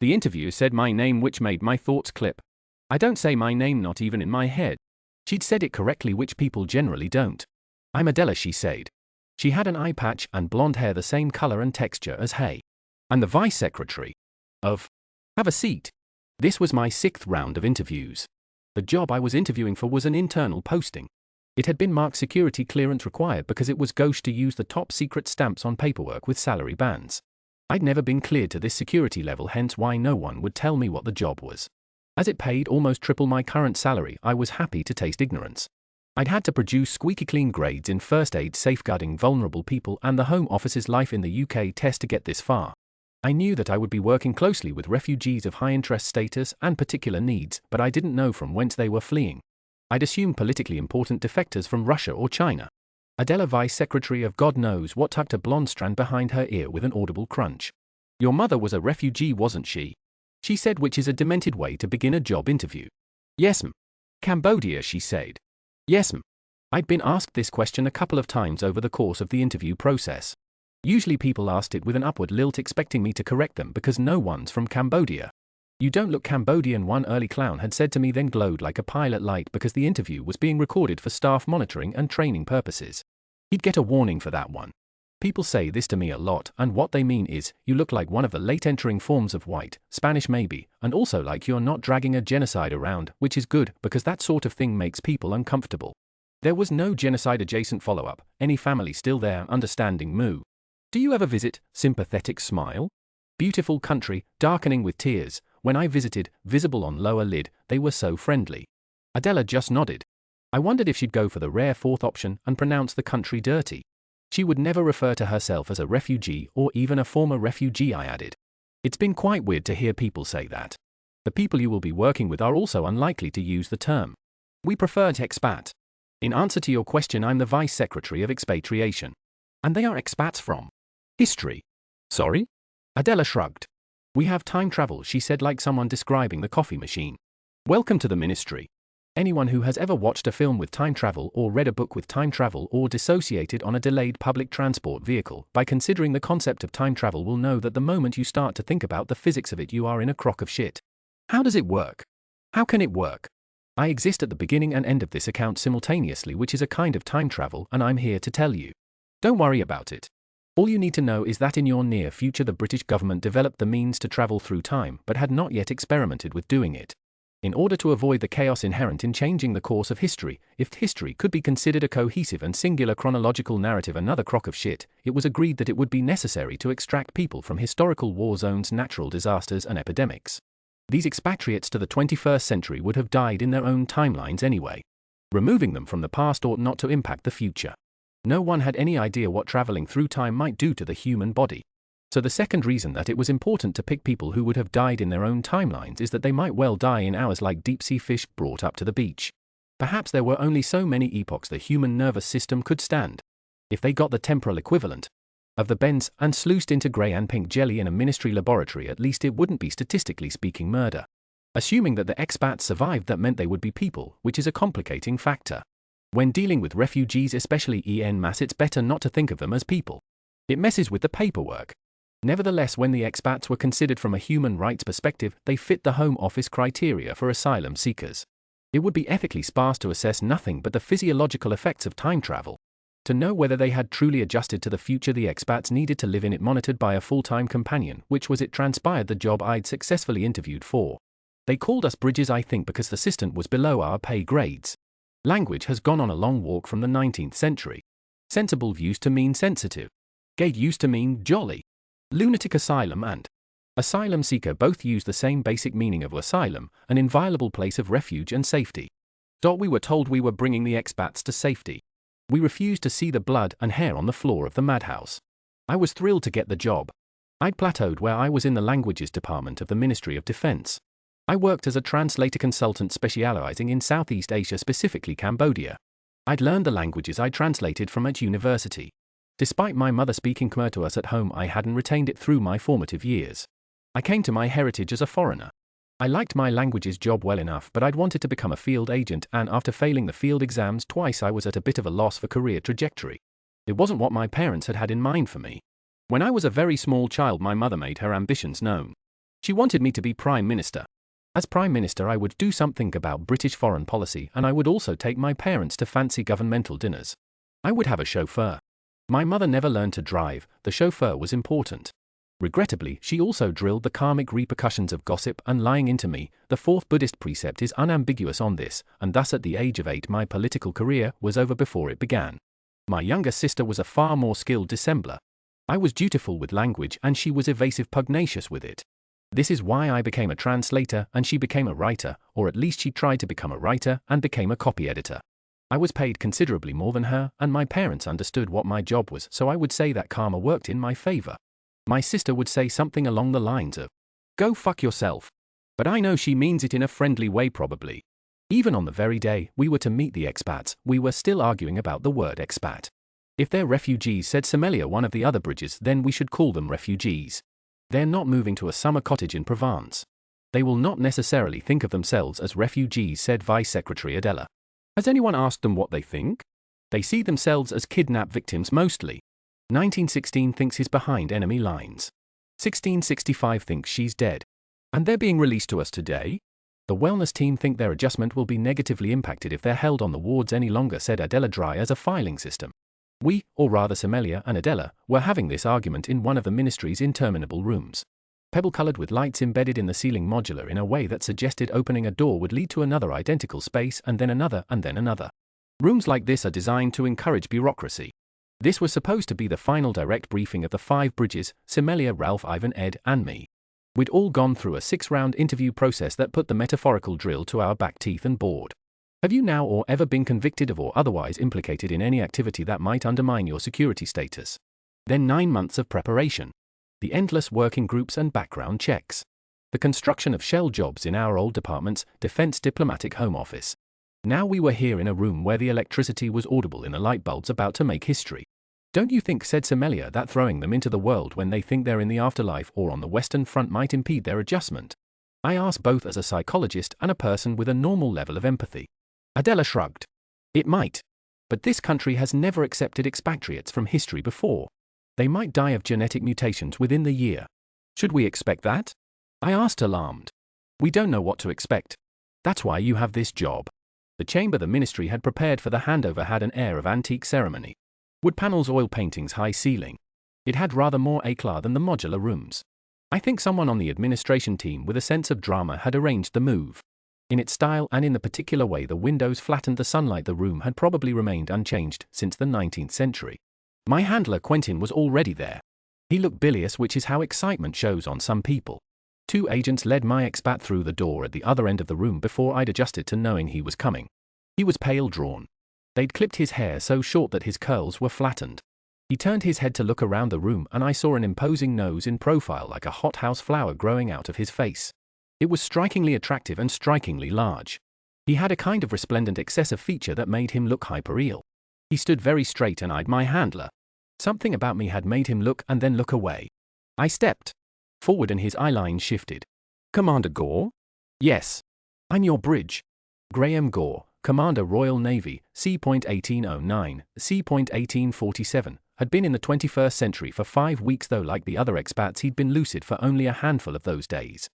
The interviewer said my name, which made my thoughts clip. I don't say my name, not even in my head. She'd said it correctly, which people generally don't. I'm Adela, she said. She had an eye patch and blonde hair the same color and texture as hay. I'm the vice secretary of... Have a seat. This was my 6th round of interviews. The job I was interviewing for was an internal posting. It had been marked security clearance required because it was gauche to use the top secret stamps on paperwork with salary bands. I'd never been cleared to this security level, hence why no one would tell me what the job was. As it paid almost triple my current salary, I was happy to taste ignorance. I'd had to produce squeaky clean grades in first aid, safeguarding vulnerable people, and the Home Office's Life in the UK test to get this far. I knew that I would be working closely with refugees of high interest status and particular needs, but I didn't know from whence they were fleeing. I'd assumed politically important defectors from Russia or China. Adela, vice secretary of God knows what, tucked a blonde strand behind her ear with an audible crunch. Your mother was a refugee, wasn't she? She said, which is a demented way to begin a job interview. Yes'm. Cambodia, she said. Yes'm. I'd been asked this question a couple of times over the course of the interview process. Usually people asked it with an upward lilt, expecting me to correct them because no one's from Cambodia. You don't look Cambodian, one early clown had said to me, then glowed like a pilot light because the interview was being recorded for staff monitoring and training purposes. He'd get a warning for that one. People say this to me a lot, and what they mean is, you look like one of the late entering forms of white, Spanish maybe, and also like you're not dragging a genocide around, which is good because that sort of thing makes people uncomfortable. There was no genocide adjacent follow-up. Any family still there? Understanding moo. Do you ever visit? Sympathetic smile. Beautiful country, darkening with tears. When I visited, visible on lower lid, they were so friendly. Adela just nodded. I wondered if she'd go for the rare 4th option and pronounce the country dirty. She would never refer to herself as a refugee or even a former refugee, I added. It's been quite weird to hear people say that. The people you will be working with are also unlikely to use the term. We prefer expat. In answer to your question, I'm the vice secretary of expatriation. And they are expats from history. Sorry? Adela shrugged. We have time travel, she said, like someone describing the coffee machine. Welcome to the ministry. Anyone who has ever watched a film with time travel or read a book with time travel or dissociated on a delayed public transport vehicle by considering the concept of time travel will know that the moment you start to think about the physics of it, you are in a crock of shit. How does it work? How can it work? I exist at the beginning and end of this account simultaneously, which is a kind of time travel, and I'm here to tell you. Don't worry about it. All you need to know is that in your near future the British government developed the means to travel through time but had not yet experimented with doing it. In order to avoid the chaos inherent in changing the course of history, if history could be considered a cohesive and singular chronological narrative, another crock of shit, it was agreed that it would be necessary to extract people from historical war zones, natural disasters and epidemics. These expatriates to the 21st century would have died in their own timelines anyway. Removing them from the past ought not to impact the future. No one had any idea what traveling through time might do to the human body. So the second reason that it was important to pick people who would have died in their own timelines is that they might well die in hours like deep-sea fish brought up to the beach. Perhaps there were only so many epochs the human nervous system could stand. If they got the temporal equivalent of the bends and sluiced into grey and pink jelly in a ministry laboratory, at least it wouldn't be statistically speaking murder. Assuming that the expats survived, that meant they would be people, which is a complicating factor. When dealing with refugees, especially en masse, it's better not to think of them as people. It messes with the paperwork. Nevertheless, when the expats were considered from a human rights perspective, they fit the Home Office criteria for asylum seekers. It would be ethically sparse to assess nothing but the physiological effects of time travel. To know whether they had truly adjusted to the future, the expats needed to live in it, monitored by a full-time companion, which was, it transpired, the job I'd successfully interviewed for. They called us bridges, I think because the assistant was below our pay grades. Language has gone on a long walk from the 19th century. Sensible used to mean sensitive. Gay used to mean jolly. Lunatic asylum and asylum seeker both use the same basic meaning of asylum, an inviolable place of refuge and safety. We were told we were bringing the expats to safety. We refused to see the blood and hair on the floor of the madhouse. I was thrilled to get the job. I'd plateaued where I was in the languages department of the Ministry of Defense. I worked as a translator consultant specializing in Southeast Asia, specifically Cambodia. I'd learned the languages I translated from at university. Despite my mother speaking Khmer to us at home, I hadn't retained it through my formative years. I came to my heritage as a foreigner. I liked my languages job well enough, but I'd wanted to become a field agent, and after failing the field exams twice, I was at a bit of a loss for career trajectory. It wasn't what my parents had had in mind for me. When I was a very small child, my mother made her ambitions known. She wanted me to be Prime Minister. As Prime Minister, I would do something about British foreign policy, and I would also take my parents to fancy governmental dinners. I would have a chauffeur. My mother never learned to drive, the chauffeur was important. Regrettably, she also drilled the karmic repercussions of gossip and lying into me. The fourth Buddhist precept is unambiguous on this, and thus at the age of 8 my political career was over before it began. My younger sister was a far more skilled dissembler. I was dutiful with language and she was evasive pugnacious with it. This is why I became a translator and she became a writer, or at least she tried to become a writer and became a copy editor. I was paid considerably more than her, and my parents understood what my job was, so I would say that karma worked in my favor. My sister would say something along the lines of, "Go fuck yourself." But I know she means it in a friendly way probably. Even on the very day we were to meet the expats, we were still arguing about the word expat. If they're refugees, said Sommelier, one of the other bridges, then we should call them refugees. They're not moving to a summer cottage in Provence. They will not necessarily think of themselves as refugees, said Vice Secretary Adela. Has anyone asked them what they think? They see themselves as kidnap victims mostly. 1916 thinks he's behind enemy lines. 1665 thinks she's dead. And they're being released to us today? The wellness team think their adjustment will be negatively impacted if they're held on the wards any longer, said Adela Dry as a filing system. We, or rather Sommelier and Adela, were having this argument in one of the ministry's interminable rooms. Pebble-coloured with lights embedded in the ceiling, modular in a way that suggested opening a door would lead to another identical space and then another and then another. Rooms like this are designed to encourage bureaucracy. This was supposed to be the final direct briefing of the 5 bridges, Sommelier, Ralph, Ivan, Ed, and me. We'd all gone through a 6-round interview process that put the metaphorical drill to our back teeth and bored. Have you now or ever been convicted of or otherwise implicated in any activity that might undermine your security status? Then 9 months of preparation. The endless working groups and background checks. The construction of shell jobs in our old department's Defense Diplomatic Home Office. Now we were here in a room where the electricity was audible in the light bulbs about to make history. Don't you think, said Sommelier, that throwing them into the world when they think they're in the afterlife or on the Western Front might impede their adjustment? I ask both as a psychologist and a person with a normal level of empathy. Adela shrugged. It might. But this country has never accepted expatriates from history before. They might die of genetic mutations within the year. Should we expect that? I asked, alarmed. We don't know what to expect. That's why you have this job. The chamber the ministry had prepared for the handover had an air of antique ceremony. Wood panels, oil paintings, high ceiling. It had rather more éclat than the modular rooms. I think someone on the administration team with a sense of drama had arranged the move. In its style and in the particular way the windows flattened the sunlight, the room had probably remained unchanged since the 19th century. My handler Quentin was already there. He looked bilious, which is how excitement shows on some people. 2 agents led my expat through the door at the other end of the room before I'd adjusted to knowing he was coming. He was pale drawn. They'd clipped his hair so short that his curls were flattened. He turned his head to look around the room and I saw an imposing nose in profile like a hothouse flower growing out of his face. It was strikingly attractive and strikingly large. He had a kind of resplendent excessive feature that made him look hyper-real. He stood very straight and eyed my handler. Something about me had made him look and then look away. I stepped forward and his eyeline shifted. Commander Gore? Yes. I'm your bridge. Graham Gore, Commander Royal Navy, C.1809, C.1847, had been in the 21st century for 5 weeks, though like the other expats he'd been lucid for only a handful of those days.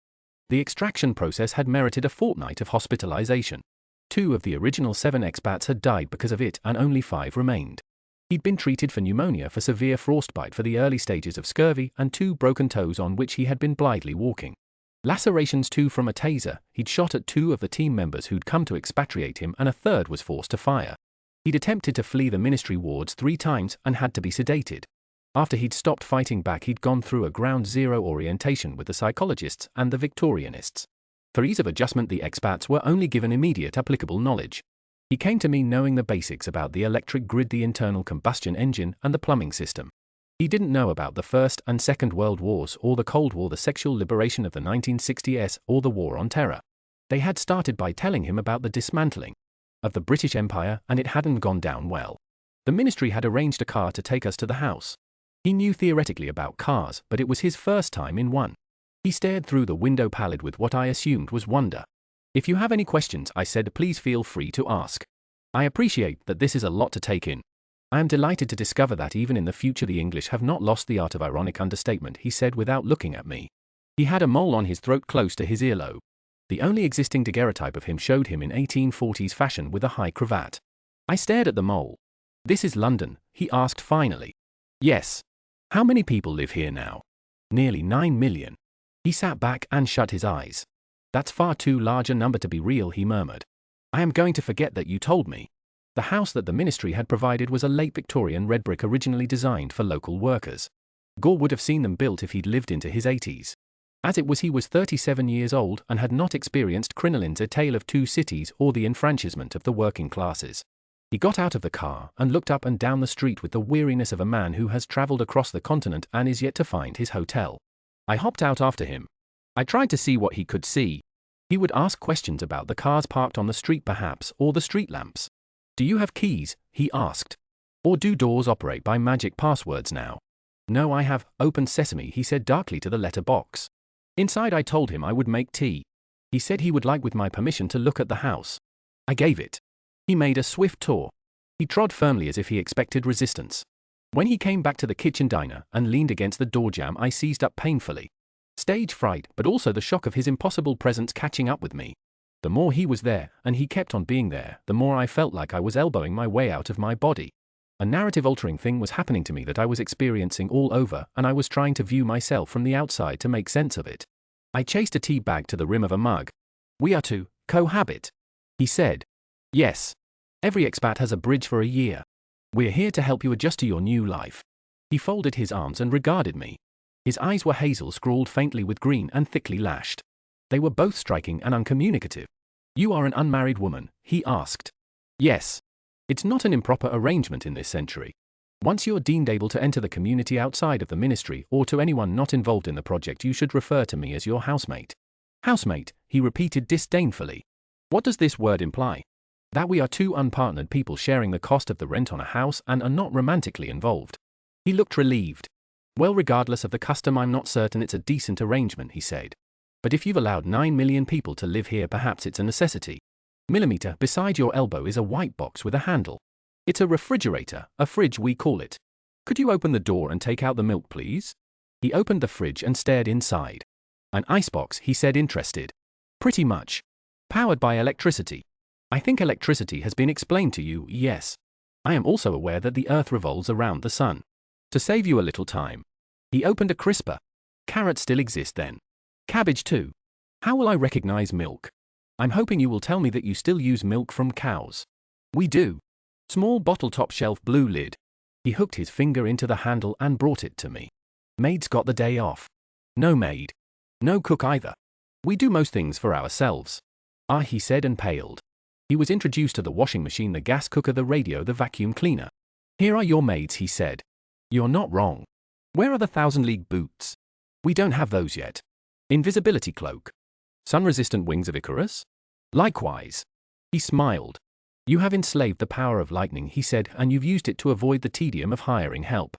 The extraction process had merited a fortnight of hospitalization. 2 of the original 7 expats had died because of it and only 5 remained. He'd been treated for pneumonia, for severe frostbite, for the early stages of scurvy, and 2 broken toes on which he had been blithely walking. Lacerations 2 from a taser. He'd shot at 2 of the team members who'd come to expatriate him, and a 3rd was forced to fire. He'd attempted to flee the ministry wards 3 times and had to be sedated. After he'd stopped fighting back, he'd gone through a ground zero orientation with the psychologists and the Victorianists. For ease of adjustment, the expats were only given immediate applicable knowledge. He came to me knowing the basics about the electric grid, the internal combustion engine, and the plumbing system. He didn't know about the First and Second World Wars or the Cold War, the sexual liberation of the 1960s, or the War on Terror. They had started by telling him about the dismantling of the British Empire, and it hadn't gone down well. The ministry had arranged a car to take us to the house. He knew theoretically about cars, but it was his first time in one. He stared through the window, pallid with what I assumed was wonder. If you have any questions, I said, please feel free to ask. I appreciate that this is a lot to take in. I am delighted to discover that even in the future the English have not lost the art of ironic understatement, he said without looking at me. He had a mole on his throat close to his earlobe. The only existing daguerreotype of him showed him in 1840s fashion with a high cravat. I stared at the mole. "This is London?" he asked finally. "Yes." "How many people live here now?" "Nearly 9 million. He sat back and shut his eyes. "That's far too large a number to be real," he murmured. "I am going to forget that you told me." The house that the ministry had provided was a late Victorian red brick originally designed for local workers. Gore would have seen them built if he'd lived into his 80s. As it was, he was 37 years old and had not experienced Crinolin's A Tale of Two Cities or the enfranchisement of the working classes. He got out of the car and looked up and down the street with the weariness of a man who has traveled across the continent and is yet to find his hotel. I hopped out after him. I tried to see what he could see. He would ask questions about the cars parked on the street perhaps, or the street lamps. "Do you have keys?" he asked. "Or do doors operate by magic passwords now?" "No, I have open sesame," he said darkly to the letter box. Inside, I told him I would make tea. He said he would like, with my permission, to look at the house. I gave it. He made a swift tour. He trod firmly as if he expected resistance. When he came back to the kitchen diner and leaned against the door jamb, I seized up painfully. Stage fright, but also the shock of his impossible presence catching up with me. The more he was there, and he kept on being there, the more I felt like I was elbowing my way out of my body. A narrative-altering thing was happening to me that I was experiencing all over, and I was trying to view myself from the outside to make sense of it. I chased a tea bag to the rim of a mug. "We are to cohabit," he said. "Yes. Every expat has a bridge for a year. We're here to help you adjust to your new life." He folded his arms and regarded me. His eyes were hazel, scrawled faintly with green and thickly lashed. They were both striking and uncommunicative. "You are an unmarried woman?" he asked. "Yes. It's not an improper arrangement in this century. Once you're deemed able to enter the community outside of the ministry or to anyone not involved in the project, you should refer to me as your housemate." "Housemate," he repeated disdainfully. "What does this word imply? That we are two unpartnered people sharing the cost of the rent on a house and are not romantically involved?" He looked relieved. "Well, regardless of the custom, I'm not certain it's a decent arrangement," he said. "But if you've allowed 9 million people to live here, perhaps it's a necessity." Millimeter beside your elbow is a white box with a handle. "It's a refrigerator, a fridge we call it. Could you open the door and take out the milk, please?" He opened the fridge and stared inside. "An icebox," he said, interested. "Pretty much. Powered by electricity. I think electricity has been explained to you, yes. I am also aware that the Earth revolves around the sun. To save you a little time." He opened a crisper. "Carrots still exist then? Cabbage too? How will I recognize milk? I'm hoping you will tell me that you still use milk from cows." "We do. Small bottle, top shelf, blue lid." He hooked his finger into the handle and brought it to me. "Maid's got the day off." "No maid. No cook either. We do most things for ourselves." "Ah," he said and paled. He was introduced to the washing machine, the gas cooker, the radio, the vacuum cleaner. "Here are your maids," he said. "You're not wrong. Where are the 1,000-league boots?" "We don't have those yet." "Invisibility cloak? Sun-resistant wings of Icarus?" "Likewise." He smiled. "You have enslaved the power of lightning," he said, "and you've used it to avoid the tedium of hiring help."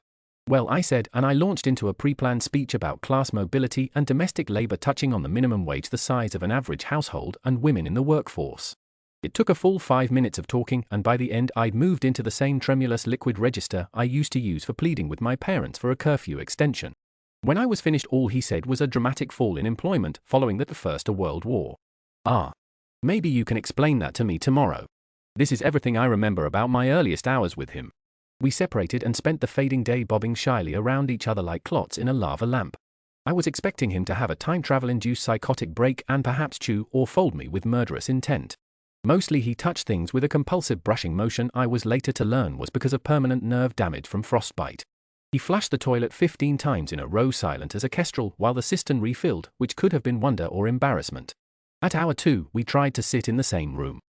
"Well," I said, and I launched into a pre-planned speech about class mobility and domestic labor, touching on the minimum wage, the size of an average household, and women in the workforce. It took a full 5 minutes of talking, and by the end I'd moved into the same tremulous liquid register I used to use for pleading with my parents for a curfew extension. When I was finished, all he said was a dramatic fall in employment following the First World War. "Ah. Maybe you can explain that to me tomorrow." This is everything I remember about my earliest hours with him. We separated and spent the fading day bobbing shyly around each other like clots in a lava lamp. I was expecting him to have a time travel-induced psychotic break and perhaps chew or fold me with murderous intent. Mostly he touched things with a compulsive brushing motion I was later to learn was because of permanent nerve damage from frostbite. He flushed the toilet 15 times in a row, silent as a kestrel, while the cistern refilled, which could have been wonder or embarrassment. At hour 2, we tried to sit in the same room.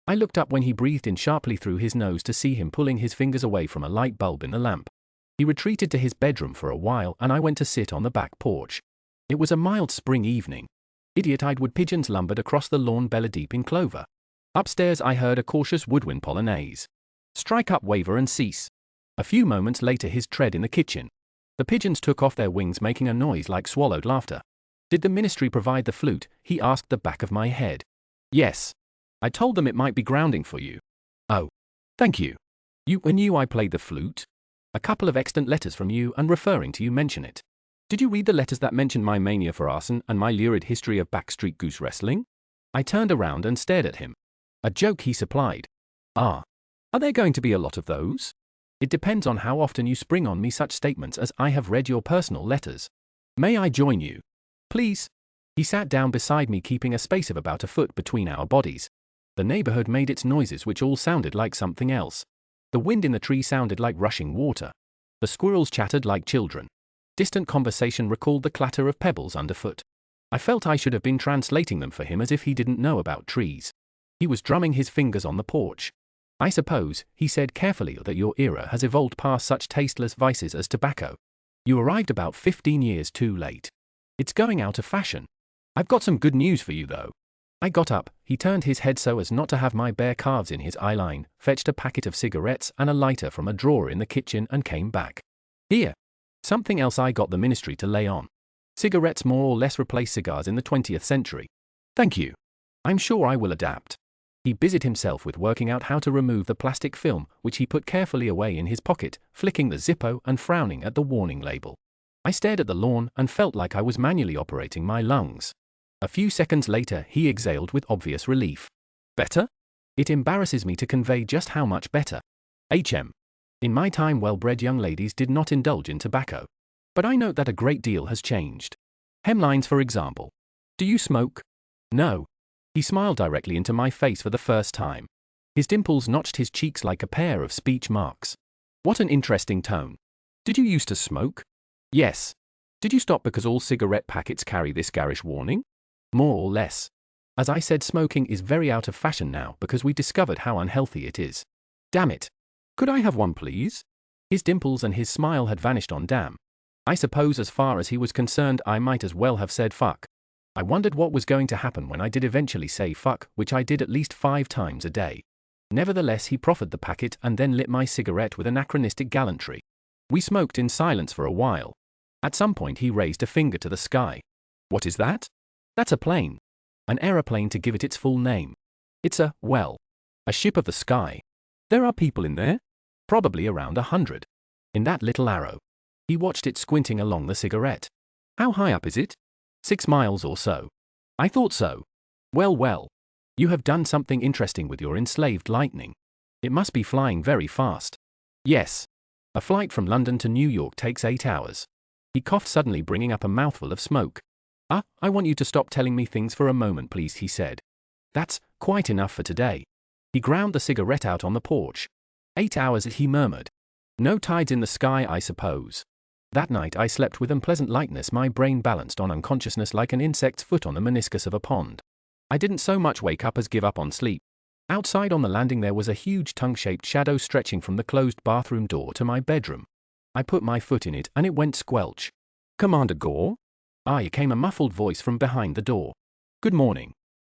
I looked up when he breathed in sharply through his nose to see him pulling his fingers away from a light bulb in the lamp. He retreated to his bedroom for a while, and I went to sit on the back porch. It was a mild spring evening. Idiot-eyed wood pigeons lumbered across the lawn, belly deep in clover. Upstairs I heard a cautious woodwind polonaise. Strike up, waver and cease. A few moments later his tread in the kitchen. The pigeons took off their wings, making a noise like swallowed laughter. "Did the ministry provide the flute?" he asked the back of my head. "Yes. I told them it might be grounding for you." "Oh. Thank you. You knew I played the flute? A couple of extant letters from you and referring to you mention it." Did you read the letters that mentioned my mania for arson and my lurid history of backstreet goose wrestling? I turned around and stared at him. A joke, he supplied. Ah. Are there going to be a lot of those? It depends on how often you spring on me such statements as I have read your personal letters. May I join you? Please. He sat down beside me, keeping a space of about a foot between our bodies. The neighborhood made its noises, which all sounded like something else. The wind in the tree sounded like rushing water. The squirrels chattered like children. Distant conversation recalled the clatter of pebbles underfoot. I felt I should have been translating them for him as if he didn't know about trees. He was drumming his fingers on the porch. I suppose, he said carefully, that your era has evolved past such tasteless vices as tobacco. You arrived about 15 years too late. It's going out of fashion. I've got some good news for you, though. I got up, he turned his head so as not to have my bare calves in his eyeline, fetched a packet of cigarettes and a lighter from a drawer in the kitchen and came back. Here. Something else I got the ministry to lay on. Cigarettes more or less replace cigars in the 20th century. Thank you. I'm sure I will adapt. He busied himself with working out how to remove the plastic film, which he put carefully away in his pocket, flicking the Zippo and frowning at the warning label. I stared at the lawn and felt like I was manually operating my lungs. A few seconds later, he exhaled with obvious relief. Better? It embarrasses me to convey just how much better. In my time, well-bred young ladies did not indulge in tobacco. But I note that a great deal has changed. Hemlines, for example. Do you smoke? No. He smiled directly into my face for the first time. His dimples notched his cheeks like a pair of speech marks. What an interesting tone. Did you used to smoke? Yes. Did you stop because all cigarette packets carry this garish warning? More or less. As I said, smoking is very out of fashion now because we discovered how unhealthy it is. Damn it. Could I have one, please? His dimples and his smile had vanished on damn. I suppose as far as he was concerned, I might as well have said fuck. I wondered what was going to happen when I did eventually say fuck, which I did at least 5 times a day. Nevertheless, he proffered the packet and then lit my cigarette with anachronistic gallantry. We smoked in silence for a while. At some point he raised a finger to the sky. What is that? That's a plane. An aeroplane, to give it its full name. It's a ship of the sky. There are people in there? Probably around 100. In that little arrow. He watched it squinting along the cigarette. How high up is it? 6 miles or so. I thought so. Well. You have done something interesting with your enslaved lightning. It must be flying very fast. Yes. A flight from London to New York takes 8 hours. He coughed suddenly, bringing up a mouthful of smoke. I want you to stop telling me things for a moment, please, he said. That's quite enough for today. He ground the cigarette out on the porch. 8 hours, he murmured. No tides in the sky, I suppose. That night I slept with unpleasant lightness, my brain balanced on unconsciousness like an insect's foot on the meniscus of a pond. I didn't so much wake up as give up on sleep. Outside on the landing there was a huge tongue-shaped shadow stretching from the closed bathroom door to my bedroom. I put my foot in it and it went squelch. Commander Gore? Came a muffled voice from behind the door. Good morning.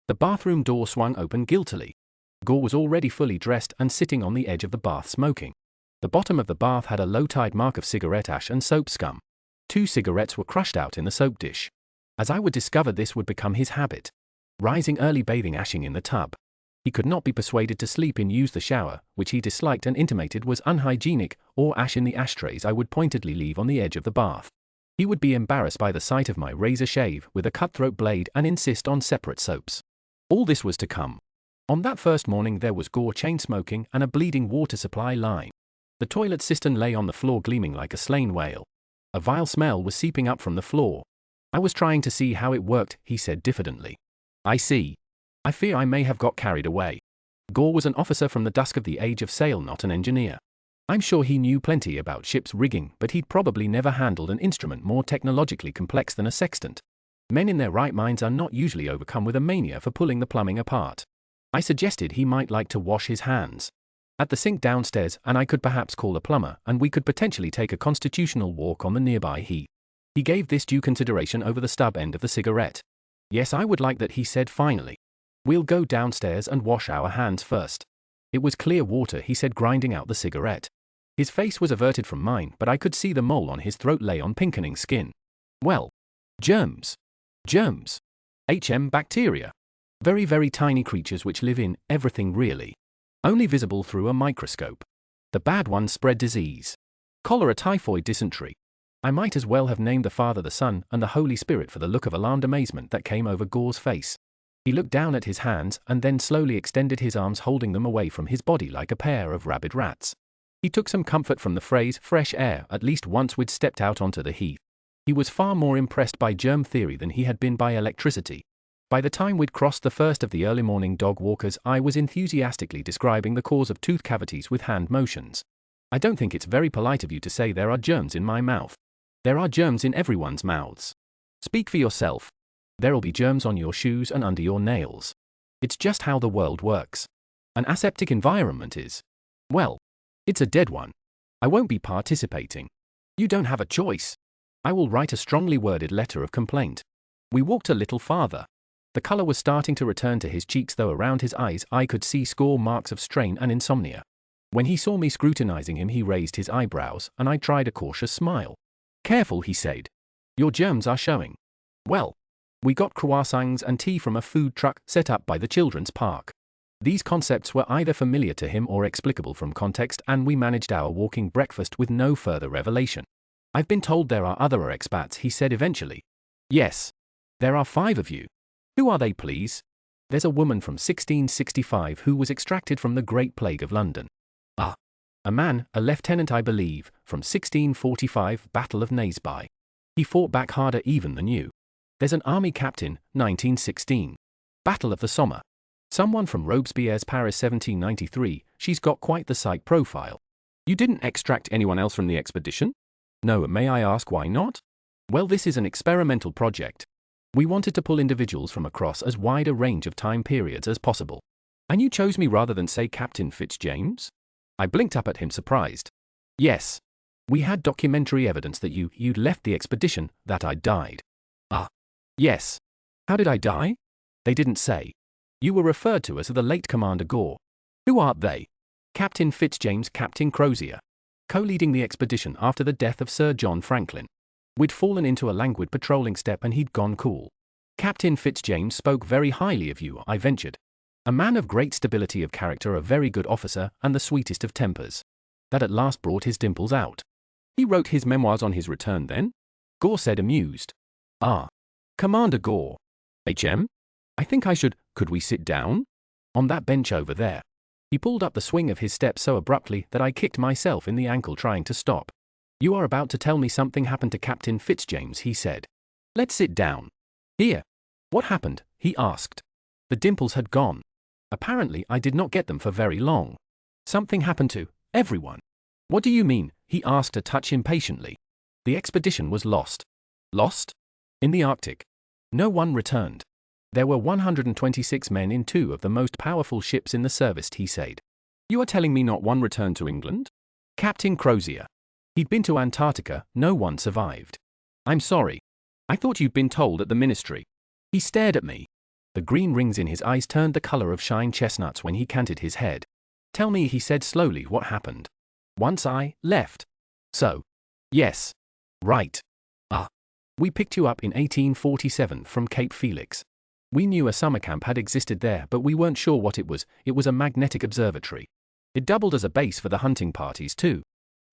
The bathroom door swung open guiltily. Gore was already fully dressed and sitting on the edge of the bath smoking. The bottom of the bath had a low-tide mark of cigarette ash and soap scum. 2 cigarettes were crushed out in the soap dish. As I would discover, this would become his habit. Rising early, bathing, ashing in the tub. He could not be persuaded to sleep in, use the shower, which he disliked and intimated was unhygienic, or ash in the ashtrays I would pointedly leave on the edge of the bath. He would be embarrassed by the sight of my razor shave with a cutthroat blade and insist on separate soaps. All this was to come. On that first morning there was Gore chain-smoking and a bleeding water supply line. The toilet cistern lay on the floor gleaming like a slain whale. A vile smell was seeping up from the floor. I was trying to see how it worked, he said diffidently. I see. I fear I may have got carried away. Gore was an officer from the dusk of the age of sail, not an engineer. I'm sure he knew plenty about ship's rigging, but he'd probably never handled an instrument more technologically complex than a sextant. Men in their right minds are not usually overcome with a mania for pulling the plumbing apart. I suggested he might like to wash his hands at the sink downstairs, and I could perhaps call a plumber, and we could potentially take a constitutional walk on the nearby heath. He gave this due consideration over the stub end of the cigarette. Yes, I would like that, he said finally. We'll go downstairs and wash our hands first. It was clear water, he said, grinding out the cigarette. His face was averted from mine, but I could see the mole on his throat lay on pinkening skin. Well, germs. Germs. Bacteria. Very, very tiny creatures which live in everything really. Only visible through a microscope. The bad ones spread disease. Cholera, typhoid, dysentery. I might as well have named the Father, the Son, and the Holy Spirit for the look of alarmed amazement that came over Gore's face. He looked down at his hands and then slowly extended his arms, holding them away from his body like a pair of rabid rats. He took some comfort from the phrase fresh air. At least once we'd stepped out onto the heath. He was far more impressed by germ theory than he had been by electricity. By the time we'd crossed the first of the early morning dog walkers, I was enthusiastically describing the cause of tooth cavities with hand motions. I don't think it's very polite of you to say there are germs in my mouth. There are germs in everyone's mouths. Speak for yourself. There'll be germs on your shoes and under your nails. It's just how the world works. An aseptic environment is, well, it's a dead one. I won't be participating. You don't have a choice. I will write a strongly worded letter of complaint. We walked a little farther. The color was starting to return to his cheeks, though around his eyes I could see score marks of strain and insomnia. When he saw me scrutinizing him, he raised his eyebrows, and I tried a cautious smile. Careful, he said. Your germs are showing. Well, we got croissants and tea from a food truck set up by the children's park. These concepts were either familiar to him or explicable from context, and we managed our walking breakfast with no further revelation. I've been told there are other expats, he said eventually. Yes. There are 5 of you. Who are they, please? There's a woman from 1665 who was extracted from the Great Plague of London. Ah. A man, a lieutenant I believe, from 1645, Battle of Naseby. He fought back harder even than you. There's an army captain, 1916. Battle of the Somme. Someone from Robespierre's Paris 1793, she's got quite the psych profile. You didn't extract anyone else from the expedition? No, may I ask why not? Well, this is an experimental project. We wanted to pull individuals from across as wide a range of time periods as possible. And you chose me rather than, say, Captain Fitzjames? I blinked up at him, surprised. Yes. We had documentary evidence that you'd left the expedition, that I'd died. Ah. Yes. How did I die? They didn't say. You were referred to as the late Commander Gore. Who art they? Captain Fitzjames, Captain Crozier. Co-leading the expedition after the death of Sir John Franklin. We'd fallen into a languid patrolling step and he'd gone cool. Captain Fitzjames spoke very highly of you, I ventured. A man of great stability of character, a very good officer, and the sweetest of tempers. That at last brought his dimples out. He wrote his memoirs on his return then? Gore said, amused. Ah. Commander Gore. HM? I think I should. Could we sit down? On that bench over there. He pulled up the swing of his step so abruptly that I kicked myself in the ankle trying to stop. You are about to tell me something happened to Captain Fitzjames, he said. Let's sit down. Here. What happened? He asked. The dimples had gone. Apparently I did not get them for very long. Something happened to everyone. What do you mean? He asked, a touch impatiently. The expedition was lost. Lost? In the Arctic. No one returned. There were 126 men in 2 of the most powerful ships in the service, he said. You are telling me not one returned to England? Captain Crozier. He'd been to Antarctica, no one survived. I'm sorry. I thought you'd been told at the ministry. He stared at me. The green rings in his eyes turned the color of shine chestnuts when he canted his head. Tell me, he said slowly, what happened. Once I left. So. Yes. Right. Ah. We picked you up in 1847 from Cape Felix. We knew a summer camp had existed there, but we weren't sure what it was. It was a magnetic observatory. It doubled as a base for the hunting parties too.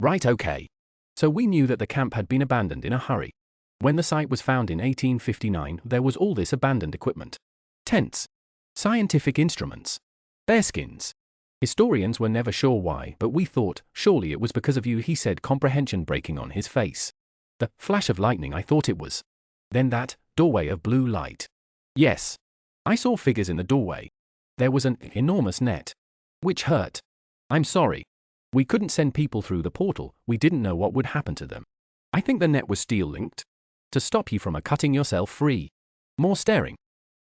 Right, okay. So we knew that the camp had been abandoned in a hurry. When the site was found in 1859, there was all this abandoned equipment. Tents. Scientific instruments. Bearskins. Historians were never sure why, but we thought, surely it was because of you, he said, comprehension breaking on his face. The flash of lightning, I thought it was. Then that doorway of blue light. Yes. I saw figures in the doorway. There was an enormous net. Which hurt. I'm sorry. We couldn't send people through the portal, we didn't know what would happen to them. I think the net was steel-linked. To stop you from cutting yourself free. More staring.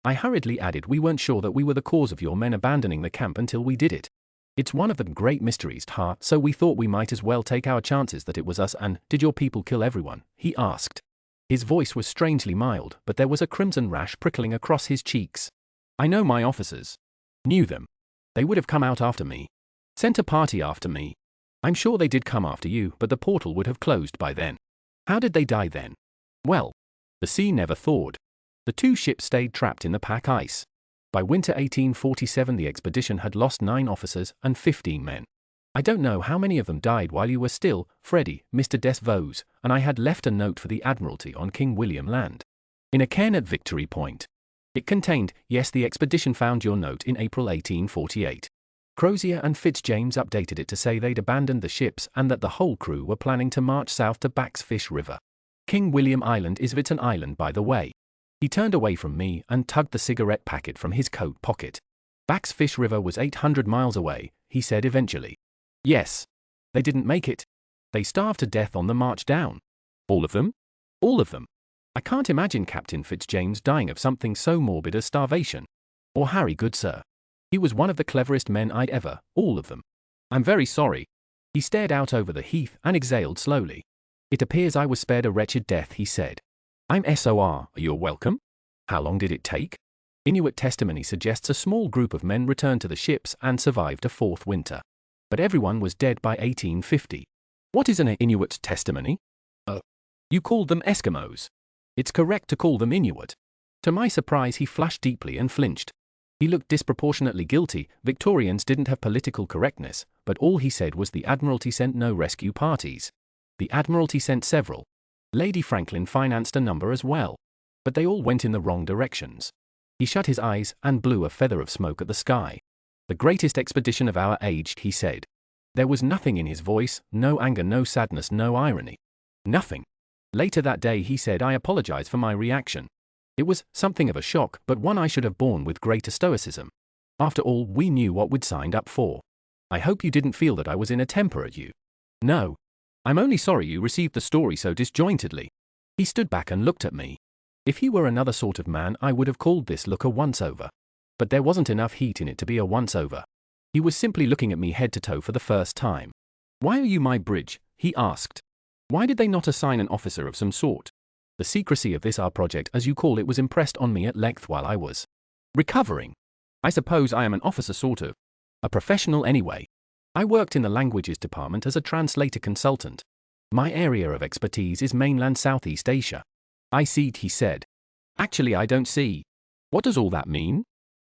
I hurriedly added, we weren't sure that we were the cause of your men abandoning the camp until we did it. It's one of the great mysteries, so we thought we might as well take our chances that it was us. And did your people kill everyone? He asked. His voice was strangely mild, but there was a crimson rash prickling across his cheeks. I know my officers. Knew them. They would have come out after me. Sent a party after me. I'm sure they did come after you, but the portal would have closed by then. How did they die then? Well, the sea never thawed. The 2 ships stayed trapped in the pack ice. By winter 1847 the expedition had lost 9 officers and 15 men. I don't know how many of them died while you were still, Freddie, Mr. Devour, and I had left a note for the Admiralty on King William Land. In a cairn at Victory Point. It contained, yes, the expedition found your note in April 1848. Crozier and Fitzjames updated it to say they'd abandoned the ships and that the whole crew were planning to march south to Backfish River. King William Island is an island, by the way. He turned away from me and tugged the cigarette packet from his coat pocket. Backfish River was 800 miles away, he said eventually. Yes. They didn't make it. They starved to death on the march down. All of them? All of them. I can't imagine Captain Fitzjames dying of something so morbid as starvation. Or Harry, good sir. He was one of the cleverest men I'd ever, all of them. I'm very sorry. He stared out over the heath and exhaled slowly. It appears I was spared a wretched death, he said. I'm SOR, you're welcome. How long did it take? Inuit testimony suggests a small group of men returned to the ships and survived a fourth winter. But everyone was dead by 1850. What is an Inuit testimony? You called them Eskimos. It's correct to call them Inuit. To my surprise, he flushed deeply and flinched. He looked disproportionately guilty. Victorians didn't have political correctness, but all he said was the Admiralty sent no rescue parties. The Admiralty sent several. Lady Franklin financed a number as well. But they all went in the wrong directions. He shut his eyes and blew a feather of smoke at the sky. The greatest expedition of our age, he said. There was nothing in his voice, no anger, no sadness, no irony. Nothing. Later that day he said, I apologize for my reaction. It was something of a shock, but one I should have borne with greater stoicism. After all, we knew what we'd signed up for. I hope you didn't feel that I was in a temper at you. No. I'm only sorry you received the story so disjointedly. He stood back and looked at me. If he were another sort of man, I would have called this look a once-over. But there wasn't enough heat in it to be a once-over. He was simply looking at me head to toe for the first time. Why are you my bridge? He asked. Why did they not assign an officer of some sort? The secrecy of this our project, as you call it, was impressed on me at length while I was recovering. I suppose I am an officer sort of. A professional anyway. I worked in the languages department as a translator consultant. My area of expertise is mainland Southeast Asia. I see, he said. Actually, I don't see. What does all that mean?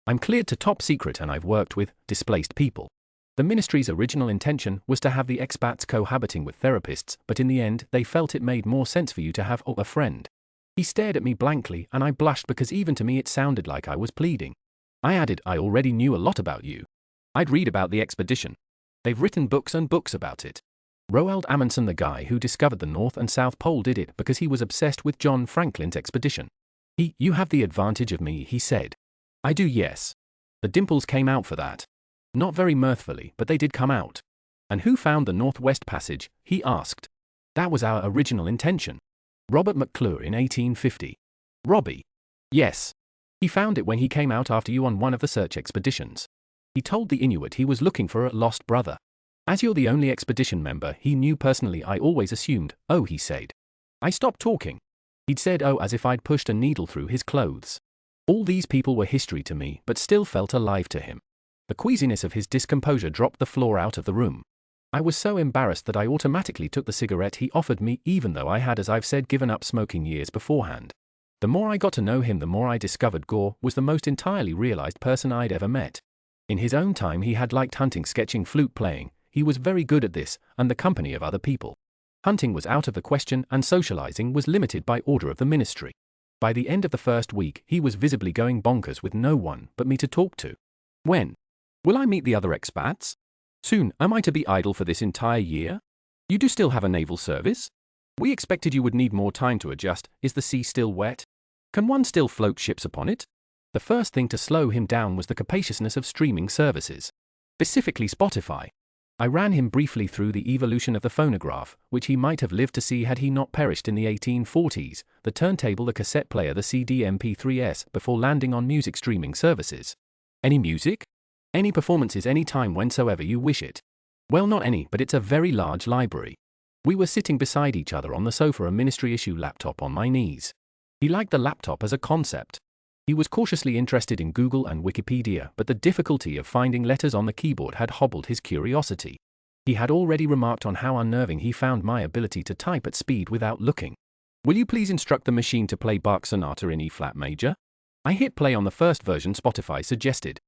I'm cleared to top secret and I've worked with displaced people. The ministry's original intention was to have the expats cohabiting with therapists, but in the end they felt it made more sense for you to have a friend. He stared at me blankly and I blushed because even to me it sounded like I was pleading. I added, I already knew a lot about you. I'd read about the expedition. They've written books and books about it. Roald Amundsen, the guy who discovered the North and South Pole, did it because he was obsessed with John Franklin's expedition. You have the advantage of me, he said. I do, yes. The dimples came out for that. Not very mirthfully, but they did come out. And who found the Northwest Passage? He asked. That was our original intention. Robert McClure in 1850. Robbie. Yes. He found it when he came out after you on one of the search expeditions. He told the Inuit he was looking for a lost brother. As you're the only expedition member he knew personally, I always assumed, oh, he said. I stopped talking. He'd said oh as if I'd pushed a needle through his clothes. All these people were history to me, but still felt alive to him. The queasiness of his discomposure dropped the floor out of the room. I was so embarrassed that I automatically took the cigarette he offered me, even though I had, as I've said, given up smoking years beforehand. The more I got to know him, the more I discovered Gore was the most entirely realized person I'd ever met. In his own time he had liked hunting, sketching, flute playing. He was very good at this, and the company of other people. Hunting was out of the question and socializing was limited by order of the ministry. By the end of the first week he was visibly going bonkers with no one but me to talk to. When will I meet the other expats? Soon. Am I to be idle for this entire year? You do still have a naval service? We expected you would need more time to adjust. Is the sea still wet? Can one still float ships upon it? The first thing to slow him down was the capaciousness of streaming services. Specifically Spotify. I ran him briefly through the evolution of the phonograph, which he might have lived to see had he not perished in the 1840s, the turntable, the cassette player, the CD, MP3s, before landing on music streaming services. Any music? Any performances any time whensoever you wish it. Well, not any, but it's a very large library. We were sitting beside each other on the sofa, a ministry-issue laptop on my knees. He liked the laptop as a concept. He was cautiously interested in Google and Wikipedia, but the difficulty of finding letters on the keyboard had hobbled his curiosity. He had already remarked on how unnerving he found my ability to type at speed without looking. Will you please instruct the machine to play Bach Sonata in E-flat major? I hit play on the first version Spotify suggested.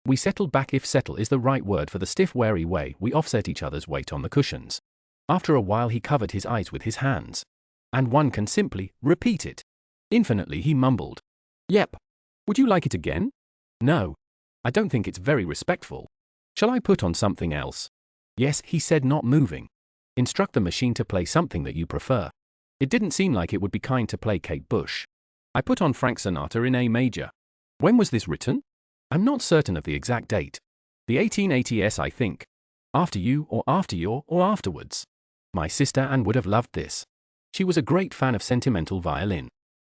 We settled back, if settle is the right word for the stiff, wary way we offset each other's weight on the cushions. After a while he covered his eyes with his hands. And one can simply repeat it. Infinitely he mumbled. Yep. Would you like it again? No. I don't think it's very respectful. Shall I put on something else? Yes, he said, not moving. Instruct the machine to play something that you prefer. It didn't seem like it would be kind to play Kate Bush. I put on Frank Sinatra in A major. When was this written? I'm not certain of the exact date. The 1880s, I think. After you, or after your, or afterwards. My sister Anne would have loved this. She was a great fan of sentimental violin.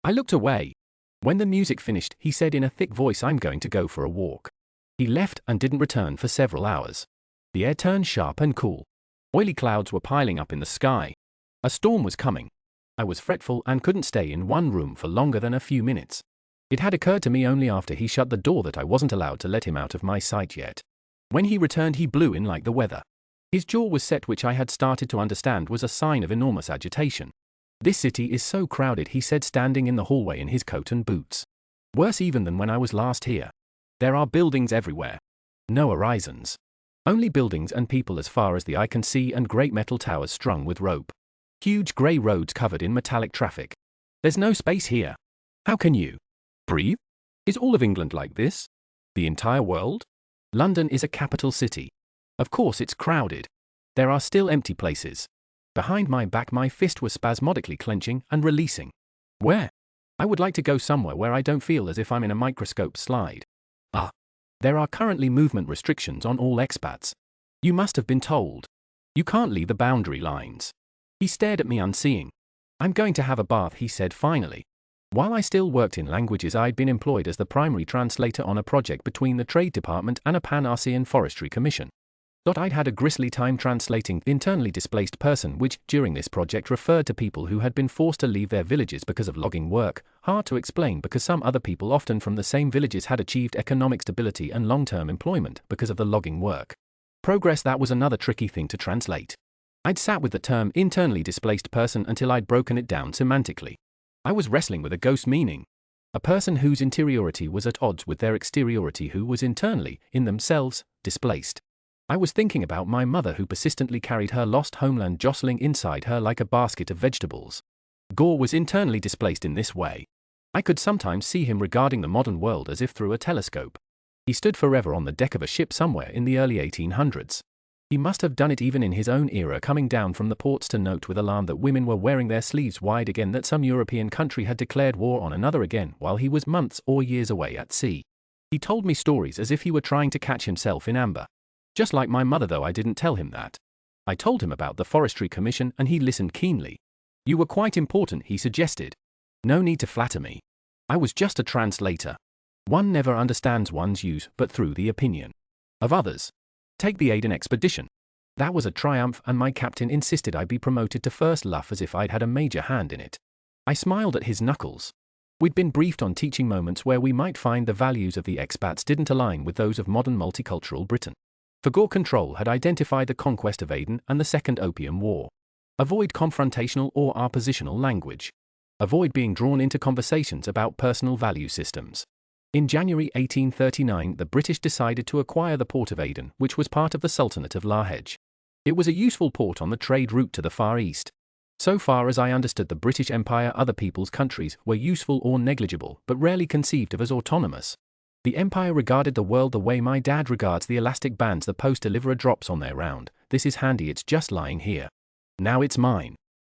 I looked away. When the music finished, he said in a thick voice, I'm going to go for a walk. He left and didn't return for several hours. The air turned sharp and cool. Oily clouds were piling up in the sky. A storm was coming. I was fretful and couldn't stay in one room for longer than a few minutes. It had occurred to me only after he shut the door that I wasn't allowed to let him out of my sight yet. When he returned, he blew in like the weather. His jaw was set, which I had started to understand was a sign of enormous agitation. This city is so crowded, he said, standing in the hallway in his coat and boots. Worse even than when I was last here. There are buildings everywhere. No horizons. Only buildings and people as far as the eye can see, and great metal towers strung with rope. Huge grey roads covered in metallic traffic. There's no space here. How can you breathe? Is all of England like this? The entire world? London is a capital city. Of course it's crowded. There are still empty places. Behind my back my fist was spasmodically clenching and releasing. Where? I would like to go somewhere where I don't feel as if I'm in a microscope slide. There are currently movement restrictions on all expats. You must have been told. You can't leave the boundary lines. He stared at me unseeing. I'm going to have a bath, he said finally. While I still worked in languages, I'd been employed as the primary translator on a project between the Trade Department and a Pan-ASEAN Forestry Commission. I'd had a grisly time translating internally displaced person, which, during this project, referred to people who had been forced to leave their villages because of logging work, hard to explain because some other people often from the same villages had achieved economic stability and long-term employment because of the logging work. Progress, that was another tricky thing to translate. I'd sat with the term internally displaced person until I'd broken it down semantically. I was wrestling with a ghost meaning. A person whose interiority was at odds with their exteriority, who was internally, in themselves, displaced. I was thinking about my mother, who persistently carried her lost homeland jostling inside her like a basket of vegetables. Gore was internally displaced in this way. I could sometimes see him regarding the modern world as if through a telescope. He stood forever on the deck of a ship somewhere in the early 1800s. He must have done it even in his own era, coming down from the ports to note with alarm that women were wearing their sleeves wide again, that some European country had declared war on another again while he was months or years away at sea. He told me stories as if he were trying to catch himself in amber. Just like my mother, though I didn't tell him that. I told him about the Forestry Commission and he listened keenly. You were quite important, he suggested. No need to flatter me. I was just a translator. One never understands one's use but through the opinion of others. Take the Aden expedition. That was a triumph, and my captain insisted I be promoted to first luff as if I'd had a major hand in it. I smiled at his knuckles. We'd been briefed on teaching moments where we might find the values of the expats didn't align with those of modern multicultural Britain. For Gore Control had identified the conquest of Aden and the Second Opium War. Avoid confrontational or oppositional language. Avoid being drawn into conversations about personal value systems. In January 1839, the British decided to acquire the port of Aden, which was part of the Sultanate of Lahej. It was a useful port on the trade route to the Far East. So far as I understood the British Empire, other people's countries were useful or negligible, but rarely conceived of as autonomous. The Empire regarded the world the way my dad regards the elastic bands the post deliverer drops on their round. This is handy, it's just lying here. Now it's mine.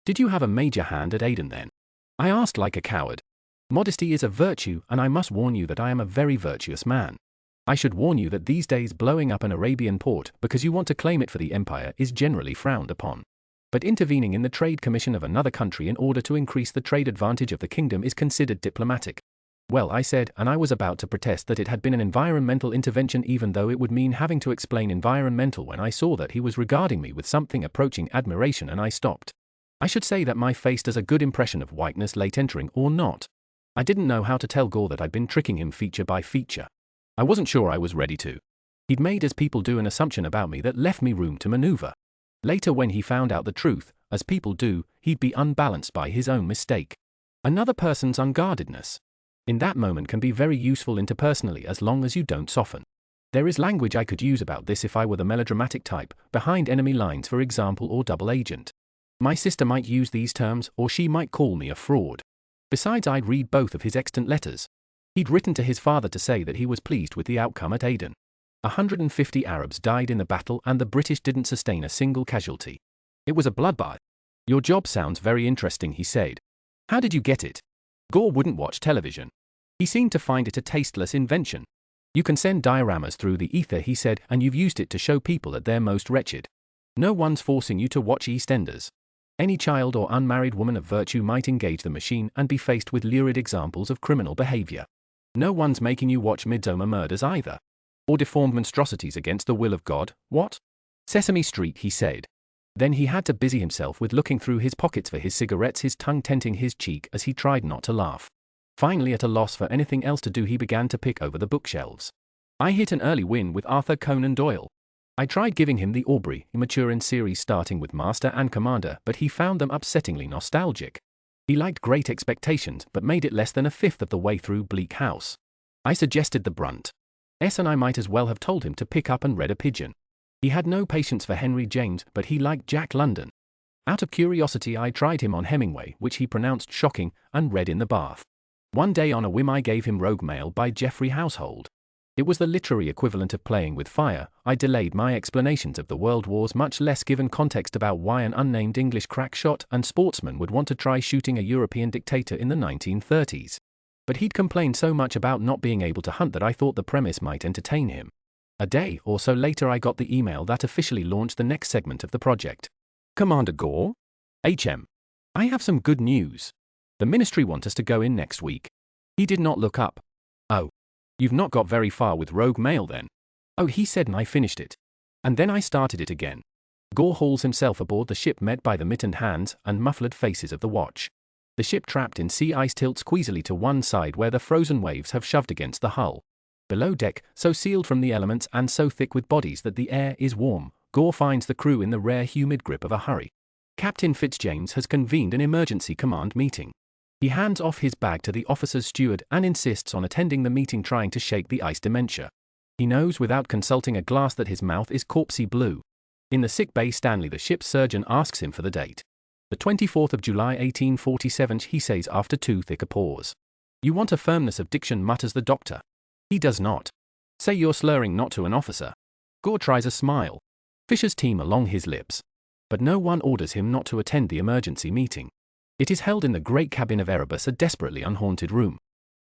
Did you have a major hand at Aden then? I asked like a coward. Modesty is a virtue, and I must warn you that I am a very virtuous man. I should warn you that these days blowing up an Arabian port because you want to claim it for the empire is generally frowned upon. But intervening in the trade commission of another country in order to increase the trade advantage of the kingdom is considered diplomatic. Well, I said, and I was about to protest that it had been an environmental intervention, even though it would mean having to explain environmental, when I saw that he was regarding me with something approaching admiration, and I stopped. I should say that my face does a good impression of whiteness, late entering or not. I didn't know how to tell Gore that I'd been tricking him feature by feature. I wasn't sure I was ready to. He'd made, as people do, an assumption about me that left me room to maneuver. Later, when he found out the truth, as people do, he'd be unbalanced by his own mistake. Another person's unguardedness. In that moment can be very useful interpersonally as long as you don't soften. There is language I could use about this if I were the melodramatic type, behind enemy lines for example, or double agent. My sister might use these terms, or she might call me a fraud. Besides, I'd read both of his extant letters. He'd written to his father to say that he was pleased with the outcome at Aden. 150 Arabs died in the battle and the British didn't sustain a single casualty. It was a bloodbath. Your job sounds very interesting, he said. How did you get it? Gore wouldn't watch television. He seemed to find it a tasteless invention. You can send dioramas through the ether, he said, and you've used it to show people at their most wretched. No one's forcing you to watch EastEnders. Any child or unmarried woman of virtue might engage the machine and be faced with lurid examples of criminal behavior. No one's making you watch Midsomer Murders either. Or deformed monstrosities against the will of God, what? Sesame Street, he said. Then he had to busy himself with looking through his pockets for his cigarettes, his tongue tenting his cheek as he tried not to laugh. Finally, at a loss for anything else to do, he began to pick over the bookshelves. I hit an early win with Arthur Conan Doyle. I tried giving him the Aubrey Maturin series starting with Master and Commander, but he found them upsettingly nostalgic. He liked Great Expectations but made it less than a fifth of the way through Bleak House. I suggested The Brunt. And I might as well have told him to pick up and read A Pigeon. He had no patience for Henry James, but he liked Jack London. Out of curiosity, I tried him on Hemingway, which he pronounced shocking, and read in the bath. One day on a whim I gave him Rogue Mail by Geoffrey Household. It was the literary equivalent of Playing with Fire. I delayed my explanations of the world wars, much less given context about why an unnamed English crack shot and sportsman would want to try shooting a European dictator in the 1930s. But he'd complained so much about not being able to hunt that I thought the premise might entertain him. A day or so later I got the email that officially launched the next segment of the project. Commander Gore? HM. I have some good news. The ministry want us to go in next week. He did not look up. Oh. You've not got very far with Rogue Mail then. Oh, he said, and I finished it. And then I started it again. Gore hauls himself aboard the ship, met by the mittened hands and muffled faces of the watch. The ship, trapped in sea ice, tilts queasily to one side where the frozen waves have shoved against the hull. Below deck, so sealed from the elements and so thick with bodies that the air is warm, Gore finds the crew in the rare humid grip of a hurry. Captain Fitzjames has convened an emergency command meeting. He hands off his bag to the officer's steward and insists on attending the meeting, trying to shake the ice dementia. He knows without consulting a glass that his mouth is corpsey blue. In the sick bay, Stanley, the ship's surgeon, asks him for the date. The 24th of July 1847, he says after too thick a pause. You want a firmness of diction, mutters the doctor. He does not. Say you're slurring, not to an officer. Gore tries a smile. Fissures teem along his lips. But no one orders him not to attend the emergency meeting. It is held in the great cabin of Erebus, a desperately unhaunted room.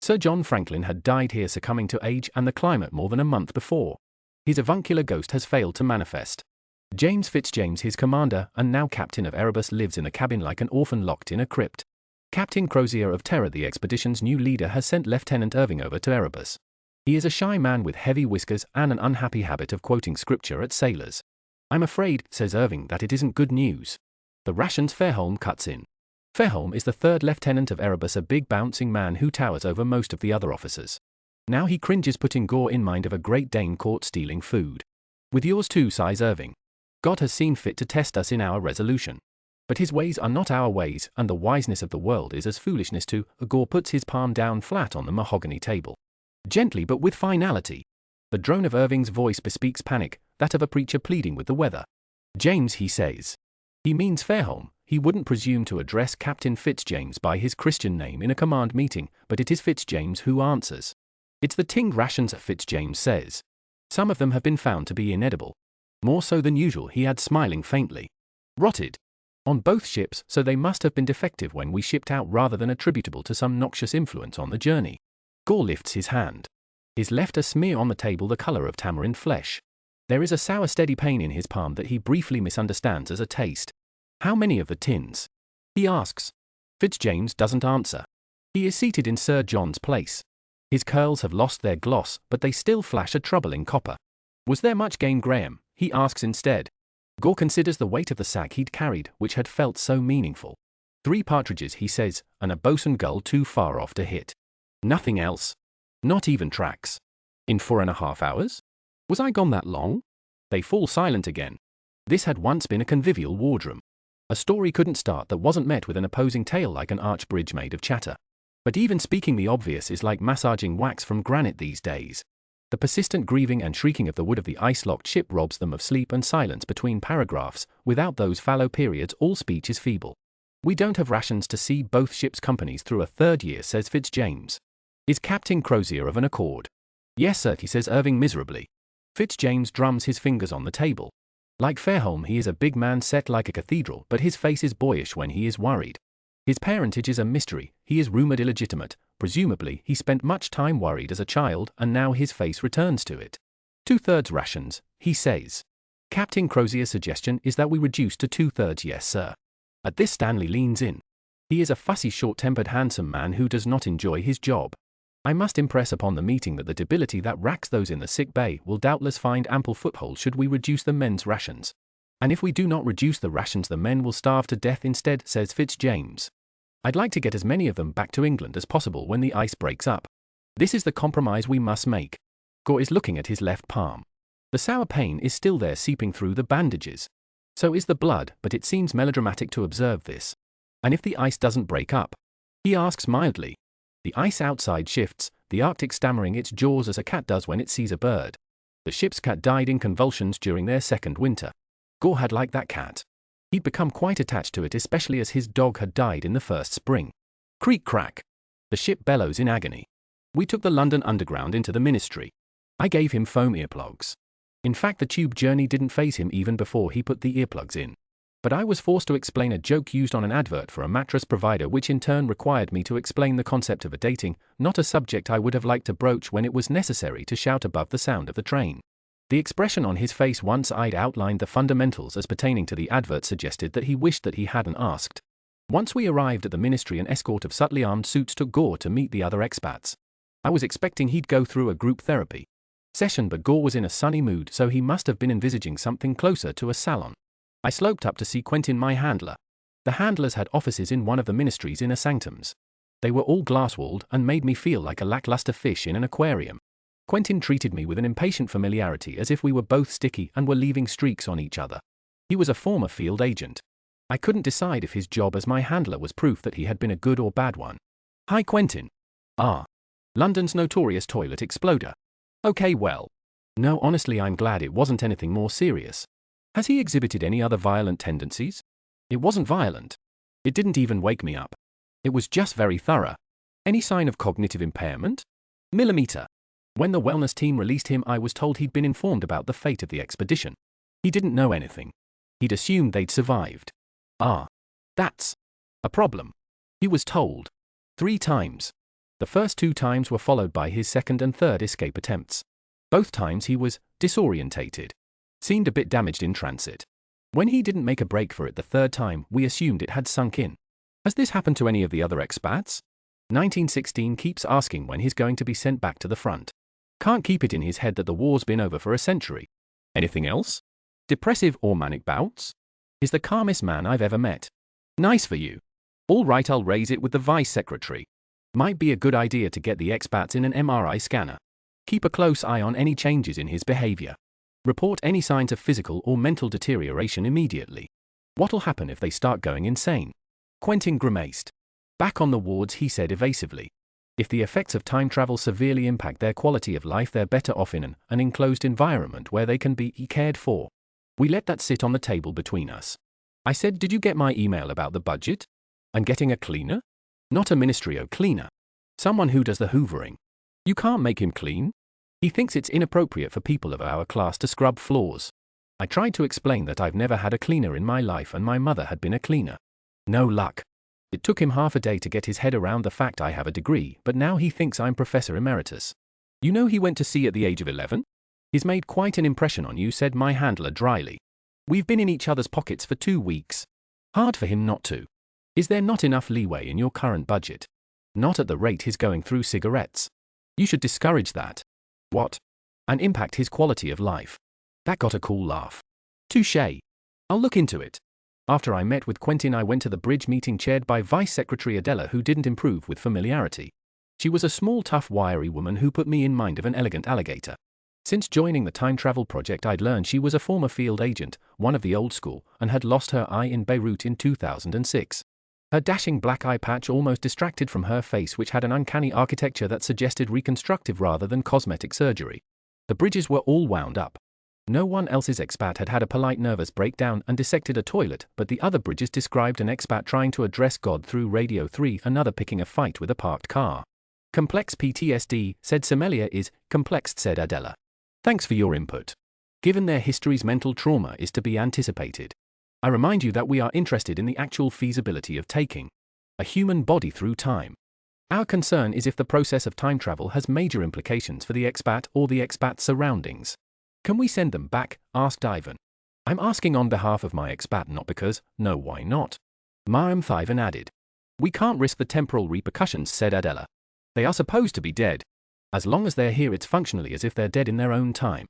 Sir John Franklin had died here, succumbing to age and the climate, more than a month before. His avuncular ghost has failed to manifest. James Fitzjames, his commander and now captain of Erebus, lives in the cabin like an orphan locked in a crypt. Captain Crozier of Terror, the expedition's new leader, has sent Lieutenant Irving over to Erebus. He is a shy man with heavy whiskers and an unhappy habit of quoting scripture at sailors. I'm afraid, says Irving, that it isn't good news. The rations. Fairholm cuts in. Fairholm is the third lieutenant of Erebus, a big bouncing man who towers over most of the other officers. Now he cringes, putting Gore in mind of a Great Dane caught stealing food. With yours too, sighs Irving. God has seen fit to test us in our resolution. But his ways are not our ways, and the wiseness of the world is as foolishness too. Gore puts his palm down flat on the mahogany table. Gently but with finality. The drone of Irving's voice bespeaks panic, that of a preacher pleading with the weather. James, he says. He means Fairholm. He wouldn't presume to address Captain Fitzjames by his Christian name in a command meeting, but it is Fitzjames who answers. It's the tinned rations, Fitzjames says. Some of them have been found to be inedible. More so than usual, he adds, smiling faintly. Rotted. On both ships, so they must have been defective when we shipped out rather than attributable to some noxious influence on the journey. Gore lifts his hand. His left a smear on the table the color of tamarind flesh. There is a sour steady pain in his palm that he briefly misunderstands as a taste. How many of the tins? He asks. Fitzjames doesn't answer. He is seated in Sir John's place. His curls have lost their gloss, but they still flash a troubling copper. Was there much game, Graham? He asks instead. Gore considers the weight of the sack he'd carried, which had felt so meaningful. 3 partridges, he says, and a bosun gull too far off to hit. Nothing else. Not even tracks. In 4.5 hours? Was I gone that long? They fall silent again. This had once been a convivial wardroom. A story couldn't start that wasn't met with an opposing tale like an arch bridge made of chatter. But even speaking the obvious is like massaging wax from granite these days. The persistent grieving and shrieking of the wood of the ice-locked ship robs them of sleep and silence between paragraphs. Without those fallow periods, all speech is feeble. We don't have rations to see both ships' companies through a third year, says Fitzjames. Is Captain Crozier of an accord? Yes, sir, he says Irving miserably. Fitzjames drums his fingers on the table. Like Fairholme, he is a big man set like a cathedral, but his face is boyish when he is worried. His parentage is a mystery. He is rumoured illegitimate. Presumably, he spent much time worried as a child, and now his face returns to it. 2/3 rations, he says. Captain Crozier's suggestion is that we reduce to 2/3. Yes, sir. At this, Stanley leans in. He is a fussy, short-tempered, handsome man who does not enjoy his job. I must impress upon the meeting that the debility that racks those in the sick bay will doubtless find ample foothold should we reduce the men's rations. And if we do not reduce the rations, the men will starve to death instead, says Fitzjames. I'd like to get as many of them back to England as possible when the ice breaks up. This is the compromise we must make. Gore is looking at his left palm. The sour pain is still there, seeping through the bandages. So is the blood, but it seems melodramatic to observe this. And if the ice doesn't break up? He asks mildly. The ice outside shifts, the Arctic stammering its jaws as a cat does when it sees a bird. The ship's cat died in convulsions during their second winter. Gore had liked that cat. He'd become quite attached to it, especially as his dog had died in the first spring. Creak crack. The ship bellows in agony. We took the London Underground into the Ministry. I gave him foam earplugs. In fact, the tube journey didn't faze him even before he put the earplugs in. But I was forced to explain a joke used on an advert for a mattress provider, which in turn required me to explain the concept of a dating, not a subject I would have liked to broach when it was necessary to shout above the sound of the train. The expression on his face once I'd outlined the fundamentals as pertaining to the advert suggested that he wished that he hadn't asked. Once we arrived at the Ministry, an escort of subtly armed suits took Gore to meet the other expats. I was expecting he'd go through a group therapy session, but Gore was in a sunny mood, so he must have been envisaging something closer to a salon. I sloped up to see Quentin, my handler. The handlers had offices in one of the Ministry's inner sanctums. They were all glass-walled and made me feel like a lackluster fish in an aquarium. Quentin treated me with an impatient familiarity, as if we were both sticky and were leaving streaks on each other. He was a former field agent. I couldn't decide if his job as my handler was proof that he had been a good or bad one. Hi, Quentin. Ah. London's notorious toilet exploder. Okay, well. No, honestly, I'm glad it wasn't anything more serious. Has he exhibited any other violent tendencies? It wasn't violent. It didn't even wake me up. It was just very thorough. Any sign of cognitive impairment? Millimeter. When the wellness team released him, I was told he'd been informed about the fate of the expedition. He didn't know anything. He'd assumed they'd survived. Ah. That's a problem. He was told 3 times. The first 2 times were followed by his second and third escape attempts. Both times he was disorientated. Seemed a bit damaged in transit. When he didn't make a break for it the third time, we assumed it had sunk in. Has this happened to any of the other expats? 1916 keeps asking when he's going to be sent back to the front. Can't keep it in his head that the war's been over for a century. Anything else? Depressive or manic bouts? Is the calmest man I've ever met. Nice for you. All right, I'll raise it with the vice secretary. Might be a good idea to get the expats in an MRI scanner. Keep a close eye on any changes in his behavior. Report any signs of physical or mental deterioration immediately. What'll happen if they start going insane? Quentin grimaced. Back on the wards, he said evasively. If the effects of time travel severely impact their quality of life, they're better off in an enclosed environment where they can be cared for. We let that sit on the table between us. I said, did you get my email about the budget? I'm getting a cleaner? Not a ministerial cleaner. Someone who does the hoovering. You can't make him clean. He thinks it's inappropriate for people of our class to scrub floors. I tried to explain that I've never had a cleaner in my life and my mother had been a cleaner. No luck. It took him half a day to get his head around the fact I have a degree, but now he thinks I'm Professor Emeritus. You know he went to sea at the age of 11? He's made quite an impression on you, said my handler dryly. We've been in each other's pockets for 2 weeks. Hard for him not to. Is there not enough leeway in your current budget? Not at the rate he's going through cigarettes. You should discourage that. What? And impact his quality of life. That got a cool laugh. Touché. I'll look into it. After I met with Quentin, I went to the bridge meeting chaired by Vice Secretary Adela, who didn't improve with familiarity. She was a small, tough, wiry woman who put me in mind of an elegant alligator. Since joining the time travel project, I'd learned she was a former field agent, one of the old school, and had lost her eye in Beirut in 2006. Her dashing black eye patch almost distracted from her face, which had an uncanny architecture that suggested reconstructive rather than cosmetic surgery. The bridges were all wound up. No one else's expat had had a polite nervous breakdown and dissected a toilet, but the other bridges described an expat trying to address God through Radio 3, another picking a fight with a parked car. Complex PTSD, said Sommelier. Is complex, said Adela. Thanks for your input. Given their histories, mental trauma is to be anticipated. I remind you that we are interested in the actual feasibility of taking a human body through time. Our concern is if the process of time travel has major implications for the expat or the expat's surroundings. Can we send them back? Asked Ivan. I'm asking on behalf of my expat, not because. No, why not? Ma'am Thivan added. We can't risk the temporal repercussions, said Adela. They are supposed to be dead. As long as they're here, it's functionally as if they're dead in their own time.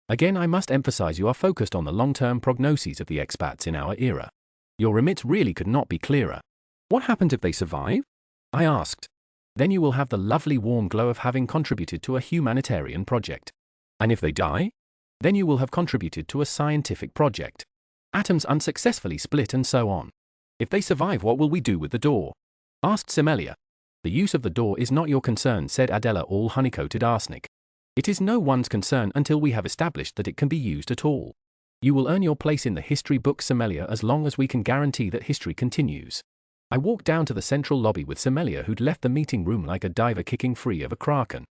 Again, I must emphasize you are focused on the long-term prognoses of the expats in our era. Your remit really could not be clearer. What happens if they survive? I asked. Then you will have the lovely warm glow of having contributed to a humanitarian project. And if they die? Then you will have contributed to a scientific project. Atoms unsuccessfully split and so on. If they survive, what will we do with the door? Asked Sommelier. The use of the door is not your concern, said Adela, all honey-coated arsenic. It is no one's concern until we have established that it can be used at all. You will earn your place in the history book, Sommelier, as long as we can guarantee that history continues. I walked down to the central lobby with Sommelier, who'd left the meeting room like a diver kicking free of a kraken.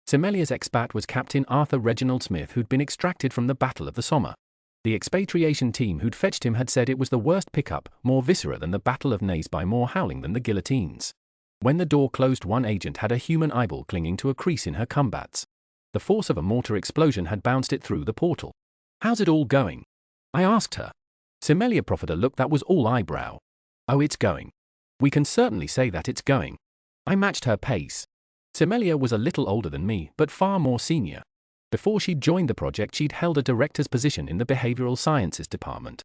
Sommelier's expat was Captain Arthur Reginald Smith, who'd been extracted from the Battle of the Somme. The expatriation team who'd fetched him had said it was the worst pickup, more viscera than the Battle of Naze, by more howling than the guillotines. When the door closed, one agent had a human eyeball clinging to a crease in her combats. The force of a mortar explosion had bounced it through the portal. How's it all going? I asked her. Sommelier proffered a look that was all eyebrow. Oh, it's going. We can certainly say that it's going. I matched her pace. Sommelier was a little older than me, but far more senior. Before she'd joined the project, she'd held a director's position in the behavioral sciences department.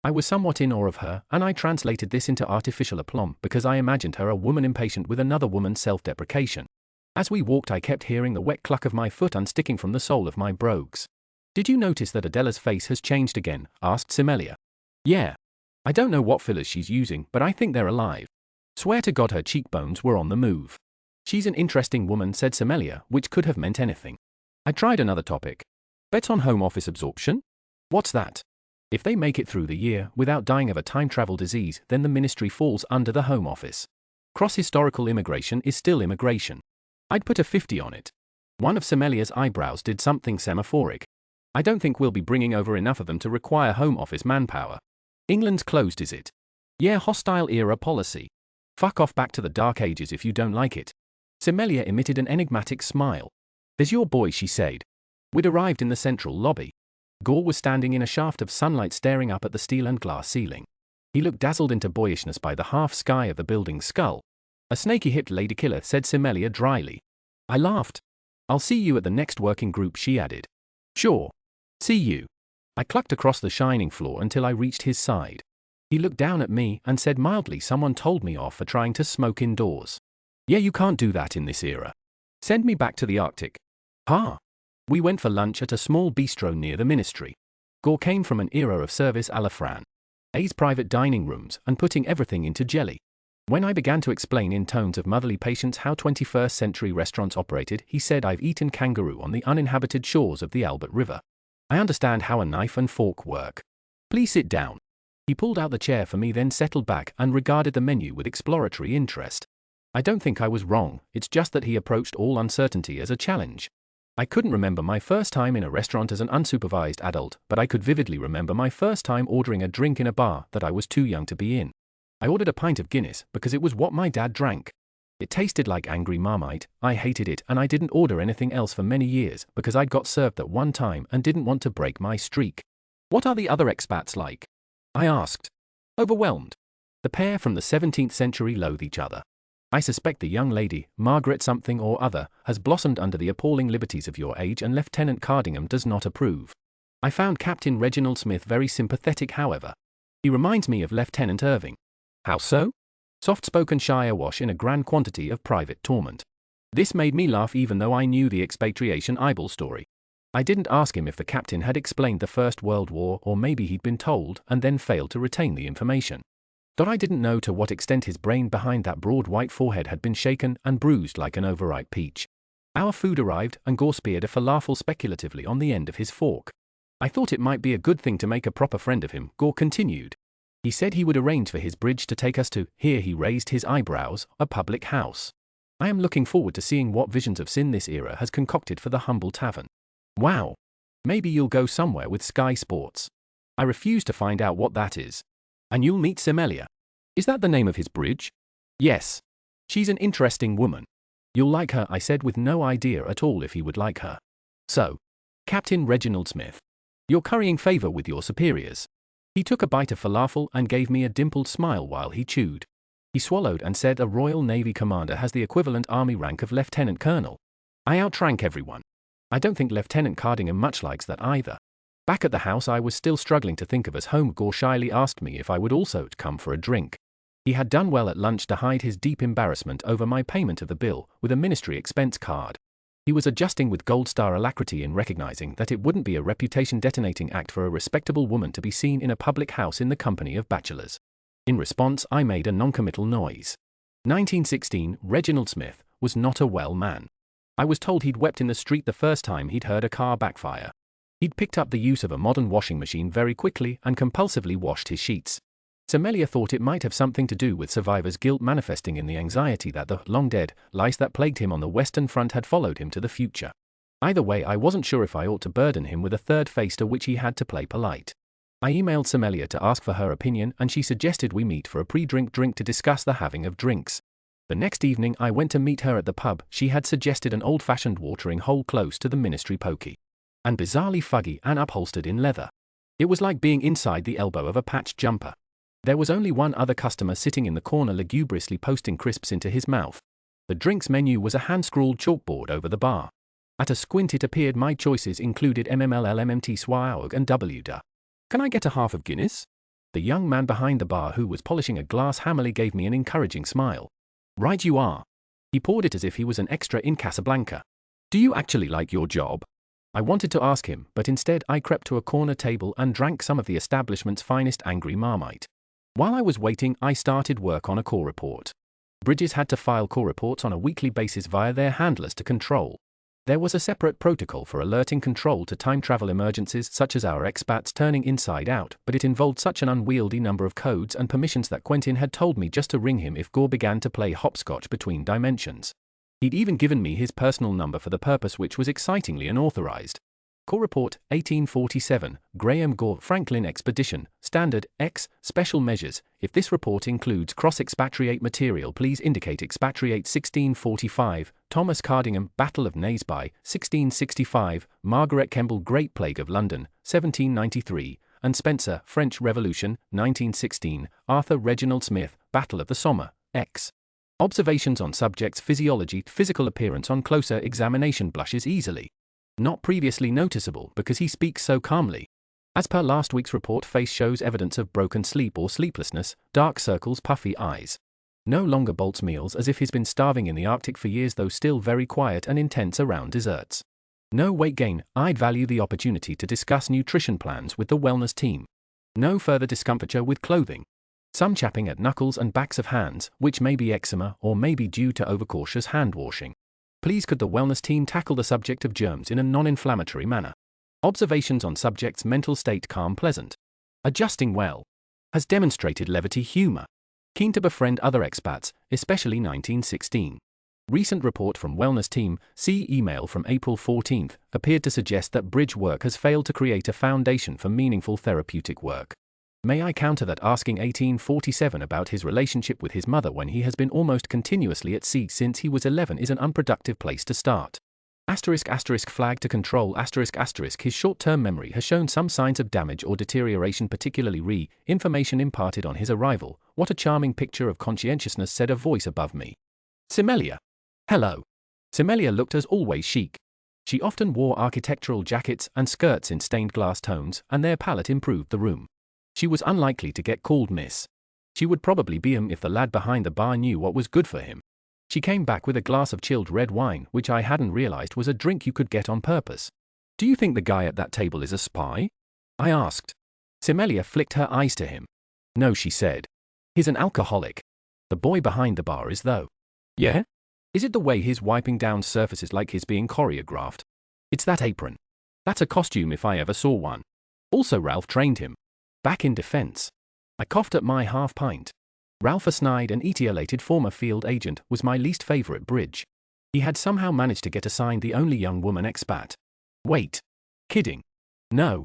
I was somewhat in awe of her, and I translated this into artificial aplomb because I imagined her a woman impatient with another woman's self-deprecation. As we walked, I kept hearing the wet cluck of my foot unsticking from the sole of my brogues. Did you notice that Adela's face has changed again? Asked Sommelier. Yeah. I don't know what fillers she's using, but I think they're alive. Swear to God her cheekbones were on the move. She's an interesting woman, said Sommelier, which could have meant anything. I tried another topic. Bets on home office absorption? What's that? If they make it through the year without dying of a time travel disease, then the ministry falls under the Home Office. Cross-historical immigration is still immigration. I'd put a 50 on it. One of Sommelier's eyebrows did something semaphoric. I don't think we'll be bringing over enough of them to require Home Office manpower. England's closed, is it? Yeah, hostile era policy. Fuck off back to the Dark Ages if you don't like it. Sommelier emitted an enigmatic smile. There's your boy, she said. We'd arrived in the central lobby. Gore was standing in a shaft of sunlight staring up at the steel and glass ceiling. He looked dazzled into boyishness by the half-sky of the building's skull. A snaky-hipped lady killer, said Sommelier dryly. I laughed. I'll see you at the next working group, she added. Sure. See you. I clucked across the shining floor until I reached his side. He looked down at me and said mildly, someone told me off for trying to smoke indoors. Yeah, you can't do that in this era. Send me back to the Arctic. Huh? We went for lunch at a small bistro near the ministry. Gore came from an era of service à la Fran. A's private dining rooms and putting everything into jelly. When I began to explain in tones of motherly patience how 21st century restaurants operated, he said, I've eaten kangaroo on the uninhabited shores of the Albert River. I understand how a knife and fork work. Please sit down. He pulled out the chair for me, then settled back and regarded the menu with exploratory interest. I don't think I was wrong, it's just that he approached all uncertainty as a challenge. I couldn't remember my first time in a restaurant as an unsupervised adult, but I could vividly remember my first time ordering a drink in a bar that I was too young to be in. I ordered a pint of Guinness because it was what my dad drank. It tasted like angry Marmite, I hated it, and I didn't order anything else for many years because I'd got served that one time and didn't want to break my streak. What are the other expats like? I asked. Overwhelmed. The pair from the 17th century loathe each other. I suspect the young lady, Margaret something or other, has blossomed under the appalling liberties of your age, and Lieutenant Cardingham does not approve. I found Captain Reginald Smith very sympathetic, however. He reminds me of Lieutenant Irving. How so? Soft-spoken, shy, awash in a grand quantity of private torment. This made me laugh even though I knew the expatriation eyeball story. I didn't ask him if the captain had explained the First World War, or maybe he'd been told and then failed to retain the information. Though I didn't know to what extent his brain behind that broad white forehead had been shaken and bruised like an overripe peach. Our food arrived, and Gore speared a falafel speculatively on the end of his fork. I thought it might be a good thing to make a proper friend of him, Gore continued. He said he would arrange for his bridge to take us to, here he raised his eyebrows, a public house. I am looking forward to seeing what visions of sin this era has concocted for the humble tavern. Wow. Maybe you'll go somewhere with Sky Sports. I refuse to find out what that is. And you'll meet Semelia. Is that the name of his bridge? Yes. She's an interesting woman. You'll like her, I said with no idea at all if he would like her. So, Captain Reginald Smith, you're currying favor with your superiors. He took a bite of falafel and gave me a dimpled smile while he chewed. He swallowed and said a Royal Navy commander has the equivalent army rank of lieutenant colonel. I outrank everyone. I don't think Lieutenant Cardingham much likes that either. Back at the house I was still struggling to think of as home. Gore shyly asked me if I would also come for a drink. He had done well at lunch to hide his deep embarrassment over my payment of the bill with a ministry expense card. He was adjusting with gold star alacrity in recognizing that it wouldn't be a reputation-detonating act for a respectable woman to be seen in a public house in the company of bachelors. In response, I made a noncommittal noise. 1916, Reginald Smith was not a well man. I was told he'd wept in the street the first time he'd heard a car backfire. He'd picked up the use of a modern washing machine very quickly and compulsively washed his sheets. Semelia thought it might have something to do with survivor's guilt manifesting in the anxiety that the long-dead lice that plagued him on the Western Front had followed him to the future. Either way, I wasn't sure if I ought to burden him with a third face to which he had to play polite. I emailed Semelia to ask for her opinion, and she suggested we meet for a pre-drink drink to discuss the having of drinks. The next evening I went to meet her at the pub. She had suggested an old-fashioned watering hole close to the ministry pokey. And bizarrely fuggy and upholstered in leather. It was like being inside the elbow of a patched jumper. There was only one other customer sitting in the corner lugubriously posting crisps into his mouth. The drinks menu was a hand-scrawled chalkboard over the bar. At a squint it appeared my choices included MMLL, MMT, Swaog and WDA. Can I get a half of Guinness? The young man behind the bar who was polishing a glass hammily gave me an encouraging smile. Right you are. He poured it as if he was an extra in Casablanca. Do you actually like your job? I wanted to ask him, but instead I crept to a corner table and drank some of the establishment's finest angry Marmite. While I was waiting, I started work on a core report. Bridges had to file core reports on a weekly basis via their handlers to control. There was a separate protocol for alerting control to time travel emergencies such as our expats turning inside out, but it involved such an unwieldy number of codes and permissions that Quentin had told me just to ring him if Gore began to play hopscotch between dimensions. He'd even given me his personal number for the purpose, which was excitingly unauthorized. Core Report, 1847, Graham Gore Franklin Expedition, Standard, X, Special Measures. If this report includes cross-expatriate material, please indicate expatriate 1645, Thomas Cardingham, Battle of Naseby, 1665, Margaret Kemble, Great Plague of London, 1793, and Spencer, French Revolution, 1916, Arthur Reginald Smith, Battle of the Somme, X. Observations on subject's physiology, physical appearance on closer examination blushes easily. Not previously noticeable because he speaks so calmly. As per last week's report, face shows evidence of broken sleep or sleeplessness, dark circles, puffy eyes. No longer bolts meals as if he's been starving in the Arctic for years, though still very quiet and intense around desserts. No weight gain. I'd value the opportunity to discuss nutrition plans with the wellness team. No further discomfiture with clothing. Some chapping at knuckles and backs of hands, which may be eczema or may be due to overcautious hand washing. Please could the wellness team tackle the subject of germs in a non-inflammatory manner. Observations on subject's mental state calm, pleasant. Adjusting well. Has demonstrated levity, humor. Keen to befriend other expats, especially 1916. Recent report from wellness team, see email from April 14th, appeared to suggest that bridge work has failed to create a foundation for meaningful therapeutic work. May I counter that asking 1847 about his relationship with his mother when he has been almost continuously at sea since he was 11 is an unproductive place to start. Flag to control his short-term memory has shown some signs of damage or deterioration, particularly information imparted on his arrival. What a charming picture of conscientiousness, said a voice above me. Semelia. Hello. Semelia looked as always chic. She often wore architectural jackets and skirts in stained glass tones, and their palette improved the room. She was unlikely to get called Miss. She would probably be if the lad behind the bar knew what was good for him. She came back with a glass of chilled red wine, which I hadn't realized was a drink you could get on purpose. Do you think the guy at that table is a spy? I asked. Semelia flicked her eyes to him. No, she said. He's an alcoholic. The boy behind the bar is though. Yeah? Is it the way he's wiping down surfaces like he's being choreographed? It's that apron. That's a costume if I ever saw one. Also, Ralph trained him. Back in defense. I coughed at my half pint. Ralph, a snide and etiolated former field agent, was my least favorite bridge. He had somehow managed to get assigned the only young woman expat. Wait. Kidding. No.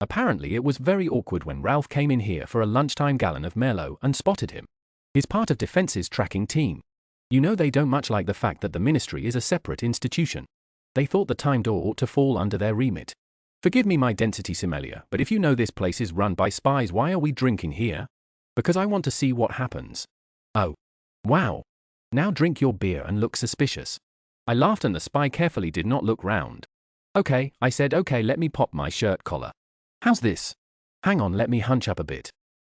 Apparently it was very awkward when Ralph came in here for a lunchtime gallon of Merlot and spotted him. He's part of Defense's tracking team. You know, they don't much like the fact that the ministry is a separate institution. They thought the Time Door ought to fall under their remit. Forgive me my density sommelier, but if you know this place is run by spies, why are we drinking here? Because I want to see what happens. Oh. Wow. Now drink your beer and look suspicious. I laughed and the spy carefully did not look round. Okay, I said, okay, let me pop my shirt collar. How's this? Hang on, let me hunch up a bit.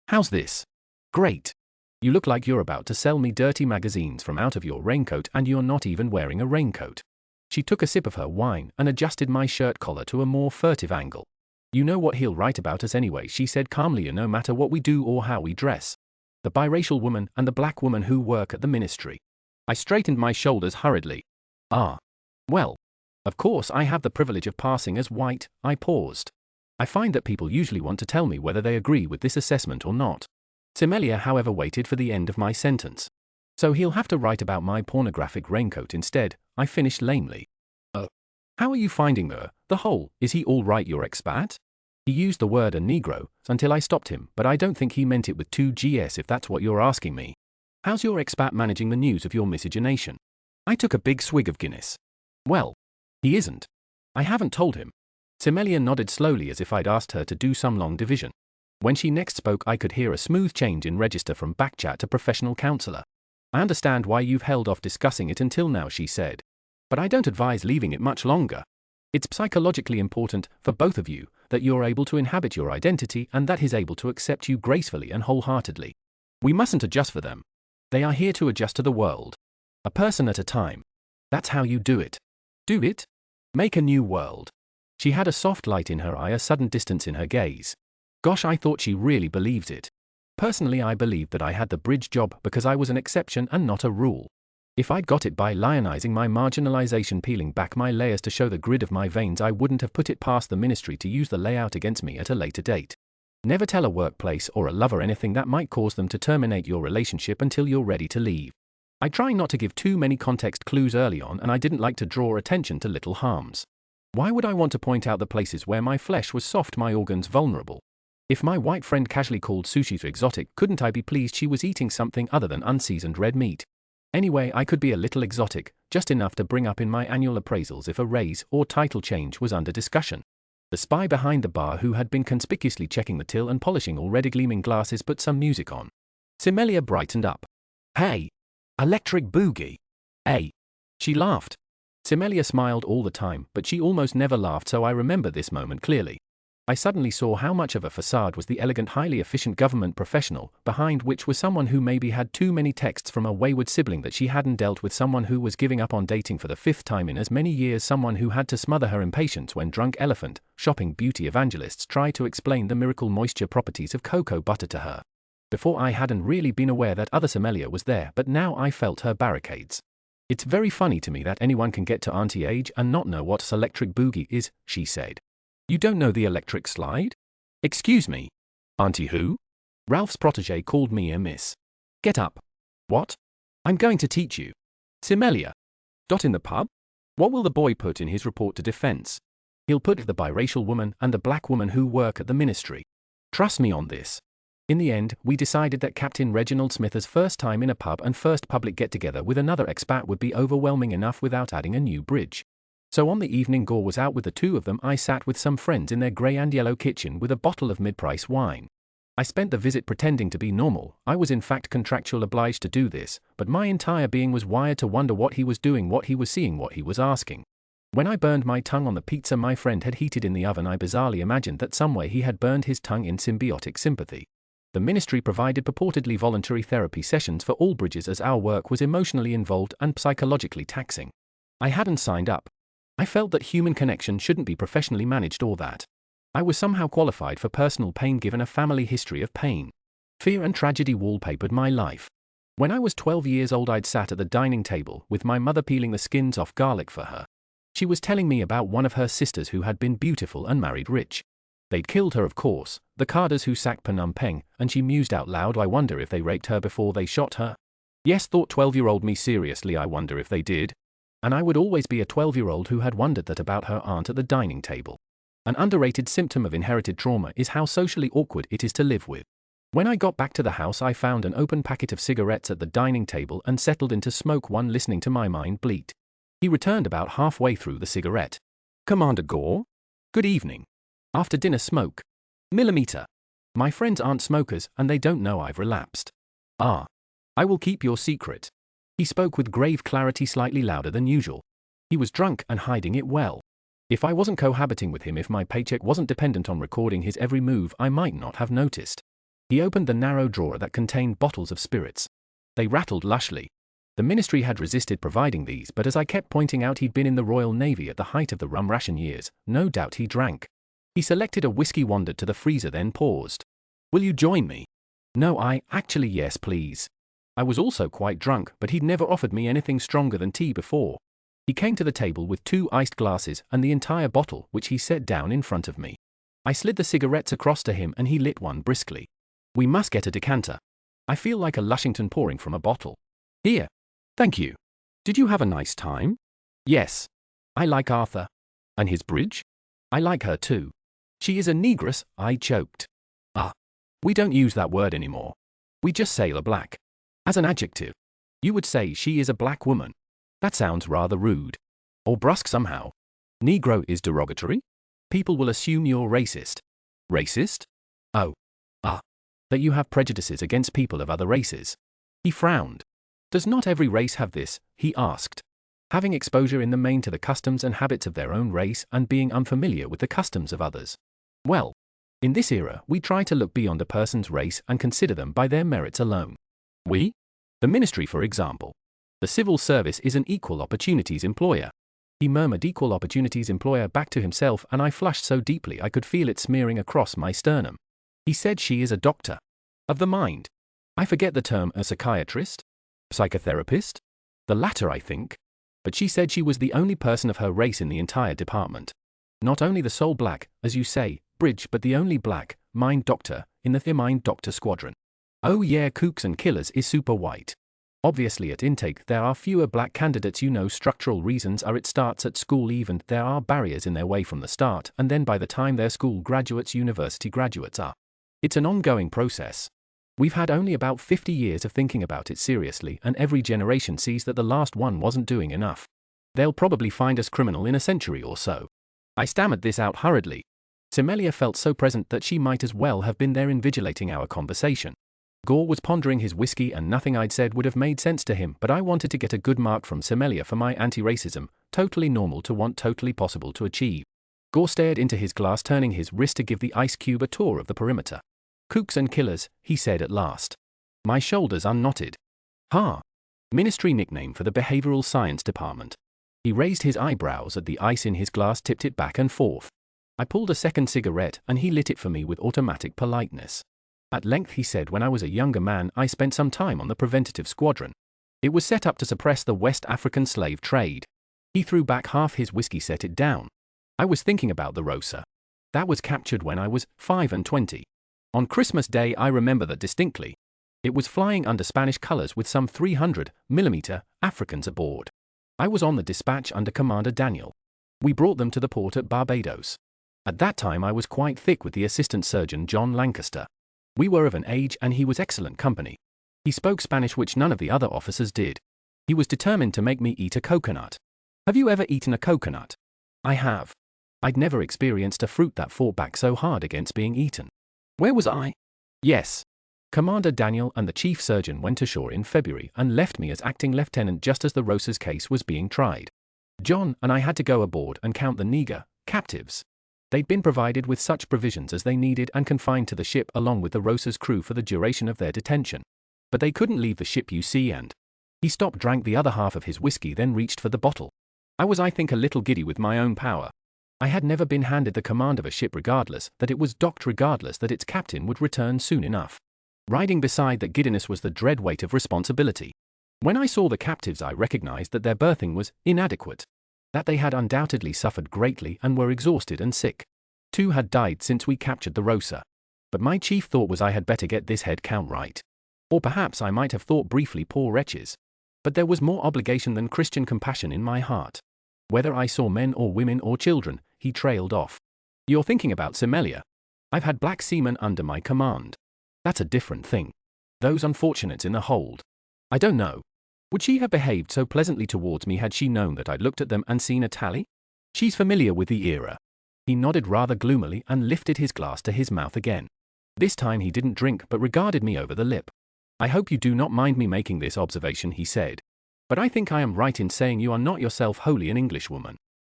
How's this? Great. You look like you're about to sell me dirty magazines from out of your raincoat, and you're not even wearing a raincoat. She took a sip of her wine and adjusted my shirt collar to a more furtive angle. You know what he'll write about us anyway, she said calmly, no matter what we do or how we dress. The biracial woman and the black woman who work at the ministry. I straightened my shoulders hurriedly. Ah. Well. Of course I have the privilege of passing as white. I paused. I find that people usually want to tell me whether they agree with this assessment or not. Sommelier, however, waited for the end of my sentence. So he'll have to write about my pornographic raincoat instead, I finished lamely. How are you finding the whole? Is he all right, your expat? He used the word a Negro until I stopped him, but I don't think he meant it with 2 Gs if that's what you're asking me. How's your expat managing the news of your miscegenation? I took a big swig of Guinness. Well, he isn't. I haven't told him. Sommelier nodded slowly as if I'd asked her to do some long division. When she next spoke, I could hear a smooth change in register from backchat to professional counselor. I understand why you've held off discussing it until now, she said. But I don't advise leaving it much longer. It's psychologically important for both of you that you're able to inhabit your identity and that he's able to accept you gracefully and wholeheartedly. We mustn't adjust for them. They are here to adjust to the world. A person at a time. That's how you do it. Do it? Make a new world. She had a soft light in her eye, a sudden distance in her gaze. Gosh, I thought she really believed it. Personally, I believed that I had the bridge job because I was an exception and not a rule. If I'd got it by lionizing my marginalization, peeling back my layers to show the grid of my veins, I wouldn't have put it past the ministry to use the layout against me at a later date. Never tell a workplace or a lover anything that might cause them to terminate your relationship until you're ready to leave. I try not to give too many context clues early on, and I didn't like to draw attention to little harms. Why would I want to point out the places where my flesh was soft, my organs vulnerable? If my white friend casually called sushi exotic, couldn't I be pleased she was eating something other than unseasoned red meat? Anyway, I could be a little exotic, just enough to bring up in my annual appraisals if a raise or title change was under discussion. The spy behind the bar, who had been conspicuously checking the till and polishing already gleaming glasses, put some music on. Sommelier brightened up. Hey! Electric boogie! Hey! She laughed. Sommelier smiled all the time, but she almost never laughed, so I remember this moment clearly. I suddenly saw how much of a facade was the elegant, highly efficient government professional, behind which was someone who maybe had too many texts from a wayward sibling that she hadn't dealt with, someone who was giving up on dating for the 5th time in as many years, someone who had to smother her impatience when drunk elephant, shopping beauty evangelists tried to explain the miracle moisture properties of cocoa butter to her. Before, I hadn't really been aware that other sommelier was there, but now I felt her barricades. It's very funny to me that anyone can get to auntie age and not know what electric boogie is, she said. You don't know the electric slide? Excuse me. Auntie who? Ralph's protege called me a miss. Get up. What? I'm going to teach you. Sommelier. In the pub? What will the boy put in his report to defense? He'll put the biracial woman and the black woman who work at the ministry. Trust me on this. In the end, we decided that Captain Reginald Smither's first time in a pub and first public get-together with another expat would be overwhelming enough without adding a new bridge. So on the evening Gore was out with the two of them, I sat with some friends in their grey and yellow kitchen with a bottle of mid-price wine. I spent the visit pretending to be normal. I was in fact contractually obliged to do this, but my entire being was wired to wonder what he was doing, what he was seeing, what he was asking. When I burned my tongue on the pizza my friend had heated in the oven, I bizarrely imagined that some way he had burned his tongue in symbiotic sympathy. The ministry provided purportedly voluntary therapy sessions for all bridges, as our work was emotionally involved and psychologically taxing. I hadn't signed up. I felt that human connection shouldn't be professionally managed, or that I was somehow qualified for personal pain given a family history of pain. Fear and tragedy wallpapered my life. When I was 12 years old, I'd sat at the dining table with my mother peeling the skins off garlic for her. She was telling me about one of her sisters who had been beautiful and married rich. They'd killed her, of course, the Khadas who sacked Phnom Penh, and she mused out loud, I wonder if they raped her before they shot her. Yes, thought 12-year-old me, seriously, I wonder if they did. And I would always be a 12-year-old who had wondered that about her aunt at the dining table. An underrated symptom of inherited trauma is how socially awkward it is to live with. When I got back to the house, I found an open packet of cigarettes at the dining table and settled in to smoke one, listening to my mind bleat. He returned about halfway through the cigarette. Commander Gore? Good evening. After dinner smoke. Millimeter. My friends aren't smokers and they don't know I've relapsed. Ah. I will keep your secret. He spoke with grave clarity, slightly louder than usual. He was drunk and hiding it well. If I wasn't cohabiting with him, if my paycheck wasn't dependent on recording his every move, I might not have noticed. He opened the narrow drawer that contained bottles of spirits. They rattled lushly. The ministry had resisted providing these, but as I kept pointing out he'd been in the Royal Navy at the height of the rum ration years, no doubt he drank. He selected a whiskey, wandered to the freezer, then paused. Will you join me? No, actually yes please. I was also quite drunk, but he'd never offered me anything stronger than tea before. He came to the table with 2 iced glasses and the entire bottle, which he set down in front of me. I slid the cigarettes across to him and he lit one briskly. We must get a decanter. I feel like a Lushington pouring from a bottle. Here. Thank you. Did you have a nice time? Yes. I like Arthur. And his bridge? I like her too. She is a negress, I choked. Ah. We don't use that word anymore. We just say a black. As an adjective. You would say she is a black woman. That sounds rather rude. Or brusque somehow. Negro is derogatory? People will assume you're racist. Racist? Oh. Ah. That you have prejudices against people of other races. He frowned. Does not every race have this? He asked. Having exposure in the main to the customs and habits of their own race and being unfamiliar with the customs of others. Well, in this era, we try to look beyond a person's race and consider them by their merits alone. We? The ministry, for example. The civil service is an equal opportunities employer. He murmured equal opportunities employer back to himself, and I flushed so deeply I could feel it smearing across my sternum. He said she is a doctor. Of the mind. I forget the term, a psychiatrist? Psychotherapist? The latter, I think. But she said she was the only person of her race in the entire department. Not only the sole black, as you say, Bridge, but the only black, mind doctor, in the mind doctor squadron. Oh yeah, Kooks and Killers is super white. Obviously at intake there are fewer black candidates, you know, structural reasons are it starts at school, even there are barriers in their way from the start, and then by the time they're school graduates, university graduates are. It's an ongoing process. We've had only about 50 years of thinking about it seriously, and every generation sees that the last one wasn't doing enough. They'll probably find us criminal in a century or so. I stammered this out hurriedly. Semelia felt so present that she might as well have been there invigilating our conversation. Gore was pondering his whiskey and nothing I'd said would have made sense to him, but I wanted to get a good mark from Semelia for my anti-racism, totally normal to want, totally possible to achieve. Gore stared into his glass, turning his wrist to give the ice cube a tour of the perimeter. Kooks and Killers, he said at last. My shoulders unknotted. Ha! Ministry nickname for the behavioral science department. He raised his eyebrows at the ice in his glass, tipped it back and forth. I pulled a second cigarette and he lit it for me with automatic politeness. At length he said, when I was a younger man, I spent some time on the preventative squadron. It was set up to suppress the West African slave trade. He threw back half his whiskey, set it down. I was thinking about the Rosa. That was captured when I was 25. On Christmas Day I remember that distinctly. It was flying under Spanish colors with some 300mm Africans aboard. I was on the dispatch under Commander Daniel. We brought them to the port at Barbados. At that time I was quite thick with the assistant surgeon John Lancaster. We were of an age and he was excellent company. He spoke Spanish, which none of the other officers did. He was determined to make me eat a coconut. Have you ever eaten a coconut? I have. I'd never experienced a fruit that fought back so hard against being eaten. Where was I? Yes. Commander Daniel and the chief surgeon went ashore in February and left me as acting lieutenant just as the Rosa's case was being tried. John and I had to go aboard and count the Niger captives. They'd been provided with such provisions as they needed and confined to the ship along with the Rosa's crew for the duration of their detention. But they couldn't leave the ship, you see, and he stopped, drank the other half of his whiskey, then reached for the bottle. I was, I think, a little giddy with my own power. I had never been handed the command of a ship regardless that it was docked, regardless that its captain would return soon enough. Riding beside that giddiness was the dread weight of responsibility. When I saw the captives, I recognized that their birthing was inadequate, that they had undoubtedly suffered greatly and were exhausted and sick. 2 had died since we captured the Rosa. But my chief thought was I had better get this head count right. Or perhaps I might have thought briefly, poor wretches. But there was more obligation than Christian compassion in my heart. Whether I saw men or women or children, he trailed off. You're thinking about Semelia. I've had black seamen under my command. That's a different thing. Those unfortunates in the hold. I don't know. Would she have behaved so pleasantly towards me had she known that I'd looked at them and seen a tally? She's familiar with the era. He nodded rather gloomily and lifted his glass to his mouth again. This time he didn't drink but regarded me over the lip. I hope you do not mind me making this observation, he said. But I think I am right in saying you are not yourself wholly an Englishwoman.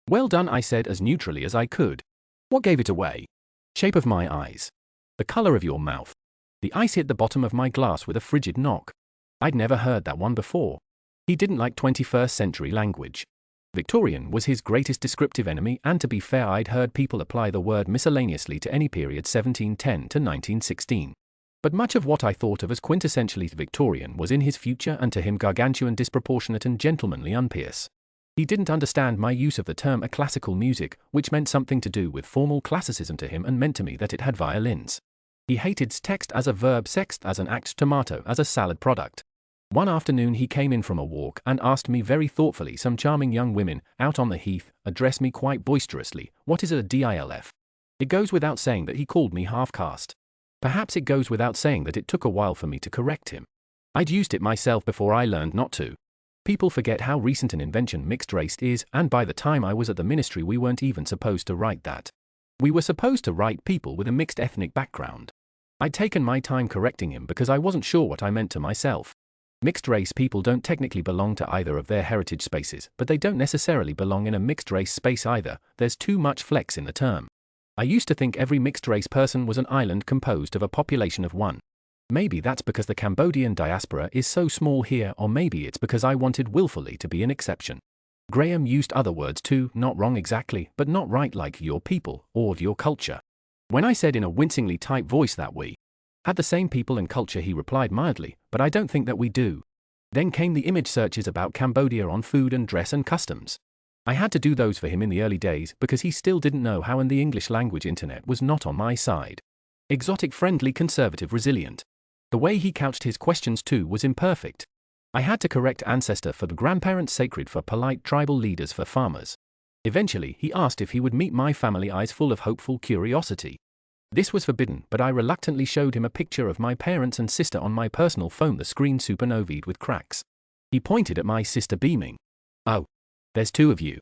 Well done, I said as neutrally as I could. What gave it away? Shape of my eyes. The color of your mouth. The ice hit the bottom of my glass with a frigid knock. I'd never heard that one before. He didn't like 21st century language. Victorian was his greatest descriptive enemy, and to be fair, I'd heard people apply the word miscellaneously to any period 1710 to 1916. But much of what I thought of as quintessentially Victorian was in his future and to him gargantuan, disproportionate and gentlemanly unpierce. He didn't understand my use of the term a classical music, which meant something to do with formal classicism to him and meant to me that it had violins. He hated text as a verb, sext as an act, tomato as a salad product. One afternoon he came in from a walk and asked me very thoughtfully, some charming young women, out on the heath, addressed me quite boisterously, what is a DILF? It goes without saying that he called me half-caste. Perhaps it goes without saying that it took a while for me to correct him. I'd used it myself before I learned not to. People forget how recent an invention mixed race is, and by the time I was at the ministry we weren't even supposed to write that. We were supposed to write people with a mixed ethnic background. I'd taken my time correcting him because I wasn't sure what I meant to myself. Mixed-race people don't technically belong to either of their heritage spaces, but they don't necessarily belong in a mixed-race space either. There's too much flex in the term. I used to think every mixed-race person was an island composed of a population of 1. Maybe that's because the Cambodian diaspora is so small here, or maybe it's because I wanted willfully to be an exception. Graham used other words too, not wrong exactly, but not right, like your people, or your culture. When I said in a wincingly tight voice that we had the same people and culture, he replied mildly, but I don't think that we do. Then came the image searches about Cambodia on food and dress and customs. I had to do those for him in the early days because he still didn't know how, and the English language internet was not on my side. Exotic, friendly, conservative, resilient. The way he couched his questions too was imperfect. I had to correct ancestor for the grandparents, sacred for polite, tribal leaders for farmers. Eventually he asked if he would meet my family, eyes full of hopeful curiosity. This was forbidden, but I reluctantly showed him a picture of my parents and sister on my personal phone, the screen supernovaed with cracks. He pointed at my sister, beaming. "Oh, there's 2 of you,"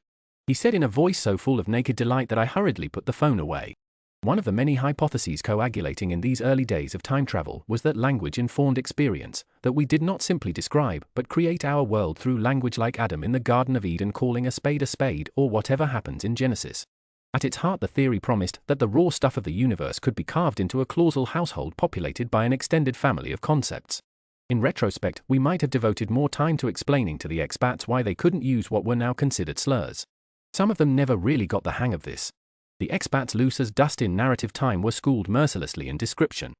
he said in a voice so full of naked delight that I hurriedly put the phone away. One of the many hypotheses coagulating in these early days of time travel was that language informed experience, that we did not simply describe but create our world through language, like Adam in the Garden of Eden calling a spade, or whatever happens in Genesis. At its heart, the theory promised that the raw stuff of the universe could be carved into a causal household populated by an extended family of concepts. In retrospect, we might have devoted more time to explaining to the expats why they couldn't use what were now considered slurs. Some of them never really got the hang of this. The expats, loose as dust in narrative time, were schooled mercilessly in description.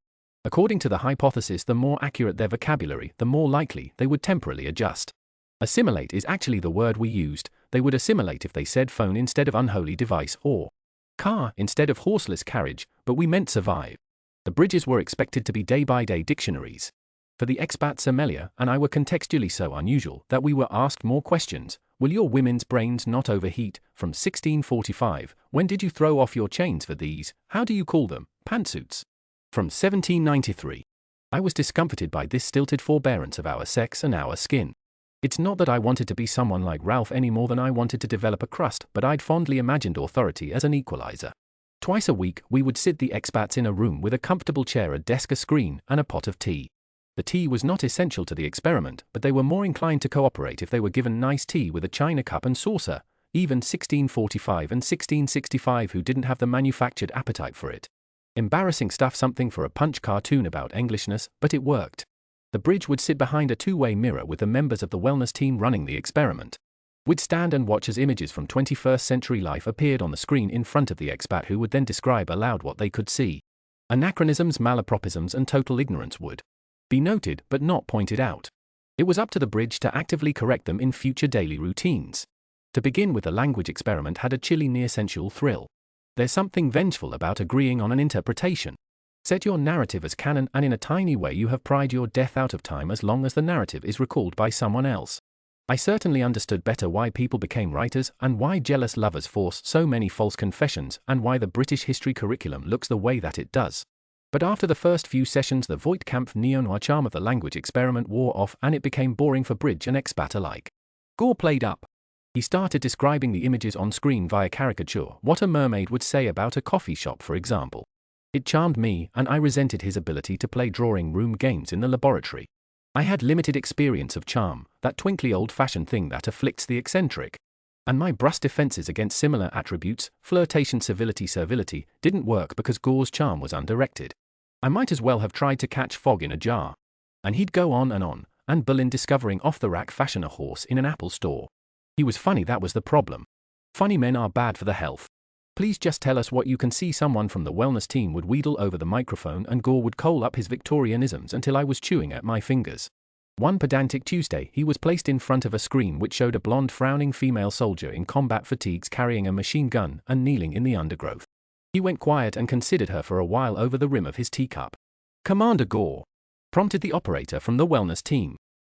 According to the hypothesis, the more accurate their vocabulary, the more likely they would temporally adjust. Assimilate is actually the word we used. They would assimilate if they said phone instead of unholy device, or car instead of horseless carriage, but we meant survive. The bridges were expected to be day-by-day dictionaries. For the expats, Amelia and I were contextually so unusual that we were asked more questions. Will your women's brains not overheat? From 1645, when did you throw off your chains for these, how do you call them, pantsuits? From 1793. I was discomforted by this stilted forbearance of our sex and our skin. It's not that I wanted to be someone like Ralph any more than I wanted to develop a crust, but I'd fondly imagined authority as an equalizer. Twice a week, we would sit the expats in a room with a comfortable chair, a desk, a screen, and a pot of tea. The tea was not essential to the experiment, but they were more inclined to cooperate if they were given nice tea with a china cup and saucer, even 1645 and 1665 who didn't have the manufactured appetite for it. Embarrassing stuff, something for a Punch cartoon about Englishness, but it worked. The bridge would sit behind a two-way mirror with the members of the wellness team running the experiment. We'd stand and watch as images from 21st century life appeared on the screen in front of the expat, who would then describe aloud what they could see. Anachronisms, malapropisms, and total ignorance would Be noted but not pointed out. It was up to the bridge to actively correct them in future daily routines. To begin with, the language experiment had a chilly near-sensual thrill. There's something vengeful about agreeing on an interpretation. Set your narrative as canon, and in a tiny way you have pried your death out of time as long as the narrative is recalled by someone else. I certainly understood better why people became writers, and why jealous lovers force so many false confessions, and why the British history curriculum looks the way that it does. But after the first few sessions, the Voigt-Kampf neo-noir charm of the language experiment wore off, and it became boring for bridge and expat alike. Gore played up. He started describing the images on screen via caricature, what a mermaid would say about a coffee shop, for example. It charmed me, and I resented his ability to play drawing room games in the laboratory. I had limited experience of charm, that twinkly old-fashioned thing that afflicts the eccentric. And my brusque defenses against similar attributes, flirtation, civility, servility, didn't work because Gore's charm was undirected. I might as well have tried to catch fog in a jar. And he'd go on, and Berlin discovering off-the-rack fashion, a horse in an Apple store. He was funny, that was the problem. Funny men are bad for the health. Please just tell us what you can see. Someone from the wellness team would wheedle over the microphone, and Gore would coal up his Victorianisms until I was chewing at my fingers. One pedantic Tuesday, he was placed in front of a screen which showed a blonde, frowning female soldier in combat fatigues carrying a machine gun and kneeling in the undergrowth. He went quiet and considered her for a while over the rim of his teacup. "Commander Gore," prompted the operator from the wellness team.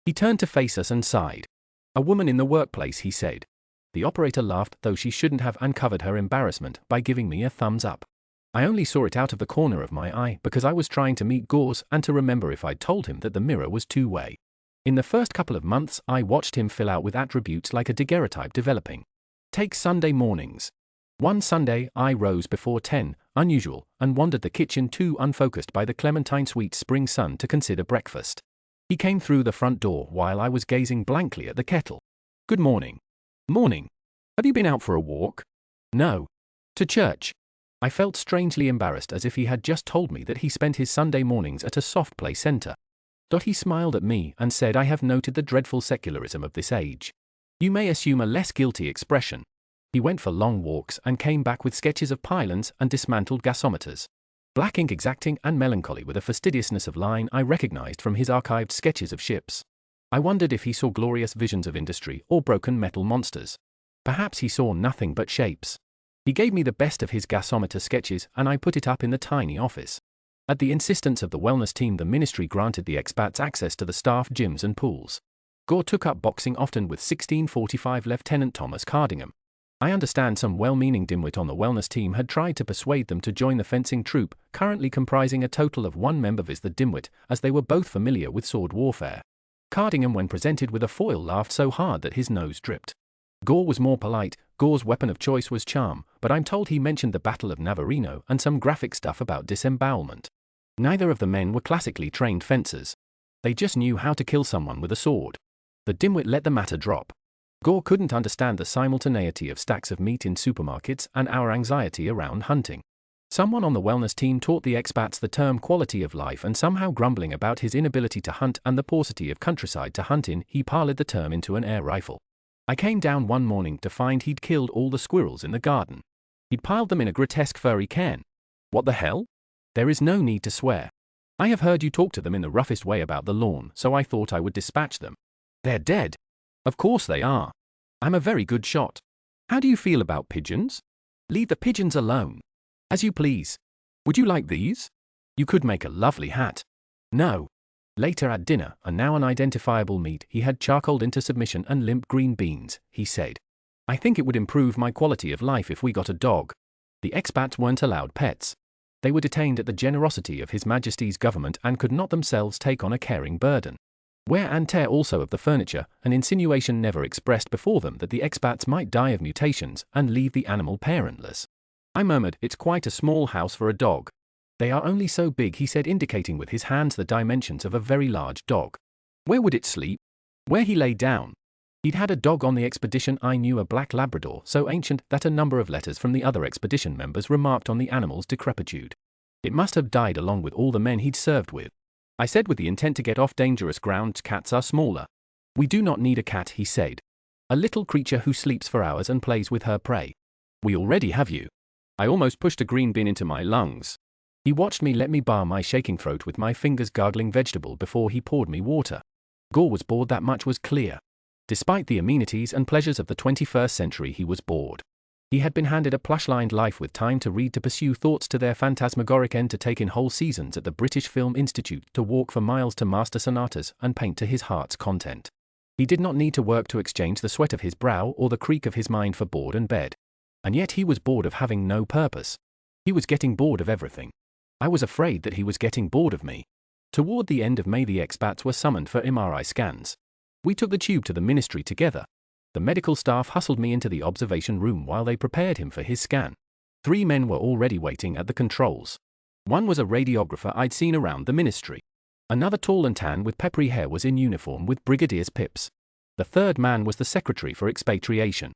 He turned to face us and sighed. "A woman in the workplace," he said. The operator laughed, though she shouldn't have, uncovered her embarrassment by giving me a thumbs up. I only saw it out of the corner of my eye because I was trying to meet Gore's and to remember if I'd told him that the mirror was two-way. In the first couple of months, I watched him fill out with attributes like a daguerreotype developing. Take Sunday mornings. One Sunday, I rose before 10, unusual, and wandered the kitchen too unfocused by the Clementine sweet spring sun to consider breakfast. He came through the front door while I was gazing blankly at the kettle. "Good morning." "Morning. Have you been out for a walk?" "No. To church." I felt strangely embarrassed, as if he had just told me that he spent his Sunday mornings at a soft play center. He smiled at me and said, "I have noted the dreadful secularism of this age. You may assume a less guilty expression." He went for long walks and came back with sketches of pylons and dismantled gasometers. Black ink, exacting and melancholy, with a fastidiousness of line I recognized from his archived sketches of ships. I wondered if he saw glorious visions of industry or broken metal monsters. Perhaps he saw nothing but shapes. He gave me the best of his gasometer sketches, and I put it up in the tiny office. At the insistence of the wellness team, the ministry granted the expats access to the staff gyms and pools. Gore took up boxing, often with 1645 Lieutenant Thomas Cardingham. I understand some well-meaning dimwit on the wellness team had tried to persuade them to join the fencing troop, currently comprising a total of one member, viz. the dimwit, as they were both familiar with sword warfare. Cardingham, when presented with a foil, laughed so hard that his nose dripped. Gore was more polite. Gore's weapon of choice was charm, but I'm told he mentioned the Battle of Navarino and some graphic stuff about disembowelment. Neither of the men were classically trained fencers. They just knew how to kill someone with a sword. The dimwit let the matter drop. Gore couldn't understand the simultaneity of stacks of meat in supermarkets and our anxiety around hunting. Someone on the wellness team taught the expats the term quality of life, and somehow grumbling about his inability to hunt and the paucity of countryside to hunt in, he parlayed the term into an air rifle. I came down one morning to find he'd killed all the squirrels in the garden. He'd piled them in a grotesque furry cairn. What the hell? There is no need to swear. I have heard you talk to them in the roughest way about the lawn, so I thought I would dispatch them. They're dead. Of course they are. I'm a very good shot. How do you feel about pigeons? Leave the pigeons alone. As you please. Would you like these? You could make a lovely hat. No. Later at dinner, a now unidentifiable meat he had charcoaled into submission, and limp green beans, he said. I think it would improve my quality of life if we got a dog. The expats weren't allowed pets. They were detained at the generosity of His Majesty's government and could not themselves take on a caring burden. Wear and tear also of the furniture, an insinuation never expressed before them that the expats might die of mutations and leave the animal parentless. I murmured, "It's quite a small house for a dog." "They are only so big," he said, indicating with his hands the dimensions of a very large dog. "Where would it sleep?" "Where he lay down." He'd had a dog on the expedition. I knew, a black Labrador, so ancient that a number of letters from the other expedition members remarked on the animal's decrepitude. It must have died along with all the men he'd served with. I said, with the intent to get off dangerous ground, "Cats are smaller." "We do not need a cat," he said. "A little creature who sleeps for hours and plays with her prey. We already have you." I almost pushed a green bean into my lungs. He watched me let me bar my shaking throat with my fingers gargling vegetable before he poured me water. Gore was bored, that much was clear. Despite the amenities and pleasures of the 21st century, he was bored. He had been handed a plush-lined life with time to read, to pursue thoughts to their phantasmagoric end, to take in whole seasons at the British Film Institute, to walk for miles to master sonatas and paint to his heart's content. He did not need to work to exchange the sweat of his brow or the creak of his mind for board and bed. And yet he was bored of having no purpose. He was getting bored of everything. I was afraid that he was getting bored of me. Toward the end of May, the expats were summoned for MRI scans. We took the tube to the ministry together. The medical staff hustled me into the observation room while they prepared him for his scan. 3 men were already waiting at the controls. One was a radiographer I'd seen around the ministry. Another, tall and tan with peppery hair, was in uniform with brigadier's pips. The third man was the secretary for expatriation.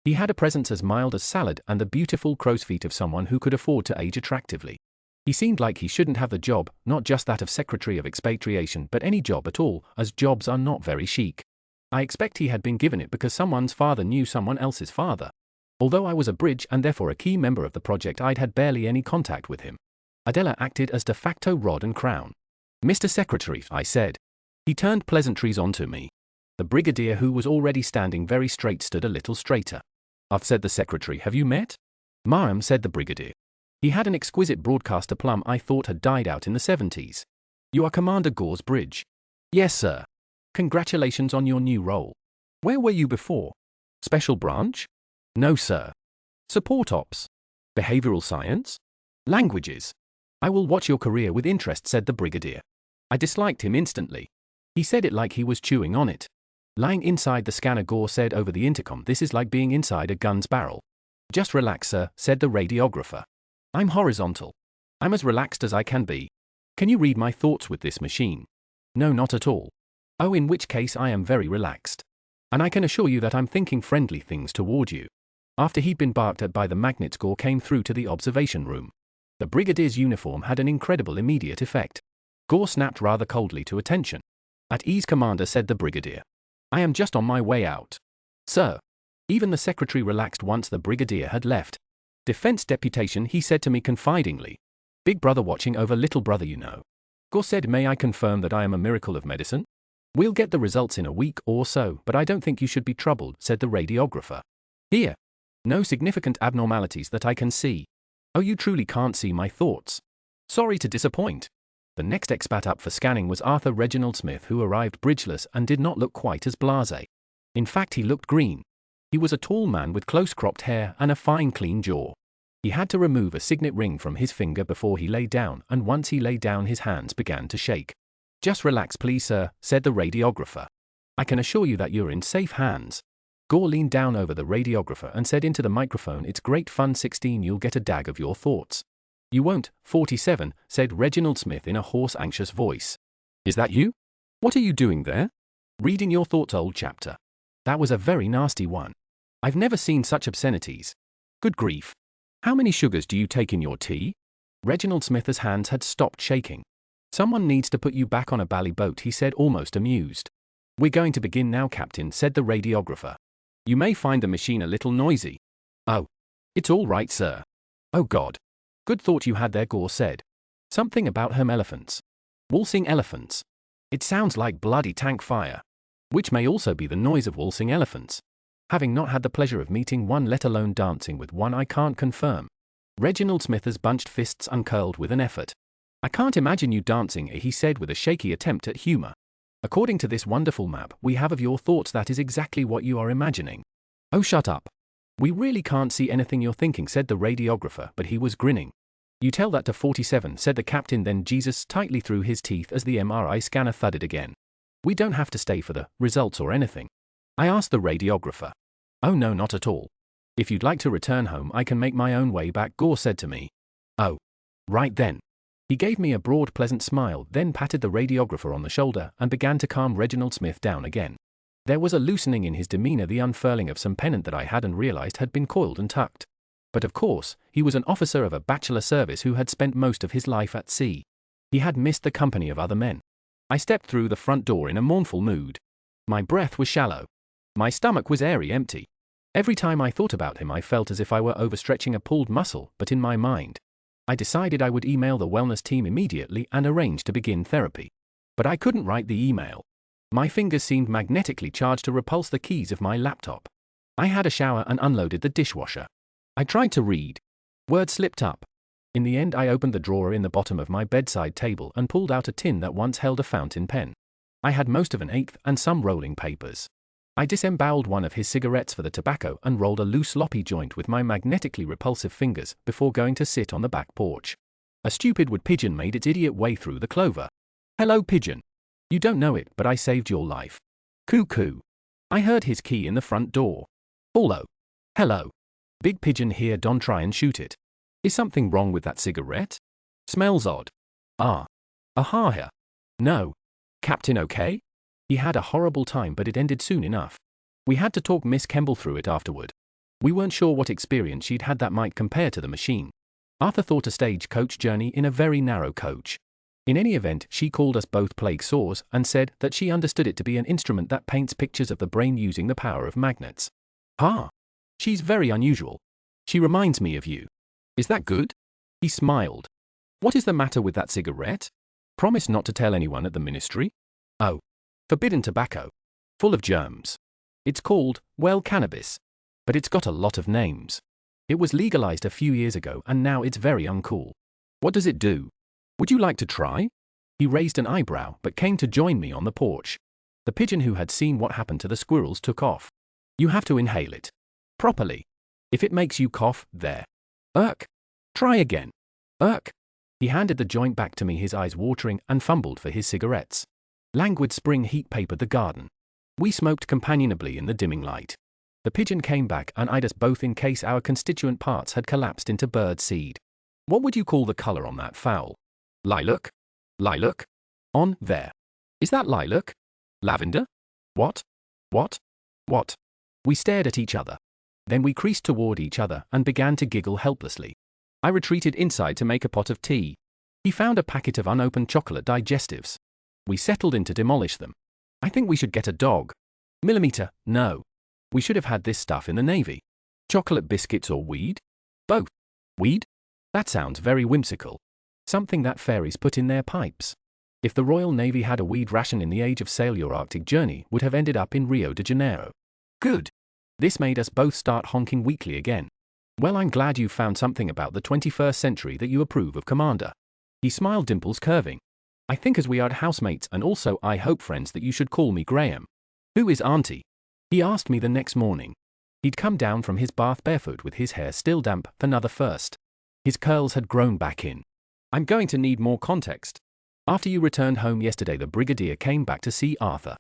He had a presence as mild as salad and the beautiful crow's feet of someone who could afford to age attractively. He seemed like he shouldn't have the job, not just that of Secretary of Expatriation, but any job at all, as jobs are not very chic. I expect he had been given it because someone's father knew someone else's father. Although I was a bridge and therefore a key member of the project, I'd had barely any contact with him. Adela acted as de facto rod and crown. "Mr. Secretary," I said. He turned pleasantries onto me. The brigadier, who was already standing very straight, stood a little straighter. "I've," said the secretary. "Have you met?" "Ma'am," said the brigadier. He had an exquisite broadcast aplomb I thought had died out in the 70s. "You are Commander Gore's bridge?" "Yes, sir." "Congratulations on your new role." "Where were you before?" "Special branch?" "No, sir." "Support ops?" "Behavioral science?" "Languages?" "I will watch your career with interest," said the brigadier. I disliked him instantly. He said it like he was chewing on it. Lying inside the scanner, Gore said over the intercom, "This is like being inside a gun's barrel." "Just relax, sir," said the radiographer. "I'm horizontal. I'm as relaxed as I can be. Can you read my thoughts with this machine?" "No, not at all." "Oh, in which case I am very relaxed. And I can assure you that I'm thinking friendly things toward you." After he'd been barked at by the magnets, Gore came through to the observation room. The brigadier's uniform had an incredible immediate effect. Gore snapped rather coldly to attention. "At ease, Commander," said the brigadier. "I am just on my way out." "Sir." Even the secretary relaxed once the brigadier had left. "Defense deputation," he said to me confidingly. "Big brother watching over little brother, you know." Gore said, "May I confirm that I am a miracle of medicine?" "We'll get the results in a week or so, but I don't think you should be troubled," said the radiographer. "Here. No significant abnormalities that I can see." "Oh, you truly can't see my thoughts?" "Sorry to disappoint." The next expat up for scanning was Arthur Reginald Smith, who arrived bridgeless and did not look quite as blasé. In fact, he looked green. He was a tall man with close-cropped hair and a fine, clean jaw. He had to remove a signet ring from his finger before he lay down, and once he lay down his hands began to shake. "Just relax, please, sir," said the radiographer. "I can assure you that you're in safe hands." Gore leaned down over the radiographer and said into the microphone, "It's great fun, 16, you'll get a dag of your thoughts." "You won't, 47, said Reginald Smith in a hoarse, anxious voice. "Is that you? What are you doing there?" "Reading your thoughts, old chapter." "That was a very nasty one. I've never seen such obscenities." "Good grief. How many sugars do you take in your tea?" Reginald Smith's hands had stopped shaking. "Someone needs to put you back on a bally boat," he said, almost amused. "We're going to begin now, Captain," said the radiographer. "You may find the machine a little noisy." "Oh. It's all right, sir." "Oh God. Good thought you had there," Gore said. "Something about elephants. Waltzing elephants. It sounds like bloody tank fire. Which may also be the noise of waltzing elephants. Having not had the pleasure of meeting one, let alone dancing with one, I can't confirm." Reginald Smith's bunched fists uncurled with an effort. "I can't imagine you dancing," he said with a shaky attempt at humor. "According to this wonderful map we have of your thoughts, that is exactly what you are imagining." "Oh, shut up. We really can't see anything you're thinking," said the radiographer, but he was grinning. "You tell that to 47, said the captain, then Jesus tightly through his teeth as the MRI scanner thudded again. "We don't have to stay for the results or anything?" I asked the radiographer. "Oh no, not at all. If you'd like to return home, I can make my own way back," Gore said to me. "Oh. Right then." He gave me a broad, pleasant smile, then patted the radiographer on the shoulder and began to calm Reginald Smith down again. There was a loosening in his demeanor, the unfurling of some pennant that I hadn't realized had been coiled and tucked. But of course, he was an officer of a bachelor service who had spent most of his life at sea. He had missed the company of other men. I stepped through the front door in a mournful mood. My breath was shallow. My stomach was airy empty. Every time I thought about him I felt as if I were overstretching a pulled muscle, but in my mind. I decided I would email the wellness team immediately and arrange to begin therapy. But I couldn't write the email. My fingers seemed magnetically charged to repulse the keys of my laptop. I had a shower and unloaded the dishwasher. I tried to read. Words slipped up. In the end, I opened the drawer in the bottom of my bedside table and pulled out a tin that once held a fountain pen. I had most of an eighth and some rolling papers. I disemboweled one of his cigarettes for the tobacco and rolled a loose sloppy joint with my magnetically repulsive fingers before going to sit on the back porch. A stupid wood pigeon made its idiot way through the clover. Hello, pigeon. You don't know it, but I saved your life. Cuckoo. I heard his key in the front door. Hello. Hello. Big pigeon here, don't try and shoot it. Is something wrong with that cigarette? Smells odd. Ah. Aha here. No. Captain okay? He had a horrible time, but it ended soon enough. We had to talk Miss Kemble through it afterward. We weren't sure what experience she'd had that might compare to the machine. Arthur thought a stagecoach journey in a very narrow coach. In any event, she called us both plague sores and said that she understood it to be an instrument that paints pictures of the brain using the power of magnets. Ah. She's very unusual. She reminds me of you. Is that good? He smiled. What is the matter with that cigarette? Promise not to tell anyone at the ministry? Oh. Forbidden tobacco. Full of germs. It's called, well, cannabis. But it's got a lot of names. It was legalized a few years ago and now it's very uncool. What does it do? Would you like to try? He raised an eyebrow but came to join me on the porch. The pigeon who had seen what happened to the squirrels took off. You have to inhale it. Properly. If it makes you cough, there. Irk. Try again. Irk. He handed the joint back to me, his eyes watering, and fumbled for his cigarettes. Languid spring heat papered the garden. We smoked companionably in the dimming light. The pigeon came back and eyed us both in case our constituent parts had collapsed into bird seed. What would you call the color on that fowl? Lilac? Lilac? On there. Is that lilac? Lavender? What? What? What? We stared at each other. Then we creased toward each other and began to giggle helplessly. I retreated inside to make a pot of tea. He found a packet of unopened chocolate digestives. We settled in to demolish them. I think we should get a dog. Millimeter, no. We should have had this stuff in the Navy. Chocolate biscuits or weed? Both. Weed? That sounds very whimsical. Something that fairies put in their pipes. If the Royal Navy had a weed ration in the age of sail, your Arctic journey would have ended up in Rio de Janeiro. Good. This made us both start honking weakly again. Well, I'm glad you found something about the 21st century that you approve of, Commander. He smiled, dimples curving. I think as we are housemates and also I hope friends that you should call me Graham. Who is Auntie? He asked me the next morning. He'd come down from his bath barefoot with his hair still damp for another first. His curls had grown back in. I'm going to need more context. After you returned home yesterday, the Brigadier came back to see Arthur.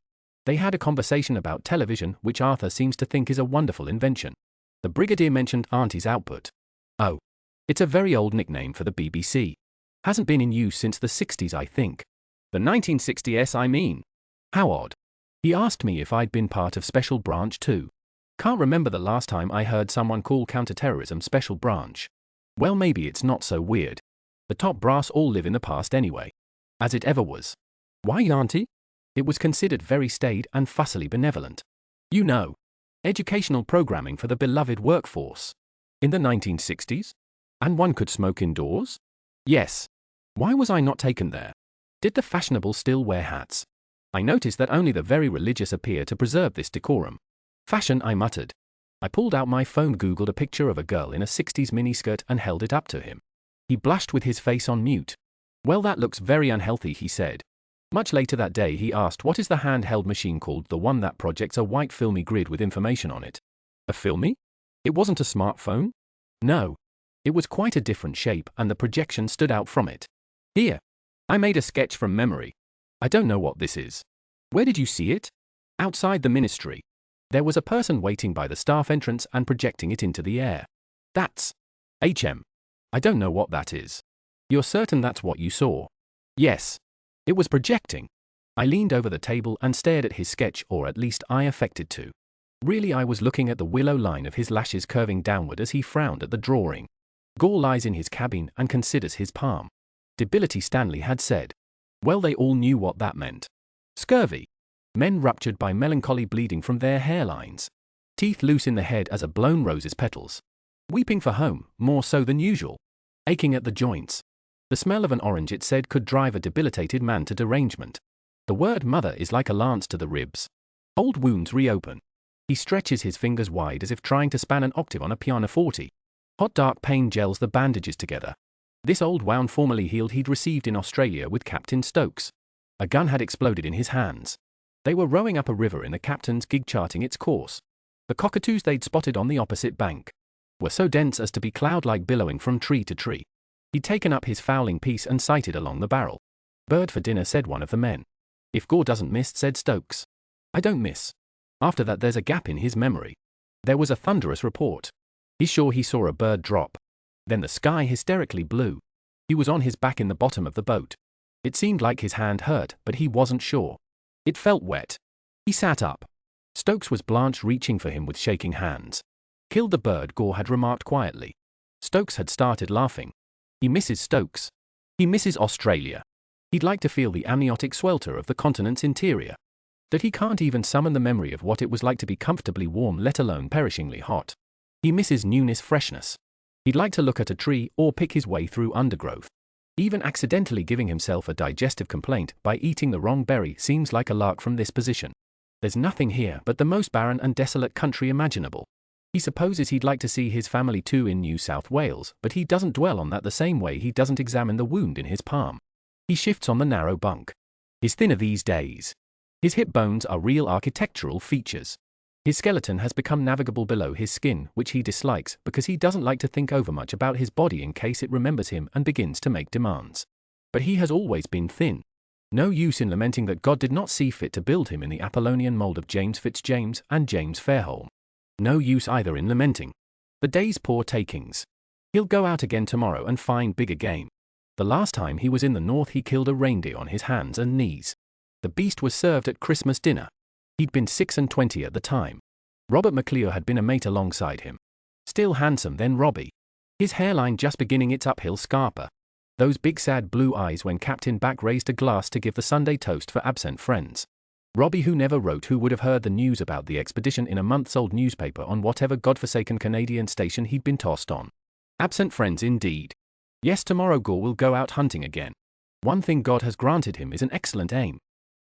They had a conversation about television, which Arthur seems to think is a wonderful invention. The Brigadier mentioned Auntie's output. Oh. It's a very old nickname for the BBC. Hasn't been in use since the 60s, I think. The 1960s, I mean. How odd. He asked me if I'd been part of Special Branch too. Can't remember the last time I heard someone call counterterrorism Special Branch. Well, maybe it's not so weird. The top brass all live in the past anyway. As it ever was. Why, Auntie? It was considered very staid and fussily benevolent. You know. Educational programming for the beloved workforce. In the 1960s? And one could smoke indoors? Yes. Why was I not taken there? Did the fashionable still wear hats? I noticed that only the very religious appear to preserve this decorum. Fashion, I muttered. I pulled out my phone, googled a picture of a girl in a 60s miniskirt and held it up to him. He blushed with his face on mute. Well, that looks very unhealthy, he said. Much later that day he asked, what is the handheld machine called, the one that projects a white filmy grid with information on it? A filmy? It wasn't a smartphone? No. It was quite a different shape and the projection stood out from it. Here. I made a sketch from memory. I don't know what this is. Where did you see it? Outside the ministry. There was a person waiting by the staff entrance and projecting it into the air. That's HM. I don't know what that is. You're certain that's what you saw? Yes. It was projecting. I leaned over the table and stared at his sketch, or at least I affected to. Really, I was looking at the willow line of his lashes curving downward as he frowned at the drawing. Gore lies in his cabin and considers his palm. Debility, Stanley had said. Well, they all knew what that meant. Scurvy. Men ruptured by melancholy, bleeding from their hairlines. Teeth loose in the head as a blown rose's petals. Weeping for home, more so than usual. aching at the joints. The smell of an orange, it said, could drive a debilitated man to derangement. The word mother is like a lance to the ribs. Old wounds reopen. He stretches his fingers wide as if trying to span an octave on a pianoforte. Hot dark pain gels the bandages together. This old wound formerly healed he'd received in Australia with Captain Stokes. A gun had exploded in his hands. They were rowing up a river in the captain's gig charting its course. The cockatoos they'd spotted on the opposite bank were so dense as to be cloud-like, billowing from tree to tree. He'd taken up his fowling piece and sighted along the barrel. "Bird for dinner," said one of the men. "If Gore doesn't miss," said Stokes. "I don't miss." After that there's a gap in his memory. There was a thunderous report. He's sure he saw a bird drop. Then the sky hysterically blue. He was on his back in the bottom of the boat. It seemed like his hand hurt, but he wasn't sure. It felt wet. He sat up. Stokes was blanched, reaching for him with shaking hands. "Killed the bird," Gore had remarked quietly. Stokes had started laughing. He misses Stokes. He misses Australia. He'd like to feel the amniotic swelter of the continent's interior. That he can't even summon the memory of what it was like to be comfortably warm, let alone perishingly hot. He misses newness, freshness. He'd like to look at a tree or pick his way through undergrowth. Even accidentally giving himself a digestive complaint by eating the wrong berry seems like a lark from this position. There's nothing here but the most barren and desolate country imaginable. He supposes he'd like to see his family too in New South Wales, but he doesn't dwell on that the same way he doesn't examine the wound in his palm. He shifts on the narrow bunk. He's thinner these days. His hip bones are real architectural features. His skeleton has become navigable below his skin, which he dislikes because he doesn't like to think overmuch about his body in case it remembers him and begins to make demands. But he has always been thin. No use in lamenting that God did not see fit to build him in the Apollonian mold of James Fitzjames and James Fairholme. No use either in lamenting the day's poor takings. He'll go out again tomorrow and find bigger game. The last time he was in the north he killed a reindeer on his hands and knees. The beast was served at Christmas dinner. He'd been 26 at the time. Robert McLeod had been a mate alongside him. Still handsome then Robbie. His hairline just beginning its uphill scarper. Those big sad blue eyes when Captain Back raised a glass to give the Sunday toast for absent friends. Robbie, who never wrote, who would have heard the news about the expedition in a months-old newspaper on whatever godforsaken Canadian station he'd been tossed on. Absent friends indeed. Yes, tomorrow Gore will go out hunting again. One thing God has granted him is an excellent aim.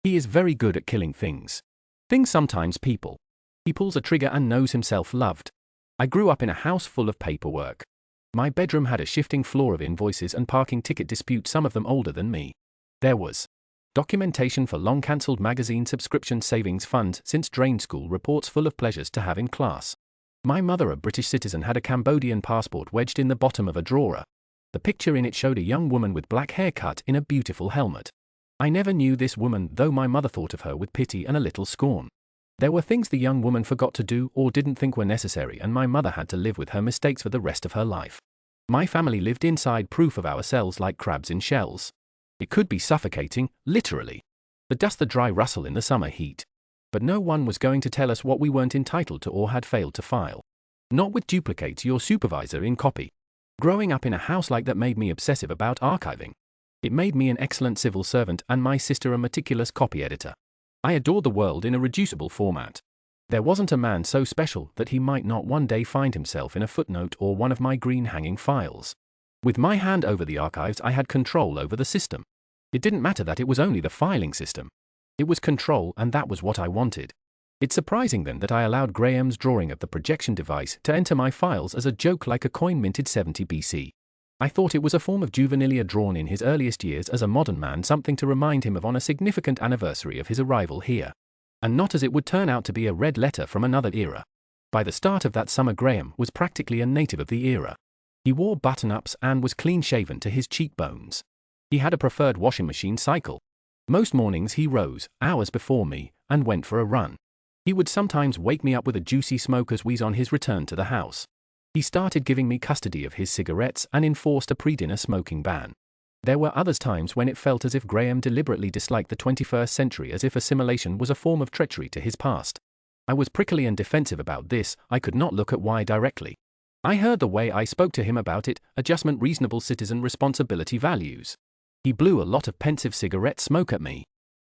He is very good at killing things. Things, sometimes people. He pulls a trigger and knows himself loved. I grew up in a house full of paperwork. My bedroom had a shifting floor of invoices and parking ticket disputes, some of them older than me. There was documentation for long-cancelled magazine subscription savings funds since drain school, reports full of pleasures to have in class. My mother, a British citizen, had a Cambodian passport wedged in the bottom of a drawer. The picture in it showed a young woman with black hair cut in a beautiful helmet. I never knew this woman, though my mother thought of her with pity and a little scorn. There were things the young woman forgot to do or didn't think were necessary, and my mother had to live with her mistakes for the rest of her life. My family lived inside proof of ourselves like crabs in shells. It could be suffocating, literally. The dust, the dry rustle in the summer heat. But no one was going to tell us what we weren't entitled to or had failed to file. Not with duplicates, your supervisor in copy. Growing up in a house like that made me obsessive about archiving. It made me an excellent civil servant and my sister a meticulous copy editor. I adored the world in a reducible format. There wasn't a man so special that he might not one day find himself in a footnote or one of my green hanging files. With my hand over the archives, I had control over the system. It didn't matter that it was only the filing system. It was control, and that was what I wanted. It's surprising then that I allowed Graham's drawing of the projection device to enter my files as a joke, like a coin minted 70 BC. I thought it was a form of juvenilia drawn in his earliest years as a modern man, something to remind him of on a significant anniversary of his arrival here. And not as it would turn out to be a red letter from another era. By the start of that summer, Graham was practically a native of the era. He wore button-ups and was clean-shaven to his cheekbones. He had a preferred washing machine cycle. Most mornings he rose, hours before me, and went for a run. He would sometimes wake me up with a juicy smoker's wheeze on his return to the house. He started giving me custody of his cigarettes and enforced a pre-dinner smoking ban. There were other times when it felt as if Graham deliberately disliked the 21st century, as if assimilation was a form of treachery to his past. I was prickly and defensive about this. I could not look at why directly. I heard the way I spoke to him about it, adjustment, reasonable citizen responsibility values. He blew a lot of pensive cigarette smoke at me.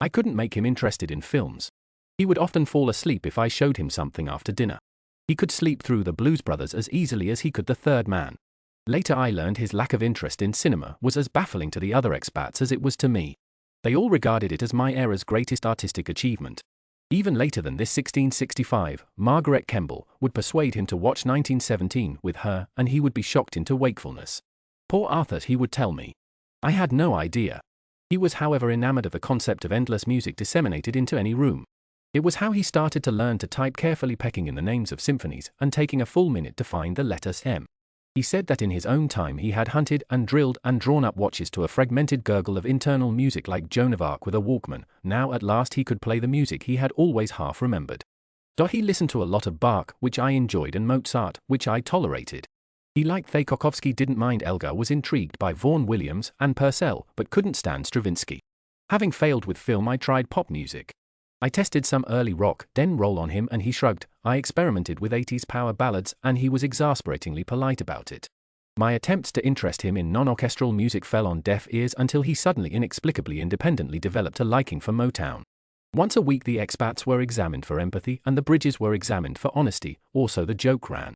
I couldn't make him interested in films. He would often fall asleep if I showed him something after dinner. He could sleep through the Blues Brothers as easily as he could The Third Man. Later I learned his lack of interest in cinema was as baffling to the other expats as it was to me. They all regarded it as my era's greatest artistic achievement. Even later than this 1665, Margaret Kemble would persuade him to watch 1917 with her and he would be shocked into wakefulness. Poor Arthur, he would tell me. I had no idea. He was however enamored of the concept of endless music disseminated into any room. It was how he started to learn to type, carefully pecking in the names of symphonies and taking a full minute to find the letter M. He said that in his own time he had hunted and drilled and drawn up watches to a fragmented gurgle of internal music like Joan of Arc with a Walkman. Now at last he could play the music he had always half remembered. He listened to a lot of Bach, which I enjoyed, and Mozart, which I tolerated. He liked Tchaikovsky, didn't mind Elgar, was intrigued by Vaughan Williams and Purcell, but couldn't stand Stravinsky. Having failed with film, I tried pop music. I tested some early rock, then roll on him, and he shrugged. I experimented with 80s power ballads, and he was exasperatingly polite about it. My attempts to interest him in non-orchestral music fell on deaf ears until he suddenly, inexplicably, independently developed a liking for Motown. Once a week the expats were examined for empathy and the bridges were examined for honesty, or so the joke ran.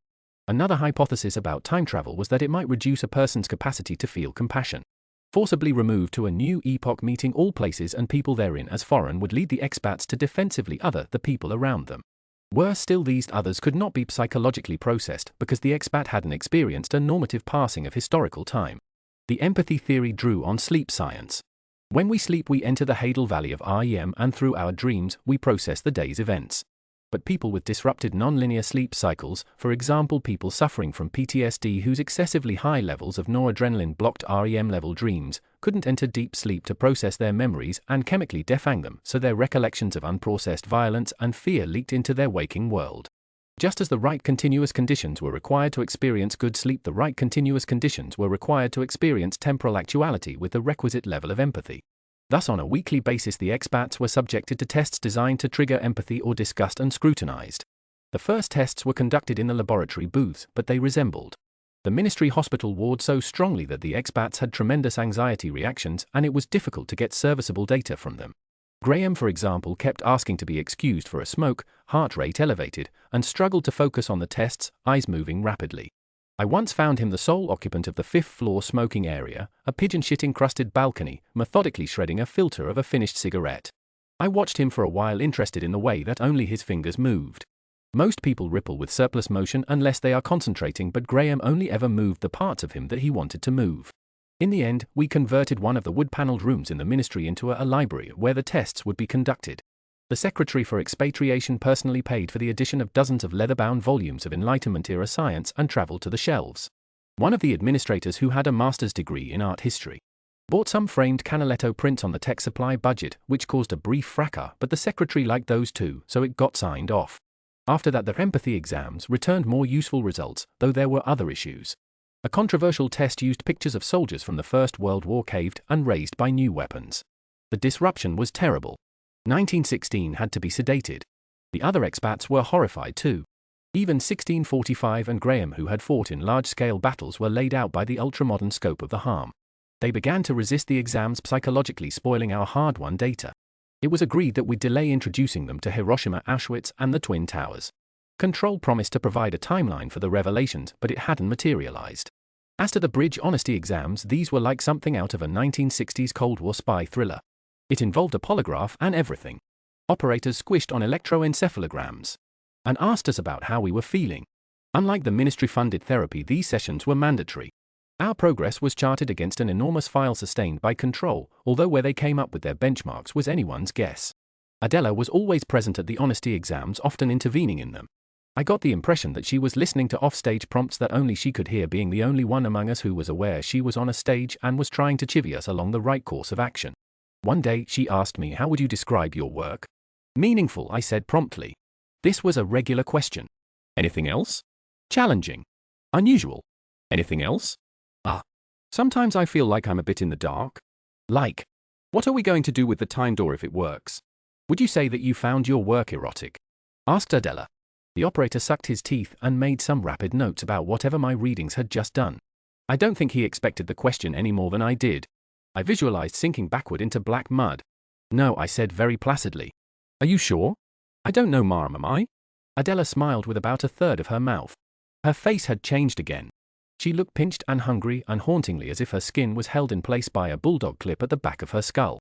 Another hypothesis about time travel was that it might reduce a person's capacity to feel compassion. Forcibly removed to a new epoch, meeting all places and people therein as foreign, would lead the expats to defensively other the people around them. Worse still, these others could not be psychologically processed because the expat hadn't experienced a normative passing of historical time. The empathy theory drew on sleep science. When we sleep we enter the Hadal Valley of REM, and through our dreams we process the day's events. But people with disrupted non-linear sleep cycles, for example people suffering from PTSD whose excessively high levels of noradrenaline blocked REM-level dreams, couldn't enter deep sleep to process their memories and chemically defang them, so their recollections of unprocessed violence and fear leaked into their waking world. Just as the right continuous conditions were required to experience good sleep, the right continuous conditions were required to experience temporal actuality with the requisite level of empathy. Thus, on a weekly basis, the expats were subjected to tests designed to trigger empathy or disgust and scrutinized. The first tests were conducted in the laboratory booths, but they resembled the ministry hospital ward so strongly that the expats had tremendous anxiety reactions and it was difficult to get serviceable data from them. Graham, for example, kept asking to be excused for a smoke, heart rate elevated, and struggled to focus on the tests, eyes moving rapidly. I once found him the sole occupant of the 5th floor smoking area, a pigeon shit-encrusted balcony, methodically shredding a filter of a finished cigarette. I watched him for a while, interested in the way that only his fingers moved. Most people ripple with surplus motion unless they are concentrating, but Graham only ever moved the parts of him that he wanted to move. In the end, we converted one of the wood-paneled rooms in the ministry into a library where the tests would be conducted. The Secretary for Expatriation personally paid for the addition of dozens of leather-bound volumes of Enlightenment-era science and traveled to the shelves. One of the administrators, who had a master's degree in art history, bought some framed Canaletto prints on the tech supply budget, which caused a brief fracas, but the Secretary liked those too, so it got signed off. After that, the empathy exams returned more useful results, though there were other issues. A controversial test used pictures of soldiers from the First World War caved and raised by new weapons. The disruption was terrible. 1916 had to be sedated. The other expats were horrified too. Even 1645 and Graham, who had fought in large-scale battles, were laid out by the ultramodern scope of the harm. They began to resist the exams, psychologically spoiling our hard-won data. It was agreed that we'd delay introducing them to Hiroshima, Auschwitz, and the Twin Towers. Control promised to provide a timeline for the revelations, but it hadn't materialized. As to the bridge honesty exams, these were like something out of a 1960s Cold War spy thriller. It involved a polygraph and everything. Operators squished on electroencephalograms and asked us about how we were feeling. Unlike the ministry-funded therapy, these sessions were mandatory. Our progress was charted against an enormous file sustained by Control, although where they came up with their benchmarks was anyone's guess. Adela was always present at the honesty exams, often intervening in them. I got the impression that she was listening to off-stage prompts that only she could hear, being the only one among us who was aware she was on a stage and was trying to chivvy us along the right course of action. One day, she asked me, "How would you describe your work?" "Meaningful," I said promptly. This was a regular question. "Anything else?" "Challenging." "Unusual." "Anything else?" "Sometimes I feel like I'm a bit in the dark." "Like, what are we going to do with the time door if it works?" "Would you say that you found your work erotic?" asked Adela. The operator sucked his teeth and made some rapid notes about whatever my readings had just done. I don't think he expected the question any more than I did. I visualized sinking backward into black mud. "No," I said very placidly. "Are you sure?" "I don't know, ma'am, am I?" Adela smiled with about a third of her mouth. Her face had changed again. She looked pinched and hungry and hauntingly as if her skin was held in place by a bulldog clip at the back of her skull.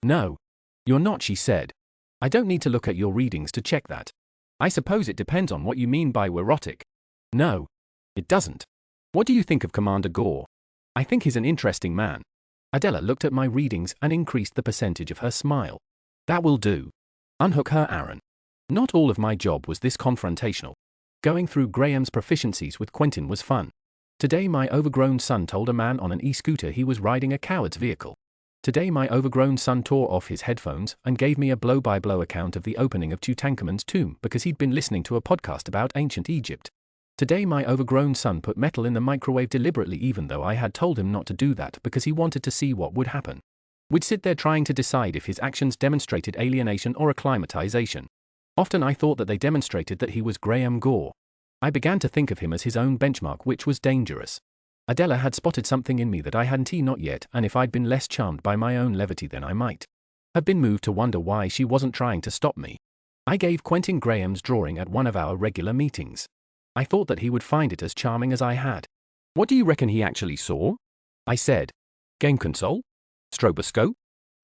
No. You're not, she said. I don't need to look at your readings to check that. I suppose it depends on what you mean by neurotic. No. It doesn't. What do you think of Commander Gore? I think he's an interesting man. Adela looked at my readings and increased the percentage of her smile. That will do. Unhook her, Aaron. Not all of my job was this confrontational. Going through Graham's proficiencies with Quentin was fun. Today my overgrown son told a man on an e-scooter he was riding a coward's vehicle. Today my overgrown son tore off his headphones and gave me a blow-by-blow account of the opening of Tutankhamun's tomb because he'd been listening to a podcast about ancient Egypt. Today my overgrown son put metal in the microwave deliberately even though I had told him not to do that because he wanted to see what would happen. We'd sit there trying to decide if his actions demonstrated alienation or acclimatization. Often I thought that they demonstrated that he was Graham Gore. I began to think of him as his own benchmark, which was dangerous. Adela had spotted something in me that I hadn't not yet, and if I'd been less charmed by my own levity then I might have been moved to wonder why she wasn't trying to stop me. I gave Quentin Graham's drawing at one of our regular meetings. I thought that he would find it as charming as I had. What do you reckon he actually saw? I said. Game console? Stroboscope?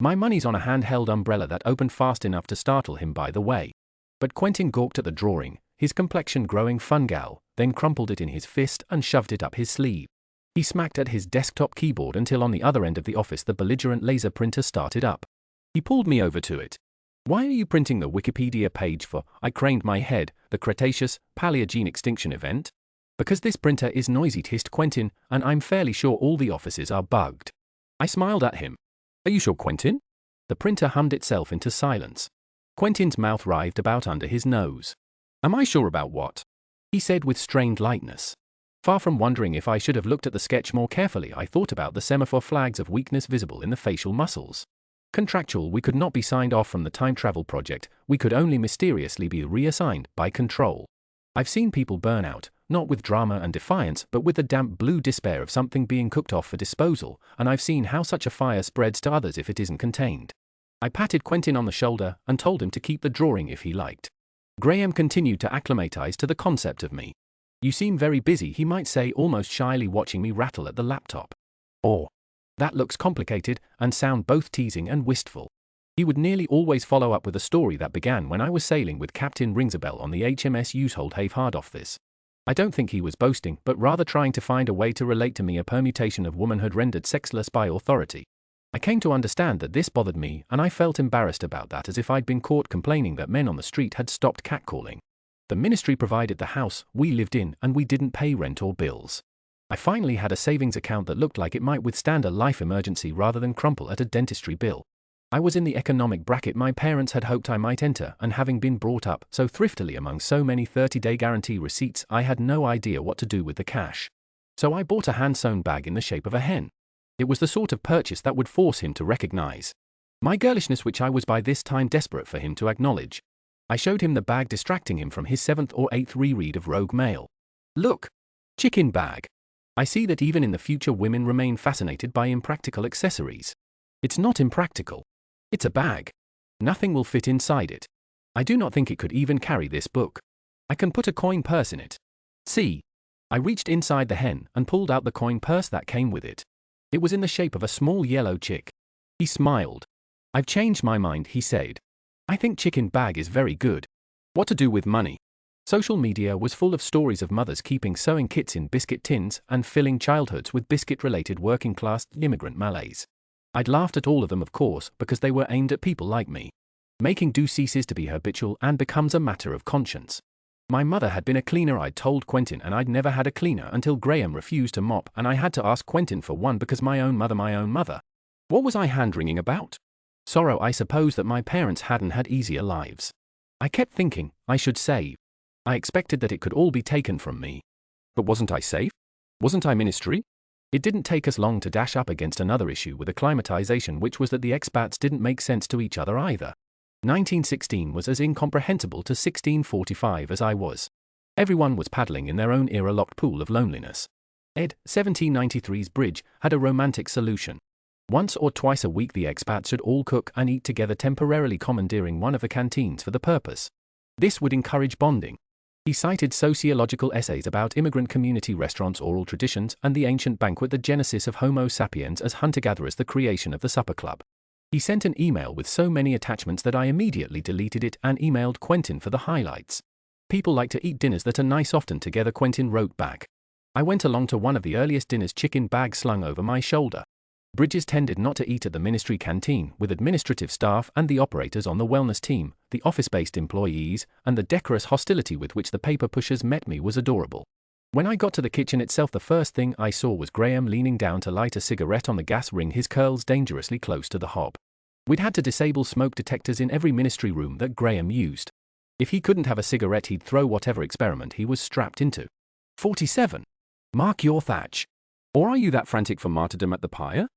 My money's on a handheld umbrella that opened fast enough to startle him, by the way. But Quentin gawked at the drawing, his complexion growing fungal, then crumpled it in his fist and shoved it up his sleeve. He smacked at his desktop keyboard until on the other end of the office the belligerent laser printer started up. He pulled me over to it. Why are you printing the Wikipedia page for, I craned my head, the Cretaceous, Paleogene extinction event? Because this printer is noisy, hissed Quentin, and I'm fairly sure all the offices are bugged. I smiled at him. Are you sure, Quentin? The printer hummed itself into silence. Quentin's mouth writhed about under his nose. Am I sure about what? He said with strained lightness. Far from wondering if I should have looked at the sketch more carefully, I thought about the semaphore flags of weakness visible in the facial muscles. Contractual, we could not be signed off from the time travel project, we could only mysteriously be reassigned by control. I've seen people burn out, not with drama and defiance, but with the damp blue despair of something being cooked off for disposal, and I've seen how such a fire spreads to others if it isn't contained. I patted Quentin on the shoulder and told him to keep the drawing if he liked. Graham continued to acclimatize to the concept of me. You seem very busy, he might say, almost shyly, watching me rattle at the laptop. Or, that looks complicated, and sound both teasing and wistful. He would nearly always follow up with a story that began when I was sailing with Captain Ringsabel on the HMS Usehold Have hard off this. I don't think he was boasting, but rather trying to find a way to relate to me, a permutation of womanhood rendered sexless by authority. I came to understand that this bothered me, and I felt embarrassed about that, as if I'd been caught complaining that men on the street had stopped catcalling. The ministry provided the house we lived in, and we didn't pay rent or bills. I finally had a savings account that looked like it might withstand a life emergency rather than crumple at a dentistry bill. I was in the economic bracket my parents had hoped I might enter, and having been brought up so thriftily among so many 30-day guarantee receipts, I had no idea what to do with the cash. So I bought a hand-sewn bag in the shape of a hen. It was the sort of purchase that would force him to recognize my girlishness, which I was by this time desperate for him to acknowledge. I showed him the bag, distracting him from his 7th or 8th reread of Rogue Mail. Look. Chicken bag. I see that even in the future women remain fascinated by impractical accessories. It's not impractical. It's a bag. Nothing will fit inside it. I do not think it could even carry this book. I can put a coin purse in it. See. I reached inside the hen and pulled out the coin purse that came with it. It was in the shape of a small yellow chick. He smiled. I've changed my mind, he said. I think chicken bag is very good. What to do with money? Social media was full of stories of mothers keeping sewing kits in biscuit tins and filling childhoods with biscuit-related working-class immigrant malaise. I'd laughed at all of them, of course, because they were aimed at people like me. Making do ceases to be habitual and becomes a matter of conscience. My mother had been a cleaner, I'd told Quentin, and I'd never had a cleaner until Graham refused to mop, and I had to ask Quentin for one because my own mother. What was I hand-wringing about? Sorrow, I suppose, that my parents hadn't had easier lives. I kept thinking, I should save. I expected that it could all be taken from me. But wasn't I safe? Wasn't I ministry? It didn't take us long to dash up against another issue with acclimatization, which was that the expats didn't make sense to each other either. 1916 was as incomprehensible to 1645 as I was. Everyone was paddling in their own era-locked pool of loneliness. Ed. 1793's bridge had a romantic solution. Once or twice a week the expats should all cook and eat together, temporarily commandeering one of the canteens for the purpose. This would encourage bonding. He cited sociological essays about immigrant community restaurants' oral traditions and the ancient banquet, the genesis of Homo sapiens as hunter-gatherers, the creation of the supper club. He sent an email with so many attachments that I immediately deleted it and emailed Quentin for the highlights. People like to eat dinners that are nice often together, Quentin wrote back. I went along to one of the earliest dinners, chicken bag slung over my shoulder. Bridges tended not to eat at the ministry canteen, with administrative staff and the operators on the wellness team, the office-based employees, and the decorous hostility with which the paper pushers met me was adorable. When I got to the kitchen itself, the first thing I saw was Graham leaning down to light a cigarette on the gas ring, his curls dangerously close to the hob. We'd had to disable smoke detectors in every ministry room that Graham used. If he couldn't have a cigarette, he'd throw whatever experiment he was strapped into. 47. Mark your thatch. Or are you that frantic for martyrdom at the pyre?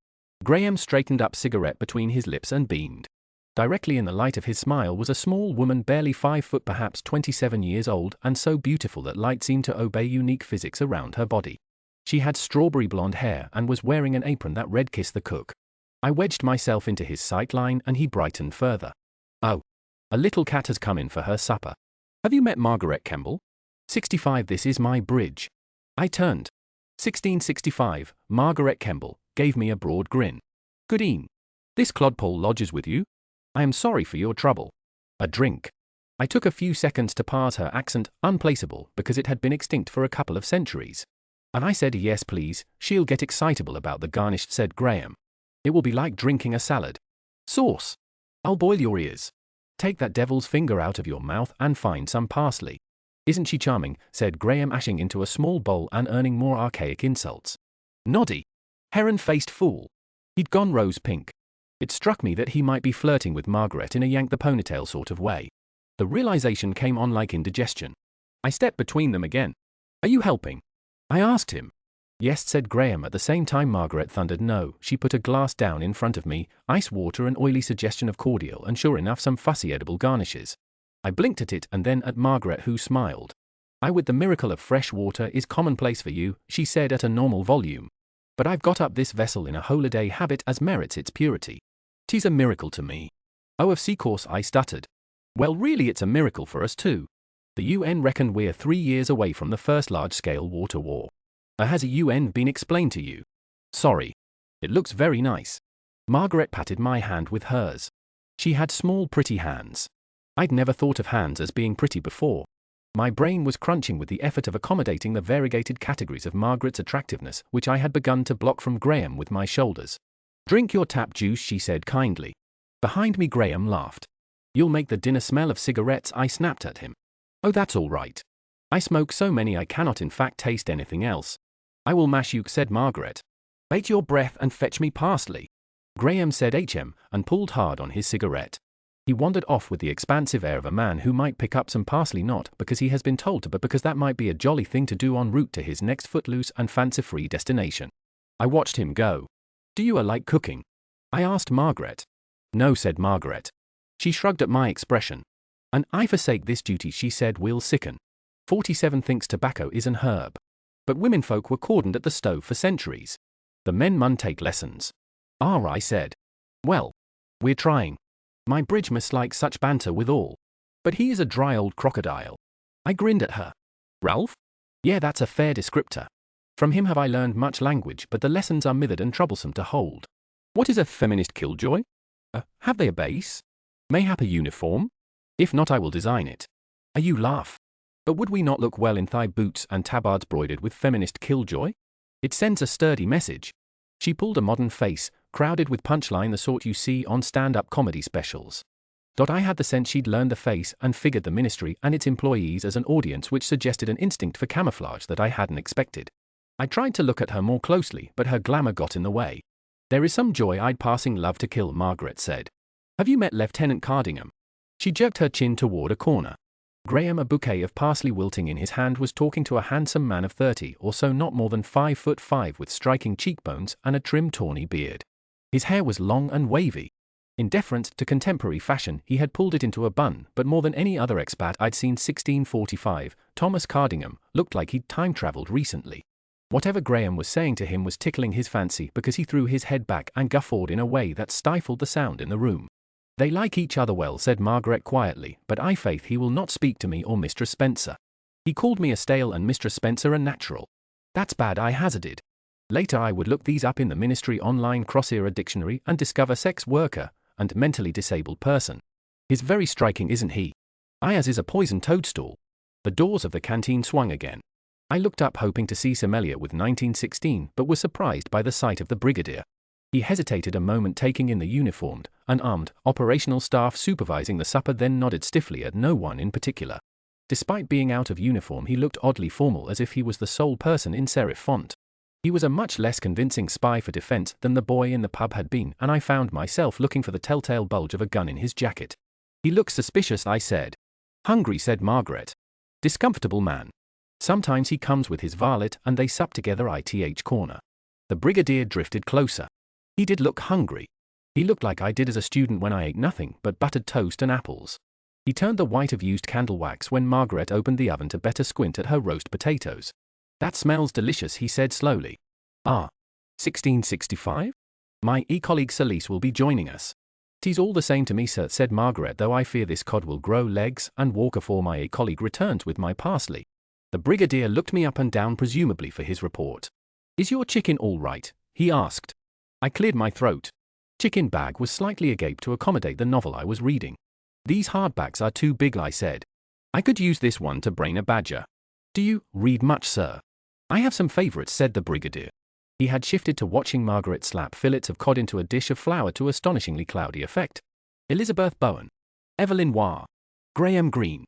Graham straightened up, cigarette between his lips, and beamed. Directly in the light of his smile was a small woman, barely 5 foot, perhaps 27 years old, and so beautiful that light seemed to obey unique physics around her body. She had strawberry blonde hair and was wearing an apron that read "Kiss the Cook." I wedged myself into his sight line and he brightened further. Oh. A little cat has come in for her supper. Have you met Margaret Kemble? 65. This is my bridge. I turned. 1665, Margaret Kemble, gave me a broad grin. Good e'en. This clodpole lodges with you? I am sorry for your trouble. A drink. I took a few seconds to parse her accent, unplaceable because it had been extinct for a couple of centuries. And I said, yes please. She'll get excitable about the garnish, said Graham. It will be like drinking a salad. Sauce. I'll boil your ears. Take that devil's finger out of your mouth and find some parsley. Isn't she charming, said Graham, ashing into a small bowl and earning more archaic insults. Noddy. Heron-faced fool. He'd gone rose pink. It struck me that he might be flirting with Margaret in a yank the ponytail sort of way. The realization came on like indigestion. I stepped between them again. Are you helping? I asked him. Yes, said Graham. At the same time Margaret thundered no. She put a glass down in front of me, ice water, an oily suggestion of cordial, and sure enough some fussy edible garnishes. I blinked at it and then at Margaret, who smiled. I with the miracle of fresh water is commonplace for you, she said at a normal volume. But I've got up this vessel in a holiday habit as merits its purity. 'Tis a miracle to me. Oh, of course, I stuttered. Well, really it's a miracle for us too. The UN reckon we're 3 years away from the first large-scale water war. Has the UN been explained to you? Sorry. It looks very nice. Margaret patted my hand with hers. She had small, pretty hands. I'd never thought of hands as being pretty before. My brain was crunching with the effort of accommodating the variegated categories of Margaret's attractiveness, which I had begun to block from Graham with my shoulders. Drink your tap juice, she said kindly. Behind me Graham laughed. You'll make the dinner smell of cigarettes, I snapped at him. Oh, that's all right. I smoke so many I cannot in fact taste anything else. I will mash you, said Margaret. Bait your breath and fetch me parsley. Graham said HM and pulled hard on his cigarette. He wandered off with the expansive air of a man who might pick up some parsley not because he has been told to but because that might be a jolly thing to do en route to his next footloose and fancy-free destination. I watched him go. Do you like cooking? I asked Margaret. No, said Margaret. She shrugged at my expression. And I forsake this duty, she said, we'll sicken. 47 thinks tobacco is an herb. But womenfolk were cordoned at the stove for centuries. The men mun take lessons. I said. Well, we're trying. My bridge must like such banter withal. But he is a dry old crocodile. I grinned at her. Ralph? Yeah, that's a fair descriptor. From him have I learned much language, but the lessons are mithered and troublesome to hold. What is a feminist killjoy? Have they a base? Mayhap a uniform? If not, I will design it. You laugh. But would we not look well in thigh boots and tabards broidered with feminist killjoy? It sends a sturdy message. She pulled a modern face, crowded with punchline, the sort you see on stand-up comedy specials. I had the sense she'd learned the face and figured the ministry and its employees as an audience, which suggested an instinct for camouflage that I hadn't expected. I tried to look at her more closely, but her glamour got in the way. There is some joy I'd passing love to kill, Margaret said. Have you met Lieutenant Cardingham? She jerked her chin toward a corner. Graham, a bouquet of parsley wilting in his hand, was talking to a handsome man of 30 or so, not more than 5'5", with striking cheekbones and a trim tawny beard. His hair was long and wavy. In deference to contemporary fashion, he had pulled it into a bun, but more than any other expat I'd seen 1645, Thomas Cardingham looked like he'd time-travelled recently. Whatever Graham was saying to him was tickling his fancy because he threw his head back and guffawed in a way that stifled the sound in the room. They like each other well, said Margaret quietly, but I faith he will not speak to me or Mistress Spencer. He called me a stale and Mistress Spencer a natural. That's bad, I hazarded. Later I would look these up in the ministry online cross-era dictionary and discover sex worker and mentally disabled person. He's very striking, isn't he? As is a poison toadstool. The doors of the canteen swung again. I looked up hoping to see Sommelier with 1916 but was surprised by the sight of the brigadier. He hesitated a moment, taking in the uniformed, unarmed, operational staff supervising the supper, then nodded stiffly at no one in particular. Despite being out of uniform, he looked oddly formal, as if he was the sole person in serif font. He was a much less convincing spy for defense than the boy in the pub had been, and I found myself looking for the telltale bulge of a gun in his jacket. He looks suspicious, I said. Hungry, said Margaret. Discomfortable man. Sometimes he comes with his valet and they sup together. ITH corner. The brigadier drifted closer. He did look hungry. He looked like I did as a student when I ate nothing but buttered toast and apples. He turned the white of used candle wax when Margaret opened the oven to better squint at her roast potatoes. That smells delicious, he said slowly. 1665? My colleague Celise will be joining us. "'Tis all the same to me, sir," said Margaret, "though I fear this cod will grow legs and walk afore my colleague returns with my parsley." The brigadier looked me up and down, presumably for his report. "Is your chicken all right?" he asked. I cleared my throat. Chicken bag was slightly agape to accommodate the novel I was reading. "These hardbacks are too big," I said. "I could use this one to brain a badger." "Do you read much, sir?" "I have some favorites," said the brigadier. He had shifted to watching Margaret slap fillets of cod into a dish of flour to astonishingly cloudy effect. Elizabeth Bowen, Evelyn Waugh, Graham Greene,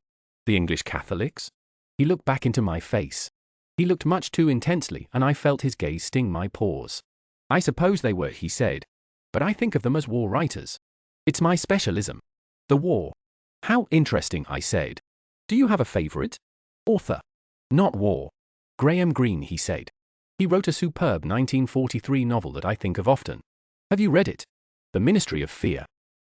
the English Catholics. He looked back into my face. He looked much too intensely, and I felt his gaze sting my pores. "I suppose they were," he said. "But I think of them as war writers. It's my specialism. The war." "How interesting," I said. "Do you have a favorite author?" "Not war." "Graham Greene," he said. "He wrote a superb 1943 novel that I think of often." "Have you read it?" "The Ministry of Fear."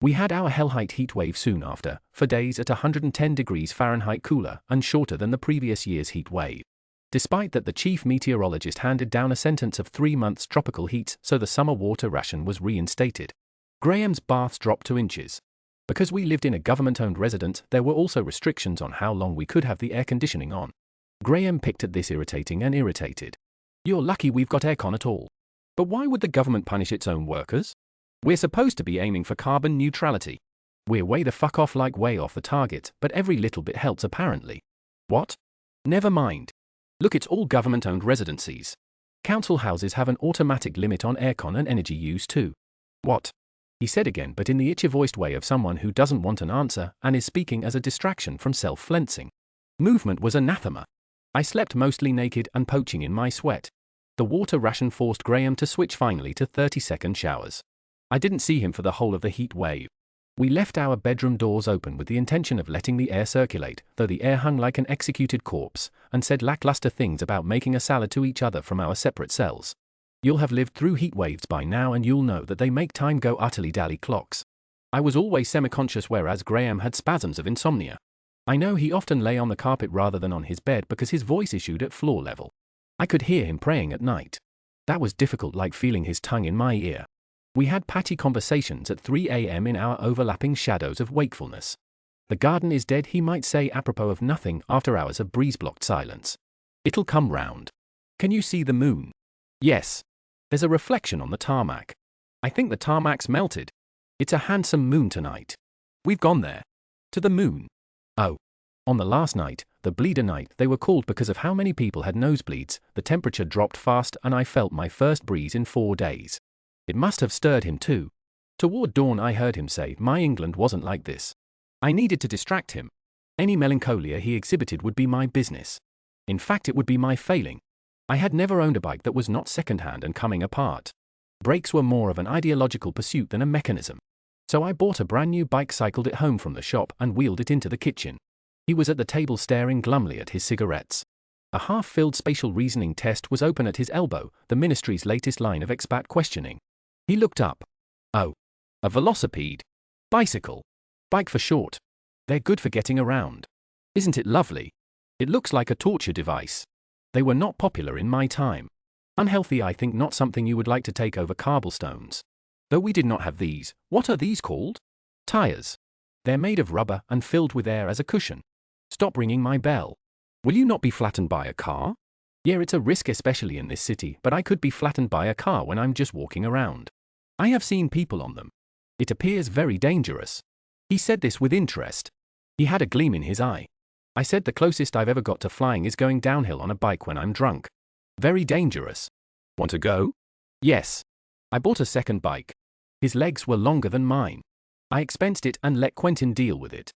We had our hellhite heat wave soon after, for days at 110 degrees Fahrenheit, cooler and shorter than the previous year's heat wave. Despite that, the chief meteorologist handed down a sentence of 3 months tropical heats, so the summer water ration was reinstated. Graham's baths dropped 2 inches. Because we lived in a government-owned residence, there were also restrictions on how long we could have the air conditioning on. Graham picked at this, irritating and irritated. "You're lucky we've got aircon at all. But why would the government punish its own workers? We're supposed to be aiming for carbon neutrality. We're way the fuck off, like way off the target, but every little bit helps apparently." "What?" "Never mind. Look, it's all government-owned residencies. Council houses have an automatic limit on aircon and energy use too." "What?" he said again, but in the itchy-voiced way of someone who doesn't want an answer and is speaking as a distraction from self-flensing. Movement was anathema. I slept mostly naked and poaching in my sweat. The water ration forced Graham to switch finally to 30-second showers. I didn't see him for the whole of the heat wave. We left our bedroom doors open with the intention of letting the air circulate, though the air hung like an executed corpse, and said lackluster things about making a salad to each other from our separate cells. You'll have lived through heat waves by now and you'll know that they make time go utterly dally clocks. I was always semi-conscious, whereas Graham had spasms of insomnia. I know he often lay on the carpet rather than on his bed because his voice issued at floor level. I could hear him praying at night. That was difficult, like feeling his tongue in my ear. We had patchy conversations at 3 a.m. in our overlapping shadows of wakefulness. "The garden is dead," he might say apropos of nothing after hours of breeze-blocked silence. "It'll come round. Can you see the moon?" "Yes. There's a reflection on the tarmac. I think the tarmac's melted. It's a handsome moon tonight. We've gone there. To the moon." "Oh." On the last night, the bleeder night they were called because of how many people had nosebleeds, the temperature dropped fast and I felt my first breeze in 4 days. It must have stirred him too. Toward dawn I heard him say my England wasn't like this. I needed to distract him. Any melancholia he exhibited would be my business. In fact, it would be my failing. I had never owned a bike that was not second-hand and coming apart. Brakes were more of an ideological pursuit than a mechanism. So I bought a brand new bike, cycled it home from the shop and wheeled it into the kitchen. He was at the table staring glumly at his cigarettes. A half-filled spatial reasoning test was open at his elbow, the ministry's latest line of expat questioning. He looked up. "Oh. A velocipede. Bicycle. Bike for short. They're good for getting around. Isn't it lovely? It looks like a torture device. They were not popular in my time. Unhealthy, I think, not something you would like to take over cobblestones. Though we did not have these. What are these called? Tires. They're made of rubber and filled with air as a cushion. Stop ringing my bell. Will you not be flattened by a car? Yeah, it's a risk especially in this city, but I could be flattened by a car when I'm just walking around. I have seen people on them. It appears very dangerous. He said this with interest. He had a gleam in his eye. I said the closest I've ever got to flying is going downhill on a bike when I'm drunk. Very dangerous. Want to go? Yes. I bought a second bike. His legs were longer than mine. I expensed it and let Quentin deal with it.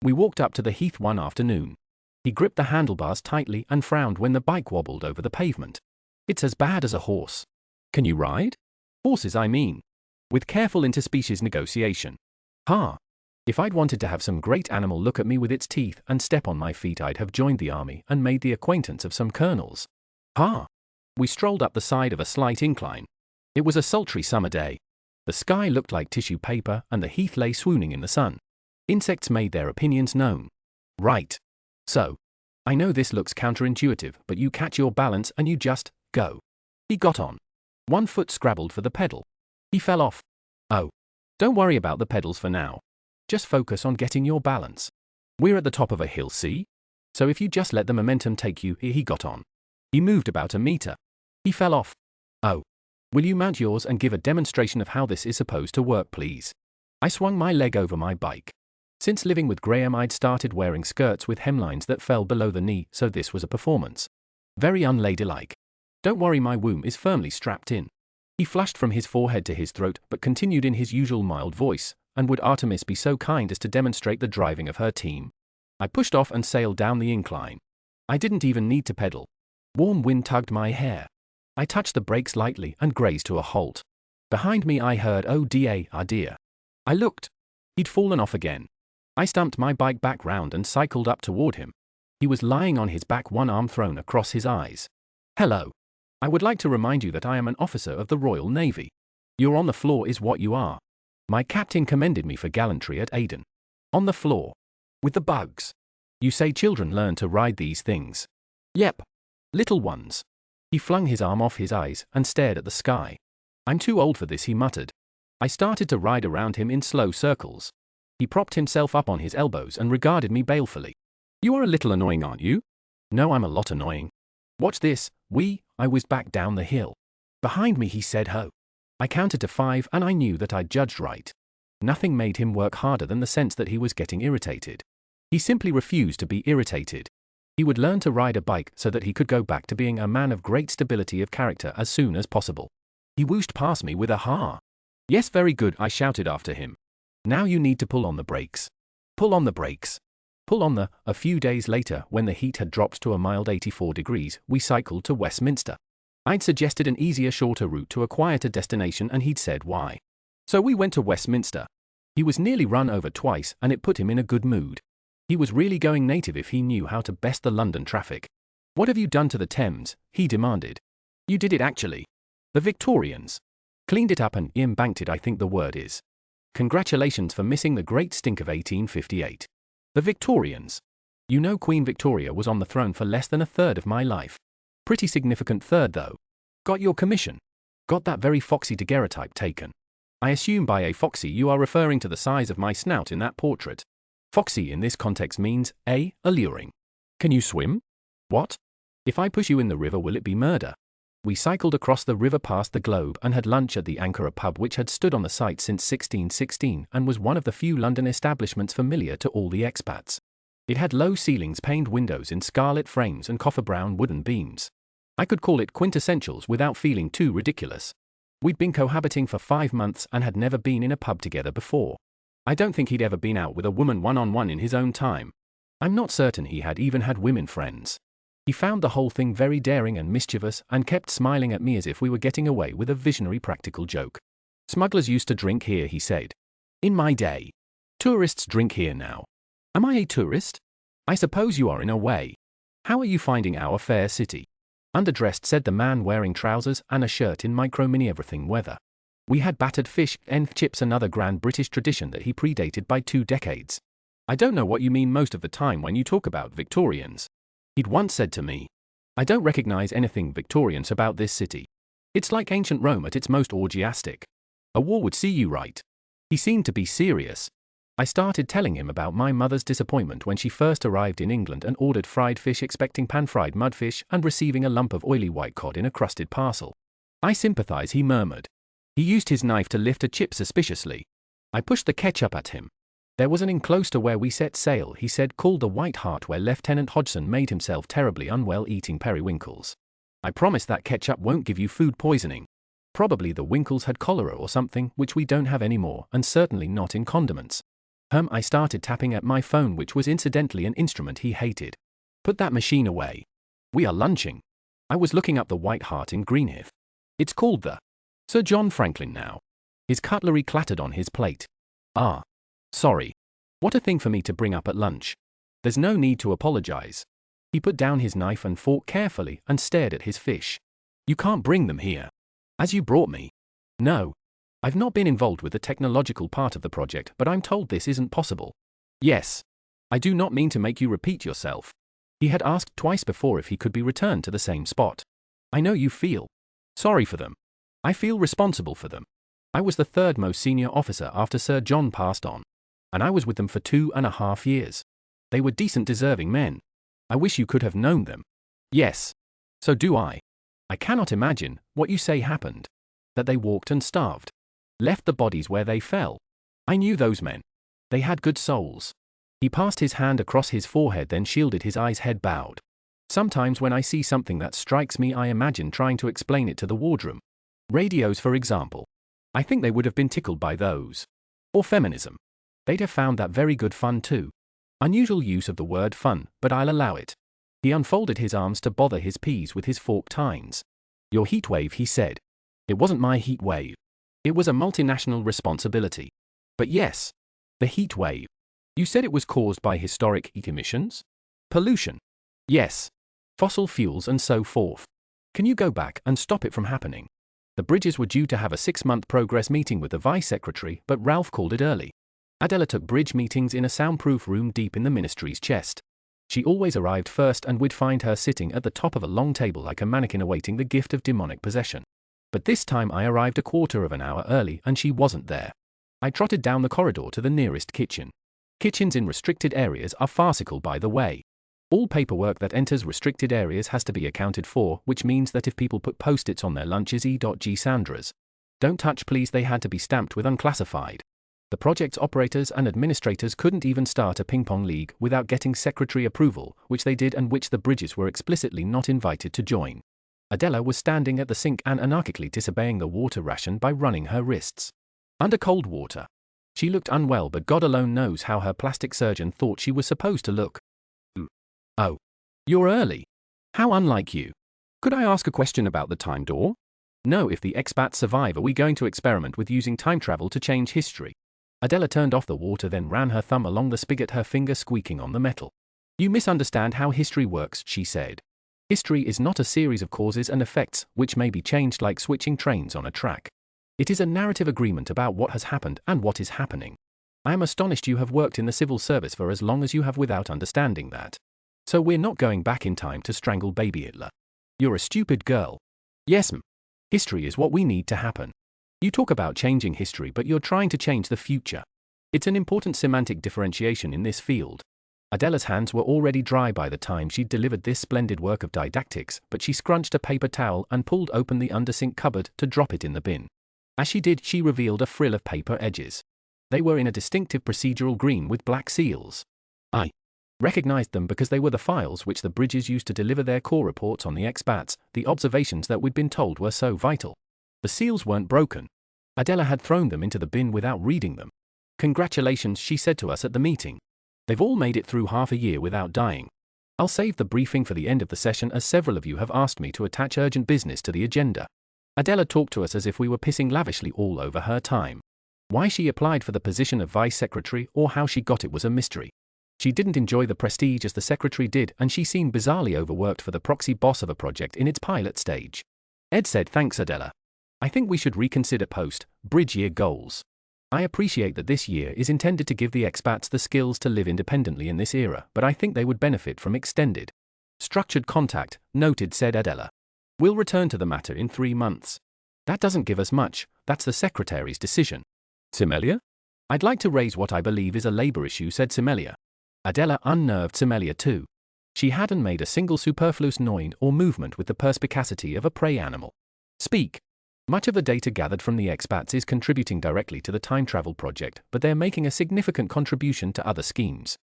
We walked up to the heath one afternoon. He gripped the handlebars tightly and frowned when the bike wobbled over the pavement. It's as bad as a horse. Can you ride? Horses, I mean. With careful interspecies negotiation. Ha! If I'd wanted to have some great animal look at me with its teeth and step on my feet, I'd have joined the army and made the acquaintance of some colonels. Ha! We strolled up the side of a slight incline. It was a sultry summer day. The sky looked like tissue paper and the heath lay swooning in the sun. Insects made their opinions known. Right. So. I know this looks counterintuitive, but you catch your balance and you just go. He got on. One foot scrabbled for the pedal. He fell off. Oh. Don't worry about the pedals for now. Just focus on getting your balance. We're at the top of a hill, see? So if you just let the momentum take you, he got on. He moved about a meter. He fell off. Oh. Will you mount yours and give a demonstration of how this is supposed to work, please? I swung my leg over my bike. Since living with Graham, I'd started wearing skirts with hemlines that fell below the knee, so this was a performance. Very unladylike. Don't worry, my womb is firmly strapped in. He flushed from his forehead to his throat, but continued in his usual mild voice. And would Artemis be so kind as to demonstrate the driving of her team? I pushed off and sailed down the incline. I didn't even need to pedal. Warm wind tugged my hair. I touched the brakes lightly and grazed to a halt. Behind me I heard, "Oh dear." I looked. He'd fallen off again. I stumped my bike back round and cycled up toward him. He was lying on his back, one arm thrown across his eyes. Hello. I would like to remind you that I am an officer of the Royal Navy. You're on the floor is what you are. My captain commended me for gallantry at Aden. On the floor. With the bugs. You say children learn to ride these things. Yep. Little ones. He flung his arm off his eyes and stared at the sky. I'm too old for this, he muttered. I started to ride around him in slow circles. He propped himself up on his elbows and regarded me balefully. You are a little annoying, aren't you? No, I'm a lot annoying. Watch this. I whizzed back down the hill. Behind me, he said, ho. I counted to 5 and I knew that I'd judged right. Nothing made him work harder than the sense that he was getting irritated. He simply refused to be irritated. He would learn to ride a bike so that he could go back to being a man of great stability of character as soon as possible. He whooshed past me with a ha. Yes, very good, I shouted after him. Now you need to pull on the brakes. Pull on the brakes. Pull on the. A few days later, when the heat had dropped to a mild 84 degrees, we cycled to Westminster. I'd suggested an easier, shorter route to a quieter destination and he'd said why. So we went to Westminster. He was nearly run over twice and it put him in a good mood. He was really going native if he knew how to best the London traffic. What have you done to the Thames? He demanded. You did it actually. The Victorians. Cleaned it up and embanked it, I think the word is. Congratulations for missing the great stink of 1858. The Victorians. You know, Queen Victoria was on the throne for less than a third of my life. Pretty significant third though. Got your commission. Got that very foxy daguerreotype taken. I assume by a foxy you are referring to the size of my snout in that portrait. Foxy in this context means A. Alluring. Can you swim? What? If I push you in the river, will it be murder? We cycled across the river past the Globe and had lunch at the Anchor, a pub which had stood on the site since 1616 and was one of the few London establishments familiar to all the expats. It had low ceilings, paned windows in scarlet frames and copper-brown wooden beams. I could call it quintessentials without feeling too ridiculous. We'd been cohabiting for 5 months and had never been in a pub together before. I don't think he'd ever been out with a woman one-on-one in his own time. I'm not certain he had even had women friends. He found the whole thing very daring and mischievous and kept smiling at me as if we were getting away with a visionary practical joke. Smugglers used to drink here, he said. In my day. Tourists drink here now. Am I a tourist? I suppose you are in a way. How are you finding our fair city? Underdressed, said the man wearing trousers and a shirt in micro-mini everything weather. We had battered fish and chips, another grand British tradition that he predated by 2 decades. I don't know what you mean most of the time when you talk about Victorians. He'd once said to me, I don't recognize anything Victorian about this city. It's like ancient Rome at its most orgiastic. A war would see you right. He seemed to be serious. I started telling him about my mother's disappointment when she first arrived in England and ordered fried fish expecting pan-fried mudfish and receiving a lump of oily white cod in a crusted parcel. I sympathize, he murmured. He used his knife to lift a chip suspiciously. I pushed the ketchup at him. There was an inn close to where we set sail, he said, called the White Hart, where Lieutenant Hodgson made himself terribly unwell eating periwinkles. I promise that ketchup won't give you food poisoning. Probably the winkles had cholera or something, which we don't have anymore, and certainly not in condiments. I started tapping at my phone, which was incidentally an instrument he hated. Put that machine away. We are lunching. I was looking up the White Hart in Greenhithe. It's called the Sir John Franklin now. His cutlery clattered on his plate. Ah. Sorry. What a thing for me to bring up at lunch. There's no need to apologize. He put down his knife and fork carefully and stared at his fish. You can't bring them here. As you brought me. No. I've not been involved with the technological part of the project, but I'm told this isn't possible. Yes. I do not mean to make you repeat yourself. He had asked twice before if he could be returned to the same spot. I know you feel sorry for them. I feel responsible for them. I was the third most senior officer after Sir John passed on. And I was with them for 2.5 years. They were decent, deserving men. I wish you could have known them. Yes. So do I. I cannot imagine what you say happened. That they walked and starved. Left the bodies where they fell. I knew those men. They had good souls. He passed his hand across his forehead, then shielded his eyes, head bowed. Sometimes when I see something that strikes me, I imagine trying to explain it to the wardroom. Radios, for example. I think they would have been tickled by those. Or feminism. They'd have found that very good fun too. Unusual use of the word fun, but I'll allow it. He unfolded his arms to bother his peas with his forked tines. Your heat wave, he said. It wasn't my heat wave. It was a multinational responsibility. But yes, the heat wave. You said it was caused by historic emissions? Pollution. Yes. Fossil fuels and so forth. Can you go back and stop it from happening? The Bridges were due to have a 6-month progress meeting with the Vice Secretary, but Ralph called it early. Adela took bridge meetings in a soundproof room deep in the ministry's chest. She always arrived first, and we'd find her sitting at the top of a long table like a mannequin awaiting the gift of demonic possession. But this time I arrived a quarter of an hour early and she wasn't there. I trotted down the corridor to the nearest kitchen. Kitchens in restricted areas are farcical, by the way. All paperwork that enters restricted areas has to be accounted for, which means that if people put post-its on their lunches, E.G. Sandras. Don't touch please, they had to be stamped with unclassified. The project's operators and administrators couldn't even start a ping-pong league without getting secretary approval, which they did and which the Bridges were explicitly not invited to join. Adela was standing at the sink and anarchically disobeying the water ration by running her wrists under cold water. She looked unwell, but God alone knows how her plastic surgeon thought she was supposed to look. Oh. You're early. How unlike you. Could I ask a question about the time door? No, if the expats survive, are we going to experiment with using time travel to change history? Adela turned off the water, then ran her thumb along the spigot, her finger squeaking on the metal. You misunderstand how history works, she said. History is not a series of causes and effects which may be changed like switching trains on a track. It is a narrative agreement about what has happened and what is happening. I am astonished you have worked in the civil service for as long as you have without understanding that. So we're not going back in time to strangle baby Hitler. You're a stupid girl. Yes, ma'am. History is what we need to happen. You talk about changing history, but you're trying to change the future. It's an important semantic differentiation in this field. Adela's hands were already dry by the time she'd delivered this splendid work of didactics, but she scrunched a paper towel and pulled open the undersink cupboard to drop it in the bin. As she did, she revealed a frill of paper edges. They were in a distinctive procedural green with black seals. I recognized them because they were the files which the Bridges used to deliver their core reports on the expats, the observations that we'd been told were so vital. The seals weren't broken. Adela had thrown them into the bin without reading them. Congratulations, she said to us at the meeting. They've all made it through half a year without dying. I'll save the briefing for the end of the session, as several of you have asked me to attach urgent business to the agenda. Adela talked to us as if we were pissing lavishly all over her time. Why she applied for the position of vice secretary or how she got it was a mystery. She didn't enjoy the prestige as the secretary did, and she seemed bizarrely overworked for the proxy boss of a project in its pilot stage. Ed said, "Thanks, Adela. I think we should reconsider post-bridge year goals. I appreciate that this year is intended to give the expats the skills to live independently in this era, but I think they would benefit from extended structured contact," noted, said Adela. "We'll return to the matter in 3 months. That doesn't give us much, that's the secretary's decision." Simelia? I'd like to raise what I believe is a labor issue, said Semelia. Adela unnerved Semelia too. She hadn't made a single superfluous noise or movement with the perspicacity of a prey animal. Speak. Much of the data gathered from the expats is contributing directly to the time travel project, but they're making a significant contribution to other schemes.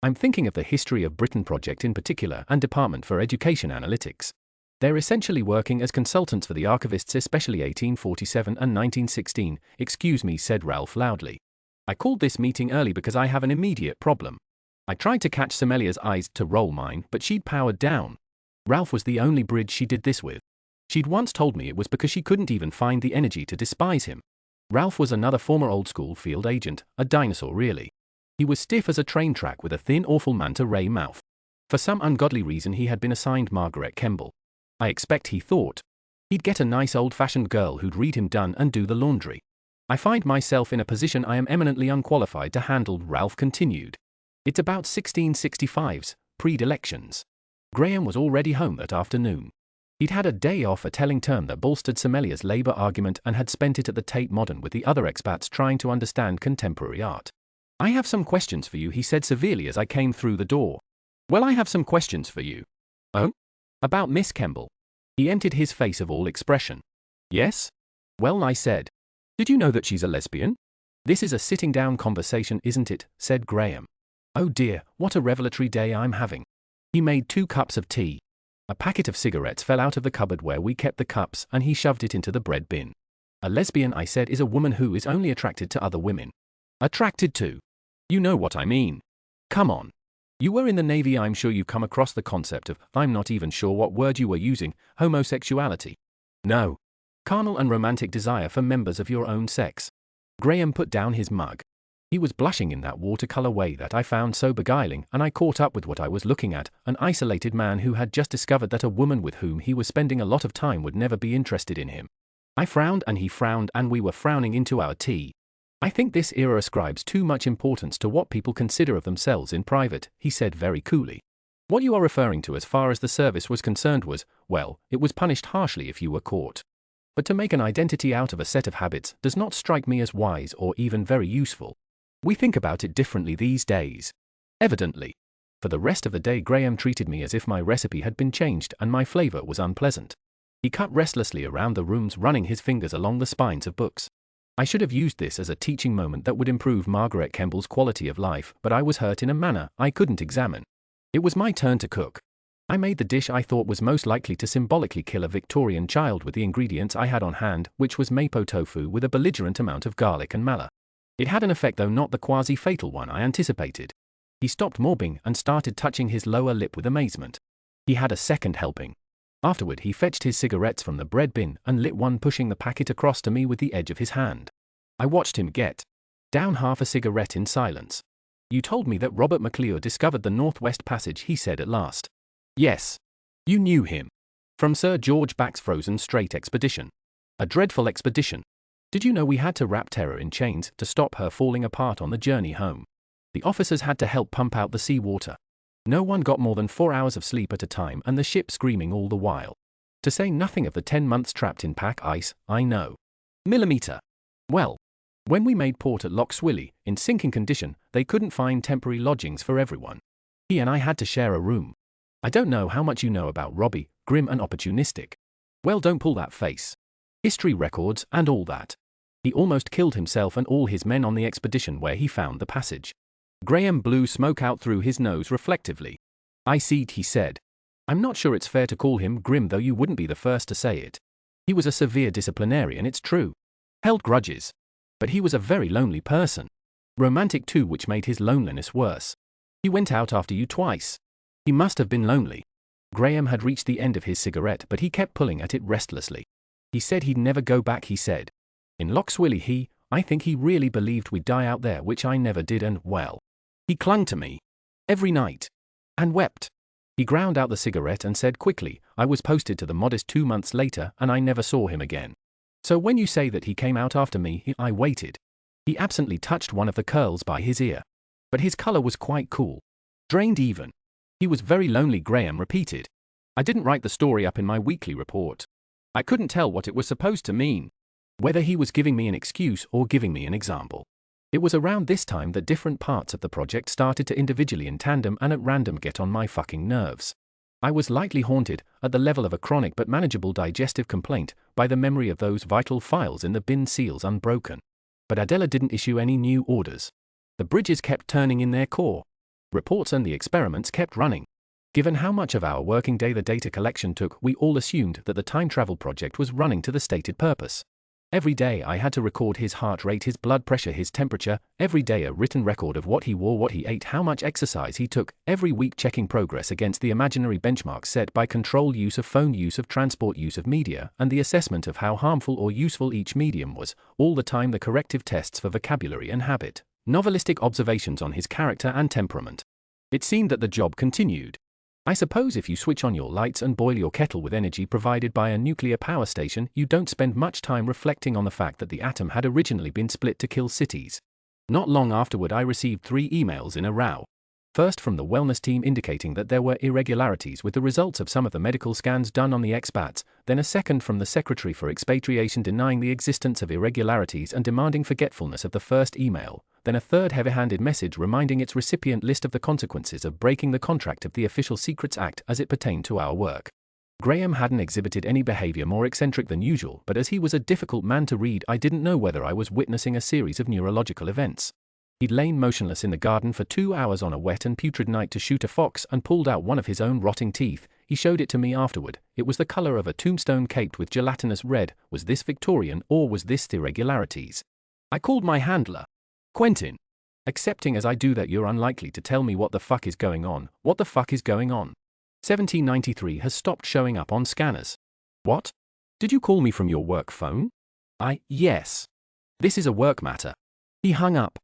I'm thinking of the History of Britain project in particular and Department for Education Analytics. They're essentially working as consultants for the archivists, especially 1847 and 1916. Excuse me, said Ralph loudly. I called this meeting early because I have an immediate problem. I tried to catch Semelia's eyes to roll mine, but she'd powered down. Ralph was the only bridge she did this with. She'd once told me it was because she couldn't even find the energy to despise him. Ralph was another former old-school field agent, a dinosaur really. He was stiff as a train track with a thin, awful manta ray mouth. For some ungodly reason he had been assigned Margaret Kemble. I expect he thought he'd get a nice old-fashioned girl who'd read him done and do the laundry. I find myself in a position I am eminently unqualified to handle, Ralph continued. It's about 1665's, pre-elections. Graham was already home that afternoon. He'd had a day off, a telling term that bolstered Semelia's labor argument, and had spent it at the Tate Modern with the other expats trying to understand contemporary art. I have some questions for you, he said severely as I came through the door. Well, I have some questions for you. Oh? About Miss Kemble. He emptied his face of all expression. Yes? Well, I said. Did you know that she's a lesbian? This is a sitting-down conversation, isn't it? Said Graham. Oh dear, what a revelatory day I'm having. He made 2 cups of tea. A packet of cigarettes fell out of the cupboard where we kept the cups, and he shoved it into the bread bin. A lesbian, I said, is a woman who is only attracted to other women. Attracted to? You know what I mean. Come on. You were in the Navy, I'm sure you've come across the concept of, I'm not even sure what word you were using, homosexuality. No. Carnal and romantic desire for members of your own sex. Graham put down his mug. He was blushing in that watercolor way that I found so beguiling, and I caught up with what I was looking at, an isolated man who had just discovered that a woman with whom he was spending a lot of time would never be interested in him. I frowned and he frowned, and we were frowning into our tea. I think this era ascribes too much importance to what people consider of themselves in private, he said very coolly. What you are referring to as far as the service was concerned was, well, it was punished harshly if you were caught. But to make an identity out of a set of habits does not strike me as wise or even very useful. We think about it differently these days. Evidently. For the rest of the day Graham treated me as if my recipe had been changed and my flavor was unpleasant. He cut restlessly around the rooms, running his fingers along the spines of books. I should have used this as a teaching moment that would improve Margaret Kemble's quality of life, but I was hurt in a manner I couldn't examine. It was my turn to cook. I made the dish I thought was most likely to symbolically kill a Victorian child with the ingredients I had on hand, which was mapo tofu with a belligerent amount of garlic and mala. It had an effect, though not the quasi-fatal one I anticipated. He stopped mopping and started touching his lower lip with amazement. He had a second helping. Afterward he fetched his cigarettes from the bread bin and lit one, pushing the packet across to me with the edge of his hand. I watched him get down half a cigarette in silence. You told me that Robert McLeod discovered the Northwest Passage, he said at last. Yes. You knew him. From Sir George Back's Frozen Strait expedition. A dreadful expedition. Did you know we had to wrap Terror in chains to stop her falling apart on the journey home? The officers had to help pump out the seawater. No one got more than 4 hours of sleep at a time, and the ship screaming all the while. To say nothing of the 10 months trapped in pack ice, I know. Millimeter. Well, when we made port at Loch Swilly, in sinking condition, they couldn't find temporary lodgings for everyone. He and I had to share a room. I don't know how much you know about Robbie, grim and opportunistic. Well, don't pull that face. History records and all that. He almost killed himself and all his men on the expedition where he found the passage. Graham blew smoke out through his nose reflectively. I see, he said. I'm not sure it's fair to call him grim, though you wouldn't be the first to say it. He was a severe disciplinarian, it's true. Held grudges. But he was a very lonely person. Romantic too, which made his loneliness worse. He went out after you twice. He must have been lonely. Graham had reached the end of his cigarette, but he kept pulling at it restlessly. He said he'd never go back, he said. In Loch Swilly I think he really believed we'd die out there, which I never did, and, well, he clung to me. Every night. And wept. He ground out the cigarette and said quickly, I was posted to the Modest 2 months later, and I never saw him again. So when you say that he came out after me, I waited. He absently touched one of the curls by his ear. But his color was quite cool. Drained even. He was very lonely, Graham repeated. I didn't write the story up in my weekly report. I couldn't tell what it was supposed to mean. Whether he was giving me an excuse or giving me an example. It was around this time that different parts of the project started to individually in tandem and at random get on my fucking nerves. I was lightly haunted, at the level of a chronic but manageable digestive complaint, by the memory of those vital files in the bin seals unbroken. But Adela didn't issue any new orders. The bridges kept turning in their core. Reports and the experiments kept running. Given how much of our working day the data collection took, we all assumed that the time travel project was running to the stated purpose. Every day I had to record his heart rate, his blood pressure, his temperature, every day a written record of what he wore, what he ate, how much exercise he took, every week checking progress against the imaginary benchmarks set by control, use of phone, use of transport, use of media, and the assessment of how harmful or useful each medium was, all the time the corrective tests for vocabulary and habit, novelistic observations on his character and temperament. It seemed that the job continued. I suppose if you switch on your lights and boil your kettle with energy provided by a nuclear power station, you don't spend much time reflecting on the fact that the atom had originally been split to kill cities. Not long afterward I received 3 emails in a row. First from the wellness team indicating that there were irregularities with the results of some of the medical scans done on the expats, then a second from the Secretary for Expatriation denying the existence of irregularities and demanding forgetfulness of the first email, then a third heavy-handed message reminding its recipient list of the consequences of breaking the contract of the Official Secrets Act as it pertained to our work. Graham hadn't exhibited any behavior more eccentric than usual, but as he was a difficult man to read, I didn't know whether I was witnessing a series of neurological events. He'd lain motionless in the garden for 2 hours on a wet and putrid night to shoot a fox and pulled out one of his own rotting teeth. He showed it to me afterward. It was the color of a tombstone caked with gelatinous red. Was this Victorian or was this irregularities? I called my handler. Quentin. Accepting as I do that you're unlikely to tell me what the fuck is going on. What the fuck is going on? 1793 has stopped showing up on scanners. What? Did you call me from your work phone? Yes. This is a work matter. He hung up.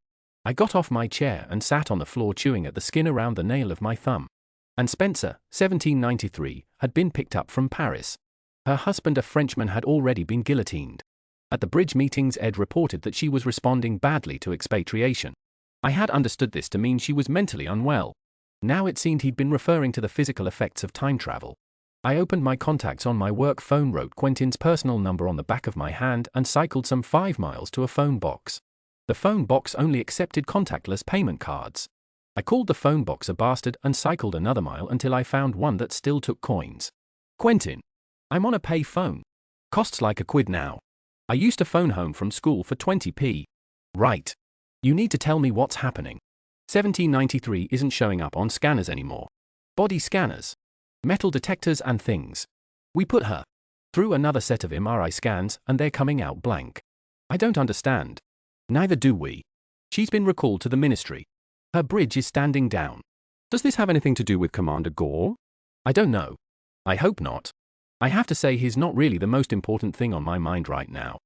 I got off my chair and sat on the floor chewing at the skin around the nail of my thumb. And Spencer, 1793, had been picked up from Paris. Her husband, a Frenchman, had already been guillotined. At the bridge meetings, Ed reported that she was responding badly to expatriation. I had understood this to mean she was mentally unwell. Now it seemed he'd been referring to the physical effects of time travel. I opened my contacts on my work phone, wrote Quentin's personal number on the back of my hand, and cycled some 5 miles to a phone box. The phone box only accepted contactless payment cards. I called the phone box a bastard and cycled another mile until I found one that still took coins. Quentin. I'm on a pay phone. Costs like £1 now. I used to phone home from school for 20p. Right. You need to tell me what's happening. 1793 isn't showing up on scanners anymore. Body scanners. Metal detectors and things. We put her through another set of MRI scans and they're coming out blank. I don't understand. Neither do we. She's been recalled to the ministry. Her bridge is standing down. Does this have anything to do with Commander Gore? I don't know. I hope not. I have to say he's not really the most important thing on my mind right now.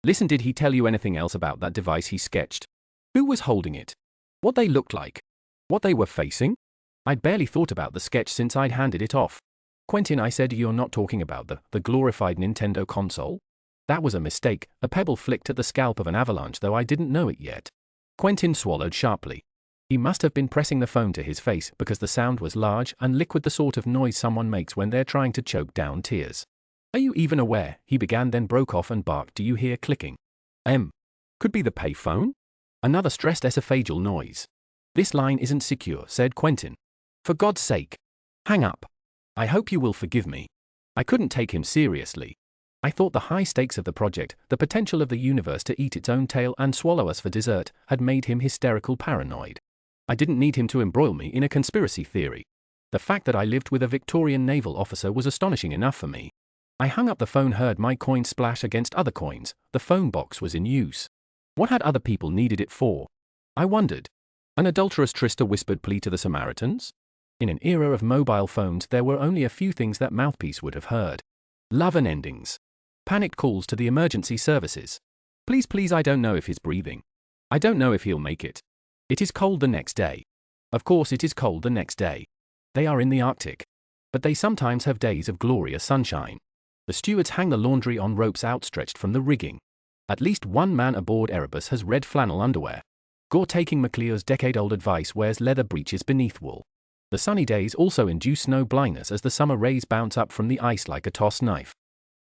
Listen, did he tell you anything else about that device he sketched? Who was holding it? What they looked like? What they were facing? I'd barely thought about the sketch since I'd handed it off. Quentin, I said, you're not talking about the glorified Nintendo console? That was a mistake, a pebble flicked at the scalp of an avalanche, though I didn't know it yet. Quentin swallowed sharply. He must have been pressing the phone to his face because the sound was large and liquid, the sort of noise someone makes when they're trying to choke down tears. Are you even aware? He began, then broke off and barked. Do you hear clicking? Could be the payphone? Another stressed esophageal noise. This line isn't secure, said Quentin. For God's sake. Hang up. I hope you will forgive me. I couldn't take him seriously. I thought the high stakes of the project, the potential of the universe to eat its own tail and swallow us for dessert, had made him hysterical paranoid. I didn't need him to embroil me in a conspiracy theory. The fact that I lived with a Victorian naval officer was astonishing enough for me. I hung up the phone, heard my coin splash against other coins. The phone box was in use. What had other people needed it for? I wondered. An adulterous Trista whispered plea to the Samaritans? In an era of mobile phones, there were only a few things that mouthpiece would have heard. Love and endings. Panicked calls to the emergency services. Please, please, I don't know if he's breathing. I don't know if he'll make it. It is cold the next day. Of course it is cold the next day. They are in the Arctic. But they sometimes have days of glorious sunshine. The stewards hang the laundry on ropes outstretched from the rigging. At least one man aboard Erebus has red flannel underwear. Gore, taking McLeod's decade-old advice, wears leather breeches beneath wool. The sunny days also induce snow blindness as the summer rays bounce up from the ice like a tossed knife.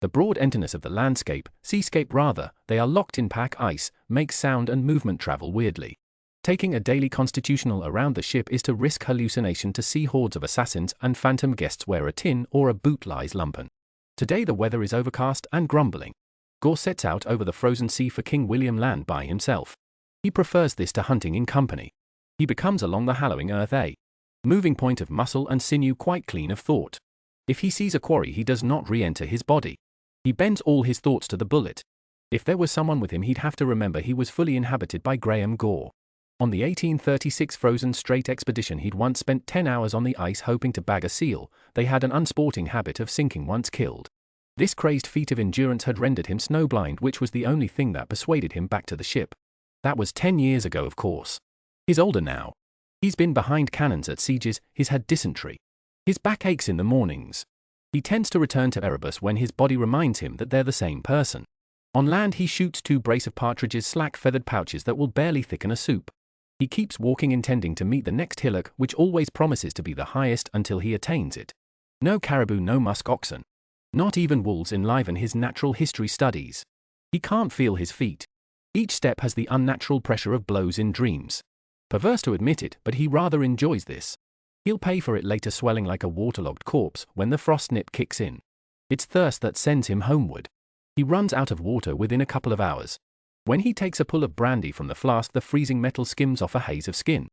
The broad emptiness of the landscape, seascape rather, they are locked in pack ice, makes sound and movement travel weirdly. Taking a daily constitutional around the ship is to risk hallucination to see hordes of assassins and phantom guests where a tin or a boot lies lumpen. Today the weather is overcast and grumbling. Gore sets out over the frozen sea for King William Land by himself. He prefers this to hunting in company. He becomes along the hallowing earth a moving point of muscle and sinew quite clean of thought. If he sees a quarry he does not re-enter his body. He bends all his thoughts to the bullet. If there was someone with him he'd have to remember he was fully inhabited by Graham Gore. On the 1836 Frozen Strait expedition he'd once spent 10 hours on the ice hoping to bag a seal. They had an unsporting habit of sinking once killed. This crazed feat of endurance had rendered him snowblind, which was the only thing that persuaded him back to the ship. That was 10 years ago, of course. He's older now. He's been behind cannons at sieges, he's had dysentery. His back aches in the mornings. He tends to return to Erebus when his body reminds him that they're the same person. On land he shoots 2 brace of partridges, slack feathered pouches that will barely thicken a soup. He keeps walking intending to meet the next hillock, which always promises to be the highest until he attains it. No caribou, no musk oxen. Not even wolves enliven his natural history studies. He can't feel his feet. Each step has the unnatural pressure of blows in dreams. Perverse to admit it, but he rather enjoys this. He'll pay for it later, swelling like a waterlogged corpse when the frost nip kicks in. It's thirst that sends him homeward. He runs out of water within a couple of hours. When he takes a pull of brandy from the flask, the freezing metal skims off a haze of skin.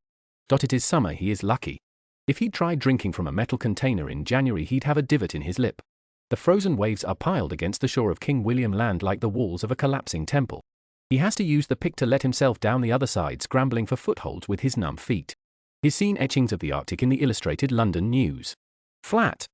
It is summer, he is lucky. If he'd tried drinking from a metal container in January he'd have a divot in his lip. The frozen waves are piled against the shore of King William Land like the walls of a collapsing temple. He has to use the pick to let himself down the other side, scrambling for footholds with his numb feet. He's seen etchings of the Arctic in the Illustrated London News. Flat.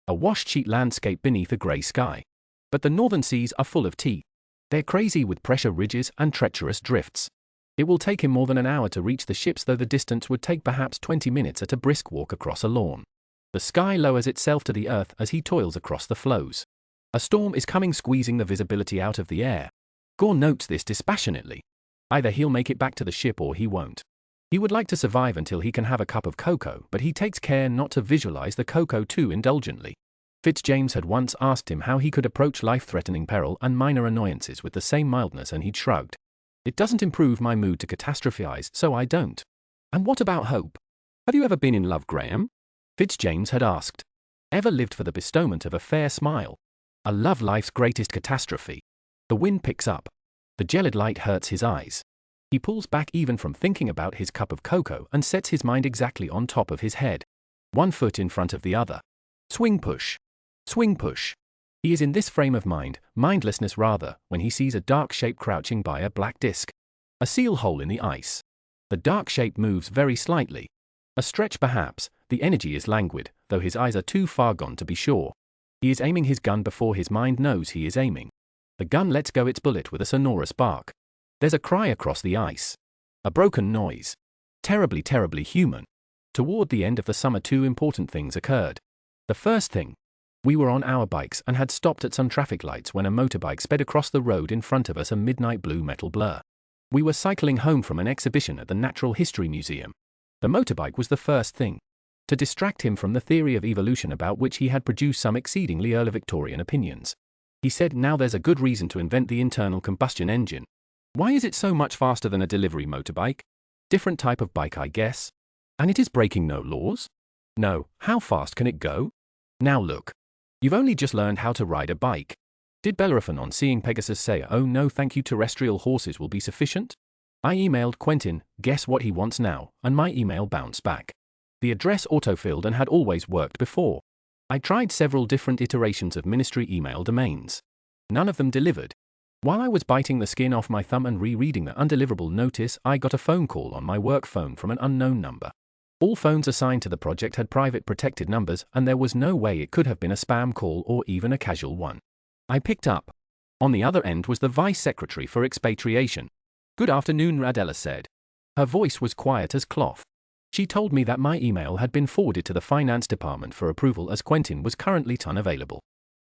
A washed sheet landscape beneath a grey sky. But the northern seas are full of teeth. They're crazy with pressure ridges and treacherous drifts. It will take him more than an hour to reach the ships, though the distance would take perhaps 20 minutes at a brisk walk across a lawn. The sky lowers itself to the earth as he toils across the floes. A storm is coming, squeezing the visibility out of the air. Gore notes this dispassionately. Either he'll make it back to the ship or he won't. He would like to survive until he can have a cup of cocoa, but he takes care not to visualize the cocoa too indulgently. Fitzjames had once asked him how he could approach life-threatening peril and minor annoyances with the same mildness, and he'd shrugged. It doesn't improve my mood to catastrophize, so I don't. And what about hope? Have you ever been in love, Graham? Fitzjames had asked. Ever lived for the bestowment of a fair smile? A love, life's greatest catastrophe. The wind picks up. The gelid light hurts his eyes. He pulls back even from thinking about his cup of cocoa and sets his mind exactly on top of his head. 1 foot in front of the other. Swing push. Swing push. He is in this frame of mind, mindlessness rather, when he sees a dark shape crouching by a black disc. A seal hole in the ice. The dark shape moves very slightly. A stretch perhaps, the energy is languid, though his eyes are too far gone to be sure. He is aiming his gun before his mind knows he is aiming. The gun lets go its bullet with a sonorous bark. There's a cry across the ice. A broken noise. Terribly, terribly human. Toward the end of the summer 2 important things occurred. The first thing. We were on our bikes and had stopped at some traffic lights when a motorbike sped across the road in front of us, a midnight blue metal blur. We were cycling home from an exhibition at the Natural History Museum. The motorbike was the first thing. To distract him from the theory of evolution about which he had produced some exceedingly early Victorian opinions. He said, now there's a good reason to invent the internal combustion engine. Why is it so much faster than a delivery motorbike? Different type of bike, I guess. And it is breaking no laws? No, how fast can it go? Now look. You've only just learned how to ride a bike. Did Bellerophon on seeing Pegasus say, oh no thank you, terrestrial horses will be sufficient? I emailed Quentin, guess what he wants now, and my email bounced back. The address autofilled and had always worked before. I tried several different iterations of ministry email domains. None of them delivered. While I was biting the skin off my thumb and rereading the undeliverable notice, I got a phone call on my work phone from an unknown number. All phones assigned to the project had private protected numbers, and there was no way it could have been a spam call or even a casual one. I picked up. On the other end was the Vice Secretary for Expatriation. Good afternoon, Radella said. Her voice was quiet as cloth. She told me that my email had been forwarded to the Finance Department for approval as Quentin was currently unavailable.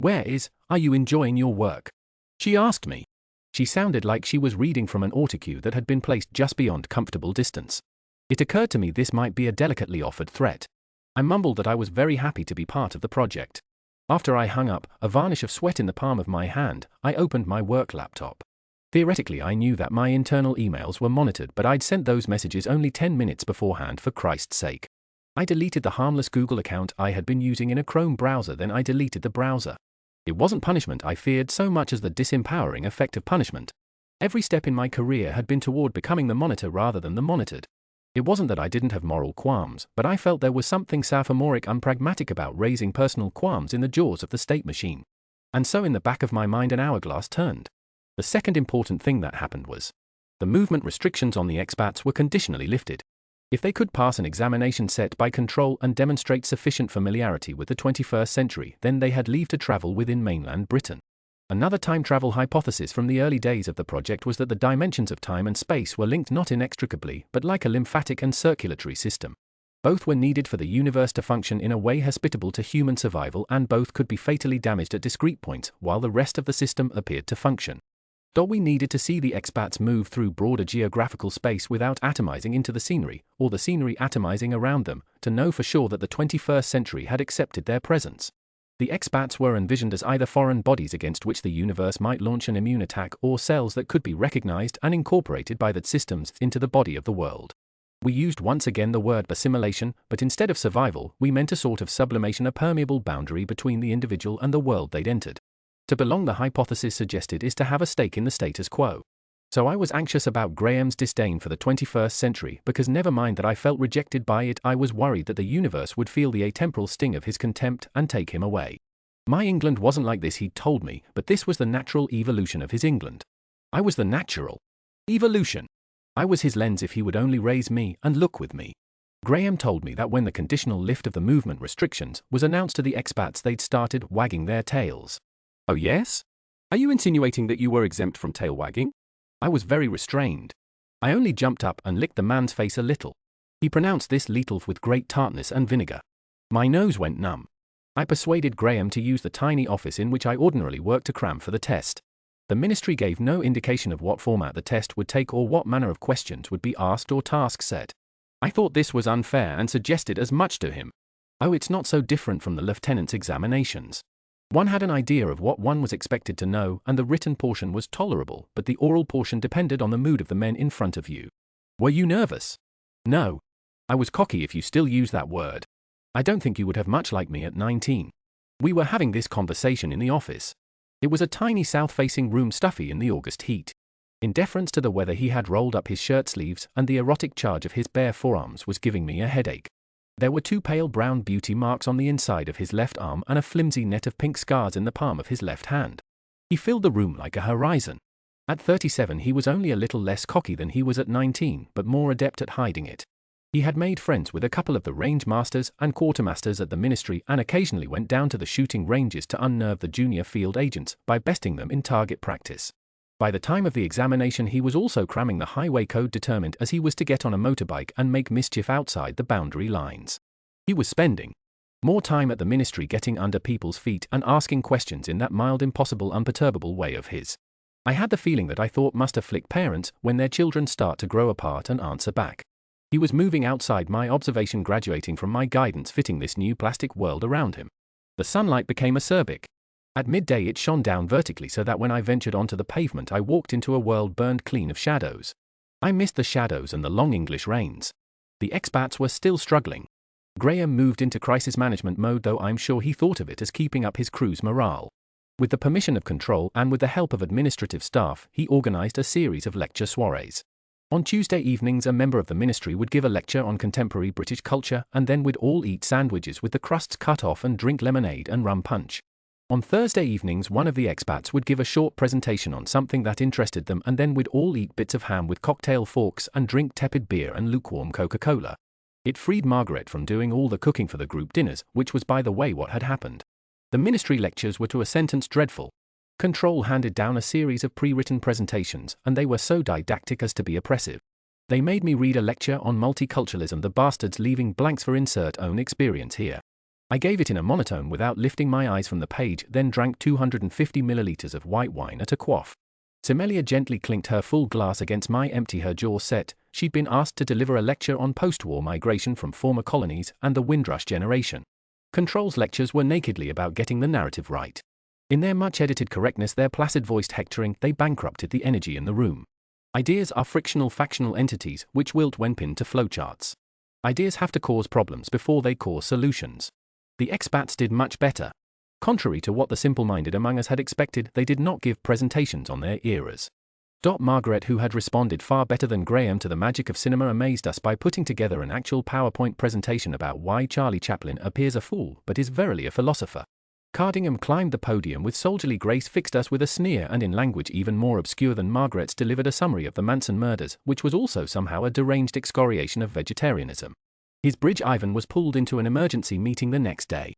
Are you enjoying your work? She asked me. She sounded like she was reading from an autocue that had been placed just beyond comfortable distance. It occurred to me this might be a delicately offered threat. I mumbled that I was very happy to be part of the project. After I hung up, a varnish of sweat in the palm of my hand, I opened my work laptop. Theoretically, I knew that my internal emails were monitored, but I'd sent those messages only 10 minutes beforehand, for Christ's sake. I deleted the harmless Google account I had been using in a Chrome browser, then I deleted the browser. It wasn't punishment I feared so much as the disempowering effect of punishment. Every step in my career had been toward becoming the monitor rather than the monitored. It wasn't that I didn't have moral qualms, but I felt there was something sophomoric unpragmatic about raising personal qualms in the jaws of the state machine. And so in the back of my mind an hourglass turned. The second important thing that happened was the movement restrictions on the expats were conditionally lifted. If they could pass an examination set by control and demonstrate sufficient familiarity with the 21st century, then they had leave to travel within mainland Britain. Another time travel hypothesis from the early days of the project was that the dimensions of time and space were linked not inextricably, but like a lymphatic and circulatory system. Both were needed for the universe to function in a way hospitable to human survival, and both could be fatally damaged at discrete points while the rest of the system appeared to function. We needed to see the expats move through broader geographical space without atomizing into the scenery, or the scenery atomizing around them, to know for sure that the 21st century had accepted their presence. The expats were envisioned as either foreign bodies against which the universe might launch an immune attack, or cells that could be recognized and incorporated by that systems into the body of the world. We used once again the word assimilation, but instead of survival, we meant a sort of sublimation, a permeable boundary between the individual and the world they'd entered. To belong, the hypothesis suggested, is to have a stake in the status quo. So I was anxious about Graham's disdain for the 21st century, because never mind that I felt rejected by it, I was worried that the universe would feel the atemporal sting of his contempt and take him away. My England wasn't like this, he'd told me, but this was the natural evolution of his England. I was the natural evolution. I was his lens if he would only raise me and look with me. Graham told me that when the conditional lift of the movement restrictions was announced to the expats, they'd started wagging their tails. Oh yes? Are you insinuating that you were exempt from tail wagging? I was very restrained. I only jumped up and licked the man's face a little. He pronounced this lethal with great tartness and vinegar. My nose went numb. I persuaded Graham to use the tiny office in which I ordinarily worked to cram for the test. The ministry gave no indication of what format the test would take or what manner of questions would be asked or tasks set. I thought this was unfair and suggested as much to him. Oh, it's not so different from the lieutenant's examinations. One had an idea of what one was expected to know, and the written portion was tolerable, but the oral portion depended on the mood of the men in front of you. Were you nervous? No. I was cocky, if you still use that word. I don't think you would have much like me at 19. We were having this conversation in the office. It was a tiny south-facing room, stuffy in the August heat. In deference to the weather, he had rolled up his shirt sleeves, and the erotic charge of his bare forearms was giving me a headache. There were 2 pale brown beauty marks on the inside of his left arm and a flimsy net of pink scars in the palm of his left hand. He filled the room like a horizon. At 37 he was only a little less cocky than he was at 19, but more adept at hiding it. He had made friends with a couple of the range masters and quartermasters at the ministry, and occasionally went down to the shooting ranges to unnerve the junior field agents by besting them in target practice. By the time of the examination he was also cramming the highway code, determined as he was to get on a motorbike and make mischief outside the boundary lines. He was spending more time at the ministry getting under people's feet and asking questions in that mild, impossible, unperturbable way of his. I had the feeling that I thought must afflict parents when their children start to grow apart and answer back. He was moving outside my observation, graduating from my guidance, fitting this new plastic world around him. The sunlight became acerbic. At midday it shone down vertically, so that when I ventured onto the pavement I walked into a world burned clean of shadows. I missed the shadows and the long English rains. The expats were still struggling. Graham moved into crisis management mode, though I'm sure he thought of it as keeping up his crew's morale. With the permission of control and with the help of administrative staff, he organized a series of lecture soirees. On Tuesday evenings a member of the ministry would give a lecture on contemporary British culture, and then we'd all eat sandwiches with the crusts cut off and drink lemonade and rum punch. On Thursday evenings one of the expats would give a short presentation on something that interested them, and then we'd all eat bits of ham with cocktail forks and drink tepid beer and lukewarm Coca-Cola. It freed Margaret from doing all the cooking for the group dinners, which was, by the way, what had happened. The ministry lectures were to a sentence dreadful. Control handed down a series of pre-written presentations, and they were so didactic as to be oppressive. They made me read a lecture on multiculturalism, the bastards leaving blanks for insert own experience here. I gave it in a monotone without lifting my eyes from the page, then drank 250 milliliters of white wine at a quaff. Semelia gently clinked her full glass against my empty, her jaw set. She'd been asked to deliver a lecture on post-war migration from former colonies and the Windrush generation. Control's lectures were nakedly about getting the narrative right. In their much-edited correctness, their placid-voiced hectoring, they bankrupted the energy in the room. Ideas are frictional factional entities which wilt when pinned to flowcharts. Ideas have to cause problems before they cause solutions. The expats did much better. Contrary to what the simple-minded among us had expected, they did not give presentations on their eras. Margaret, who had responded far better than Graham to the magic of cinema, amazed us by putting together an actual PowerPoint presentation about why Charlie Chaplin appears a fool but is verily a philosopher. Cardingham climbed the podium with soldierly grace, fixed us with a sneer, and in language even more obscure than Margaret's delivered a summary of the Manson murders, which was also somehow a deranged excoriation of vegetarianism. His bridge Ivan was pulled into an emergency meeting the next day.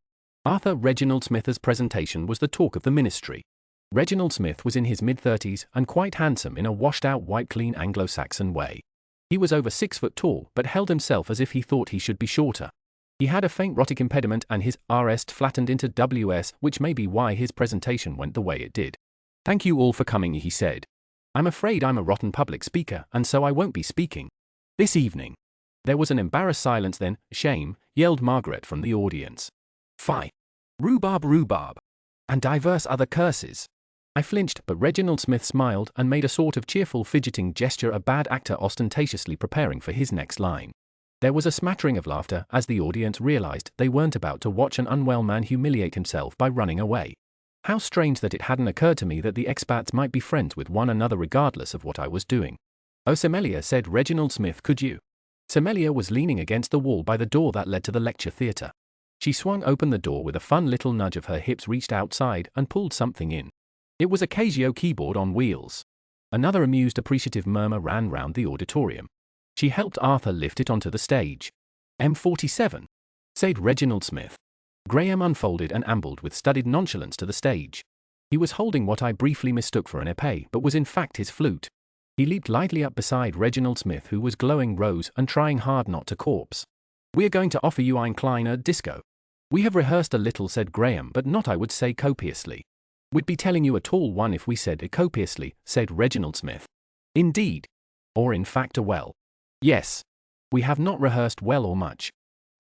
Arthur Reginald Smith's presentation was the talk of the ministry. Reginald Smith was in his mid-30s and quite handsome in a washed-out white clean Anglo-Saxon way. He was over 6 foot tall but held himself as if he thought he should be shorter. He had a faint rhotic impediment and his RS flattened into WS, which may be why his presentation went the way it did. "Thank you all for coming," he said. "I'm afraid I'm a rotten public speaker and so I won't be speaking this evening." There was an embarrassed silence. Then, "Shame," yelled Margaret from the audience. "Fie! Rhubarb, rhubarb!" and divers other curses. I flinched, but Reginald Smith smiled and made a sort of cheerful fidgeting gesture, a bad actor ostentatiously preparing for his next line. There was a smattering of laughter as the audience realized they weren't about to watch an unwell man humiliate himself by running away. How strange that it hadn't occurred to me that the expats might be friends with one another regardless of what I was doing. "Oh, Semelia," said Reginald Smith, "could you?" Semelia was leaning against the wall by the door that led to the lecture theatre. She swung open the door with a fun little nudge of her hips, reached outside, and pulled something in. It was a Casio keyboard on wheels. Another amused, appreciative murmur ran round the auditorium. She helped Arthur lift it onto the stage. "M47, said Reginald Smith. Graham unfolded and ambled with studied nonchalance to the stage. He was holding what I briefly mistook for an épée, but was in fact his flute. He leaped lightly up beside Reginald Smith, who was glowing rose and trying hard not to corpse. "We are going to offer you ein kleiner disco." "We have rehearsed a little," said Graham, "but not, I would say, copiously." "We'd be telling you a tall one if we said it copiously," said Reginald Smith. "Indeed. Or in fact well. Yes. We have not rehearsed well or much.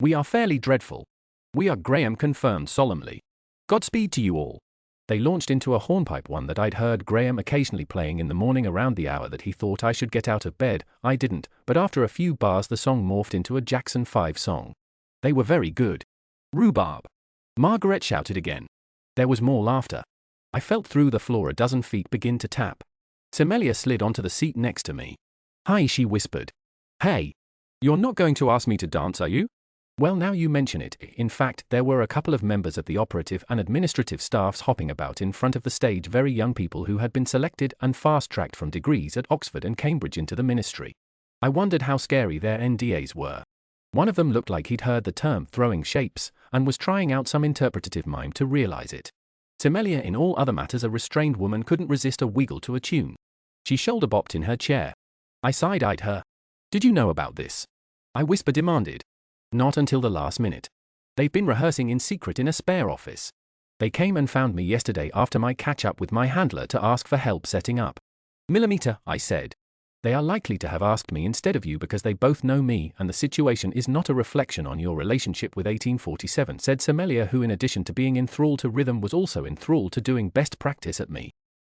We are fairly dreadful. We are," Graham confirmed solemnly. "Godspeed to you all." They launched into a hornpipe, one that I'd heard Graham occasionally playing in the morning around the hour that he thought I should get out of bed. I didn't, but after a few bars the song morphed into a Jackson 5 song. They were very good. "Rhubarb," Margaret shouted again. There was more laughter. I felt through the floor a dozen feet begin to tap. Semelia slid onto the seat next to me. "Hi," she whispered. "Hey. You're not going to ask me to dance, are you?" "Well, now you mention it." In fact, there were a couple of members of the operative and administrative staffs hopping about in front of the stage, very young people who had been selected and fast-tracked from degrees at Oxford and Cambridge into the ministry. I wondered how scary their NDAs were. One of them looked like he'd heard the term throwing shapes and was trying out some interpretative mime to realize it. Semelia, in all other matters a restrained woman, couldn't resist a wiggle to a tune. She shoulder-bopped in her chair. I side-eyed her. "Did you know about this?" I whisper-demanded. "Not until the last minute. They've been rehearsing in secret in a spare office. They came and found me yesterday after my catch-up with my handler to ask for help setting up." "Millimeter," I said. "They are likely to have asked me instead of you because they both know me and the situation is not a reflection on your relationship with 1847, said Semelia, who in addition to being enthralled to rhythm was also enthralled to doing best practice at me.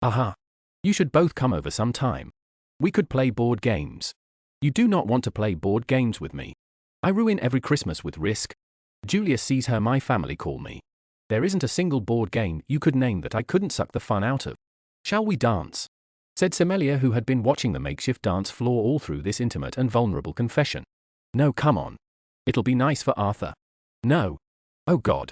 "Aha. You should both come over some time. We could play board games." "You do not want to play board games with me. I ruin every Christmas with Risk. Julius sees her my family call me. There isn't a single board game you could name that I couldn't suck the fun out of. Shall we dance?" said Semelia, who had been watching the makeshift dance floor all through this intimate and vulnerable confession. "No, come on. It'll be nice for Arthur." "No. Oh God."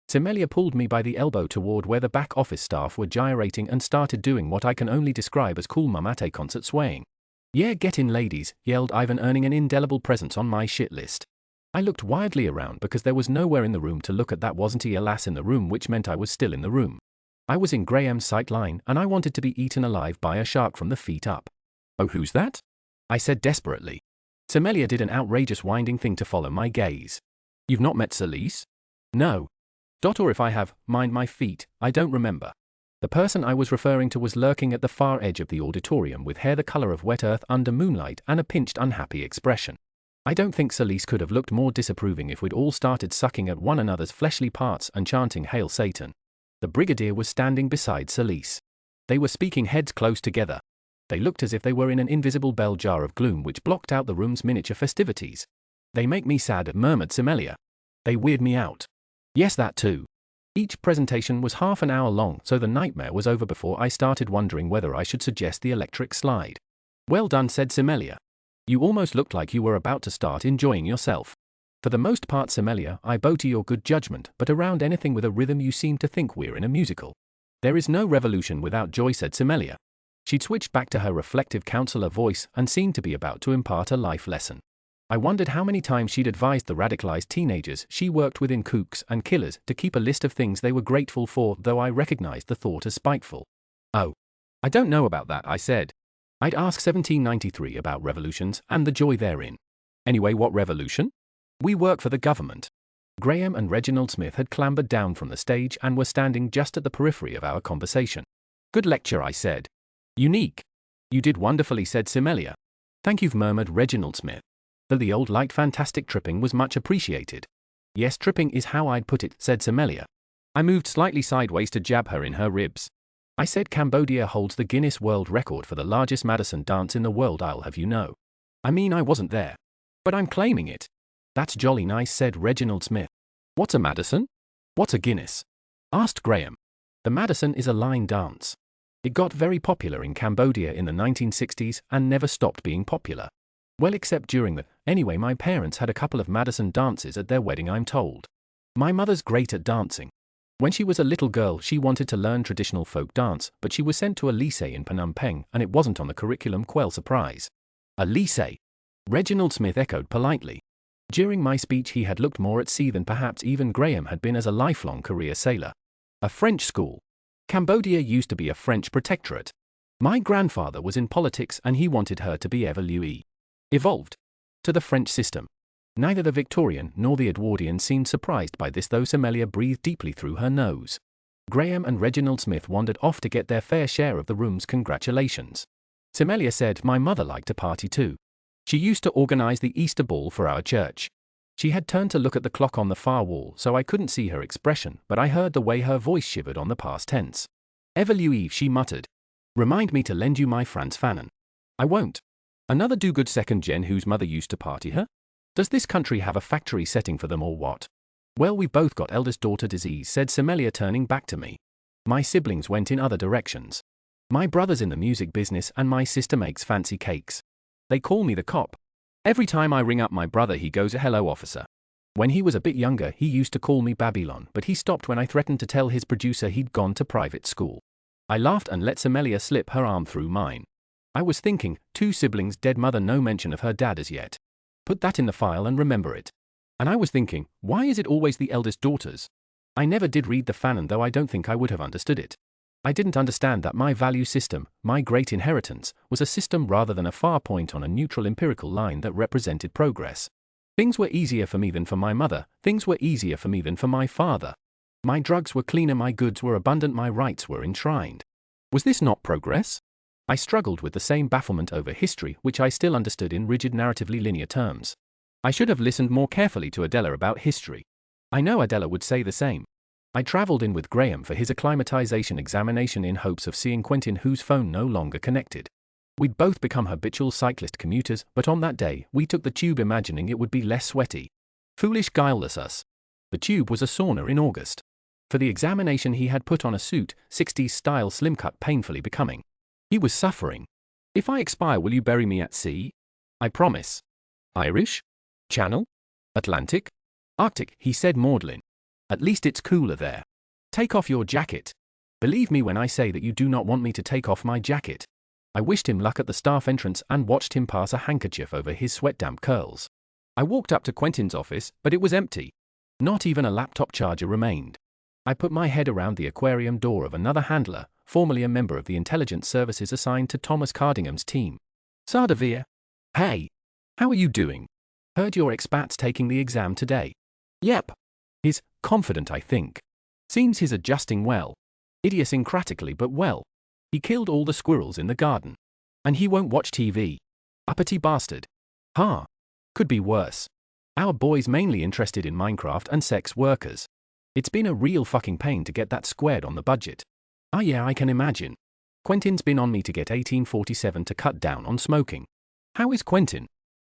Semelia pulled me by the elbow toward where the back office staff were gyrating and started doing what I can only describe as cool mum at a concert swaying. "Yeah, get in, ladies," yelled Ivan, earning an indelible presence on my shit list. I looked wildly around because there was nowhere in the room to look at that wasn't a lass in the room, which meant I was still in the room. I was in Graham's sight line and I wanted to be eaten alive by a shark from the feet up. "Oh, who's that?" I said desperately. Semelia did an outrageous winding thing to follow my gaze. "You've not met Celise?" "No. Or if I have, mind my feet, I don't remember." The person I was referring to was lurking at the far edge of the auditorium with hair the color of wet earth under moonlight and a pinched, unhappy expression. I don't think Celise could have looked more disapproving if we'd all started sucking at one another's fleshly parts and chanting Hail Satan. The brigadier was standing beside Celise. They were speaking heads close together. They looked as if they were in an invisible bell jar of gloom which blocked out the room's miniature festivities. They make me sad, murmured Semelia. They weird me out. Yes, that too. Each presentation was half an hour long, so the nightmare was over before I started wondering whether I should suggest the electric slide. Well done, said Semelia. You almost looked like you were about to start enjoying yourself. For the most part, Semelia, I bow to your good judgment, but around anything with a rhythm you seem to think we're in a musical. There is no revolution without joy, said Semelia. She'd switched back to her reflective counselor voice and seemed to be about to impart a life lesson. I wondered how many times she'd advised the radicalized teenagers she worked with in Kooks and Killers to keep a list of things they were grateful for, though I recognized the thought as spiteful. Oh, I don't know about that, I said. I'd ask 1793 about revolutions and the joy therein. Anyway, what revolution? We work for the government. Graham and Reginald Smith had clambered down from the stage and were standing just at the periphery of our conversation. Good lecture, I said. Unique. You did wonderfully, said Semelia. Thank you, murmured Reginald Smith. Though the old light fantastic tripping was much appreciated. Yes, tripping is how I'd put it, said Semelia. I moved slightly sideways to jab her in her ribs. I said Cambodia holds the Guinness World Record for the largest Madison dance in the world, I'll have you know. I mean, I wasn't there. But I'm claiming it. That's jolly nice, said Reginald Smith. What's a Madison? What's a Guinness? Asked Graham. The Madison is a line dance. It got very popular in Cambodia in the 1960s and never stopped being popular. Well, except during the... Anyway, my parents had a couple of Madison dances at their wedding, I'm told. My mother's great at dancing. When she was a little girl, she wanted to learn traditional folk dance, but she was sent to a lycée in Phnom Penh, and it wasn't on the curriculum. Quelle surprise. A lycée? Reginald Smith echoed politely. During my speech, he had looked more at sea than perhaps even Graham had been as a lifelong career sailor. A French school. Cambodia used to be a French protectorate. My grandfather was in politics and he wanted her to be evolved to the French system. Neither the Victorian nor the Edwardian seemed surprised by this, though Semelia breathed deeply through her nose. Graham and Reginald Smith wandered off to get their fair share of the room's congratulations. Semelia said my mother liked to party too. She used to organize the Easter ball for our church. She had turned to look at the clock on the far wall, so I couldn't see her expression, but I heard the way her voice shivered on the past tense. Evalueve, she muttered. Remind me to lend you my Franz Fanon. I won't. Another do-good second gen whose mother used to party her? Does this country have a factory setting for them or what? Well, we've both got eldest daughter disease, said Semelia, turning back to me. My siblings went in other directions. My brother's in the music business and my sister makes fancy cakes. They call me the cop. Every time I ring up my brother he goes, hello officer. When he was a bit younger he used to call me Babylon, but he stopped when I threatened to tell his producer he'd gone to private school. I laughed and let Semelia slip her arm through mine. I was thinking, 2 siblings, dead mother, no mention of her dad as yet. Put that in the file and remember it. And I was thinking, why is it always the eldest daughters? I never did read the Fanon, though I don't think I would have understood it. I didn't understand that my value system, my great inheritance, was a system rather than a far point on a neutral empirical line that represented progress. Things were easier for me than for my mother, things were easier for me than for my father. My drugs were cleaner, my goods were abundant, my rights were enshrined. Was this not progress? I struggled with the same bafflement over history, which I still understood in rigid narratively linear terms. I should have listened more carefully to Adela about history. I know Adela would say the same. I travelled in with Graham for his acclimatization examination in hopes of seeing Quentin, whose phone no longer connected. We'd both become habitual cyclist commuters, but on that day, we took the tube imagining it would be less sweaty. Foolish, guileless us. The tube was a sauna in August. For the examination he had put on a suit, 60s style, slim cut, painfully becoming. He was suffering. If I expire, will you bury me at sea? I promise. Irish? Channel? Atlantic? Arctic, he said, maudlin. At least it's cooler there. Take off your jacket. Believe me when I say that you do not want me to take off my jacket. I wished him luck at the staff entrance and watched him pass a handkerchief over his sweat-damp curls. I walked up to Quentin's office, but it was empty. Not even a laptop charger remained. I put my head around the aquarium door of another handler, formerly a member of the intelligence services assigned to Thomas Cardingham's team. Sardavir. Hey. How are you doing? Heard your expat's taking the exam today. Yep. He's confident, I think. Seems he's adjusting well. Idiosyncratically, but well. He killed all the squirrels in the garden. And he won't watch TV. Uppity bastard. Ha. Could be worse. Our boy's mainly interested in Minecraft and sex workers. It's been a real fucking pain to get that squared on the budget. Ah yeah, I can imagine. Quentin's been on me to get 1847 to cut down on smoking. How is Quentin?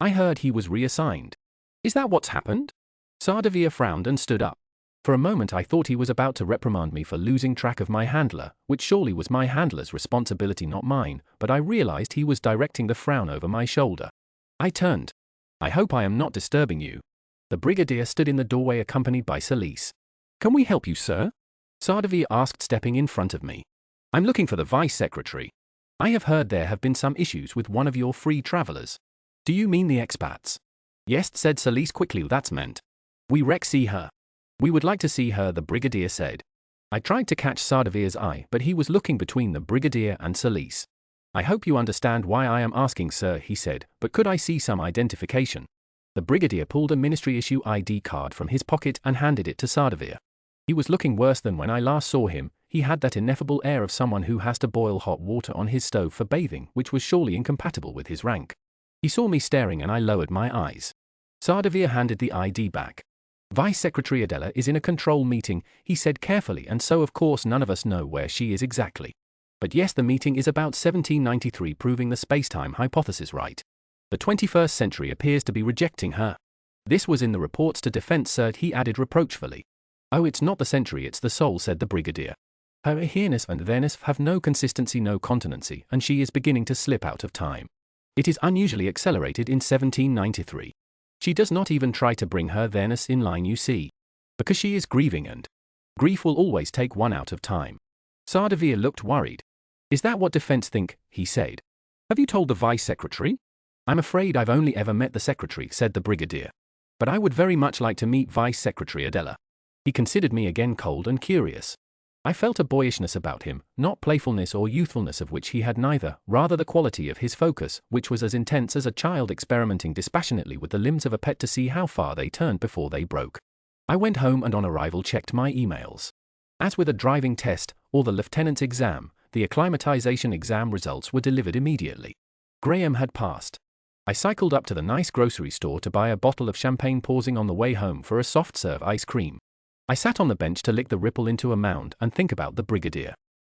I heard he was reassigned. Is that what's happened? Sardavia frowned and stood up. For a moment I thought he was about to reprimand me for losing track of my handler, which surely was my handler's responsibility, not mine, but I realized he was directing the frown over my shoulder. I turned. I hope I am not disturbing you. The brigadier stood in the doorway accompanied by Celise. Can we help you, sir? Sardavia asked, stepping in front of me. I'm looking for the vice secretary. I have heard there have been some issues with one of your free travelers. Do you mean the expats? Yes, said Celise quickly, that's meant. We see her. We would like to see her, the brigadier said. I tried to catch Sardavia's eye, but he was looking between the brigadier and Celise. I hope you understand why I am asking, sir, he said, but could I see some identification? The brigadier pulled a ministry-issue ID card from his pocket and handed it to Sardavia. He was looking worse than when I last saw him. He had that ineffable air of someone who has to boil hot water on his stove for bathing, which was surely incompatible with his rank. He saw me staring and I lowered my eyes. Sardavia handed the ID back. Vice Secretary Adela is in a control meeting, he said carefully, and so of course none of us know where she is exactly. But yes, the meeting is about 1793, proving the space-time hypothesis right. The 21st century appears to be rejecting her. This was in the reports to defense, sir, he added reproachfully. Oh, it's not the century, it's the soul, said the brigadier. Her here-ness and there-ness have no consistency, no continency, and she is beginning to slip out of time. It is unusually accelerated in 1793. She does not even try to bring her there-ness in line, you see. Because she is grieving, and grief will always take one out of time. Sardavia looked worried. Is that what defense think? He said. Have you told the vice secretary? I'm afraid I've only ever met the secretary, said the brigadier. But I would very much like to meet Vice Secretary Adela. He considered me again, cold and curious. I felt a boyishness about him, not playfulness or youthfulness, of which he had neither, rather the quality of his focus, which was as intense as a child experimenting dispassionately with the limbs of a pet to see how far they turned before they broke. I went home and on arrival checked my emails. As with a driving test, or the lieutenant's exam, the acclimatization exam results were delivered immediately. Graham had passed. I cycled up to the nice grocery store to buy a bottle of champagne, pausing on the way home for a soft-serve ice cream. I sat on the bench to lick the ripple into a mound and think about the brigadier.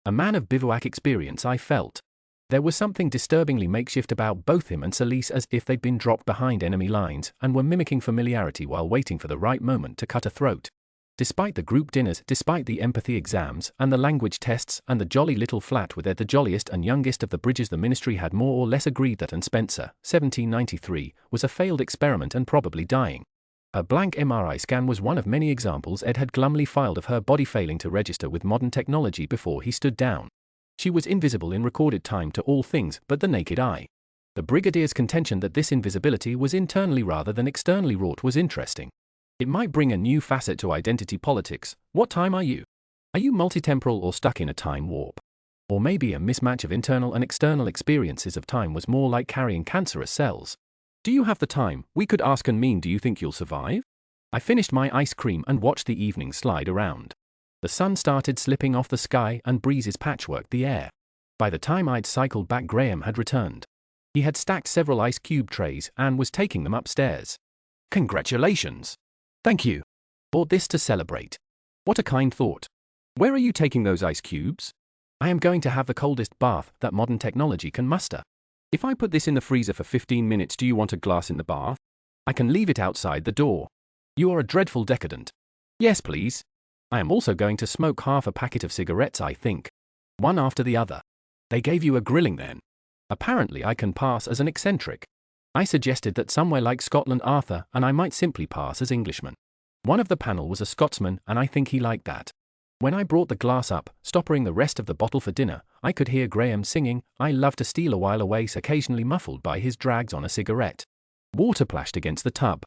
A man of bivouac experience, I felt. There was something disturbingly makeshift about both him and Celise, as if they'd been dropped behind enemy lines and were mimicking familiarity while waiting for the right moment to cut a throat. Despite the group dinners, despite the empathy exams and the language tests and the jolly little flat with Ed, the jolliest and youngest of the Bridges, the ministry had more or less agreed that Anne Spencer, 1793, was a failed experiment and probably dying. A blank MRI scan was one of many examples Ed had glumly filed of her body failing to register with modern technology before he stood down. She was invisible in recorded time to all things but the naked eye. The brigadier's contention that this invisibility was internally rather than externally wrought was interesting. It might bring a new facet to identity politics. What time are you? Are you multitemporal or stuck in a time warp? Or maybe a mismatch of internal and external experiences of time was more like carrying cancerous cells. Do you have the time? We could ask and mean, do you think you'll survive? I finished my ice cream and watched the evening slide around. The sun started slipping off the sky and breezes patchworked the air. By the time I'd cycled back, Graham had returned. He had stacked several ice cube trays and was taking them upstairs. Congratulations! Thank you. Bought this to celebrate. What a kind thought. Where are you taking those ice cubes? I am going to have the coldest bath that modern technology can muster. If I put this in the freezer for 15 minutes, do you want a glass in the bath? I can leave it outside the door. You are a dreadful decadent. Yes, please. I am also going to smoke half a packet of cigarettes, I think. One after the other. They gave you a grilling then. Apparently I can pass as an eccentric. I suggested that somewhere like Scotland, Arthur, and I might simply pass as Englishman. One of the panel was a Scotsman, and I think he liked that. When I brought the glass up, stopping the rest of the bottle for dinner, I could hear Graham singing, "I Love to Steal a While Away," occasionally muffled by his drags on a cigarette. Water plashed against the tub.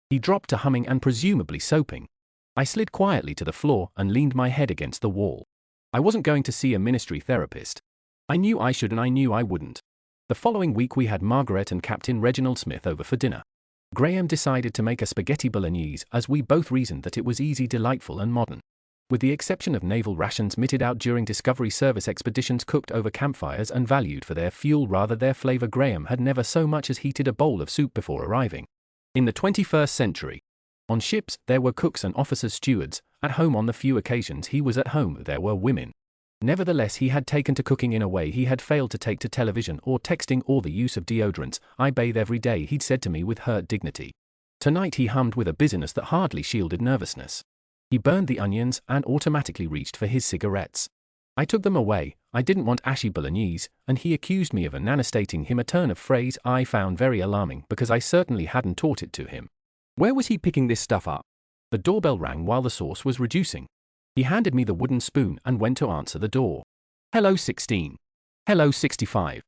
He dropped to humming and presumably soaping. I slid quietly to the floor and leaned my head against the wall. I wasn't going to see a ministry therapist. I knew I should and I knew I wouldn't. The following week we had Margaret and Captain Reginald Smith over for dinner. Graham decided to make a spaghetti bolognese, as we both reasoned that it was easy, delightful and modern. With the exception of naval rations meted out during Discovery Service expeditions, cooked over campfires and valued for their fuel rather their flavor, Graham had never so much as heated a bowl of soup before arriving. In the 21st century. On ships, there were cooks and officers' stewards. At home, on the few occasions he was at home, there were women. Nevertheless, he had taken to cooking in a way he had failed to take to television or texting or the use of deodorants. I bathe every day, he'd said to me with hurt dignity. Tonight he hummed with a busyness that hardly shielded nervousness. He burned the onions and automatically reached for his cigarettes. I took them away. I didn't want ashy bolognese, and he accused me of ananestating him, a turn of phrase I found very alarming because I certainly hadn't taught it to him. Where was he picking this stuff up? The doorbell rang while the sauce was reducing. He handed me the wooden spoon and went to answer the door. Hello 16. Hello 65.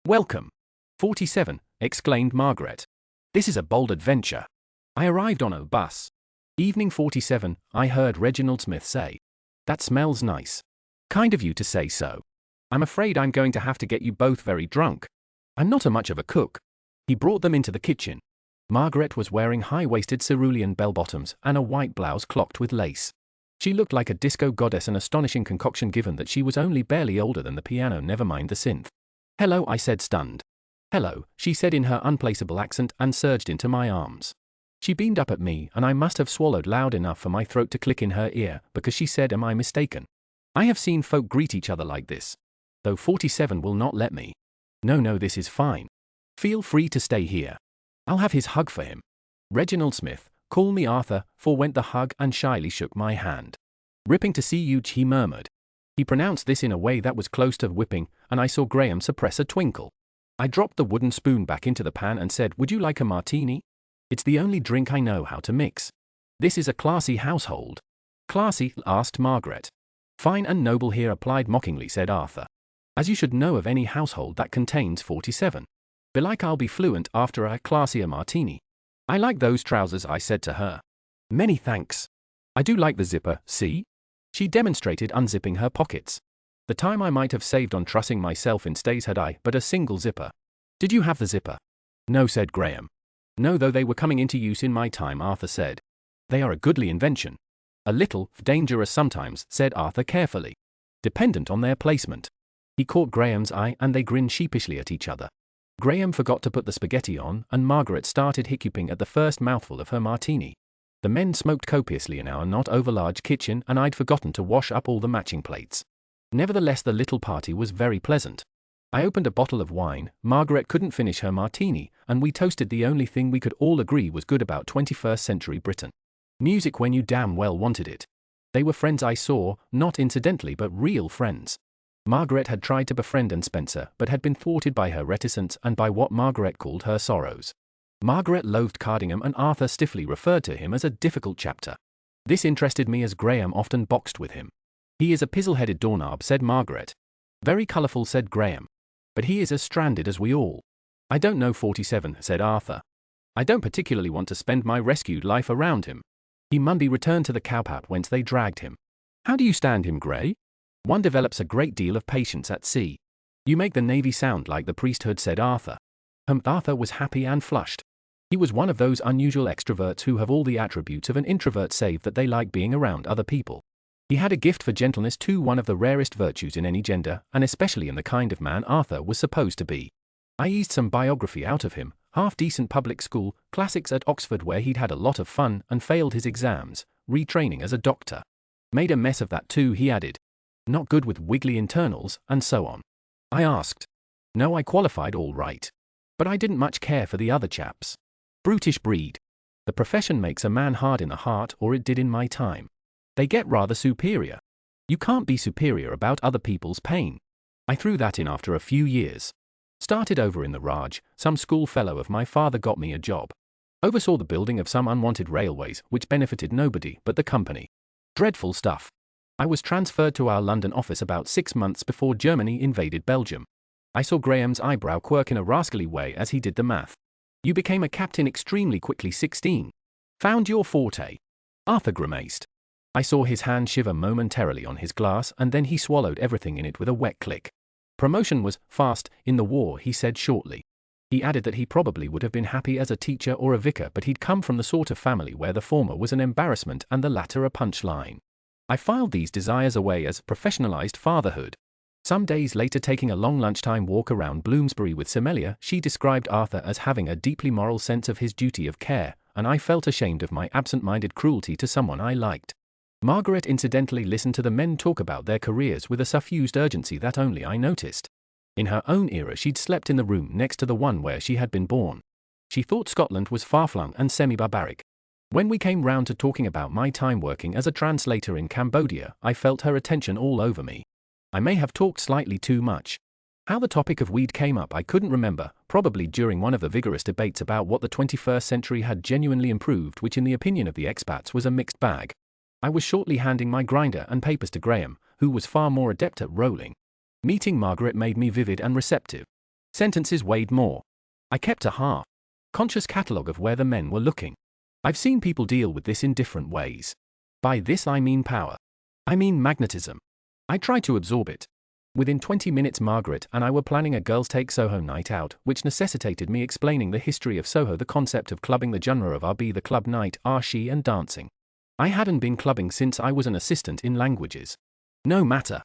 Welcome. 47, exclaimed Margaret. This is a bold adventure. I arrived on a bus. Evening 47, I heard Reginald Smith say. That smells nice. Kind of you to say so. I'm afraid I'm going to have to get you both very drunk. I'm not much of a cook. He brought them into the kitchen. Margaret was wearing high-waisted cerulean bell-bottoms and a white blouse clocked with lace. She looked like a disco goddess, an astonishing concoction given that she was only barely older than the piano, never mind the synth. Hello, I said, stunned. Hello, she said in her unplaceable accent and surged into my arms. She beamed up at me, and I must have swallowed loud enough for my throat to click in her ear, because she said, am I mistaken? I have seen folk greet each other like this. Though 47 will not let me. No, this is fine. Feel free to stay here. I'll have his hug for him. Reginald Smith, call me Arthur, forwent the hug and shyly shook my hand. Ripping to see you, he murmured. He pronounced this in a way that was close to whipping, and I saw Graham suppress a twinkle. I dropped the wooden spoon back into the pan and said, would you like a martini? It's the only drink I know how to mix. This is a classy household. Classy? Asked Margaret. Fine and noble here, applied mockingly, said Arthur. As you should know of any household that contains 47. Belike I'll be fluent after a classier martini. I like those trousers, I said to her. Many thanks. I do like the zipper, see? She demonstrated unzipping her pockets. The time I might have saved on trussing myself in stays had I but a single zipper. Did you have the zipper? No, said Graham. No, though they were coming into use in my time, Arthur said. They are a goodly invention. A little dangerous sometimes, said Arthur carefully. Dependent on their placement. He caught Graham's eye and they grinned sheepishly at each other. Graham forgot to put the spaghetti on and Margaret started hiccuping at the first mouthful of her martini. The men smoked copiously in our not over-large kitchen and I'd forgotten to wash up all the matching plates. Nevertheless, the little party was very pleasant. I opened a bottle of wine, Margaret couldn't finish her martini, and we toasted the only thing we could all agree was good about 21st century Britain. Music when you damn well wanted it. They were friends I saw, not incidentally but real friends. Margaret had tried to befriend Anne Spencer but had been thwarted by her reticence and by what Margaret called her sorrows. Margaret loathed Cardingham and Arthur stiffly referred to him as a difficult chapter. This interested me as Graham often boxed with him. He is a pizzle-headed doorknob, said Margaret. Very colourful, said Graham. But he is as stranded as we all. I don't know 47, said Arthur. I don't particularly want to spend my rescued life around him. He Monday returned to the cowpath whence they dragged him. How do you stand him, Gray? One develops a great deal of patience at sea. You make the Navy sound like the priesthood, said Arthur. Arthur was happy and flushed. He was one of those unusual extroverts who have all the attributes of an introvert save that they like being around other people. He had a gift for gentleness too, one of the rarest virtues in any gender, and especially in the kind of man Arthur was supposed to be. I eased some biography out of him, half-decent public school, classics at Oxford where he'd had a lot of fun and failed his exams, retraining as a doctor. Made a mess of that too, he added. Not good with wiggly internals, and so on. I asked. No, I qualified all right. But I didn't much care for the other chaps. Brutish breed. The profession makes a man hard in the heart, or it did in my time. They get rather superior. You can't be superior about other people's pain. I threw that in after a few years. Started over in the Raj, some school fellow of my father got me a job. Oversaw the building of some unwanted railways, which benefited nobody but the company. Dreadful stuff. I was transferred to our London office about 6 months before Germany invaded Belgium. I saw Graham's eyebrow quirk in a rascally way as he did the math. You became a captain extremely quickly, 16. Found your forte. Arthur grimaced. I saw his hand shiver momentarily on his glass and then he swallowed everything in it with a wet click. Promotion was fast in the war, he said shortly. He added that he probably would have been happy as a teacher or a vicar, but he'd come from the sort of family where the former was an embarrassment and the latter a punchline. I filed these desires away as professionalized fatherhood. Some days later, taking a long lunchtime walk around Bloomsbury with Semelia, she described Arthur as having a deeply moral sense of his duty of care, and I felt ashamed of my absent-minded cruelty to someone I liked. Margaret incidentally listened to the men talk about their careers with a suffused urgency that only I noticed. In her own era she'd slept in the room next to the one where she had been born. She thought Scotland was far-flung and semi-barbaric. When we came round to talking about my time working as a translator in Cambodia, I felt her attention all over me. I may have talked slightly too much. How the topic of weed came up I couldn't remember, probably during one of the vigorous debates about what the 21st century had genuinely improved, which in the opinion of the expats was a mixed bag. I was shortly handing my grinder and papers to Graham, who was far more adept at rolling. Meeting Margaret made me vivid and receptive. Sentences weighed more. I kept a half-conscious catalogue of where the men were looking. I've seen people deal with this in different ways. By this I mean power. I mean magnetism. I tried to absorb it. Within 20 minutes Margaret and I were planning a girls' take Soho night out, which necessitated me explaining the history of Soho, the concept of clubbing, the genre of RB, the club night, RShe and dancing. I hadn't been clubbing since I was an assistant in languages. No matter.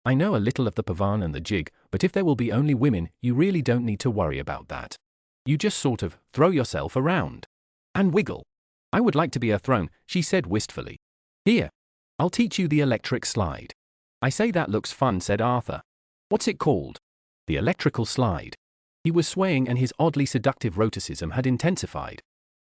I know a little of the pavan and the jig, but if there will be only women, you really don't need to worry about that. You just sort of throw yourself around. And wiggle. I would like to be thrown, she said wistfully. Here. I'll teach you the electric slide. I say that looks fun, said Arthur. What's it called? The electrical slide. He was swaying and his oddly seductive roticism had intensified.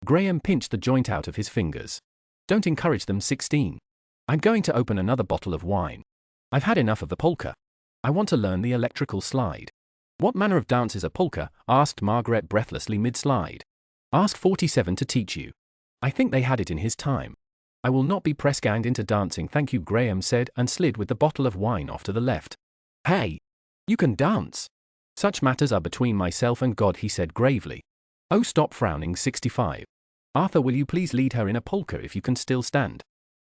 Graham pinched the joint out of his fingers. Don't encourage them, 16. I'm going to open another bottle of wine. I've had enough of the polka. I want to learn the electrical slide. What manner of dance is a polka? Asked Margaret breathlessly mid-slide. Ask 47 to teach you. I think they had it in his time. I will not be press-ganged into dancing, thank you, Graham said and slid with the bottle of wine off to the left. Hey! You can dance. Such matters are between myself and God, he said gravely. Oh, stop frowning, 65. Arthur, will you please lead her in a polka if you can still stand?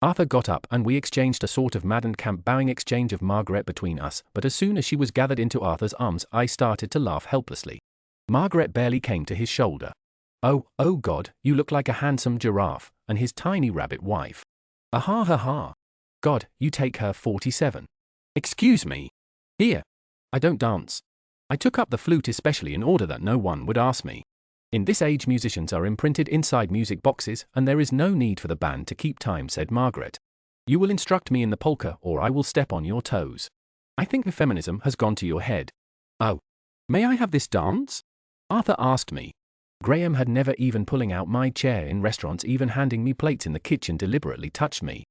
Arthur got up and we exchanged a sort of maddened camp-bowing exchange of Margaret between us, but as soon as she was gathered into Arthur's arms I started to laugh helplessly. Margaret barely came to his shoulder. Oh God, you look like a handsome giraffe, and his tiny rabbit wife. Ha ha ha. God, you take her, 47. Excuse me. Here. I don't dance. I took up the flute especially in order that no one would ask me. In this age musicians are imprinted inside music boxes and there is no need for the band to keep time, said Margaret. You will instruct me in the polka or I will step on your toes. I think the feminism has gone to your head. Oh. May I have this dance? Arthur asked me. Graham had never even pulling out my chair in restaurants, even handing me plates in the kitchen, deliberately touched me.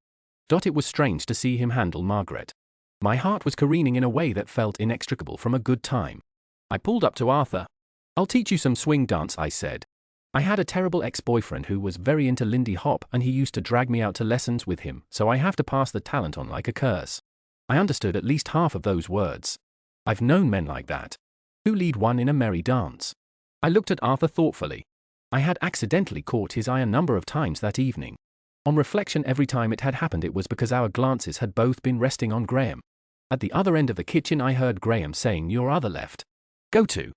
It was strange to see him handle Margaret. My heart was careening in a way that felt inextricable from a good time. I pulled up to Arthur. I'll teach you some swing dance, I said. I had a terrible ex-boyfriend who was very into Lindy Hop and he used to drag me out to lessons with him, so I have to pass the talent on like a curse. I understood at least half of those words. I've known men like that. Who lead one in a merry dance. I looked at Arthur thoughtfully. I had accidentally caught his eye a number of times that evening. On reflection, every time it had happened it was because our glances had both been resting on Graham. At the other end of the kitchen I heard Graham saying, your other left. Go to.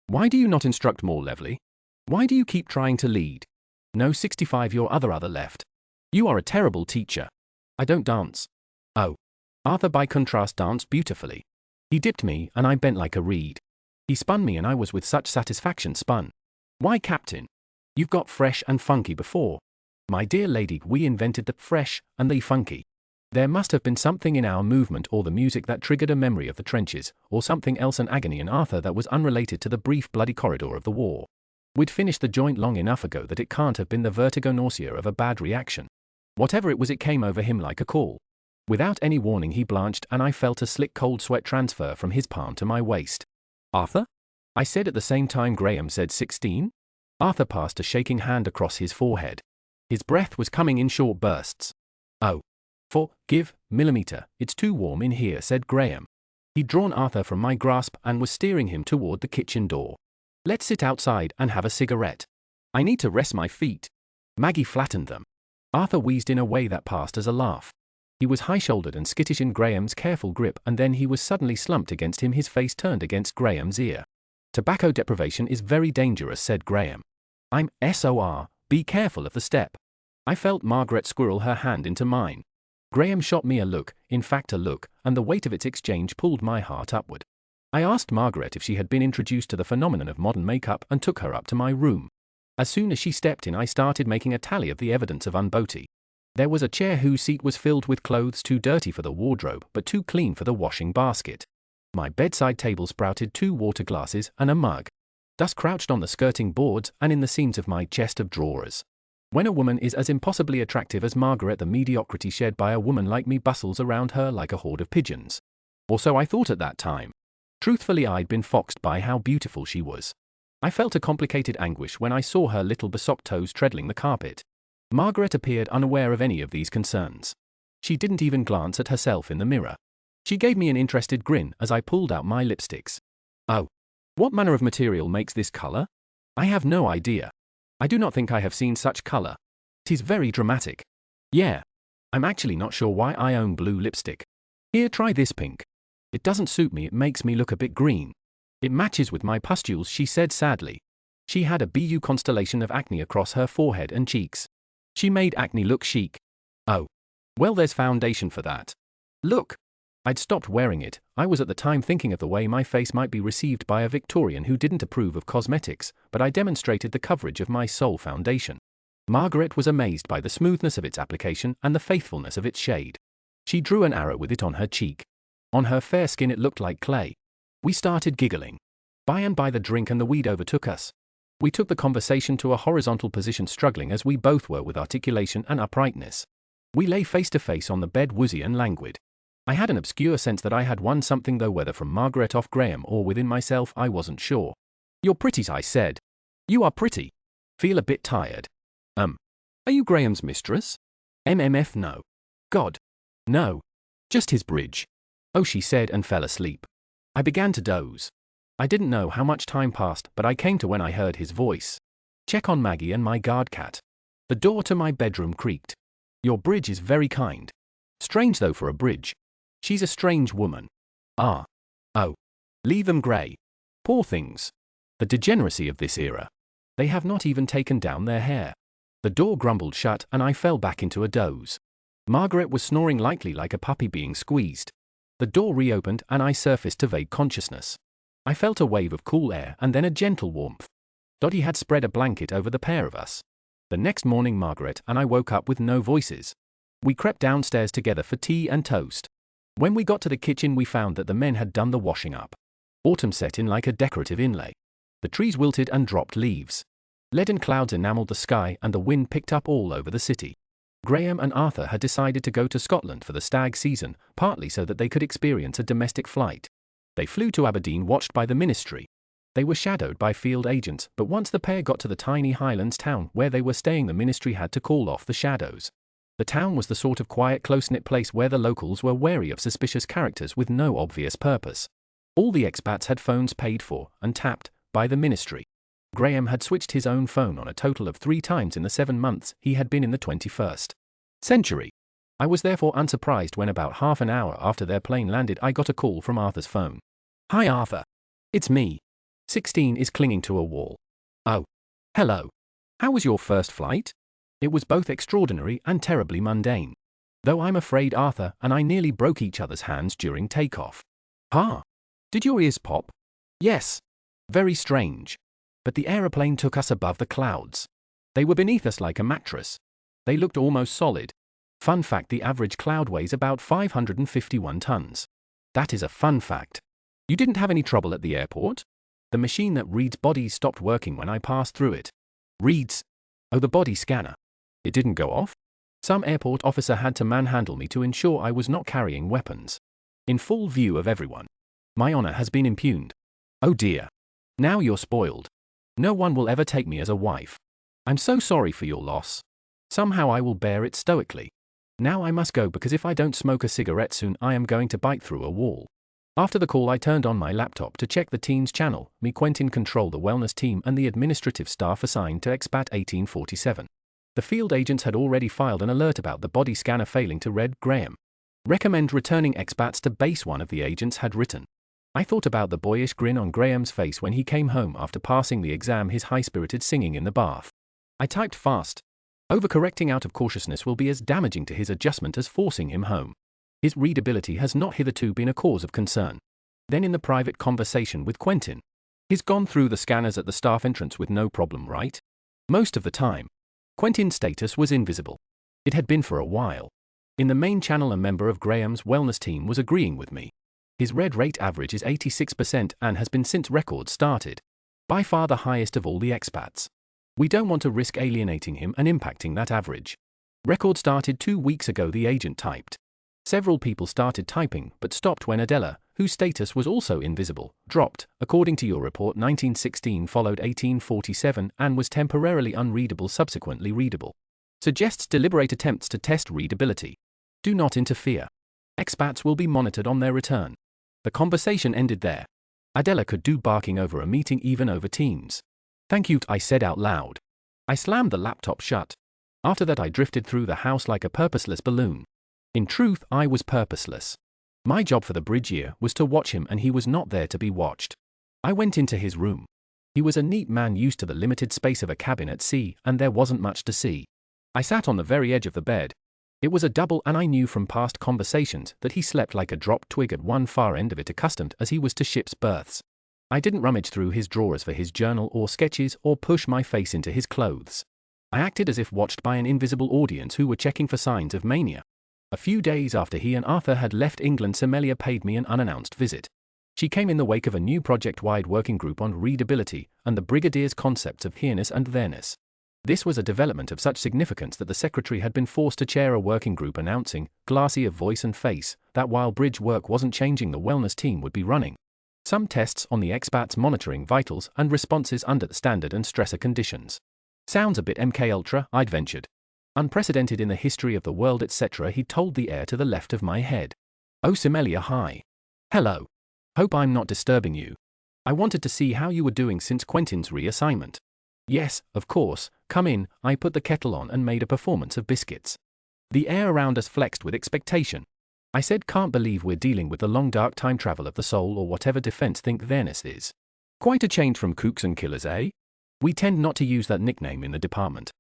Why do you not instruct more, Levely? Why do you keep trying to lead? No, 65, your other left. You are a terrible teacher. I don't dance. Oh. Arthur by contrast danced beautifully. He dipped me and I bent like a reed. He spun me and I was with such satisfaction spun. Why, Captain? You've got fresh and funky before. My dear lady, we invented the fresh and the funky. There must have been something in our movement or the music that triggered a memory of the trenches, or something else, an agony in Arthur that was unrelated to the brief bloody corridor of the war. We'd finished the joint long enough ago that it can't have been the vertigo nausea of a bad reaction. Whatever it was, it came over him like a call. Without any warning he blanched and I felt a slick cold sweat transfer from his palm to my waist. Arthur? I said at the same time Graham said 16. Arthur passed a shaking hand across his forehead. His breath was coming in short bursts. Oh. Forgive, millimeter, it's too warm in here, said Graham. He'd drawn Arthur from my grasp and was steering him toward the kitchen door. Let's sit outside and have a cigarette. I need to rest my feet. Maggie flattened them. Arthur wheezed in a way that passed as a laugh. He was high-shouldered and skittish in Graham's careful grip, and then he was suddenly slumped against him, his face turned against Graham's ear. Tobacco deprivation is very dangerous, said Graham. I'm SOR, be careful of the step. I felt Margaret squirrel her hand into mine. Graham shot me a look, in fact a look, and the weight of its exchange pulled my heart upward. I asked Margaret if she had been introduced to the phenomenon of modern makeup and took her up to my room. As soon as she stepped in, I started making a tally of the evidence of unboaty. There was a chair whose seat was filled with clothes too dirty for the wardrobe but too clean for the washing basket. My bedside table sprouted 2 water glasses and a mug. Dust crouched on the skirting boards and in the seams of my chest of drawers. When a woman is as impossibly attractive as Margaret, the mediocrity shared by a woman like me bustles around her like a horde of pigeons. Or so I thought at that time. Truthfully, I'd been foxed by how beautiful she was. I felt a complicated anguish when I saw her little besocked toes treadling the carpet. Margaret appeared unaware of any of these concerns. She didn't even glance at herself in the mirror. She gave me an interested grin as I pulled out my lipsticks. Oh. What manner of material makes this color? I have no idea. I do not think I have seen such color. 'Tis very dramatic. Yeah. I'm actually not sure why I own blue lipstick. Here, try this pink. It doesn't suit me, it makes me look a bit green. It matches with my pustules, she said sadly. She had a BU constellation of acne across her forehead and cheeks. She made acne look chic. Oh. Well, there's foundation for that. Look. I'd stopped wearing it. I was at the time thinking of the way my face might be received by a Victorian who didn't approve of cosmetics, but I demonstrated the coverage of my soul foundation. Margaret was amazed by the smoothness of its application and the faithfulness of its shade. She drew an arrow with it on her cheek. On her fair skin it looked like clay. We started giggling. By and by the drink and the weed overtook us. We took the conversation to a horizontal position, struggling as we both were with articulation and uprightness. We lay face to face on the bed, woozy and languid. I had an obscure sense that I had won something, though whether from Margaret off Graham or within myself I wasn't sure. You're pretty, I said. You are pretty. Feel a bit tired. Are you Graham's mistress? MMF, no. God. No. Just his bridge. Oh, she said and fell asleep. I began to doze. I didn't know how much time passed, but I came to when I heard his voice. Check on Maggie and my guard cat. The door to my bedroom creaked. Your bridge is very kind. Strange though for a bridge. She's a strange woman. Ah. Oh. Leave them grey. Poor things. The degeneracy of this era. They have not even taken down their hair. The door grumbled shut and I fell back into a doze. Margaret was snoring lightly like a puppy being squeezed. The door reopened and I surfaced to vague consciousness. I felt a wave of cool air and then a gentle warmth. Dottie had spread a blanket over the pair of us. The next morning Margaret and I woke up with no voices. We crept downstairs together for tea and toast. When we got to the kitchen we found that the men had done the washing up. Autumn set in like a decorative inlay. The trees wilted and dropped leaves. Leaden clouds enameled the sky and the wind picked up all over the city. Graham and Arthur had decided to go to Scotland for the stag season, partly so that they could experience a domestic flight. They flew to Aberdeen, watched by the ministry. They were shadowed by field agents, but once the pair got to the tiny Highlands town where they were staying, the ministry had to call off the shadows. The town was the sort of quiet, close-knit place where the locals were wary of suspicious characters with no obvious purpose. All the expats had phones paid for and tapped by the ministry. Graham had switched his own phone on a total of 3 times in the 7 months he had been in the 21st century. I was therefore unsurprised when about half an hour after their plane landed I got a call from Arthur's phone. Hi Arthur. It's me. 16 is clinging to a wall. Oh. Hello. How was your first flight? It was both extraordinary and terribly mundane. Though I'm afraid Arthur and I nearly broke each other's hands during takeoff. Huh? Did your ears pop? Yes. Very strange. But the aeroplane took us above the clouds. They were beneath us like a mattress. They looked almost solid. Fun fact, the average cloud weighs about 551 tons. That is a fun fact. You didn't have any trouble at the airport? The machine that reads bodies stopped working when I passed through it. Reads? Oh, the body scanner. It didn't go off? Some airport officer had to manhandle me to ensure I was not carrying weapons. In full view of everyone. My honor has been impugned. Oh dear. Now you're spoiled. No one will ever take me as a wife. I'm so sorry for your loss. Somehow I will bear it stoically. Now I must go because if I don't smoke a cigarette soon I am going to bite through a wall. After the call I turned on my laptop to check the teens channel. Me Quentin control the wellness team and the administrative staff assigned to expat 1847. The field agents had already filed an alert about the body scanner failing to read Graham. Recommend returning expats to base, one of the agents had written. I thought about the boyish grin on Graham's face when he came home after passing the exam, his high-spirited singing in the bath. I typed fast. Overcorrecting out of cautiousness will be as damaging to his adjustment as forcing him home. His readability has not hitherto been a cause of concern. Then in the private conversation with Quentin. He's gone through the scanners at the staff entrance with no problem, right? Most of the time. Quentin's status was invisible. It had been for a while. In the main channel, a member of Graham's wellness team was agreeing with me. His red rate average is 86% and has been since records started. By far the highest of all the expats. We don't want to risk alienating him and impacting that average. Record started 2 weeks ago, the agent typed. Several people started typing but stopped when Adela, whose status was also invisible, dropped. According to your report, 1916 followed 1847 and was temporarily unreadable, subsequently readable. Suggests deliberate attempts to test readability. Do not interfere. Expats will be monitored on their return. The conversation ended there. Adela could do barking over a meeting, even over Teams. Thank you, I said out loud. I slammed the laptop shut. After that I drifted through the house like a purposeless balloon. In truth, I was purposeless. My job for the bridge year was to watch him, and he was not there to be watched. I went into his room. He was a neat man used to the limited space of a cabin at sea, and there wasn't much to see. I sat on the very edge of the bed. It was a double, and I knew from past conversations that he slept like a dropped twig at one far end of it, accustomed as he was to ship's berths. I didn't rummage through his drawers for his journal or sketches or push my face into his clothes. I acted as if watched by an invisible audience who were checking for signs of mania. A few days after he and Arthur had left England, Semelia paid me an unannounced visit. She came in the wake of a new project-wide working group on readability and the Brigadier's concepts of here-ness and there-ness. This was a development of such significance that the secretary had been forced to chair a working group announcing, glassy of voice and face, that while bridge work wasn't changing, the wellness team would be running some tests on the expats, monitoring vitals and responses under the standard and stressor conditions. Sounds a bit MK Ultra, I'd ventured. Unprecedented in the history of the world, etc., he told the air to the left of my head. Oh, Semelia, hi. Hello. Hope I'm not disturbing you. I wanted to see how you were doing since Quentin's reassignment. Yes, of course, come in. I put the kettle on and made a performance of biscuits. The air around us flexed with expectation. I said, can't believe we're dealing with the long dark time travel of the soul, or whatever defense think there-ness is. Quite a change from kooks and killers, eh? We tend not to use that nickname in the department.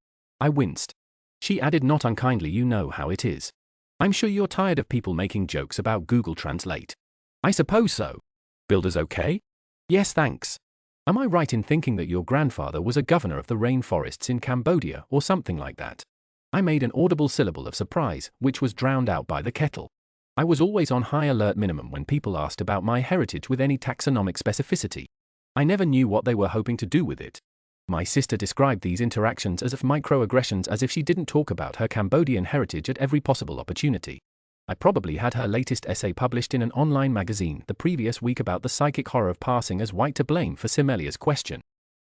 I winced. She added not unkindly, you know how it is. I'm sure you're tired of people making jokes about Google Translate. I suppose so. Builders okay? Yes, thanks. Am I right in thinking that your grandfather was a governor of the rainforests in Cambodia or something like that? I made an audible syllable of surprise, which was drowned out by the kettle. I was always on high alert minimum when people asked about my heritage with any taxonomic specificity. I never knew what they were hoping to do with it. My sister described these interactions as if microaggressions, as if she didn't talk about her Cambodian heritage at every possible opportunity. I probably had her latest essay published in an online magazine the previous week about the psychic horror of passing as white to blame for Semelia's question.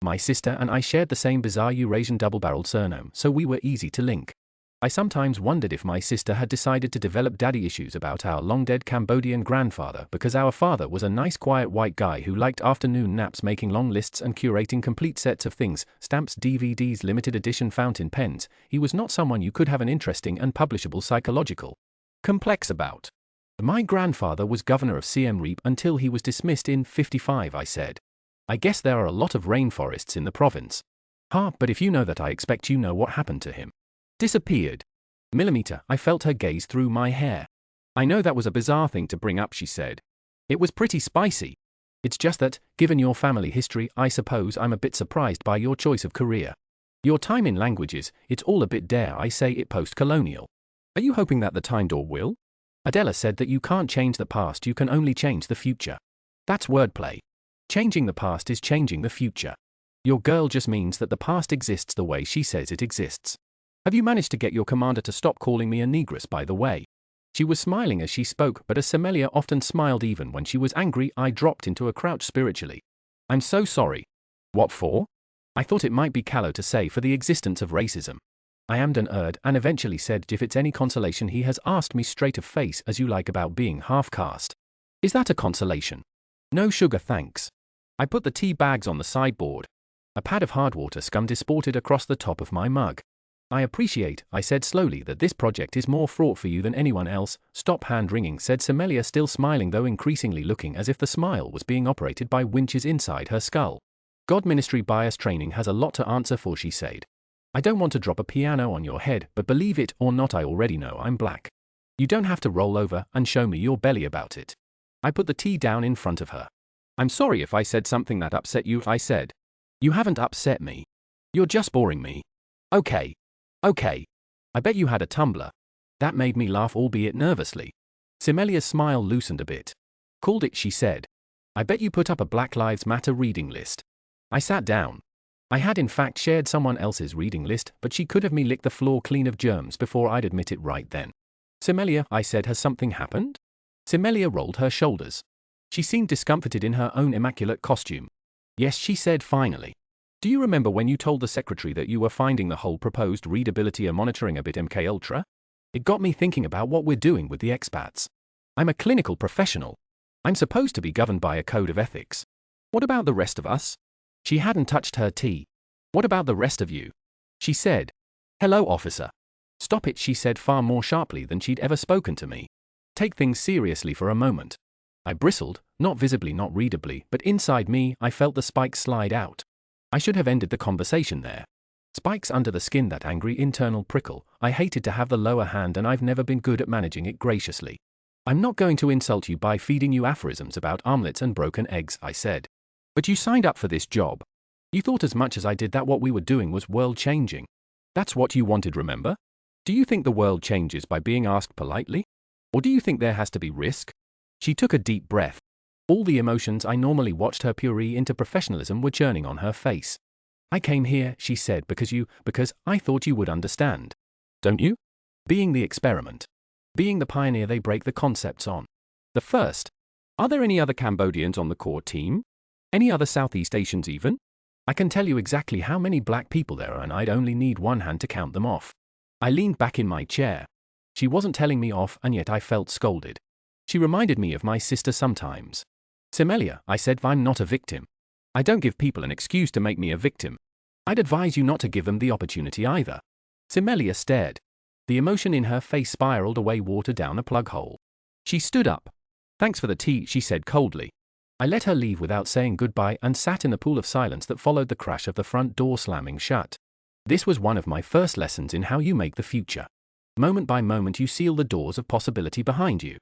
My sister and I shared the same bizarre Eurasian double-barreled surname, so we were easy to link. I sometimes wondered if my sister had decided to develop daddy issues about our long-dead Cambodian grandfather because our father was a nice quiet white guy who liked afternoon naps, making long lists and curating complete sets of things, stamps, DVDs, limited edition fountain pens. He was not someone you could have an interesting and publishable psychological complex about. My grandfather was governor of Siem Reap until he was dismissed in '55, I said. I guess there are a lot of rainforests in the province. But if you know that, I expect you know what happened to him. Disappeared. Millimeter, I felt her gaze through my hair. I know that was a bizarre thing to bring up, she said. It was pretty spicy. It's just that, given your family history, I suppose I'm a bit surprised by your choice of career. Your time in languages, it's all a bit, dare I say it, post-colonial. Are you hoping that the Time Door will? Adela said that you can't change the past, you can only change the future. That's wordplay. Changing the past is changing the future. Your girl just means that the past exists the way she says it exists. Have you managed to get your commander to stop calling me a negress, by the way? She was smiling as she spoke, but as Semelia often smiled even when she was angry, I dropped into a crouch spiritually. I'm so sorry. What for? I thought it might be callow to say for the existence of racism. I ammed and erred, and eventually said if it's any consolation he has asked me straight of face as you like about being half-caste. Is that a consolation? No sugar thanks. I put the tea bags on the sideboard. A pad of hard water scum disported across the top of my mug. I appreciate, I said slowly, that this project is more fraught for you than anyone else. Stop hand-wringing, said Semelia, still smiling though increasingly looking as if the smile was being operated by winches inside her skull. God ministry bias training has a lot to answer for, she said. I don't want to drop a piano on your head, but believe it or not, I already know I'm black. You don't have to roll over and show me your belly about it. I put the tea down in front of her. I'm sorry if I said something that upset you, I said. You haven't upset me. You're just boring me. Okay. Okay. I bet you had a tumbler. That made me laugh, albeit nervously. Semelia's smile loosened a bit. Called it, she said. I bet you put up a Black Lives Matter reading list. I sat down. I had in fact shared someone else's reading list, but she could have me lick the floor clean of germs before I'd admit it right then. Semelia, I said, has something happened? Semelia rolled her shoulders. She seemed discomfited in her own immaculate costume. Yes, she said finally. Do you remember when you told the secretary that you were finding the whole proposed readability monitoring a bit MK Ultra? It got me thinking about what we're doing with the expats. I'm a clinical professional. I'm supposed to be governed by a code of ethics. What about the rest of us? She hadn't touched her tea. What about the rest of you? She said. Hello, officer. Stop it, she said far more sharply than she'd ever spoken to me. Take things seriously for a moment. I bristled, not visibly, not readably, but inside me, I felt the spikes slide out. I should have ended the conversation there. Spikes under the skin, that angry internal prickle. I hated to have the lower hand, and I've never been good at managing it graciously. I'm not going to insult you by feeding you aphorisms about omelets and broken eggs, I said. But you signed up for this job. You thought as much as I did that what we were doing was world-changing. That's what you wanted, remember? Do you think the world changes by being asked politely? Or do you think there has to be risk? She took a deep breath. All the emotions I normally watched her puree into professionalism were churning on her face. I came here, she said, because I thought you would understand. Don't you? Being the experiment. Being the pioneer they break the concepts on. The first. Are there any other Cambodians on the core team? Any other Southeast Asians even? I can tell you exactly how many black people there are, and I'd only need one hand to count them off. I leaned back in my chair. She wasn't telling me off, and yet I felt scolded. She reminded me of my sister sometimes. Semelia, I said, I'm not a victim. I don't give people an excuse to make me a victim. I'd advise you not to give them the opportunity either. Semelia stared. The emotion in her face spiraled away water down a plug hole. She stood up. Thanks for the tea, she said coldly. I let her leave without saying goodbye and sat in the pool of silence that followed the crash of the front door slamming shut. This was one of my first lessons in how you make the future. Moment by moment you seal the doors of possibility behind you.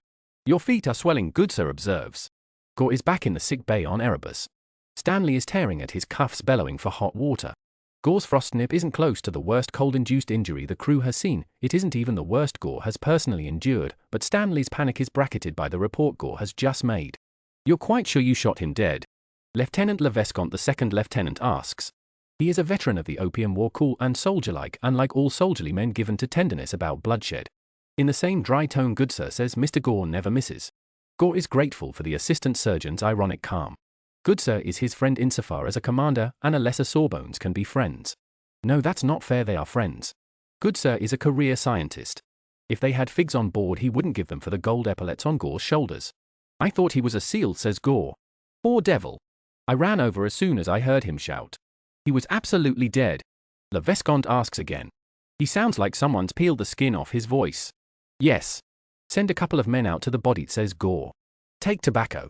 Your feet are swelling, good sir observes. Gore is back in the sick bay on Erebus. Stanley is tearing at his cuffs, bellowing for hot water. Gore's frost nip isn't close to the worst cold-induced injury the crew has seen. It isn't even the worst Gore has personally endured, but Stanley's panic is bracketed by the report Gore has just made. You're quite sure you shot him dead? Lieutenant Levescont, the second lieutenant, asks. He is a veteran of the Opium War, cool and soldier-like, unlike all soldierly men given to tenderness about bloodshed. In the same dry tone, good sir, says Mr. Gore never misses. Gore is grateful for the assistant surgeon's ironic calm. Good sir is his friend insofar as a commander and a lesser sawbones can be friends. No, that's not fair, they are friends. Good sir is a career scientist. If they had figs on board, he wouldn't give them for the gold epaulets on Gore's shoulders. I thought he was a SEAL, says Gore. Poor devil. I ran over as soon as I heard him shout. He was absolutely dead. Levescont asks again. He sounds like someone's peeled the skin off his voice. Yes. Send a couple of men out to the body, says Gore. Take tobacco.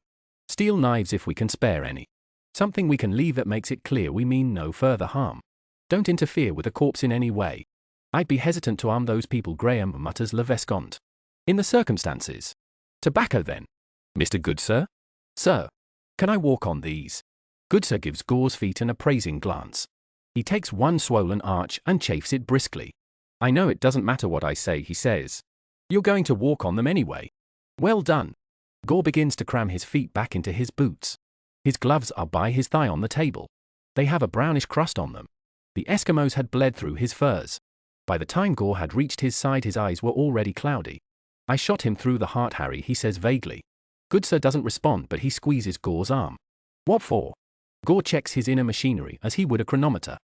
Steel knives if we can spare any. Something we can leave that makes it clear we mean no further harm. Don't interfere with a corpse in any way. I'd be hesitant to arm those people, Graham, mutters Levescont. In the circumstances. Tobacco then. Mr. Goodsir? Sir. Can I walk on these? Goodsir gives Gore's feet an appraising glance. He takes one swollen arch and chafes it briskly. I know it doesn't matter what I say, he says. You're going to walk on them anyway. Well done. Gore begins to cram his feet back into his boots. His gloves are by his thigh on the table. They have a brownish crust on them. The Eskimos had bled through his furs. By the time Gore had reached his side, his eyes were already cloudy. I shot him through the heart, Harry, he says vaguely. Goodsir doesn't respond, but he squeezes Gore's arm. What for? Gore checks his inner machinery as he would a chronometer.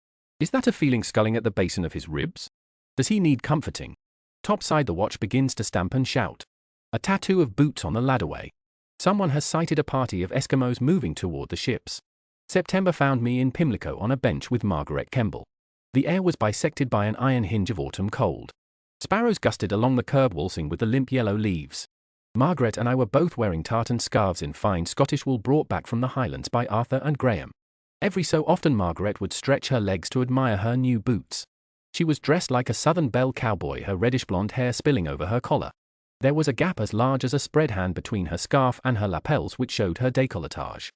Is that a feeling sculling at the basin of his ribs? Does he need comforting? Topside the watch begins to stamp and shout. A tattoo of boots on the ladderway. Someone has sighted a party of Eskimos moving toward the ships. September found me in Pimlico on a bench with Margaret Kemble. The air was bisected by an iron hinge of autumn cold. Sparrows gusted along the curb, waltzing with the limp yellow leaves. Margaret and I were both wearing tartan scarves in fine Scottish wool brought back from the Highlands by Arthur and Graham. Every so often Margaret would stretch her legs to admire her new boots. She was dressed like a Southern belle cowboy, her reddish-blonde hair spilling over her collar. There was a gap as large as a spread hand between her scarf and her lapels, which showed her décolletage.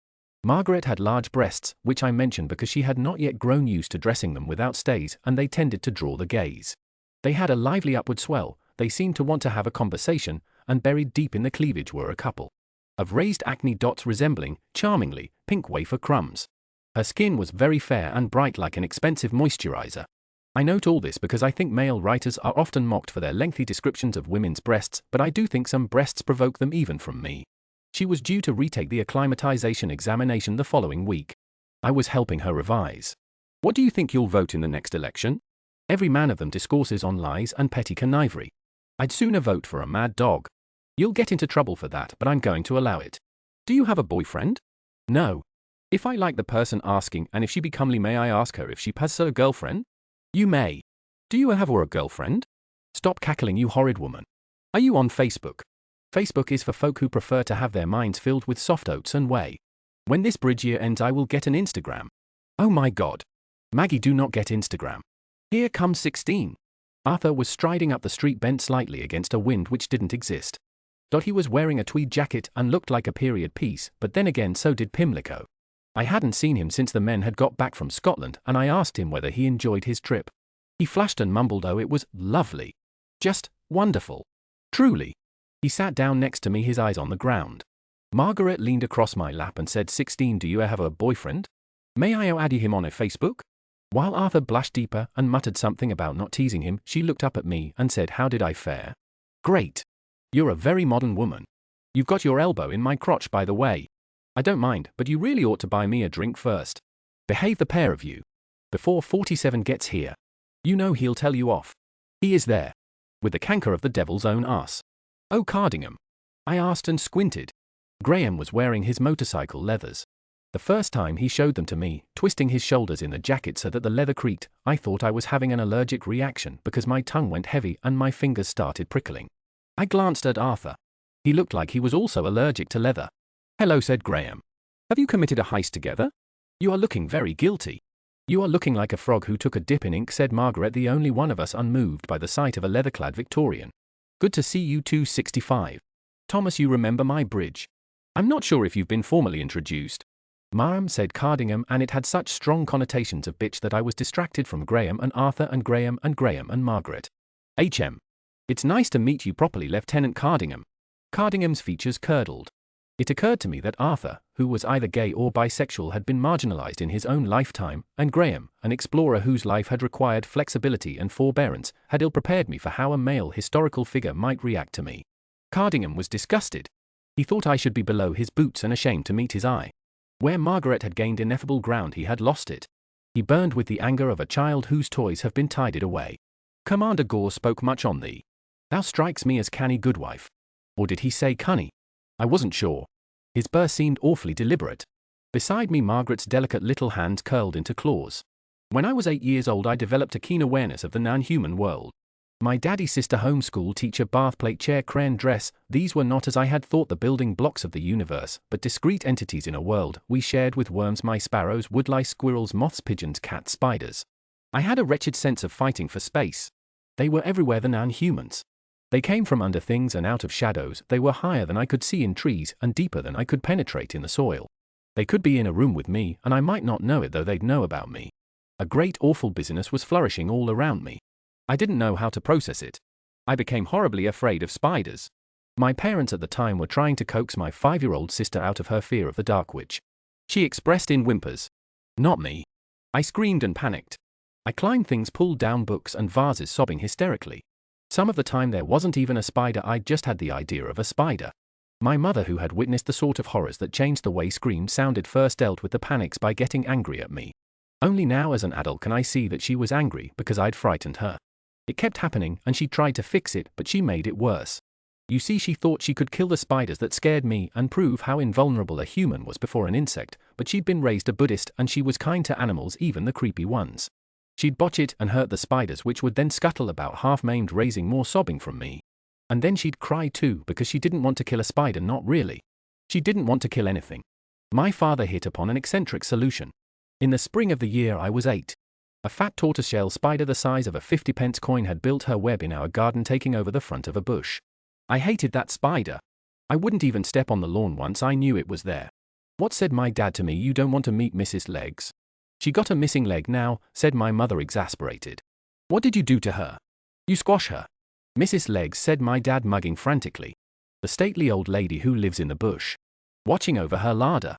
Margaret had large breasts, which I mentioned because she had not yet grown used to dressing them without stays, and they tended to draw the gaze. They had a lively upward swell, they seemed to want to have a conversation, and buried deep in the cleavage were a couple of raised acne dots resembling, charmingly, pink wafer crumbs. Her skin was very fair and bright like an expensive moisturizer. I note all this because I think male writers are often mocked for their lengthy descriptions of women's breasts, but I do think some breasts provoke them even from me. She was due to retake the acclimatization examination the following week. I was helping her revise. What do you think you'll vote in the next election? Every man of them discourses on lies and petty connivery. I'd sooner vote for a mad dog. You'll get into trouble for that, but I'm going to allow it. Do you have a boyfriend? No. If I like the person asking and if she be comely, may I ask her if she has a girlfriend? You may. Do you have a girlfriend? Stop cackling, you horrid woman. Are you on Facebook? Facebook is for folk who prefer to have their minds filled with soft oats and whey. When this bridge year ends, I will get an Instagram. Oh my God. Maggie, do not get Instagram. Here comes 16. Arthur was striding up the street bent slightly against a wind which didn't exist. He was wearing a tweed jacket and looked like a period piece, but then again so did Pimlico. I hadn't seen him since the men had got back from Scotland, and I asked him whether he enjoyed his trip. He flushed and mumbled, "Oh, it was lovely. Just wonderful. Truly." He sat down next to me, his eyes on the ground. Margaret leaned across my lap and said, 16, do you have a boyfriend? May I add him on a Facebook? While Arthur blushed deeper and muttered something about not teasing him, she looked up at me and said, how did I fare? Great. You're a very modern woman. You've got your elbow in my crotch, by the way. I don't mind, but you really ought to buy me a drink first. Behave, the pair of you. Before 47 gets here. You know he'll tell you off. He is there. With the canker of the devil's own ass. Oh, Cardingham. I asked and squinted. Graham was wearing his motorcycle leathers. The first time he showed them to me, twisting his shoulders in the jacket so that the leather creaked, I thought I was having an allergic reaction because my tongue went heavy and my fingers started prickling. I glanced at Arthur. He looked like he was also allergic to leather. Hello, said Graham. Have you committed a heist together? You are looking very guilty. You are looking like a frog who took a dip in ink, said Margaret, the only one of us unmoved by the sight of a leather-clad Victorian. Good to see you too, 65. Thomas, you remember my bridge? I'm not sure if you've been formally introduced. Ma'am, said Cardingham, and it had such strong connotations of bitch that I was distracted from Graham and Arthur and Graham and Margaret. HM. It's nice to meet you properly, Lieutenant Cardingham. Cardingham's features curdled. It occurred to me that Arthur, who was either gay or bisexual, had been marginalized in his own lifetime, and Graham, an explorer whose life had required flexibility and forbearance, had ill-prepared me for how a male historical figure might react to me. Cardingham was disgusted. He thought I should be below his boots and ashamed to meet his eye. Where Margaret had gained ineffable ground, he had lost it. He burned with the anger of a child whose toys have been tidied away. Commander Gore spoke much on thee. Thou strikes me as canny, goodwife. Or did he say cunny? I wasn't sure. His burr seemed awfully deliberate. Beside me, Margaret's delicate little hands curled into claws. When I was 8 years old, I developed a keen awareness of the non-human world. My daddy, sister, homeschool teacher, bath plate, chair, crane, dress, these were not, as I had thought, the building blocks of the universe, but discrete entities in a world we shared with worms, mice, sparrows, woodlice, squirrels, moths, pigeons, cats, spiders. I had a wretched sense of fighting for space. They were everywhere, the non-humans. They came from under things and out of shadows. They were higher than I could see in trees and deeper than I could penetrate in the soil. They could be in a room with me, and I might not know it, though they'd know about me. A great awful business was flourishing all around me. I didn't know how to process it. I became horribly afraid of spiders. My parents at the time were trying to coax my 5-year-old sister out of her fear of the dark witch. She expressed in whimpers. Not me. I screamed and panicked. I climbed things, pulled down books and vases, sobbing hysterically. Some of the time there wasn't even a spider, I'd just had the idea of a spider. My mother, who had witnessed the sort of horrors that changed the way screams sounded, first dealt with the panics by getting angry at me. Only now as an adult can I see that she was angry because I'd frightened her. It kept happening and she tried to fix it, but she made it worse. You see, she thought she could kill the spiders that scared me and prove how invulnerable a human was before an insect, but she'd been raised a Buddhist and she was kind to animals, even the creepy ones. She'd botch it and hurt the spiders, which would then scuttle about half-maimed, raising more sobbing from me. And then she'd cry too because she didn't want to kill a spider, not really. She didn't want to kill anything. My father hit upon an eccentric solution. In the spring of the year I was 8. A fat tortoiseshell spider the size of a 50-pence coin had built her web in our garden, taking over the front of a bush. I hated that spider. I wouldn't even step on the lawn once I knew it was there. What said my dad to me? You don't want to meet Mrs. Legs? She got a missing leg now, said my mother exasperated. What did you do to her? You squash her. Mrs. Legs, said my dad mugging frantically. The stately old lady who lives in the bush. Watching over her larder.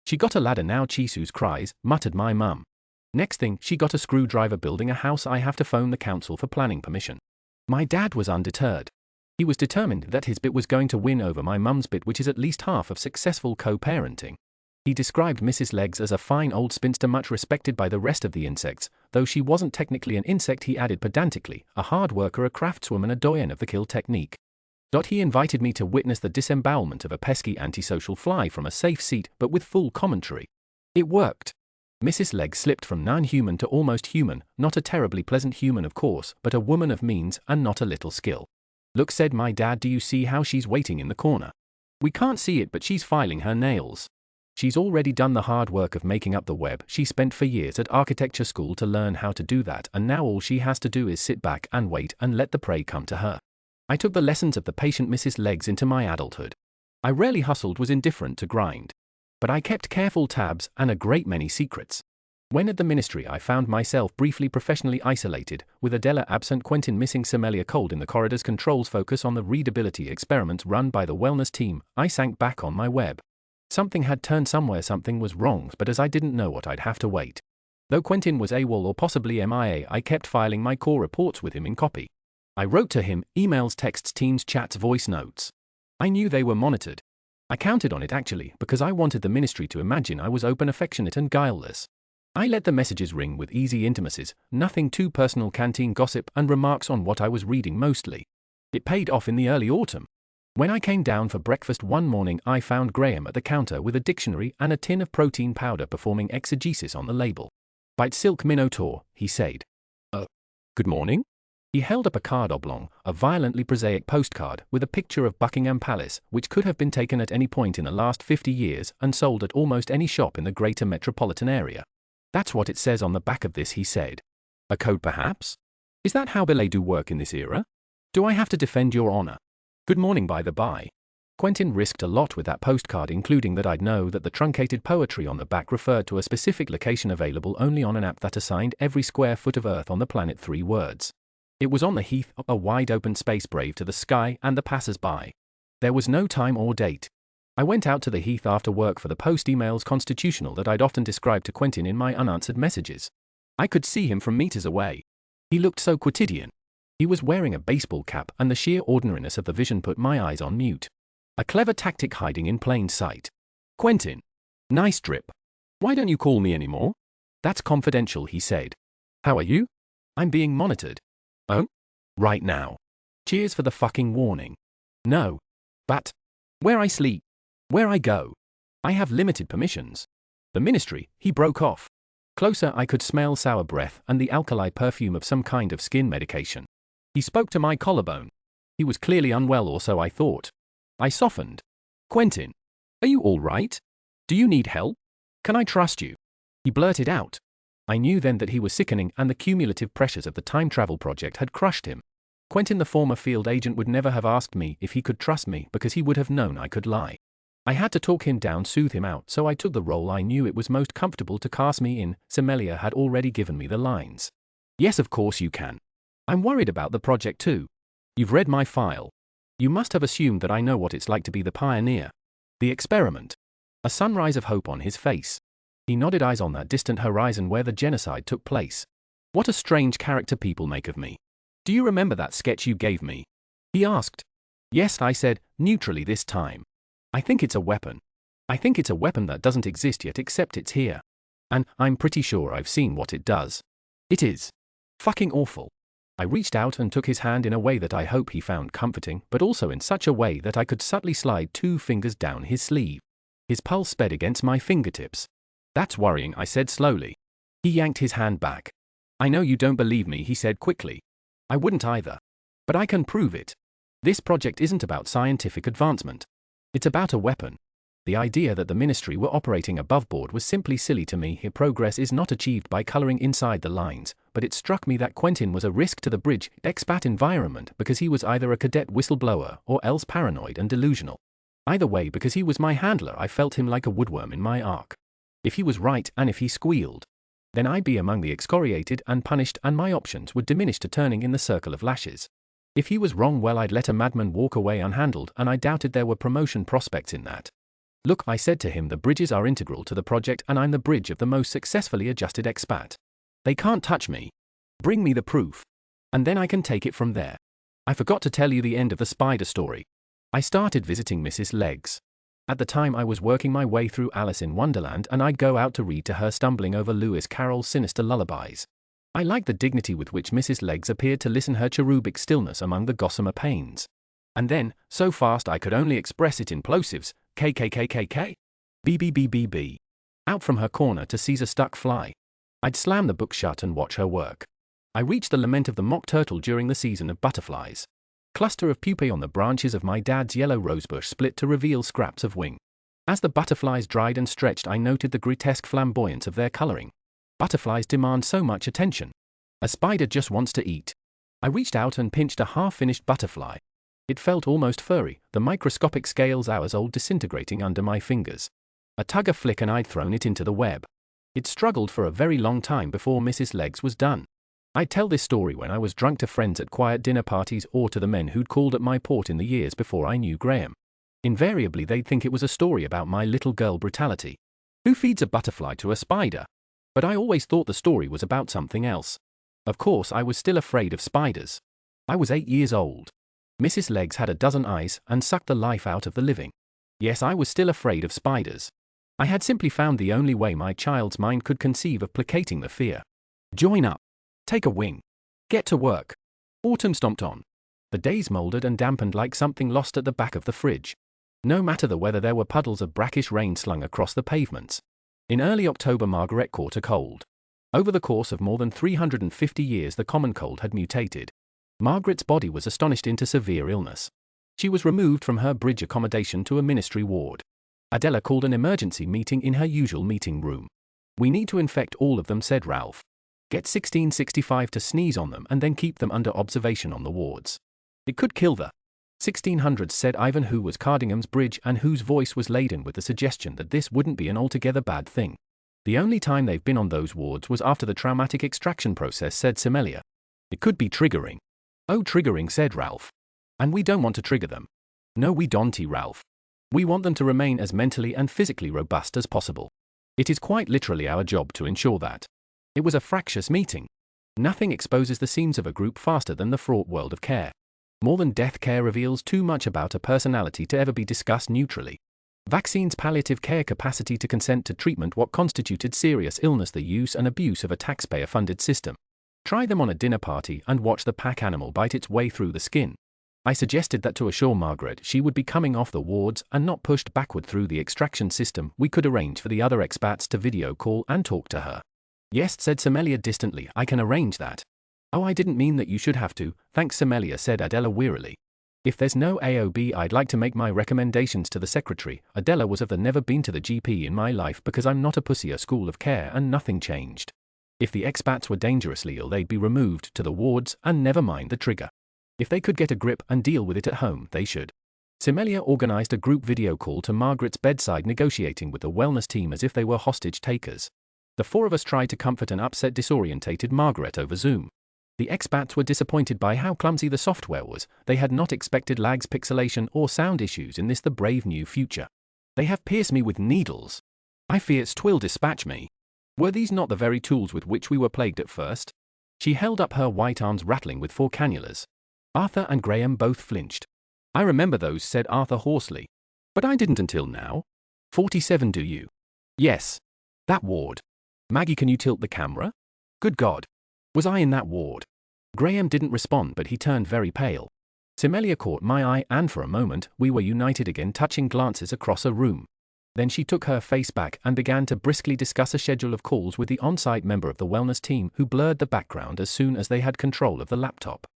She got a ladder now, Chisu's cries, muttered my mum. Next thing, she got a screwdriver. Building a house, I have to phone the council for planning permission. My dad was undeterred. He was determined that his bit was going to win over my mum's bit, which is at least half of successful co-parenting. He described Mrs. Legs as a fine old spinster much respected by the rest of the insects, though she wasn't technically an insect, he added pedantically, a hard worker, a craftswoman, a doyen of the kill technique. He invited me to witness the disembowelment of a pesky antisocial fly from a safe seat, but with full commentary. It worked. Mrs. Legs slipped from non-human to almost human, not a terribly pleasant human of course, but a woman of means and not a little skill. Look, said my dad, do you see how she's waiting in the corner? We can't see it, but she's filing her nails. She's already done the hard work of making up the web. She spent for years at architecture school to learn how to do that, and now all she has to do is sit back and wait and let the prey come to her. I took the lessons of the patient Mrs. Legs into my adulthood. I rarely hustled, was indifferent to grind. But I kept careful tabs and a great many secrets. When at the ministry I found myself briefly professionally isolated, with Adela absent, Quentin missing, Semelia cold in the corridors, controls focus on the readability experiments run by the wellness team, I sank back on my web. Something had turned somewhere, something was wrong, but as I didn't know what, I'd have to wait. Though Quentin was AWOL or possibly MIA, I kept filing my core reports with him in copy. I wrote to him, emails, texts, Teams, chats, voice notes. I knew they were monitored. I counted on it actually, because I wanted the ministry to imagine I was open, affectionate and guileless. I let the messages ring with easy intimacies, nothing too personal, canteen gossip and remarks on what I was reading mostly. It paid off in the early autumn. When I came down for breakfast one morning, I found Graham at the counter with a dictionary and a tin of protein powder performing exegesis on the label. Bite silk minotaur, he said. Good morning? He held up a card oblong, a violently prosaic postcard with a picture of Buckingham Palace, which could have been taken at any point in the last 50 years and sold at almost any shop in the greater metropolitan area. That's what it says on the back of this, he said. A code perhaps? Is that how billets do work in this era? Do I have to defend your honor? Good morning, by the by. Quentin risked a lot with that postcard, including that I'd know that the truncated poetry on the back referred to a specific location available only on an app that assigned every square foot of earth on the planet 3 words. It was on the heath, a wide open space brave to the sky and the passers-by. There was no time or date. I went out to the heath after work for the post emails constitutional that I'd often described to Quentin in my unanswered messages. I could see him from meters away. He looked so quotidian. He was wearing a baseball cap, and the sheer ordinariness of the vision put my eyes on mute. A clever tactic hiding in plain sight. Quentin. Nice drip. Why don't you call me anymore? That's confidential, he said. How are you? I'm being monitored. Oh? Right now. Cheers for the fucking warning. No. But. Where I sleep. Where I go. I have limited permissions. The ministry, he broke off. Closer, I could smell sour breath and the alkali perfume of some kind of skin medication. He spoke to my collarbone. He was clearly unwell, or so I thought. I softened. Quentin. Are you all right? Do you need help? Can I trust you? He blurted out. I knew then that he was sickening, and the cumulative pressures of the time travel project had crushed him. Quentin, the former field agent, would never have asked me if he could trust me, because he would have known I could lie. I had to talk him down, soothe him out, so I took the role I knew it was most comfortable to cast me in. Semelia had already given me the lines. Yes, of course you can. I'm worried about the project too. You've read my file. You must have assumed that I know what it's like to be the pioneer. The experiment. A sunrise of hope on his face. He nodded, eyes on that distant horizon where the genocide took place. What a strange character people make of me. Do you remember that sketch you gave me? He asked. Yes, I said, neutrally this time. I think it's a weapon. I think it's a weapon that doesn't exist yet, except it's here. And I'm pretty sure I've seen what it does. It is fucking awful. I reached out and took his hand in a way that I hope he found comforting, but also in such a way that I could subtly slide 2 fingers down his sleeve. His pulse sped against my fingertips. That's worrying, I said slowly. He yanked his hand back. I know you don't believe me, he said quickly. I wouldn't either. But I can prove it. This project isn't about scientific advancement. It's about a weapon. The idea that the ministry were operating above board was simply silly to me. Here, progress is not achieved by coloring inside the lines, but it struck me that Quentin was a risk to the bridge expat environment because he was either a cadet whistleblower or else paranoid and delusional. Either way, because he was my handler, I felt him like a woodworm in my ark. If he was right and if he squealed, then I'd be among the excoriated and punished, and my options would diminish to turning in the circle of lashes. If he was wrong, well, I'd let a madman walk away unhandled, and I doubted there were promotion prospects in that. Look, I said to him, the bridges are integral to the project, and I'm the bridge of the most successfully adjusted expat. They can't touch me. Bring me the proof. And then I can take it from there. I forgot to tell you the end of the spider story. I started visiting Mrs. Legs. At the time I was working my way through Alice in Wonderland, and I'd go out to read to her, stumbling over Lewis Carroll's sinister lullabies. I liked the dignity with which Mrs. Legs appeared to listen her cherubic stillness among the gossamer panes. And then, so fast I could only express it in plosives, KKKKK. BBBBB. Out from her corner to seize a stuck fly. I'd slam the book shut and watch her work. I reached the lament of the mock turtle during the season of butterflies. Cluster of pupae on the branches of my dad's yellow rosebush split to reveal scraps of wing. As the butterflies dried and stretched, I noted the grotesque flamboyance of their coloring. Butterflies demand so much attention. A spider just wants to eat. I reached out and pinched a half-finished butterfly. It felt almost furry, the microscopic scales hours old disintegrating under my fingers. A tug, a flick, and I'd thrown it into the web. It struggled for a very long time before Mrs. Legs was done. I'd tell this story when I was drunk to friends at quiet dinner parties, or to the men who'd called at my port in the years before I knew Graham. Invariably they'd think it was a story about my little girl brutality. Who feeds a butterfly to a spider? But I always thought the story was about something else. Of course I was still afraid of spiders. I was 8 years old. Mrs. Legs had a dozen eyes and sucked the life out of the living. Yes, I was still afraid of spiders. I had simply found the only way my child's mind could conceive of placating the fear. Join up. Take a wing. Get to work. Autumn stomped on. The days mouldered and dampened like something lost at the back of the fridge. No matter the weather, there were puddles of brackish rain slung across the pavements. In early October, Margaret caught a cold. Over the course of more than 350 years, the common cold had mutated. Margaret's body was astonished into severe illness. She was removed from her bridge accommodation to a ministry ward. Adela called an emergency meeting in her usual meeting room. "We need to infect all of them," said Ralph. "Get 1665 to sneeze on them and then keep them under observation on the wards. It could kill the 1600s," said Ivan, who was Cardingham's bridge and whose voice was laden with the suggestion that this wouldn't be an altogether bad thing. "The only time they've been on those wards was after the traumatic extraction process," said Semelia. "It could be triggering." "Oh, triggering," said Ralph. "And we don't want to trigger them." "No, we don't, Ralph. We want them to remain as mentally and physically robust as possible. It is quite literally our job to ensure that." It was a fractious meeting. Nothing exposes the seams of a group faster than the fraught world of care. More than death, care reveals too much about a personality to ever be discussed neutrally. Vaccines, palliative care, capacity to consent to treatment, what constituted serious illness, the use and abuse of a taxpayer-funded system. Try them on a dinner party and watch the pack animal bite its way through the skin. I suggested that to assure Margaret she would be coming off the wards and not pushed backward through the extraction system, we could arrange for the other expats to video call and talk to her. "Yes," said Semelia distantly, "I can arrange that." "Oh, I didn't mean that you should have to, thanks, Semelia," said Adela wearily. "If there's no AOB, I'd like to make my recommendations to the secretary." Adela was of the never been to the GP in my life because I'm not a pussy, a school of care, and nothing changed. If the expats were dangerously ill, they'd be removed to the wards, and never mind the trigger. If they could get a grip and deal with it at home, they should. Semelia organized a group video call to Margaret's bedside, negotiating with the wellness team as if they were hostage takers. The four of us tried to comfort an upset, disorientated Margaret over Zoom. The expats were disappointed by how clumsy the software was. They had not expected lags, pixelation, or sound issues in this, the brave new future. "They have pierced me with needles. I fear 'twill dispatch me." Were these not the very tools with which we were plagued at first? She held up her white arms, rattling with 4 cannulas. Arthur and Graham both flinched. "I remember those," said Arthur hoarsely. "But I didn't until now." 47, do you? "Yes. That ward. Maggie, can you tilt the camera? Good God. Was I in that ward?" Graham didn't respond, but he turned very pale. Semelia caught my eye, and for a moment we were united again, touching glances across a room. Then she took her face back and began to briskly discuss a schedule of calls with the on-site member of the wellness team, who blurred the background as soon as they had control of the laptop.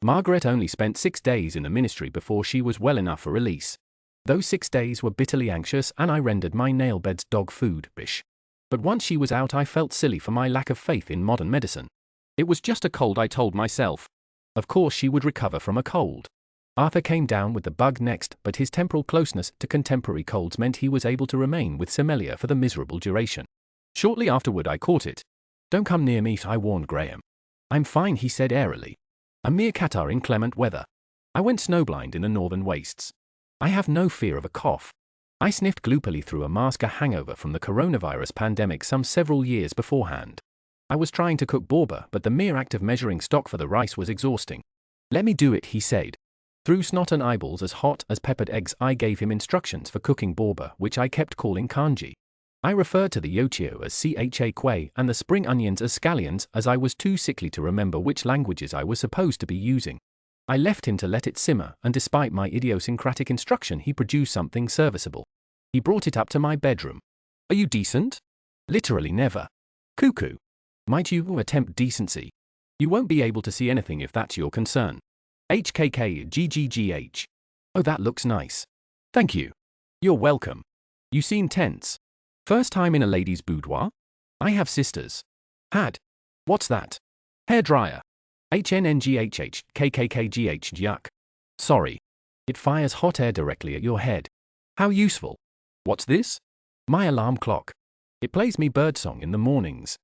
Margaret only spent 6 days in the ministry before she was well enough for release. Those 6 days were bitterly anxious, and I rendered my nail beds dog food-ish. But once she was out, I felt silly for my lack of faith in modern medicine. It was just a cold, I told myself. Of course she would recover from a cold. Arthur came down with the bug next, but his temporal closeness to contemporary colds meant he was able to remain with Somalia for the miserable duration. Shortly afterward I caught it. Don't come near me, I warned Graham. I'm fine, he said airily. A mere catarrh in clement weather. I went snowblind in the northern wastes. I have no fear of a cough. I sniffed gloopily through a mask, a hangover from the coronavirus pandemic some several years beforehand. I was trying to cook borba, but the mere act of measuring stock for the rice was exhausting. Let me do it, he said. Through snot and eyeballs as hot as peppered eggs, I gave him instructions for cooking borba, which I kept calling kanji. I referred to the yochio as cha kway and the spring onions as scallions, as I was too sickly to remember which languages I was supposed to be using. I left him to let it simmer, and despite my idiosyncratic instruction, he produced something serviceable. He brought it up to my bedroom. Are you decent? Literally never. Cuckoo. Might you attempt decency? You won't be able to see anything if that's your concern. HKKGGGH. Oh, that looks nice. Thank you. You're welcome. You seem tense. First time in a lady's boudoir? I have sisters. Had. What's that? Hairdryer. HNNGHH, yuck. Sorry. It fires hot air directly at your head. How useful. What's this? My alarm clock. It plays me birdsong in the mornings.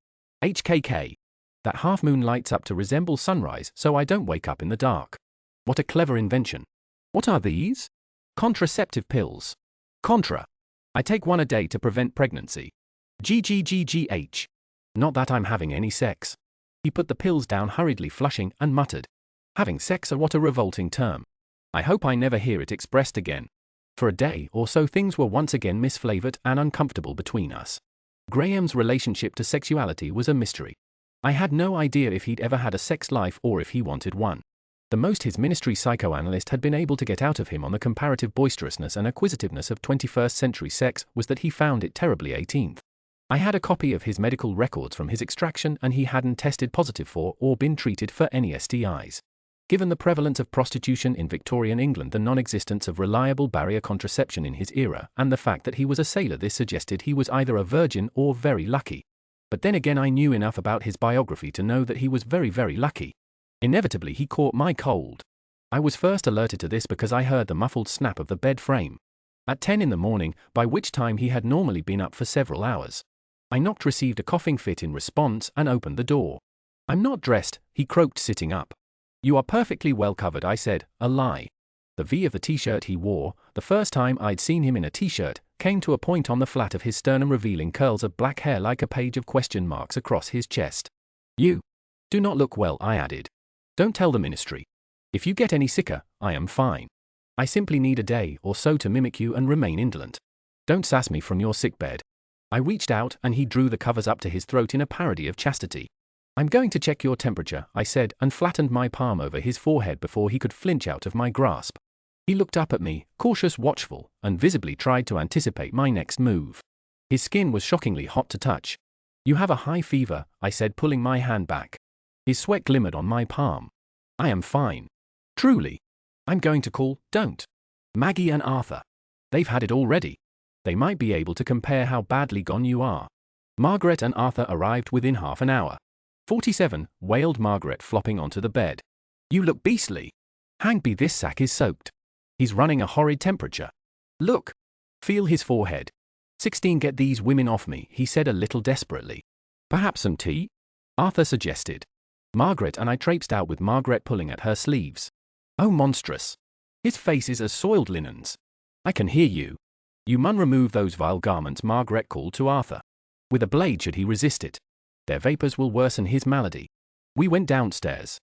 HKK. That half moon lights up to resemble sunrise so I don't wake up in the dark. What a clever invention. What are these? Contraceptive pills. Contra. I take one a day to prevent pregnancy. GGGGH. Not that I'm having any sex. He put the pills down hurriedly, flushing, and muttered. Having sex, what a revolting term. I hope I never hear it expressed again. For a day or so things were once again misflavored and uncomfortable between us. Graham's relationship to sexuality was a mystery. I had no idea if he'd ever had a sex life or if he wanted one. The most his ministry psychoanalyst had been able to get out of him on the comparative boisterousness and acquisitiveness of 21st century sex was that he found it terribly 18th. I had a copy of his medical records from his extraction, and he hadn't tested positive for or been treated for any STIs. Given the prevalence of prostitution in Victorian England, the non-existence of reliable barrier contraception in his era, and the fact that he was a sailor, this suggested he was either a virgin or very lucky. But then again, I knew enough about his biography to know that he was very, very lucky. Inevitably, he caught my cold. I was first alerted to this because I heard the muffled snap of the bed frame. At 10 in the morning, by which time he had normally been up for several hours. I knocked, received a coughing fit in response, and opened the door. I'm not dressed, he croaked, sitting up. You are perfectly well covered, I said, a lie. The V of the t-shirt he wore, the first time I'd seen him in a t-shirt, came to a point on the flat of his sternum, revealing curls of black hair like a page of question marks across his chest. You do not look well, I added. Don't tell the ministry. If you get any sicker, I am fine. I simply need a day or so to mimic you and remain indolent. Don't sass me from your sickbed. I reached out and he drew the covers up to his throat in a parody of chastity. I'm going to check your temperature, I said, and flattened my palm over his forehead before he could flinch out of my grasp. He looked up at me, cautious, watchful, and visibly tried to anticipate my next move. His skin was shockingly hot to touch. You have a high fever, I said, pulling my hand back. His sweat glimmered on my palm. I am fine. Truly. I'm going to call, don't. Maggie and Arthur. They've had it already. They might be able to compare how badly gone you are. Margaret and Arthur arrived within half an hour. 47, wailed Margaret, flopping onto the bed. You look beastly. Hangby, this sack is soaked. He's running a horrid temperature. Look. Feel his forehead. 16, get these women off me, he said a little desperately. Perhaps some tea? Arthur suggested. Margaret and I traipsed out with Margaret pulling at her sleeves. Oh, monstrous. His face is as soiled linens. I can hear you. You mun remove those vile garments, Margaret called to Arthur. With a blade should he resist it. Their vapors will worsen his malady. We went downstairs.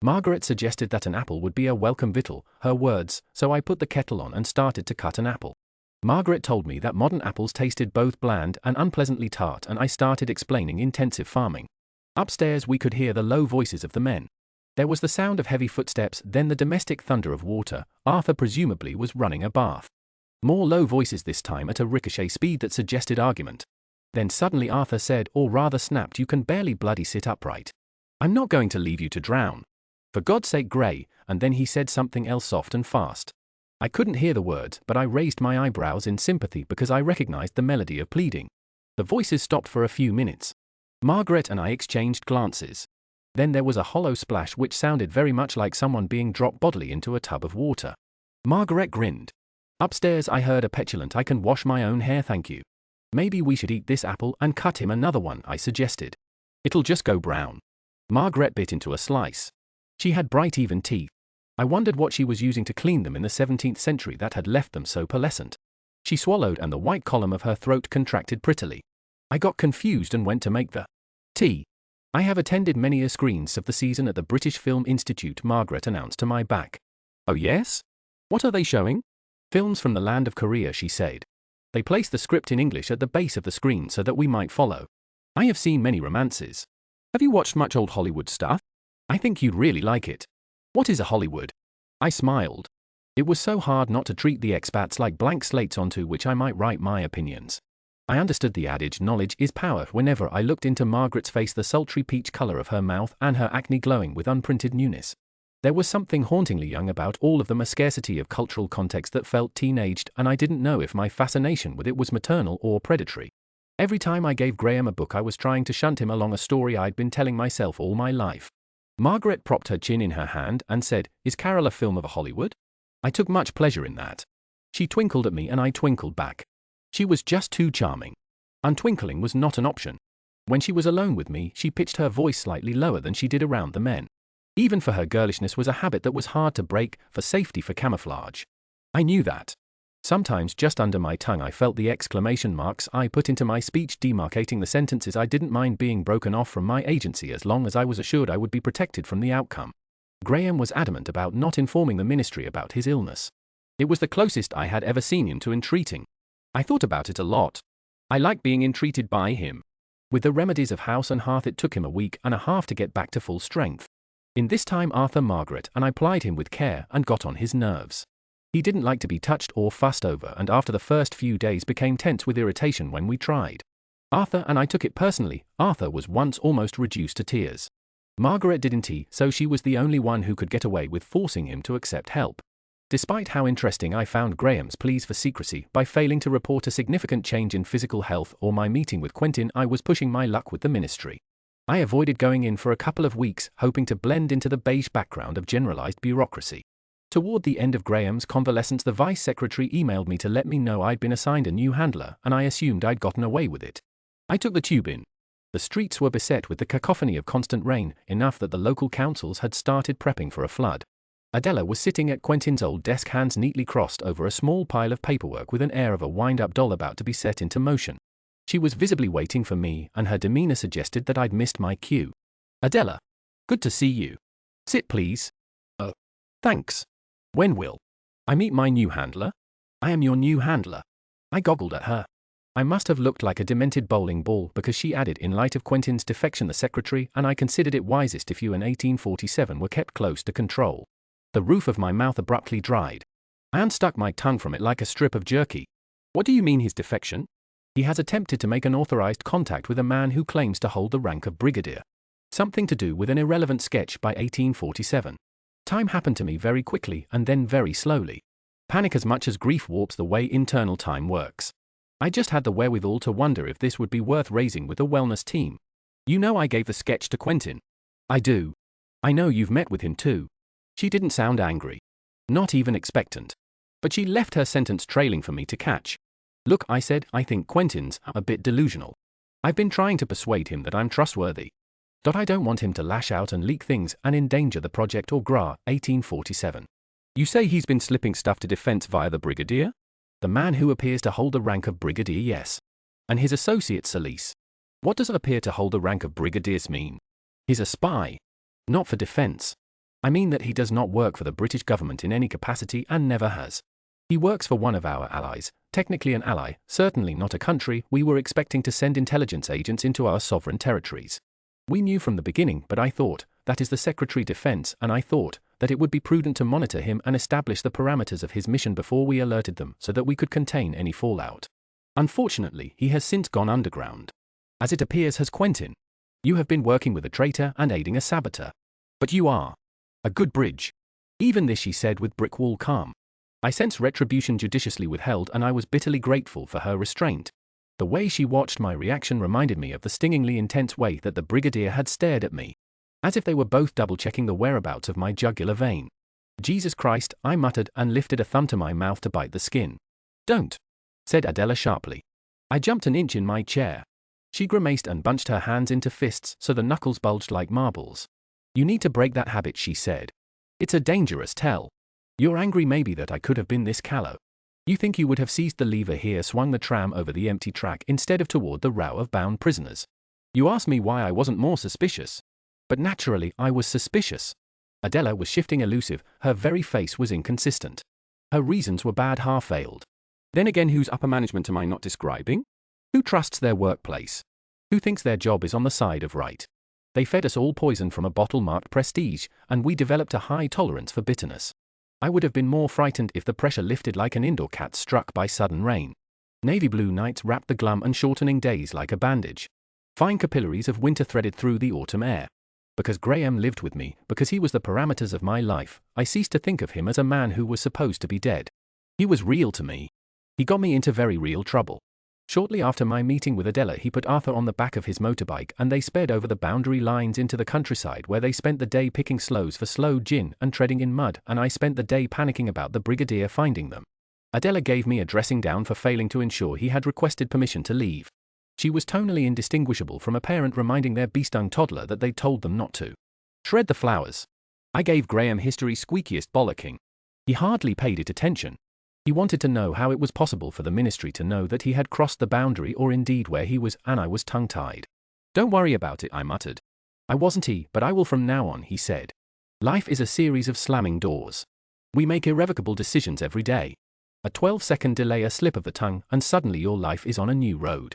Margaret suggested that an apple would be a welcome victual, her words, so I put the kettle on and started to cut an apple. Margaret told me that modern apples tasted both bland and unpleasantly tart, and I started explaining intensive farming. Upstairs we could hear the low voices of the men. There was the sound of heavy footsteps, then the domestic thunder of water. Arthur presumably was running a bath. More low voices this time at a ricochet speed that suggested argument. Then suddenly Arthur said, or rather snapped, you can barely bloody sit upright. I'm not going to leave you to drown. For God's sake, Gray, and then he said something else soft and fast. I couldn't hear the words, but I raised my eyebrows in sympathy because I recognized the melody of pleading. The voices stopped for a few minutes. Margaret and I exchanged glances. Then there was a hollow splash which sounded very much like someone being dropped bodily into a tub of water. Margaret grinned. Upstairs I heard a petulant, "I can wash my own hair, thank you." "Maybe we should eat this apple and cut him another one," I suggested. "It'll just go brown." Margaret bit into a slice. She had bright even teeth. I wondered what she was using to clean them in the 17th century that had left them so pearlescent. She swallowed and the white column of her throat contracted prettily. I got confused and went to make the tea. "I have attended many a screens of the season at the British Film Institute," Margaret announced to my back. "Oh yes? What are they showing?" "Films from the land of Korea," she said. "They place the script in English at the base of the screen so that we might follow. I have seen many romances. Have you watched much old Hollywood stuff? I think you'd really like it." "What is a Hollywood?" I smiled. It was so hard not to treat the expats like blank slates onto which I might write my opinions. I understood the adage, knowledge is power, whenever I looked into Margaret's face, the sultry peach color of her mouth and her acne glowing with unprinted newness. There was something hauntingly young about all of them, a scarcity of cultural context that felt teenaged, and I didn't know if my fascination with it was maternal or predatory. Every time I gave Graham a book I was trying to shunt him along a story I'd been telling myself all my life. Margaret propped her chin in her hand and said, "Is Carol a film of a Hollywood?" I took much pleasure in that. She twinkled at me and I twinkled back. She was just too charming. Untwinkling was not an option. When she was alone with me, she pitched her voice slightly lower than she did around the men. Even for her, girlishness was a habit that was hard to break, for safety, for camouflage. I knew that. Sometimes just under my tongue I felt the exclamation marks I put into my speech demarcating the sentences. I didn't mind being broken off from my agency as long as I was assured I would be protected from the outcome. Graham was adamant about not informing the ministry about his illness. It was the closest I had ever seen him to entreating. I thought about it a lot. I liked being entreated by him. With the remedies of house and hearth it took him a week and a half to get back to full strength. In this time Arthur, Margaret, and I plied him with care and got on his nerves. He didn't like to be touched or fussed over, and after the first few days became tense with irritation when we tried. Arthur and I took it personally. Arthur was once almost reduced to tears. Margaret didn't, so she was the only one who could get away with forcing him to accept help. Despite how interesting I found Graham's pleas for secrecy, by failing to report a significant change in physical health or my meeting with Quentin, I was pushing my luck with the ministry. I avoided going in for a couple of weeks, hoping to blend into the beige background of generalized bureaucracy. Toward the end of Graham's convalescence, the vice secretary emailed me to let me know I'd been assigned a new handler, and I assumed I'd gotten away with it. I took the tube in. The streets were beset with the cacophony of constant rain, enough that the local councils had started prepping for a flood. Adela was sitting at Quentin's old desk, hands neatly crossed over a small pile of paperwork with an air of a wind-up doll about to be set into motion. She was visibly waiting for me, and her demeanor suggested that I'd missed my cue. "Adela, good to see you. Sit, please." "Oh, thanks. When will I meet my new handler?" "I am your new handler." I goggled at her. I must have looked like a demented bowling ball, because she added, "In light of Quentin's defection, the secretary and I considered it wisest if you in 1847 were kept close to control." The roof of my mouth abruptly dried. I unstuck my tongue from it like a strip of jerky. "What do you mean his defection?" "He has attempted to make an authorized contact with a man who claims to hold the rank of brigadier. Something to do with an irrelevant sketch by 1847. Time happened to me very quickly and then very slowly. Panic as much as grief warps the way internal time works. I just had the wherewithal to wonder if this would be worth raising with the wellness team. "You know I gave the sketch to Quentin." "I do. I know you've met with him too." She didn't sound angry. Not even expectant. But she left her sentence trailing for me to catch. "Look," I said, "I think Quentin's a bit delusional. I've been trying to persuade him that I'm trustworthy. I don't want him to lash out and leak things and endanger the project or GRA 1847. "You say he's been slipping stuff to defense via the brigadier?" "The man who appears to hold the rank of brigadier, yes. And his associate Solis." "What does appear to hold the rank of brigadiers mean?" "He's a spy. Not for defense. I mean that he does not work for the British government in any capacity and never has. He works for one of our allies, technically an ally, certainly not a country. We were expecting to send intelligence agents into our sovereign territories. We knew from the beginning, but I thought, that is the Secretary Defense, and I thought that it would be prudent to monitor him and establish the parameters of his mission before we alerted them so that we could contain any fallout. Unfortunately, he has since gone underground. As it appears, has Quentin. You have been working with a traitor and aiding a saboteur. But you are a good bridge." Even this she said with brick wall calm. I sensed retribution judiciously withheld, and I was bitterly grateful for her restraint. The way she watched my reaction reminded me of the stingingly intense way that the brigadier had stared at me. as if they were both double-checking the whereabouts of my jugular vein. Jesus Christ, I muttered and lifted a thumb to my mouth to bite the skin. Don't, said Adela sharply. I jumped an inch in my chair. She grimaced and bunched her hands into fists so the knuckles bulged like marbles. You need to break that habit, she said. It's a dangerous tell. You're angry maybe that I could have been this callow. You think you would have seized the lever here, swung the tram over the empty track instead of toward the row of bound prisoners. You asked me why I wasn't more suspicious. But naturally, I was suspicious. Adela was shifting elusive, her very face was inconsistent. Her reasons were bad, half-veiled. Then again, whose upper management am I not describing? Who trusts their workplace? Who thinks their job is on the side of right? They fed us all poison from a bottle marked prestige, and we developed a high tolerance for bitterness. I would have been more frightened if the pressure lifted like an indoor cat struck by sudden rain. Navy blue nights wrapped the glum and shortening days like a bandage. Fine capillaries of winter threaded through the autumn air. Because Graham lived with me, because he was the parameters of my life, I ceased to think of him as a man who was supposed to be dead. He was real to me. He got me into very real trouble. Shortly after my meeting with Adela, he put Arthur on the back of his motorbike and they sped over the boundary lines into the countryside, where they spent the day picking sloes for sloe gin and treading in mud, and I spent the day panicking about the brigadier finding them. Adela gave me a dressing down for failing to ensure he had requested permission to leave. She was tonally indistinguishable from a parent reminding their bee-stung toddler that they'd told them not to. Shred the flowers. I gave Graham history's squeakiest bollocking. He hardly paid it attention. He wanted to know how it was possible for the ministry to know that he had crossed the boundary, or indeed where he was, and I was tongue-tied. Don't worry about it, I muttered. I wasn't he, but I will from now on, he said. Life is a series of slamming doors. We make irrevocable decisions every day. A 12-second delay, a slip of the tongue, and suddenly your life is on a new road.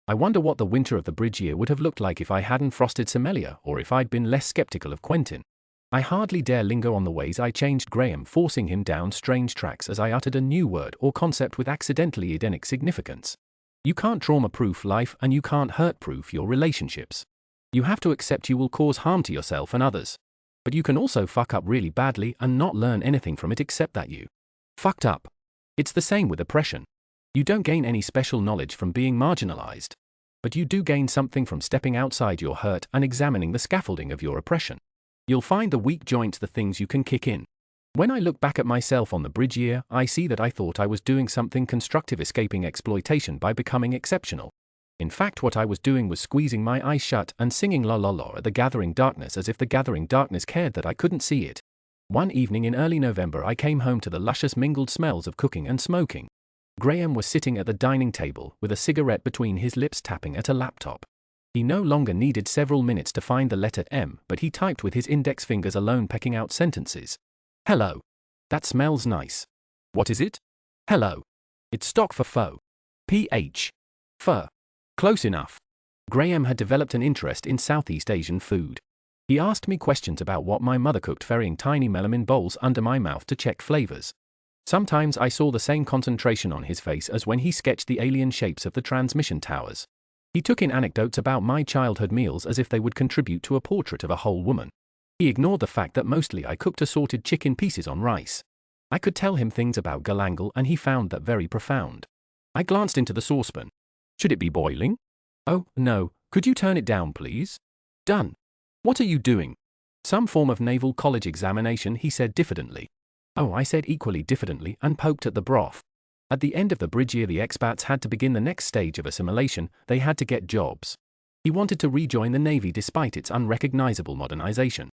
I wonder what the winter of the bridge year would have looked like if I hadn't frosted Sommelier, or if I'd been less skeptical of Quentin. I hardly dare linger on the ways I changed Graham, forcing him down strange tracks as I uttered a new word or concept with accidentally Edenic significance. You can't trauma-proof life, and you can't hurt-proof your relationships. You have to accept you will cause harm to yourself and others. But you can also fuck up really badly and not learn anything from it except that you fucked up. It's the same with oppression. You don't gain any special knowledge from being marginalized. But you do gain something from stepping outside your hurt and examining the scaffolding of your oppression. You'll find the weak joints, the things you can kick in. When I look back at myself on the bridge year, I see that I thought I was doing something constructive, escaping exploitation by becoming exceptional. In fact, what I was doing was squeezing my eyes shut and singing la la la at the gathering darkness, as if the gathering darkness cared that I couldn't see it. One evening in early November, I came home to the luscious mingled smells of cooking and smoking. Graham was sitting at the dining table with a cigarette between his lips, tapping at a laptop. He no longer needed several minutes to find the letter M, but he typed with his index fingers alone, pecking out sentences. Hello. That smells nice. What is it? Hello. It's stock for pho. PH. Pho. Close enough. Graham had developed an interest in Southeast Asian food. He asked me questions about what my mother cooked, ferrying tiny melamine bowls under my mouth to check flavors. Sometimes I saw the same concentration on his face as when he sketched the alien shapes of the transmission towers. He took in anecdotes about my childhood meals as if they would contribute to a portrait of a whole woman. He ignored the fact that mostly I cooked assorted chicken pieces on rice. I could tell him things about galangal, and he found that very profound. I glanced into the saucepan. Should it be boiling? Oh, no. Could you turn it down, please? Done. What are you doing? Some form of naval college examination, he said diffidently. Oh, I said equally diffidently, and poked at the broth. At the end of the bridge year, the expats had to begin the next stage of assimilation. They had to get jobs. He wanted to rejoin the Navy despite its unrecognizable modernization.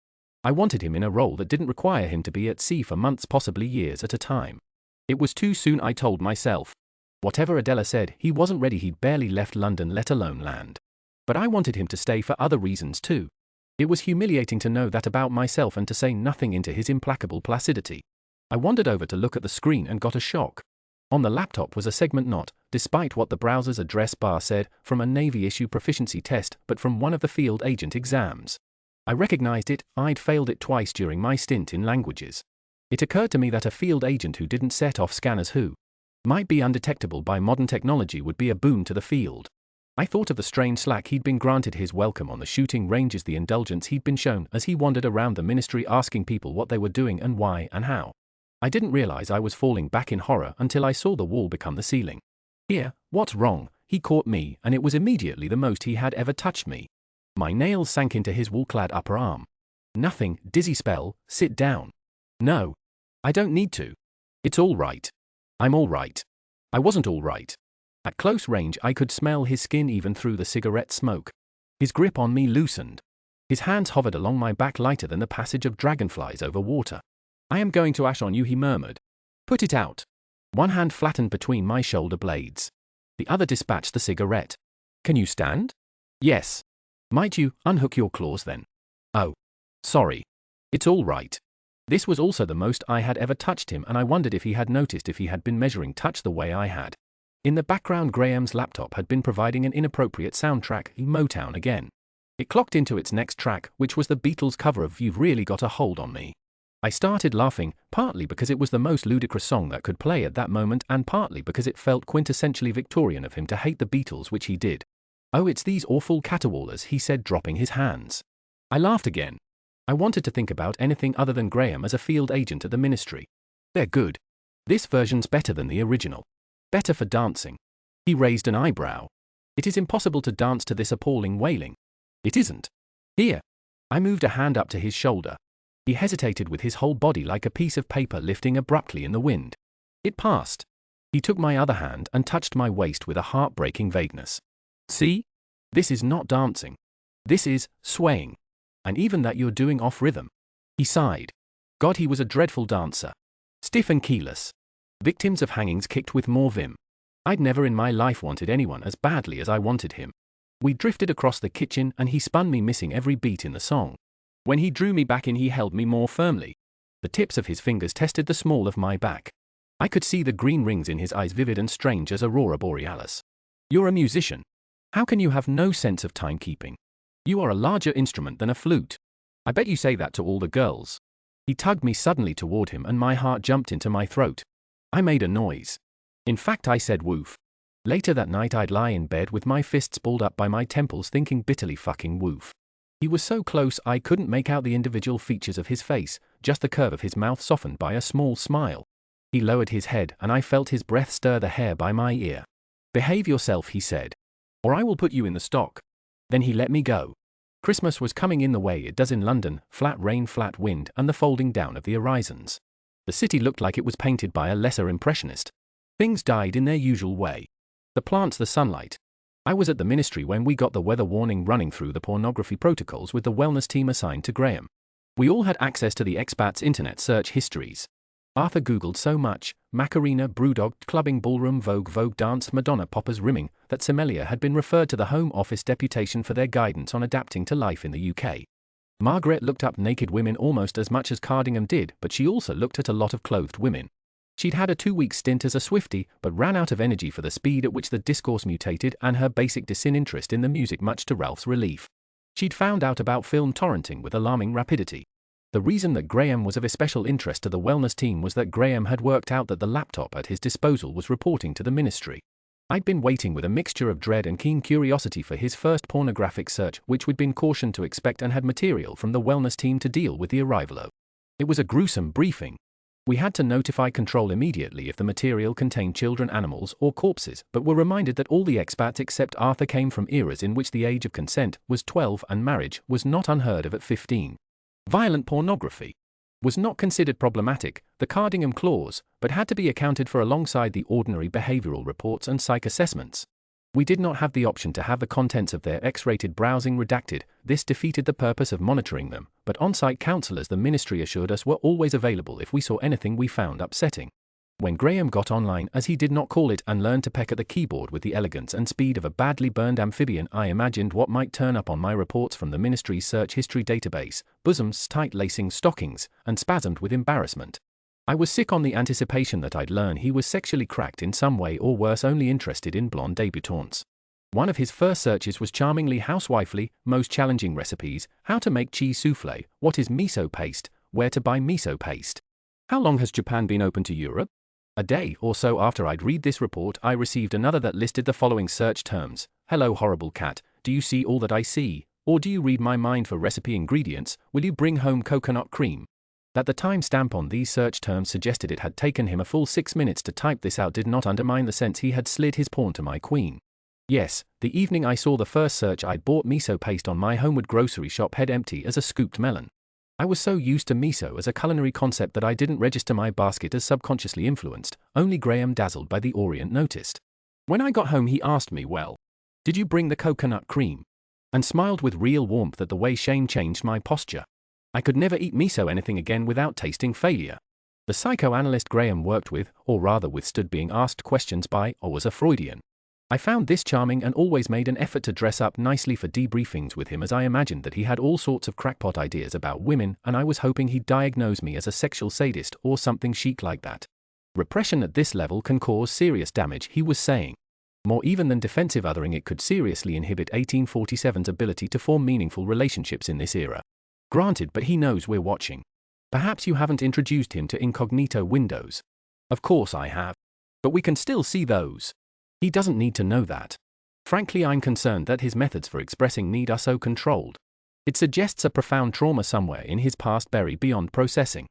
I wanted him in a role that didn't require him to be at sea for months, possibly years at a time. It was too soon, I told myself. Whatever Adela said, he wasn't ready. He'd barely left London, let alone land. But I wanted him to stay for other reasons too. It was humiliating to know that about myself and to say nothing into his implacable placidity. I wandered over to look at the screen and got a shock. On the laptop was a segment not, despite what the browser's address bar said, from a Navy-issue proficiency test, but from one of the field agent exams. I recognized it. I'd failed it twice during my stint in languages. It occurred to me that a field agent who didn't set off scanners, who might be undetectable by modern technology, would be a boon to the field. I thought of the strange slack he'd been granted, his welcome on the shooting ranges, the indulgence he'd been shown as he wandered around the ministry asking people what they were doing and why and how. I didn't realize I was falling back in horror until I saw the wall become the ceiling. Here, what's wrong? He caught me, and it was immediately the most he had ever touched me. My nails sank into his wool-clad upper arm. Nothing, dizzy spell, sit down. No. I don't need to. It's all right. I'm all right. I wasn't all right. At close range I could smell his skin even through the cigarette smoke. His grip on me loosened. His hands hovered along my back lighter than the passage of dragonflies over water. I am going to ash on you, he murmured. Put it out. One hand flattened between my shoulder blades. The other dispatched the cigarette. Can you stand? Yes. Might you unhook your claws then? Oh. Sorry. It's all right. This was also the most I had ever touched him, and I wondered if he had noticed if he had been measuring touch the way I had. In the background, Graham's laptop had been providing an inappropriate soundtrack, Motown again. It clocked into its next track, which was the Beatles' cover of You've Really Got a Hold on Me. I started laughing, partly because it was the most ludicrous song that could play at that moment, and partly because it felt quintessentially Victorian of him to hate the Beatles, which he did. Oh, it's these awful caterwaulers, he said, dropping his hands. I laughed again. I wanted to think about anything other than Graham as a field agent at the ministry. They're good. This version's better than the original. Better for dancing. He raised an eyebrow. It is impossible to dance to this appalling wailing. It isn't. Here. I moved a hand up to his shoulder. He hesitated with his whole body like a piece of paper lifting abruptly in the wind. It passed. He took my other hand and touched my waist with a heartbreaking vagueness. See? This is not dancing. This is swaying. And even that you're doing off rhythm. He sighed. God, he was a dreadful dancer. Stiff and keyless. Victims of hangings kicked with more vim. I'd never in my life wanted anyone as badly as I wanted him. We drifted across the kitchen and he spun me, missing every beat in the song. When he drew me back in, he held me more firmly. The tips of his fingers tested the small of my back. I could see the green rings in his eyes, vivid and strange as aurora borealis. You're a musician. How can you have no sense of timekeeping? You are a larger instrument than a flute. I bet you say that to all the girls. He tugged me suddenly toward him and my heart jumped into my throat. I made a noise. In fact, I said woof. Later that night I'd lie in bed with my fists balled up by my temples thinking bitterly fucking woof. He was so close I couldn't make out the individual features of his face, just the curve of his mouth softened by a small smile. He lowered his head and I felt his breath stir the hair by my ear. Behave yourself, he said. Or I will put you in the stock. Then he let me go. Christmas was coming in the way it does in London, flat rain, flat wind, and the folding down of the horizons. The city looked like it was painted by a lesser impressionist. Things died in their usual way. The plants, the sunlight. I was at the ministry when we got the weather warning running through the pornography protocols with the wellness team assigned to Graham. We all had access to the expats' internet search histories. Arthur googled so much, Macarena, Brewdog, clubbing, ballroom, Vogue dance, Madonna, poppers, rimming, that sommelier had been referred to the Home Office deputation for their guidance on adapting to life in the UK. Margaret looked up naked women almost as much as Cardingham did, but she also looked at a lot of clothed women. She'd had a 2-week stint as a Swiftie, but ran out of energy for the speed at which the discourse mutated and her basic disinterest in the music, much to Ralph's relief. She'd found out about film torrenting with alarming rapidity. The reason that Graham was of especial interest to the wellness team was that Graham had worked out that the laptop at his disposal was reporting to the ministry. I'd been waiting with a mixture of dread and keen curiosity for his first pornographic search, which we'd been cautioned to expect, and had material from the wellness team to deal with the arrival of. It was a gruesome briefing. We had to notify control immediately if the material contained children, animals, or corpses, but were reminded that all the expats except Arthur came from eras in which the age of consent was 12 and marriage was not unheard of at 15. Violent pornography was not considered problematic, the Cardingham clause, but had to be accounted for alongside the ordinary behavioral reports and psych assessments. We did not have the option to have the contents of their X-rated browsing redacted. This defeated the purpose of monitoring them, but on-site counselors, the ministry assured us, were always available if we saw anything we found upsetting. When Graham got online, as he did not call it, and learned to peck at the keyboard with the elegance and speed of a badly burned amphibian, I imagined what might turn up on my reports from the ministry's search history database: bosoms, tight-lacing stockings, and spasmed with embarrassment. I was sick on the anticipation that I'd learn he was sexually cracked in some way, or worse, only interested in blonde debutantes. One of his first searches was charmingly housewifely: most challenging recipes, how to make cheese souffle, what is miso paste, where to buy miso paste. How long has Japan been open to Europe? A day or so after I'd read this report, I received another that listed the following search terms: hello horrible cat, do you see all that I see? Or do you read my mind for recipe ingredients? Will you bring home coconut cream? That the timestamp on these search terms suggested it had taken him a full 6 minutes to type this out did not undermine the sense he had slid his pawn to my queen. Yes, the evening I saw the first search, I'd bought miso paste on my homeward grocery shop, head empty as a scooped melon. I was so used to miso as a culinary concept that I didn't register my basket as subconsciously influenced. Only Graham, dazzled by the Orient, noticed. When I got home he asked me, "Well, did you bring the coconut cream?" and smiled with real warmth at the way shame changed my posture. I could never eat miso anything again without tasting failure. The psychoanalyst Graham worked with, or rather withstood being asked questions by, or was a Freudian. I found this charming and always made an effort to dress up nicely for debriefings with him, as I imagined that he had all sorts of crackpot ideas about women, and I was hoping he'd diagnose me as a sexual sadist or something chic like that. Repression at this level can cause serious damage, he was saying. More even than defensive othering, it could seriously inhibit 1847's ability to form meaningful relationships in this era. Granted, but he knows we're watching. Perhaps you haven't introduced him to incognito windows. Of course I have. But we can still see those. He doesn't need to know that. Frankly, I'm concerned that his methods for expressing need are so controlled. It suggests a profound trauma somewhere in his past buried beyond processing.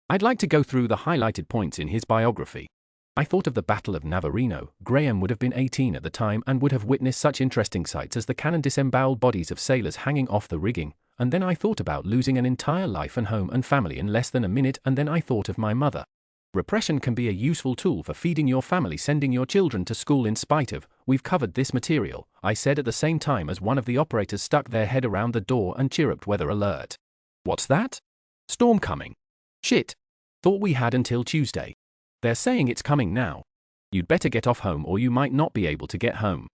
I'd like to go through the highlighted points in his biography. I thought of the Battle of Navarino. Graham would have been 18 at the time and would have witnessed such interesting sights as the cannon disemboweled bodies of sailors hanging off the rigging, and then I thought about losing an entire life and home and family in less than a minute, and then I thought of my mother. Repression can be a useful tool for feeding your family, sending your children to school in spite of. We've covered this material, I said at the same time as one of the operators stuck their head around the door and chirruped weather alert. What's that? Storm coming. Shit. Thought we had until Tuesday. They're saying it's coming now. You'd better get off home or you might not be able to get home.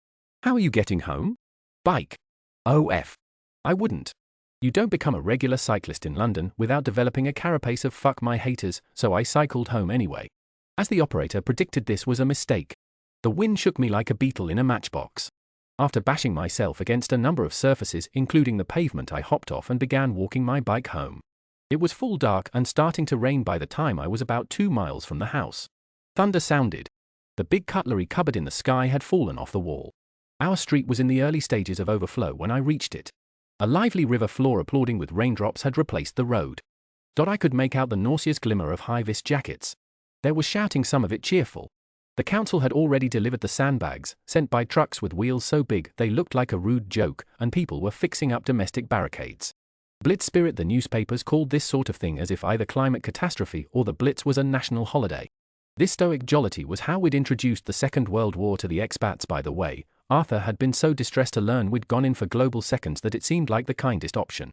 How are you getting home? Bike. OF. I wouldn't. You don't become a regular cyclist in London without developing a carapace of fuck my haters, so I cycled home anyway. As the operator predicted, this was a mistake. The wind shook me like a beetle in a matchbox. After bashing myself against a number of surfaces, including the pavement, I hopped off and began walking my bike home. It was full dark and starting to rain by the time I was about 2 miles from the house. Thunder sounded. The big cutlery cupboard in the sky had fallen off the wall. Our street was in the early stages of overflow when I reached it. A lively river floor applauding with raindrops had replaced the road. I could make out the nauseous glimmer of high-vis jackets. There was shouting, some of it cheerful. The council had already delivered the sandbags, sent by trucks with wheels so big they looked like a rude joke, and people were fixing up domestic barricades. Blitz spirit, the newspapers called this sort of thing as if either climate catastrophe or the Blitz was a national holiday. This stoic jollity was how we'd introduced the Second World War to the expats, by the way. Arthur had been so distressed to learn we'd gone in for global seconds that it seemed like the kindest option.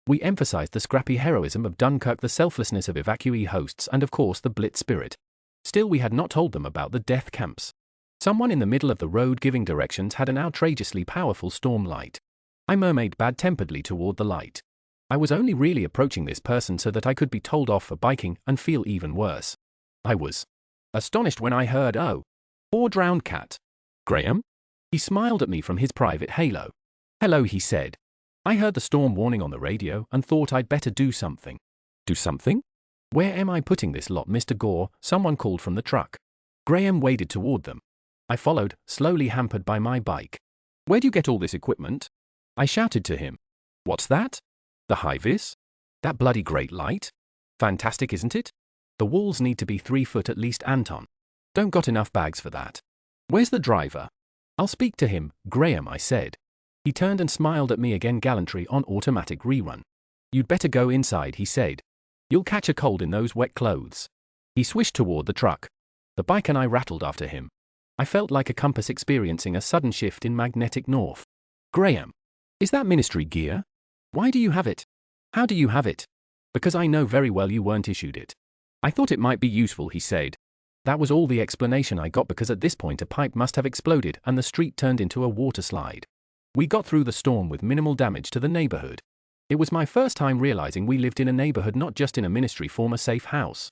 We emphasized the scrappy heroism of Dunkirk, the selflessness of evacuee hosts, and of course the Blitz spirit. Still, we had not told them about the death camps. Someone in the middle of the road giving directions had an outrageously powerful storm light. I murmured bad-temperedly toward the light. I was only really approaching this person so that I could be told off for biking and feel even worse. I was astonished when I heard, "Oh, poor drowned cat. Graham?" He smiled at me from his private halo. "Hello," he said. "I heard the storm warning on the radio and thought I'd better do something." "Do something? Where am I putting this lot, Mr. Gore?" someone called from the truck. Graham waded toward them. I followed, slowly hampered by my bike. "Where do you get all this equipment?" I shouted to him. "What's that? The high-vis? That bloody great light? Fantastic, isn't it? The walls need to be 3 foot at least, Anton. Don't got enough bags for that. Where's the driver?" "I'll speak to him, Graham," I said. He turned and smiled at me again, gallantry on automatic rerun. "You'd better go inside," he said. "You'll catch a cold in those wet clothes." He swished toward the truck. The bike and I rattled after him. I felt like a compass experiencing a sudden shift in magnetic north. "Graham, is that ministry gear? Why do you have it? How do you have it?" "Because I know very well you weren't issued it. I thought it might be useful," he said. That was all the explanation I got, because at this point a pipe must have exploded and the street turned into a water slide. We got through the storm with minimal damage to the neighborhood. It was my first time realizing we lived in a neighborhood, not just in a ministry former safe house.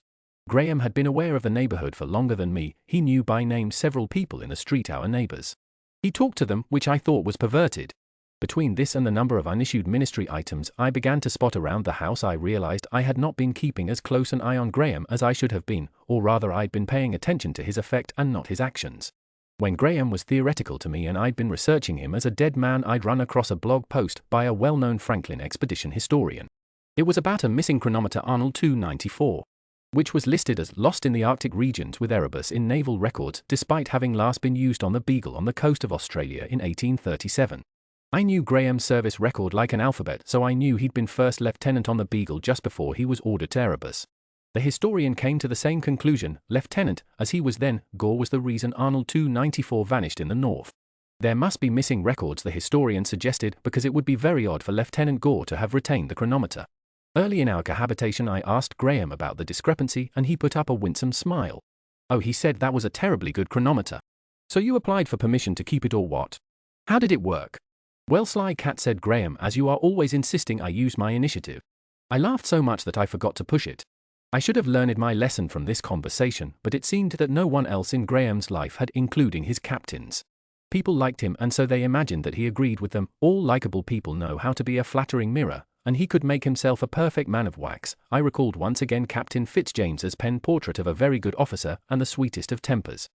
Graham had been aware of the neighborhood for longer than me. He knew by name several people in the street, our neighbors. He talked to them, which I thought was perverted. Between this and the number of unissued ministry items I began to spot around the house, I realized I had not been keeping as close an eye on Graham as I should have been, or rather I'd been paying attention to his effect and not his actions. When Graham was theoretical to me and I'd been researching him as a dead man, I'd run across a blog post by a well-known Franklin expedition historian. It was about a missing chronometer Arnold 294, which was listed as lost in the Arctic regions with Erebus in naval records, despite having last been used on the Beagle on the coast of Australia in 1837. I knew Graham's service record like an alphabet, so I knew he'd been first lieutenant on the Beagle just before he was ordered to Erebus. The historian came to the same conclusion, lieutenant, as he was then. Gore was the reason Arnold 294 vanished in the north. There must be missing records, the historian suggested, because it would be very odd for Lieutenant Gore to have retained the chronometer. Early in our cohabitation I asked Graham about the discrepancy and he put up a winsome smile. Oh, he said that was a terribly good chronometer. So you applied for permission to keep it or what? How did it work? Well, sly cat, said Graham, as you are always insisting I use my initiative. I laughed so much that I forgot to push it. I should have learned my lesson from this conversation, but it seemed that no one else in Graham's life had, including his captains. People liked him and so they imagined that he agreed with them. All likable people know how to be a flattering mirror, and he could make himself a perfect man of wax. I recalled once again Captain Fitzjames's pen portrait of a very good officer and the sweetest of tempers.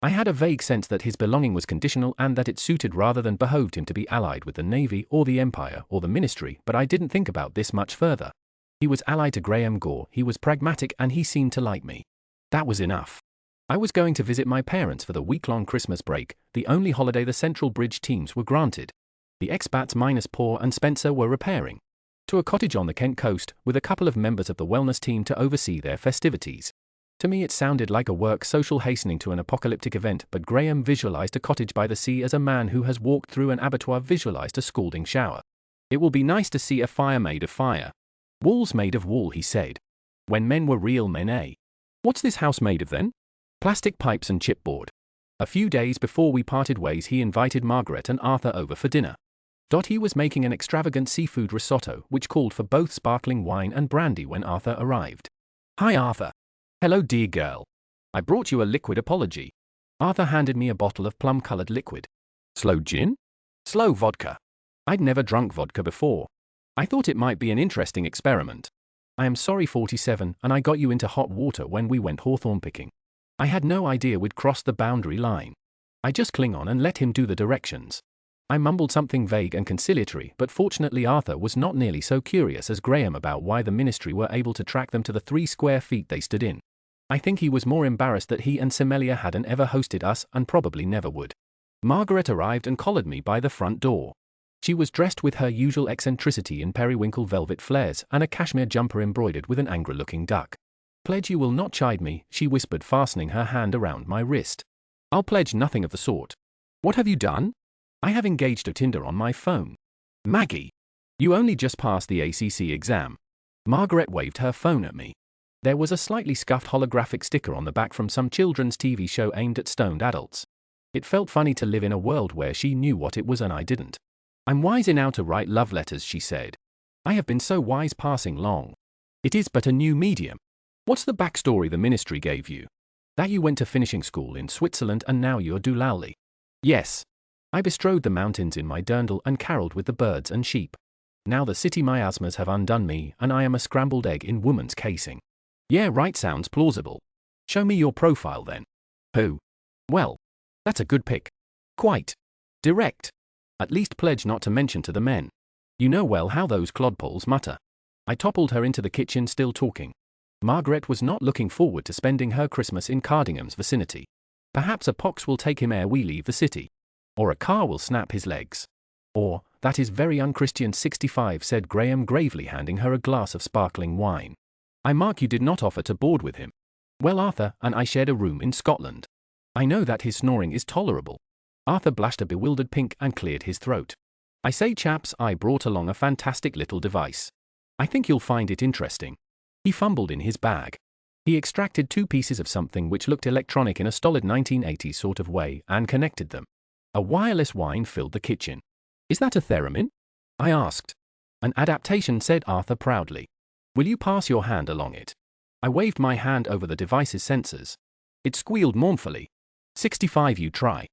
I had a vague sense that his belonging was conditional and that it suited rather than behoved him to be allied with the Navy or the Empire or the Ministry, but I didn't think about this much further. He was allied to Graham Gore, he was pragmatic and he seemed to like me. That was enough. I was going to visit my parents for the week-long Christmas break, the only holiday the Central Bridge teams were granted. The expats minus Paul and Spencer were repairing to a cottage on the Kent coast, with a couple of members of the wellness team to oversee their festivities. To me it sounded like a work social hastening to an apocalyptic event, but Graham visualized a cottage by the sea as a man who has walked through an abattoir visualized a scalding shower. It will be nice to see a fire made of fire. Walls made of wool, he said. When men were real men, eh? What's this house made of then? Plastic pipes and chipboard. A few days before we parted ways he invited Margaret and Arthur over for dinner. He was making an extravagant seafood risotto which called for both sparkling wine and brandy when Arthur arrived. Hi Arthur. Hello dear girl. I brought you a liquid apology. Arthur handed me a bottle of plum-colored liquid. Slow gin? Slow vodka. I'd never drunk vodka before. I thought it might be an interesting experiment. I am sorry 47, and I got you into hot water when we went hawthorn picking. I had no idea we'd crossed the boundary line. I just cling on and let him do the directions. I mumbled something vague and conciliatory, but fortunately Arthur was not nearly so curious as Graham about why the ministry were able to track them to the 3 square feet they stood in. I think he was more embarrassed that he and Semelia hadn't ever hosted us and probably never would. Margaret arrived and collared me by the front door. She was dressed with her usual eccentricity in periwinkle velvet flares and a cashmere jumper embroidered with an angry-looking duck. Pledge you will not chide me, she whispered, fastening her hand around my wrist. I'll pledge nothing of the sort. What have you done? I have engaged a Tinder on my phone. Maggie. You only just passed the ACC exam. Margaret waved her phone at me. There was a slightly scuffed holographic sticker on the back from some children's TV show aimed at stoned adults. It felt funny to live in a world where she knew what it was and I didn't. I'm wise enow to write love letters, she said. I have been so wise passing long. It is but a new medium. What's the backstory the ministry gave you? That you went to finishing school in Switzerland and now you're doulally. Yes. I bestrode the mountains in my dirndl and caroled with the birds and sheep. Now the city miasmas have undone me and I am a scrambled egg in woman's casing. Yeah, right, sounds plausible. Show me your profile then. Who? Well, that's a good pick. Quite. Direct. At least pledge not to mention to the men. You know well how those clodpoles mutter. I toppled her into the kitchen, still talking. Margaret was not looking forward to spending her Christmas in Cardingham's vicinity. Perhaps a pox will take him ere we leave the city. Or a car will snap his legs. Or, that is very unchristian 65, said Graham gravely, handing her a glass of sparkling wine. I mark you did not offer to board with him. Well, Arthur and I shared a room in Scotland. I know that his snoring is tolerable. Arthur blushed a bewildered pink and cleared his throat. I say chaps, I brought along a fantastic little device. I think you'll find it interesting. He fumbled in his bag. He extracted 2 pieces of something which looked electronic in a stolid 1980s sort of way and connected them. A wireless whine filled the kitchen. Is that a theremin? I asked. An adaptation, said Arthur proudly. Will you pass your hand along it? I waved my hand over the device's sensors. It squealed mournfully. 65, you try.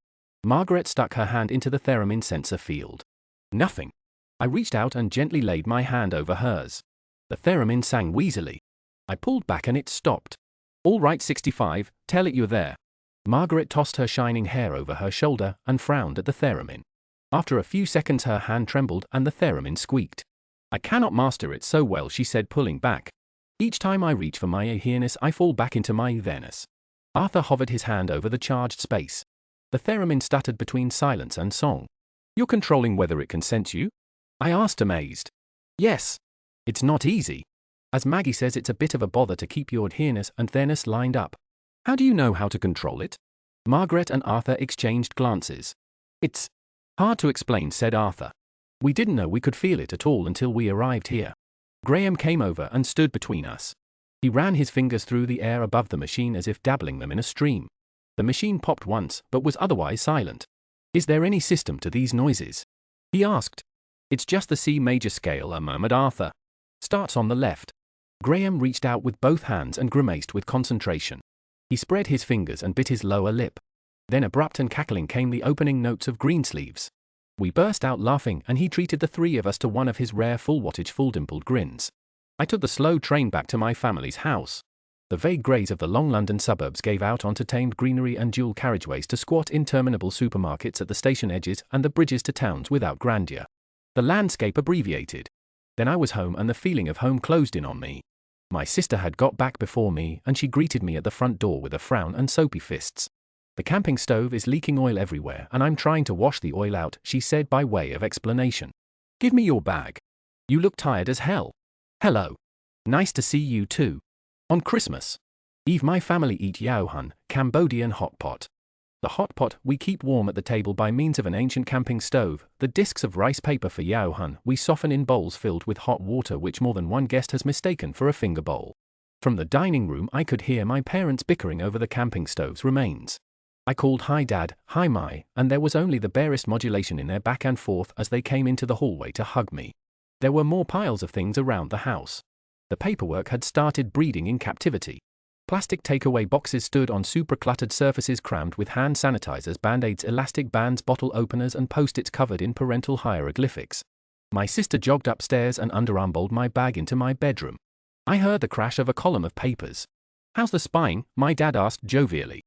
Margaret stuck her hand into the theremin sensor field. Nothing. I reached out and gently laid my hand over hers. The theremin sang wheezily. I pulled back and it stopped. All right, 65, tell it you're there. Margaret tossed her shining hair over her shoulder and frowned at the theremin. After a few seconds her hand trembled and the theremin squeaked. I cannot master it so well, she said, pulling back. Each time I reach for my here-ness I fall back into my there-ness. Arthur hovered his hand over the charged space. The theremin stuttered between silence and song. You're controlling whether it can sense you? I asked, amazed. Yes. It's not easy. As Maggie says, it's a bit of a bother to keep your here-ness and there-ness lined up. How do you know how to control it? Margaret and Arthur exchanged glances. It's hard to explain, said Arthur. We didn't know we could feel it at all until we arrived here. Graham came over and stood between us. He ran his fingers through the air above the machine as if dabbling them in a stream. The machine popped once, but was otherwise silent. Is there any system to these noises? He asked. It's just the C major scale, murmured Arthur. Starts on the left. Graham reached out with both hands and grimaced with concentration. He spread his fingers and bit his lower lip. Then abrupt and cackling came the opening notes of Greensleeves. We burst out laughing, and he treated the three of us to one of his rare full-wattage full-dimpled grins. I took the slow train back to my family's house. The vague greys of the long London suburbs gave out onto tamed greenery and dual carriageways to squat interminable supermarkets at the station edges and the bridges to towns without grandeur. The landscape abbreviated. Then I was home, and the feeling of home closed in on me. My sister had got back before me, and she greeted me at the front door with a frown and soapy fists. The camping stove is leaking oil everywhere, and I'm trying to wash the oil out, she said by way of explanation. Give me your bag. You look tired as hell. Hello. Nice to see you too. On Christmas Eve my family eat yao hun, Cambodian hot pot. The hot pot we keep warm at the table by means of an ancient camping stove. The discs of rice paper for yao hun we soften in bowls filled with hot water, which more than one guest has mistaken for a finger bowl. From the dining room I could hear my parents bickering over the camping stove's remains. I called hi Dad, hi Mai, and there was only the barest modulation in their back and forth as they came into the hallway to hug me. There were more piles of things around the house. The paperwork had started breeding in captivity. Plastic takeaway boxes stood on super-cluttered surfaces crammed with hand sanitizers, band-aids, elastic bands, bottle openers and post-its covered in parental hieroglyphics. My sister jogged upstairs and underarm-bowled my bag into my bedroom. I heard the crash of a column of papers. How's the spine? My dad asked jovially.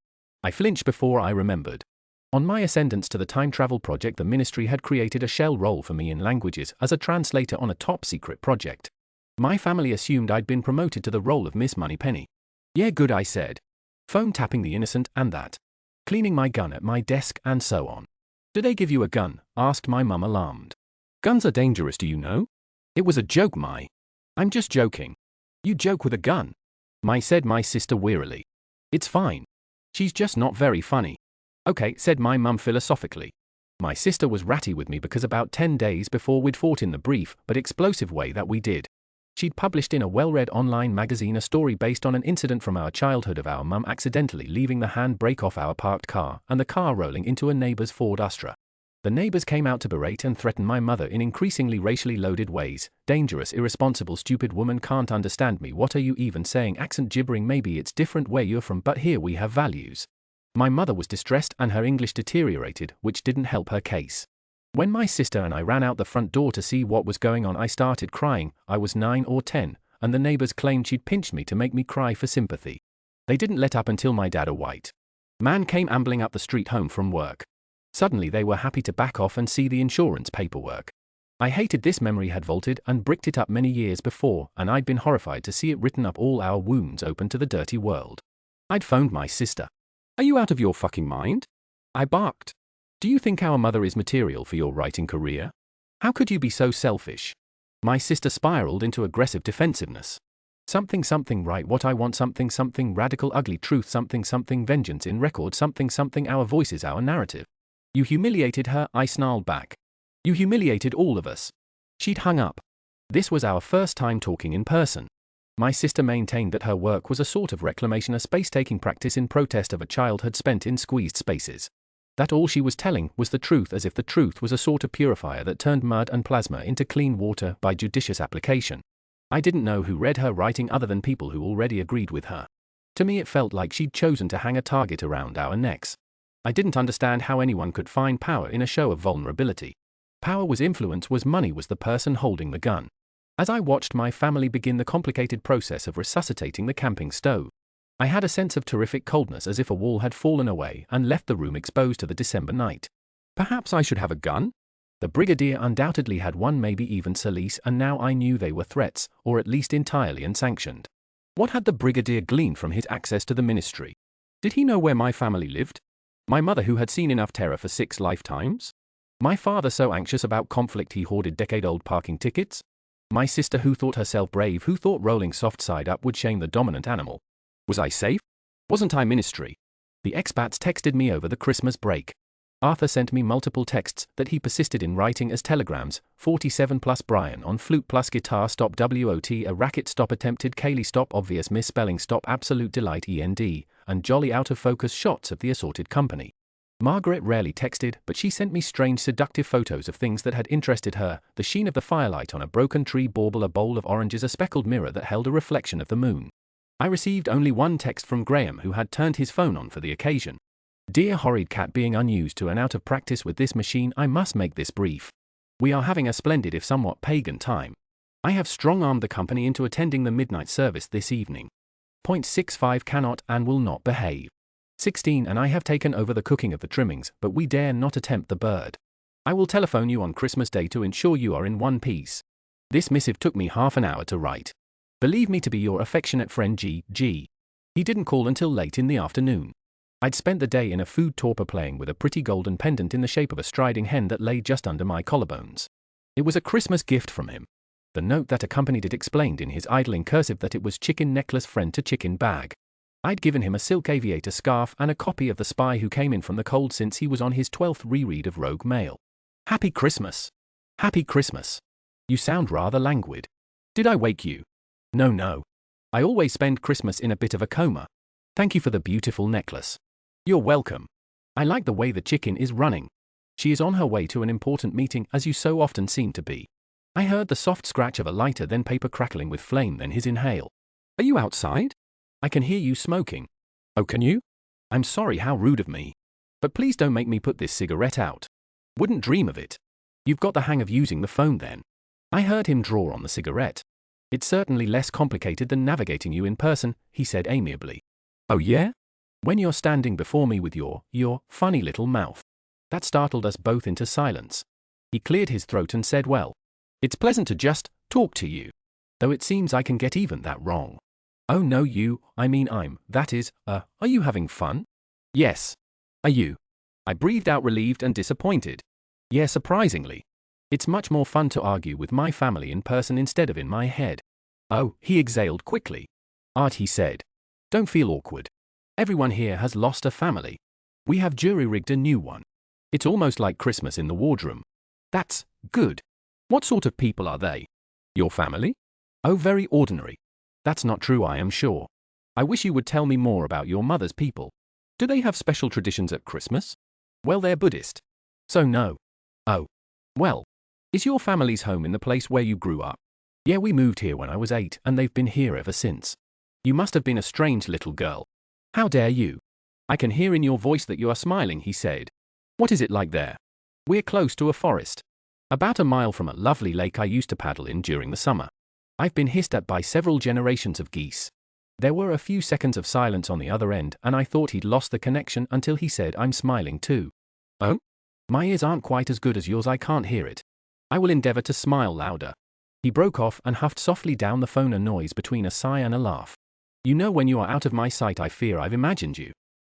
I flinched before I remembered. On my ascendance to the time travel project, the ministry had created a shell role for me in languages as a translator on a top-secret project. My family assumed I'd been promoted to the role of Miss Moneypenny. Yeah, good, I said. Phone tapping the innocent and that. Cleaning my gun at my desk and so on. Do they give you a gun? Asked my mum, alarmed. Guns are dangerous, do you know? It was a joke, Mai. I'm just joking. You joke with a gun? Mai said, my sister wearily. It's fine. She's just not very funny. Okay, said my mum philosophically. My sister was ratty with me because about 10 days before we'd fought in the brief but explosive way that we did. She'd published in a well-read online magazine a story based on an incident from our childhood of our mum accidentally leaving the handbrake off our parked car and the car rolling into a neighbor's Ford Astra. The neighbors came out to berate and threaten my mother in increasingly racially loaded ways. Dangerous, irresponsible, stupid woman, can't understand me, what are you even saying, accent gibbering, maybe it's different where you're from but here we have values. My mother was distressed and her English deteriorated, which didn't help her case. When my sister and I ran out the front door to see what was going on, I started crying. I was 9 or 10, and the neighbors claimed she'd pinched me to make me cry for sympathy. They didn't let up until my dad, a white man, came ambling up the street home from work. Suddenly they were happy to back off and see the insurance paperwork. I hated this memory had vaulted and bricked it up many years before, and I'd been horrified to see it written up, all our wounds open to the dirty world. I'd phoned my sister. Are you out of your fucking mind? I barked. Do you think our mother is material for your writing career? How could you be so selfish? My sister spiraled into aggressive defensiveness. Something something right, what I want, something something radical, ugly truth, something something vengeance in record, something something our voices, our narrative. You humiliated her, I snarled back. You humiliated all of us. She'd hung up. This was our first time talking in person. My sister maintained that her work was a sort of reclamation, a space-taking practice in protest of a childhood spent in squeezed spaces. That all she was telling was the truth, as if the truth was a sort of purifier that turned mud and plasma into clean water by judicious application. I didn't know who read her writing other than people who already agreed with her. To me it felt like she'd chosen to hang a target around our necks. I didn't understand how anyone could find power in a show of vulnerability. Power was influence, was money, was the person holding the gun. As I watched my family begin the complicated process of resuscitating the camping stove, I had a sense of terrific coldness, as if a wall had fallen away and left the room exposed to the December night. Perhaps I should have a gun? The brigadier undoubtedly had one, maybe even Solis, and now I knew they were threats, or at least entirely unsanctioned. What had the brigadier gleaned from his access to the ministry? Did he know where my family lived? My mother, who had seen enough terror for 6 lifetimes? My father so anxious about conflict he hoarded decade-old parking tickets? My sister who thought herself brave who thought rolling soft side up would shame the dominant animal? Was I safe? Wasn't I ministry? The expats texted me over the Christmas break. Arthur sent me multiple texts that he persisted in writing as telegrams, 47 plus Brian on flute plus guitar stop WOT a racket stop attempted Kaylee stop obvious misspelling stop absolute delight END, and jolly out of focus shots of the assorted company. Margaret rarely texted, but she sent me strange seductive photos of things that had interested her, the sheen of the firelight on a broken tree bauble a bowl of oranges a speckled mirror that held a reflection of the moon. I received only one text from Graham who had turned his phone on for the occasion. Dear horrid cat being unused to and out of practice with this machine I must make this brief. We are having a splendid if somewhat pagan time. I have strong-armed the company into attending the midnight service this evening. Point 65 cannot and will not behave. 16 and I have taken over the cooking of the trimmings, but we dare not attempt the bird. I will telephone you on Christmas Day to ensure you are in one piece. This missive took me half an hour to write. Believe me to be your affectionate friend G.G. He didn't call until late in the afternoon. I'd spent the day in a food torpor playing with a pretty golden pendant in the shape of a striding hen that lay just under my collarbones. It was a Christmas gift from him. The note that accompanied it explained in his idling cursive that it was chicken necklace friend to chicken bag. I'd given him a silk aviator scarf and a copy of The Spy Who Came In From the Cold since he was on his 12th reread of Rogue Mail. Happy Christmas. Happy Christmas. You sound rather languid. Did I wake you? No. I always spend Christmas in a bit of a coma. Thank you for the beautiful necklace. You're welcome. I like the way the chicken is running. She is on her way to an important meeting as you so often seem to be. I heard the soft scratch of a lighter then paper crackling with flame then his inhale. Are you outside? I can hear you smoking. Oh, can you? I'm sorry, how rude of me. But please don't make me put this cigarette out. Wouldn't dream of it. You've got the hang of using the phone then. I heard him draw on the cigarette. It's certainly less complicated than navigating you in person, he said amiably. Oh yeah? When you're standing before me with your funny little mouth. That startled us both into silence. He cleared his throat and said, well, it's pleasant to just talk to you. Though it seems I can get even that wrong. Oh no I'm, that is, are you having fun? Yes. Are you? I breathed out relieved and disappointed. Yeah, surprisingly. It's much more fun to argue with my family in person instead of in my head. Oh, he exhaled quickly. Art, he said. Don't feel awkward. Everyone here has lost a family. We have jury-rigged a new one. It's almost like Christmas in the wardroom. That's good. What sort of people are they? Your family? Oh, very ordinary. That's not true, I am sure. I wish you would tell me more about your mother's people. Do they have special traditions at Christmas? Well, they're Buddhist. So no. Oh. Well. Is your family's home in the place where you grew up? Yeah, we moved here when I was 8 and they've been here ever since. You must have been a strange little girl. How dare you? I can hear in your voice that you are smiling, he said. What is it like there? We're close to a forest. About a mile from a lovely lake I used to paddle in during the summer. I've been hissed at by several generations of geese. There were a few seconds of silence on the other end and I thought he'd lost the connection until he said, I'm smiling too. Oh? My ears aren't quite as good as yours, I can't hear it. I will endeavor to smile louder. He broke off and huffed softly down the phone, a noise between a sigh and a laugh. You know, when you are out of my sight I fear I've imagined you.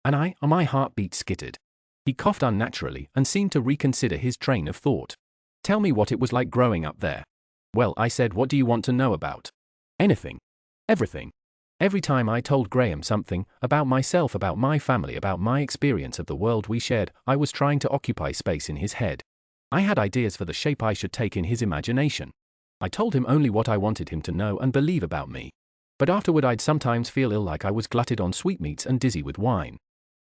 And my heartbeat skittered. He coughed unnaturally and seemed to reconsider his train of thought. Tell me what it was like growing up there. Well, I said, what do you want to know about? Anything. Everything. Every time I told Graham something, about myself, about my family, about my experience of the world we shared, I was trying to occupy space in his head. I had ideas for the shape I should take in his imagination. I told him only what I wanted him to know and believe about me. But afterward I'd sometimes feel ill, like I was glutted on sweetmeats and dizzy with wine.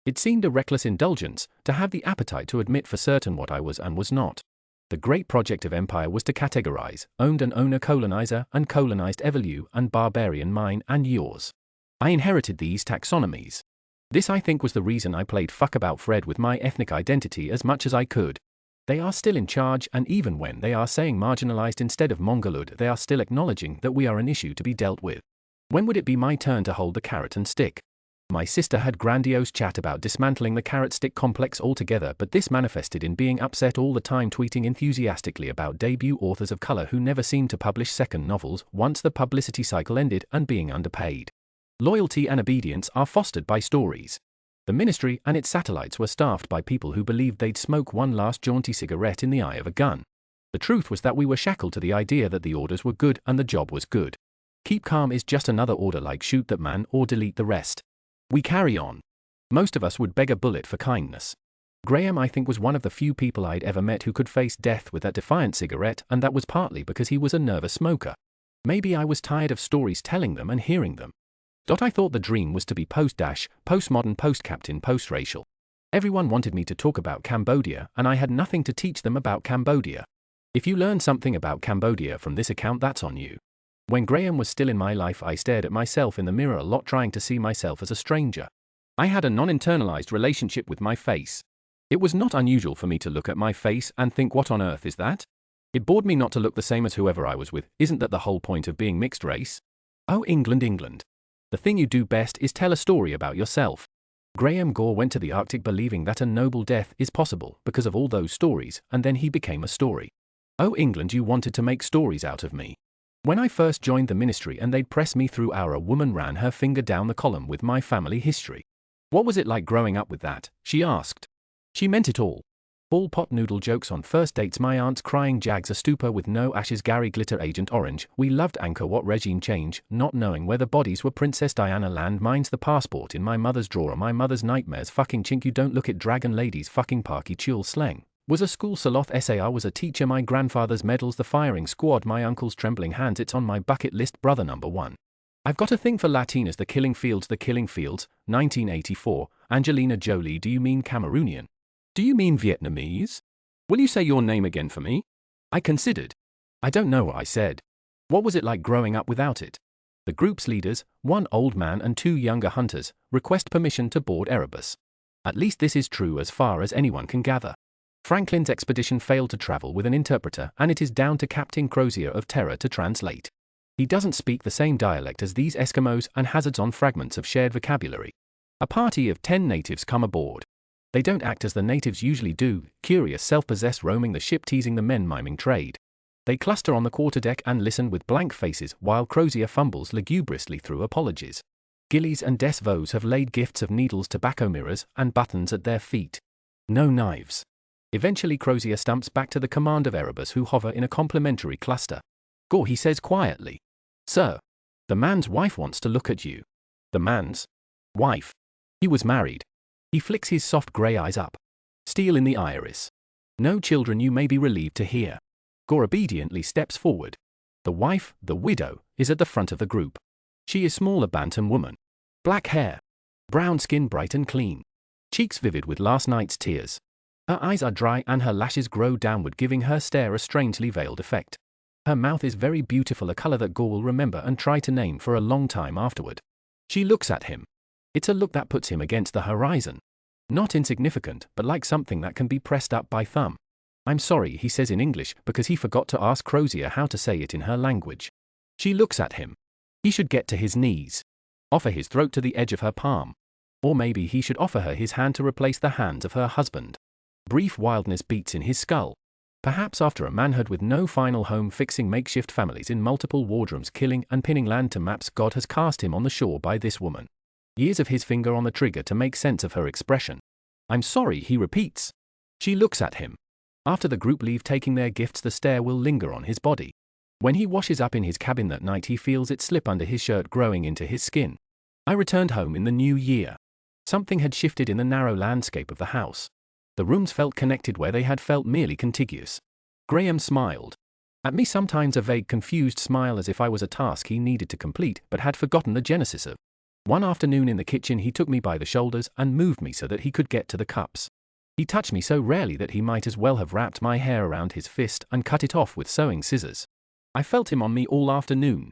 It seemed a reckless indulgence to have the appetite to admit for certain what I was and was not. The great project of empire was to categorize, owned and owner, colonizer and colonized, evolu and barbarian, mine and yours. I inherited these taxonomies. This, I think, was the reason I played fuck about Fred with my ethnic identity as much as I could. They are still in charge, and even when they are saying marginalized instead of Mongoloid, they are still acknowledging that we are an issue to be dealt with. When would it be my turn to hold the carrot and stick? My sister had grandiose chat about dismantling the carrot-stick complex altogether, but this manifested in being upset all the time, tweeting enthusiastically about debut authors of color who never seemed to publish second novels once the publicity cycle ended, and being underpaid. Loyalty and obedience are fostered by stories. The ministry and its satellites were staffed by people who believed they'd smoke one last jaunty cigarette in the eye of a gun. The truth was that we were shackled to the idea that the orders were good and the job was good. Keep calm is just another order like shoot that man or delete the rest. We carry on. Most of us would beg a bullet for kindness. Graham, I think, was one of the few people I'd ever met who could face death with that defiant cigarette, and that was partly because he was a nervous smoker. Maybe I was tired of stories telling them and hearing them. I thought the dream was to be postmodern, post-captain, post-racial. Everyone wanted me to talk about Cambodia, and I had nothing to teach them about Cambodia. If you learn something about Cambodia from this account, that's on you. When Graham was still in my life, I stared at myself in the mirror a lot, trying to see myself as a stranger. I had a non-internalized relationship with my face. It was not unusual for me to look at my face and think, what on earth is that? It bored me not to look the same as whoever I was with. Isn't that the whole point of being mixed race? Oh, England, England. The thing you do best is tell a story about yourself. Graham Gore went to the Arctic believing that a noble death is possible because of all those stories, and then he became a story. Oh, England, you wanted to make stories out of me. When I first joined the ministry and they'd press me through a woman ran her finger down the column with my family history. What was it like growing up with that? She asked. She meant it all. All pot noodle jokes on first dates, my aunt's crying Jags a stupor with no ashes, Gary glitter Agent Orange, we loved Angkor Wat regime change, not knowing where the bodies were, Princess Diana landmines, the passport in my mother's drawer, my mother's nightmares, fucking chink, you don't look it, dragon ladies, fucking parky chul slang. Was a school sloth, SAR was a teacher, my grandfather's medals, the firing squad, my uncle's trembling hands, it's on my bucket list, brother number one. I've got a thing for Latinas, the Killing Fields, 1984, Angelina Jolie, do you mean Cameroonian? Do you mean Vietnamese? Will you say your name again for me? I considered. I don't know what I said. What was it like growing up without it? The group's leaders, one old man and two younger hunters, request permission to board Erebus. At least this is true as far as anyone can gather. Franklin's expedition failed to travel with an interpreter, and it is down to Captain Crozier of Terror to translate. He doesn't speak the same dialect as these Eskimos and hazards on fragments of shared vocabulary. A party of 10 natives come aboard. They don't act as the natives usually do, curious, self-possessed, roaming the ship, teasing the men, miming trade. They cluster on the quarterdeck and listen with blank faces while Crozier fumbles lugubriously through apologies. Gillies and Des Vos have laid gifts of needles, tobacco mirrors, and buttons at their feet. No knives. Eventually Crozier stumps back to the command of Erebus, who hover in a complimentary cluster. Gore, he says quietly. Sir. The man's wife wants to look at you. The man's wife. He was married. He flicks his soft grey eyes up. Steel in the iris. No children, you may be relieved to hear. Gore obediently steps forward. The wife, the widow, is at the front of the group. She is small, a bantam woman. Black hair. Brown skin, bright and clean. Cheeks vivid with last night's tears. Her eyes are dry and her lashes grow downward, giving her stare a strangely veiled effect. Her mouth is very beautiful, a color that Gore will remember and try to name for a long time afterward. She looks at him. It's a look that puts him against the horizon. Not insignificant, but like something that can be pressed up by thumb. I'm sorry, he says in English, because he forgot to ask Crozier how to say it in her language. She looks at him. He should get to his knees. Offer his throat to the edge of her palm. Or maybe he should offer her his hand to replace the hands of her husband. Brief wildness beats in his skull. Perhaps after a manhood with no final home, fixing makeshift families in multiple wardrooms, killing and pinning land to maps, God has cast him on the shore by this woman. Years of his finger on the trigger to make sense of her expression. I'm sorry, he repeats. She looks at him. After the group leave taking their gifts, the stare will linger on his body. When he washes up in his cabin that night, he feels it slip under his shirt, growing into his skin. I returned home in the new year. Something had shifted in the narrow landscape of the house. The rooms felt connected where they had felt merely contiguous. Graham smiled. At me, sometimes a vague, confused smile, as if I was a task he needed to complete but had forgotten the genesis of. One afternoon in the kitchen, he took me by the shoulders and moved me so that he could get to the cups. He touched me so rarely that he might as well have wrapped my hair around his fist and cut it off with sewing scissors. I felt him on me all afternoon.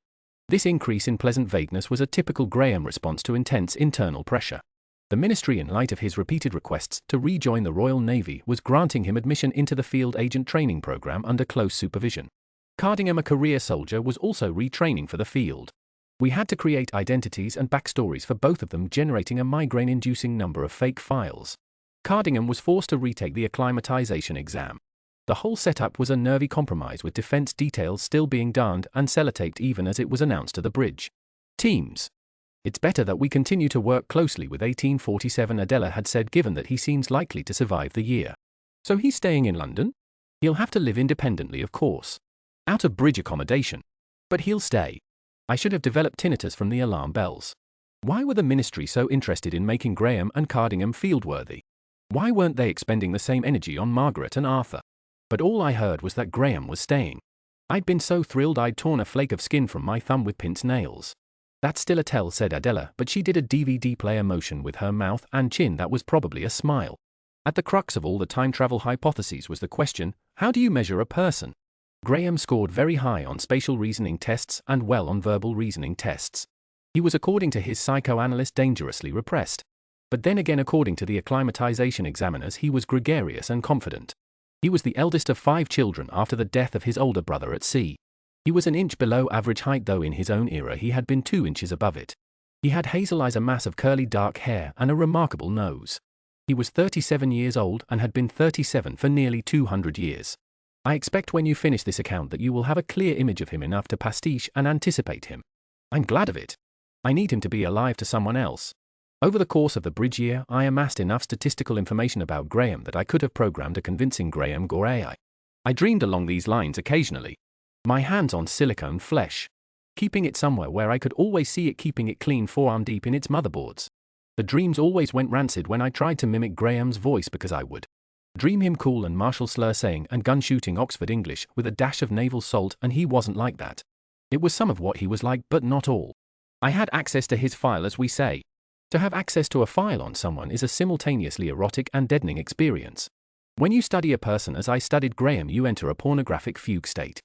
This increase in pleasant vagueness was a typical Graham response to intense internal pressure. The ministry, in light of his repeated requests to rejoin the Royal Navy, was granting him admission into the field agent training program under close supervision. Cardingham, a career soldier, was also retraining for the field. We had to create identities and backstories for both of them, generating a migraine-inducing number of fake files. Cardingham was forced to retake the acclimatization exam. The whole setup was a nervy compromise, with defense details still being darned and sellotaped even as it was announced to the bridge teams. It's better that we continue to work closely with 1847, Adela had said, given that he seems likely to survive the year. So he's staying in London? He'll have to live independently, of course. Out of bridge accommodation. But he'll stay. I should have developed tinnitus from the alarm bells. Why were the ministry so interested in making Graham and Cardingham field-worthy? Why weren't they expending the same energy on Margaret and Arthur? But all I heard was that Graham was staying. I'd been so thrilled I'd torn a flake of skin from my thumb with pince nails. That's still a tell, said Adela, but she did a DVD player motion with her mouth and chin that was probably a smile. At the crux of all the time travel hypotheses was the question, how do you measure a person? Graham scored very high on spatial reasoning tests and well on verbal reasoning tests. He was, according to his psychoanalyst, dangerously repressed. But then again, according to the acclimatization examiners, he was gregarious and confident. He was the eldest of 5 children after the death of his older brother at sea. He was an inch below average height, though in his own era he had been 2 inches above it. He had hazel eyes, a mass of curly dark hair, and a remarkable nose. He was 37 years old and had been 37 for nearly 200 years. I expect when you finish this account that you will have a clear image of him, enough to pastiche and anticipate him. I'm glad of it. I need him to be alive to someone else. Over the course of the bridge year, I amassed enough statistical information about Graham that I could have programmed a convincing Graham Gore AI. I dreamed along these lines occasionally. My hands on silicone flesh. Keeping it somewhere where I could always see it, keeping it clean 4-arm deep in its motherboards. The dreams always went rancid when I tried to mimic Graham's voice, because I would dream him cool and martial slur saying and gun shooting Oxford English with a dash of naval salt, and he wasn't like that. It was some of what he was like, but not all. I had access to his file, as we say. To have access to a file on someone is a simultaneously erotic and deadening experience. When you study a person as I studied Graham, you enter a pornographic fugue state.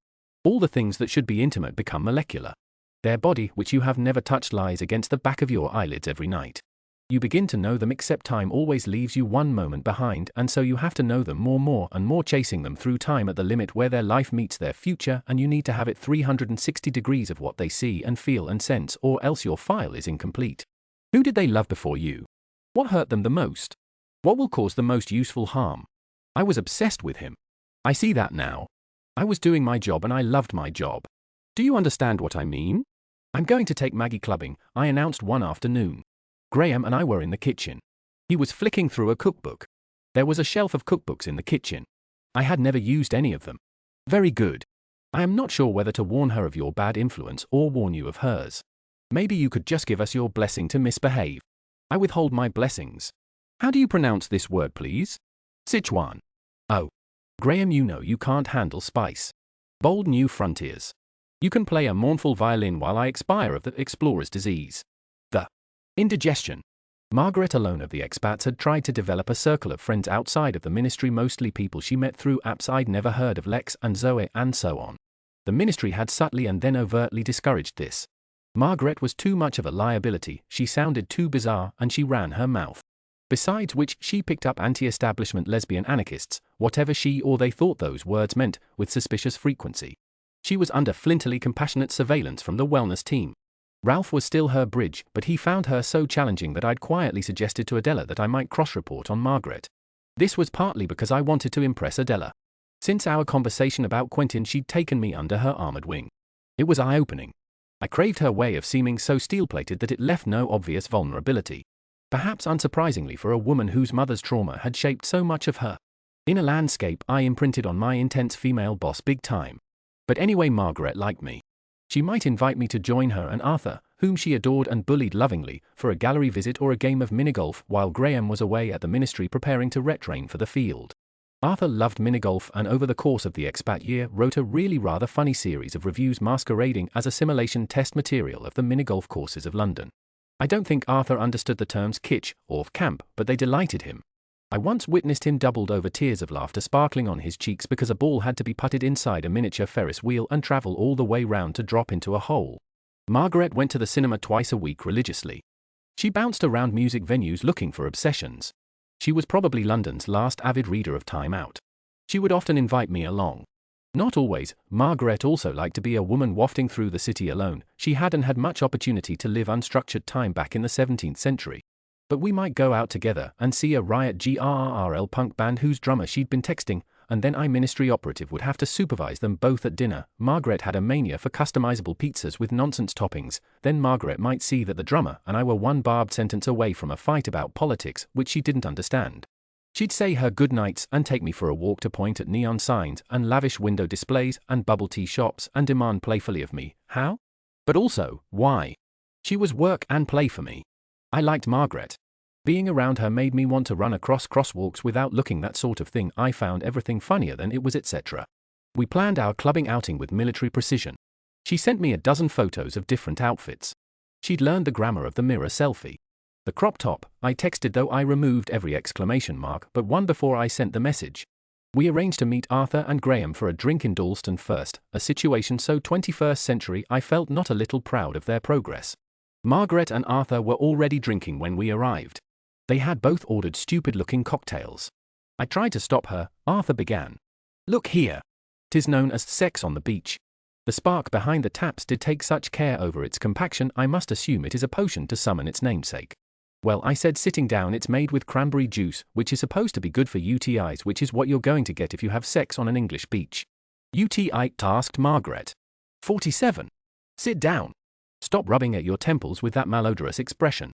All the things that should be intimate become molecular. Their body, which you have never touched, lies against the back of your eyelids every night. You begin to know them, except time always leaves you one moment behind, and so you have to know them more and more, chasing them through time at the limit where their life meets their future, and you need to have it 360 degrees of what they see and feel and sense, or else your file is incomplete. Who did they love before you? What hurt them the most? What will cause the most useful harm? I was obsessed with him. I see that now. I was doing my job and I loved my job. Do you understand what I mean? I'm going to take Maggie clubbing, I announced one afternoon. Graham and I were in the kitchen. He was flicking through a cookbook. There was a shelf of cookbooks in the kitchen. I had never used any of them. Very good. I am not sure whether to warn her of your bad influence or warn you of hers. Maybe you could just give us your blessing to misbehave. I withhold my blessings. How do you pronounce this word, please? Sichuan. Oh. Graham, you know you can't handle spice. Bold new frontiers. You can play a mournful violin while I expire of the explorer's disease. The indigestion. Margaret, alone of the expats, had tried to develop a circle of friends outside of the ministry, mostly people she met through apps I'd never heard of, Lex and Zoe and so on. The ministry had subtly and then overtly discouraged this. Margaret was too much of a liability, she sounded too bizarre, and she ran her mouth. Besides which, she picked up anti-establishment lesbian anarchists, whatever she or they thought those words meant, with suspicious frequency. She was under flintily compassionate surveillance from the wellness team. Ralph was still her bridge, but he found her so challenging that I'd quietly suggested to Adela that I might cross-report on Margaret. This was partly because I wanted to impress Adela. Since our conversation about Quentin, she'd taken me under her armored wing. It was eye-opening. I craved her way of seeming so steel-plated that it left no obvious vulnerability. Perhaps unsurprisingly for a woman whose mother's trauma had shaped so much of her. In a landscape, I imprinted on my intense female boss big time. But anyway, Margaret liked me. She might invite me to join her and Arthur, whom she adored and bullied lovingly, for a gallery visit or a game of minigolf while Graham was away at the ministry preparing to retrain for the field. Arthur loved minigolf and over the course of the expat year wrote a really rather funny series of reviews masquerading as assimilation test material of the minigolf courses of London. I don't think Arthur understood the terms kitsch or camp, but they delighted him. I once witnessed him doubled over, tears of laughter sparkling on his cheeks because a ball had to be putted inside a miniature Ferris wheel and travel all the way round to drop into a hole. Margaret went to the cinema twice a week religiously. She bounced around music venues looking for obsessions. She was probably London's last avid reader of Time Out. She would often invite me along. Not always. Margaret also liked to be a woman wafting through the city alone. She hadn't had much opportunity to live unstructured time back in the 17th century. But we might go out together and see a riot GRRL punk band whose drummer she'd been texting, and then I ministry operative would have to supervise them both at dinner. Margaret had a mania for customizable pizzas with nonsense toppings. Then Margaret might see that the drummer and I were one barbed sentence away from a fight about politics, which she didn't understand. She'd say her good nights and take me for a walk to point at neon signs and lavish window displays and bubble tea shops and demand playfully of me, how? But also, why? She was work and play for me. I liked Margaret. Being around her made me want to run across crosswalks without looking, that sort of thing. I found everything funnier than it was, etc. We planned our clubbing outing with military precision. She sent me a dozen photos of different outfits. She'd learned the grammar of the mirror selfie. The crop top, I texted, though I removed every exclamation mark but one before I sent the message. We arranged to meet Arthur and Graham for a drink in Dalston first, a situation so 21st century I felt not a little proud of their progress. Margaret and Arthur were already drinking when we arrived. They had both ordered stupid-looking cocktails. I tried to stop her. Arthur began. Look here. 'Tis known as sex on the beach. The spark behind the taps did take such care over its compaction, I must assume it is a potion to summon its namesake. Well, I said, sitting down, it's made with cranberry juice, which is supposed to be good for UTIs, which is what you're going to get if you have sex on an English beach. UTI, asked Margaret. 47. Sit down. Stop rubbing at your temples with that malodorous expression.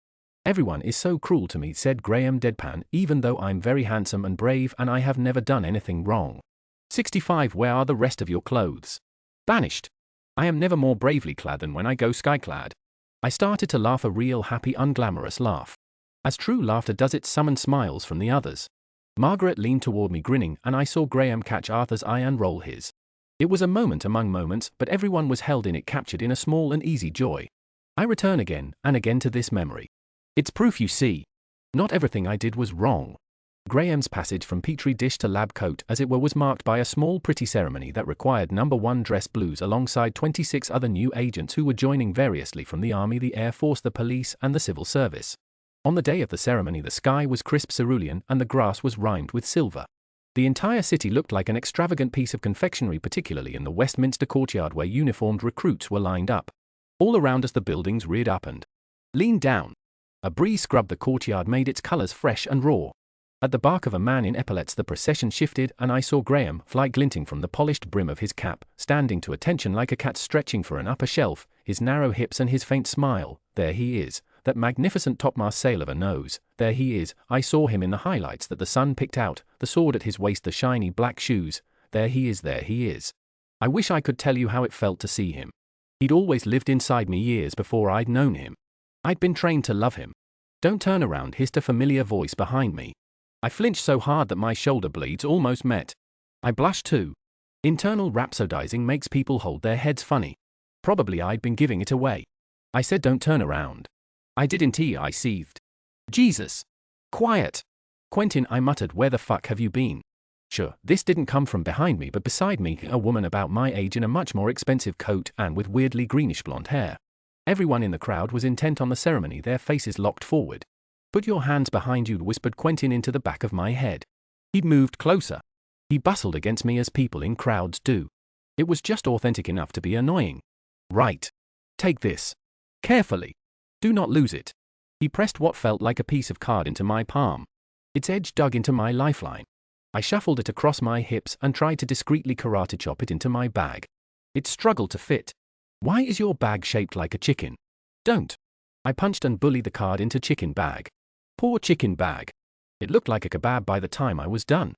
Everyone is so cruel to me, said Graham deadpan, even though I'm very handsome and brave and I have never done anything wrong. 65. Where are the rest of your clothes? Banished. I am never more bravely clad than when I go skyclad. I started to laugh, a real happy unglamorous laugh. As true laughter does, it summoned smiles from the others. Margaret leaned toward me grinning, and I saw Graham catch Arthur's eye and roll his. It was a moment among moments, but everyone was held in it, captured in a small and easy joy. I return again and again to this memory. It's proof, you see. Not everything I did was wrong. Graham's passage from petri dish to lab coat, as it were, was marked by a small pretty ceremony that required number 1 dress blues alongside 26 other new agents who were joining variously from the army, the air force, the police, and the civil service. On the day of the ceremony, the sky was crisp cerulean and the grass was rimed with silver. The entire city looked like an extravagant piece of confectionery, particularly in the Westminster courtyard where uniformed recruits were lined up. All around us the buildings reared up and leaned down. A breeze scrubbed the courtyard, made its colors fresh and raw. At the bark of a man in epaulets the procession shifted, and I saw Graham, fly glinting from the polished brim of his cap, standing to attention like a cat stretching for an upper shelf, his narrow hips and his faint smile. There he is, that magnificent topmast sail of a nose. There he is, I saw him in the highlights that the sun picked out, the sword at his waist, the shiny black shoes. There he is, there he is. I wish I could tell you how it felt to see him. He'd always lived inside me years before I'd known him. I'd been trained to love him. Don't turn around, hissed a familiar voice behind me. I flinched so hard that my shoulder blades almost met. I blushed too. Internal rhapsodizing makes people hold their heads funny. Probably I'd been giving it away. I said, don't turn around. I didn't. I seethed. Jesus. Quiet. Quentin, I muttered, where the fuck have you been? Sure, this didn't come from behind me, but beside me, a woman about my age in a much more expensive coat and with weirdly greenish blonde hair. Everyone in the crowd was intent on the ceremony, their faces locked forward. Put your hands behind you, whispered Quentin into the back of my head. He moved closer. He bustled against me as people in crowds do. It was just authentic enough to be annoying. Right. Take this. Carefully. Do not lose it. He pressed what felt like a piece of card into my palm. Its edge dug into my lifeline. I shuffled it across my hips and tried to discreetly karate chop it into my bag. It struggled to fit. Why is your bag shaped like a chicken? Don't. I punched and bullied the card into chicken bag. Poor chicken bag. It looked like a kebab by the time I was done.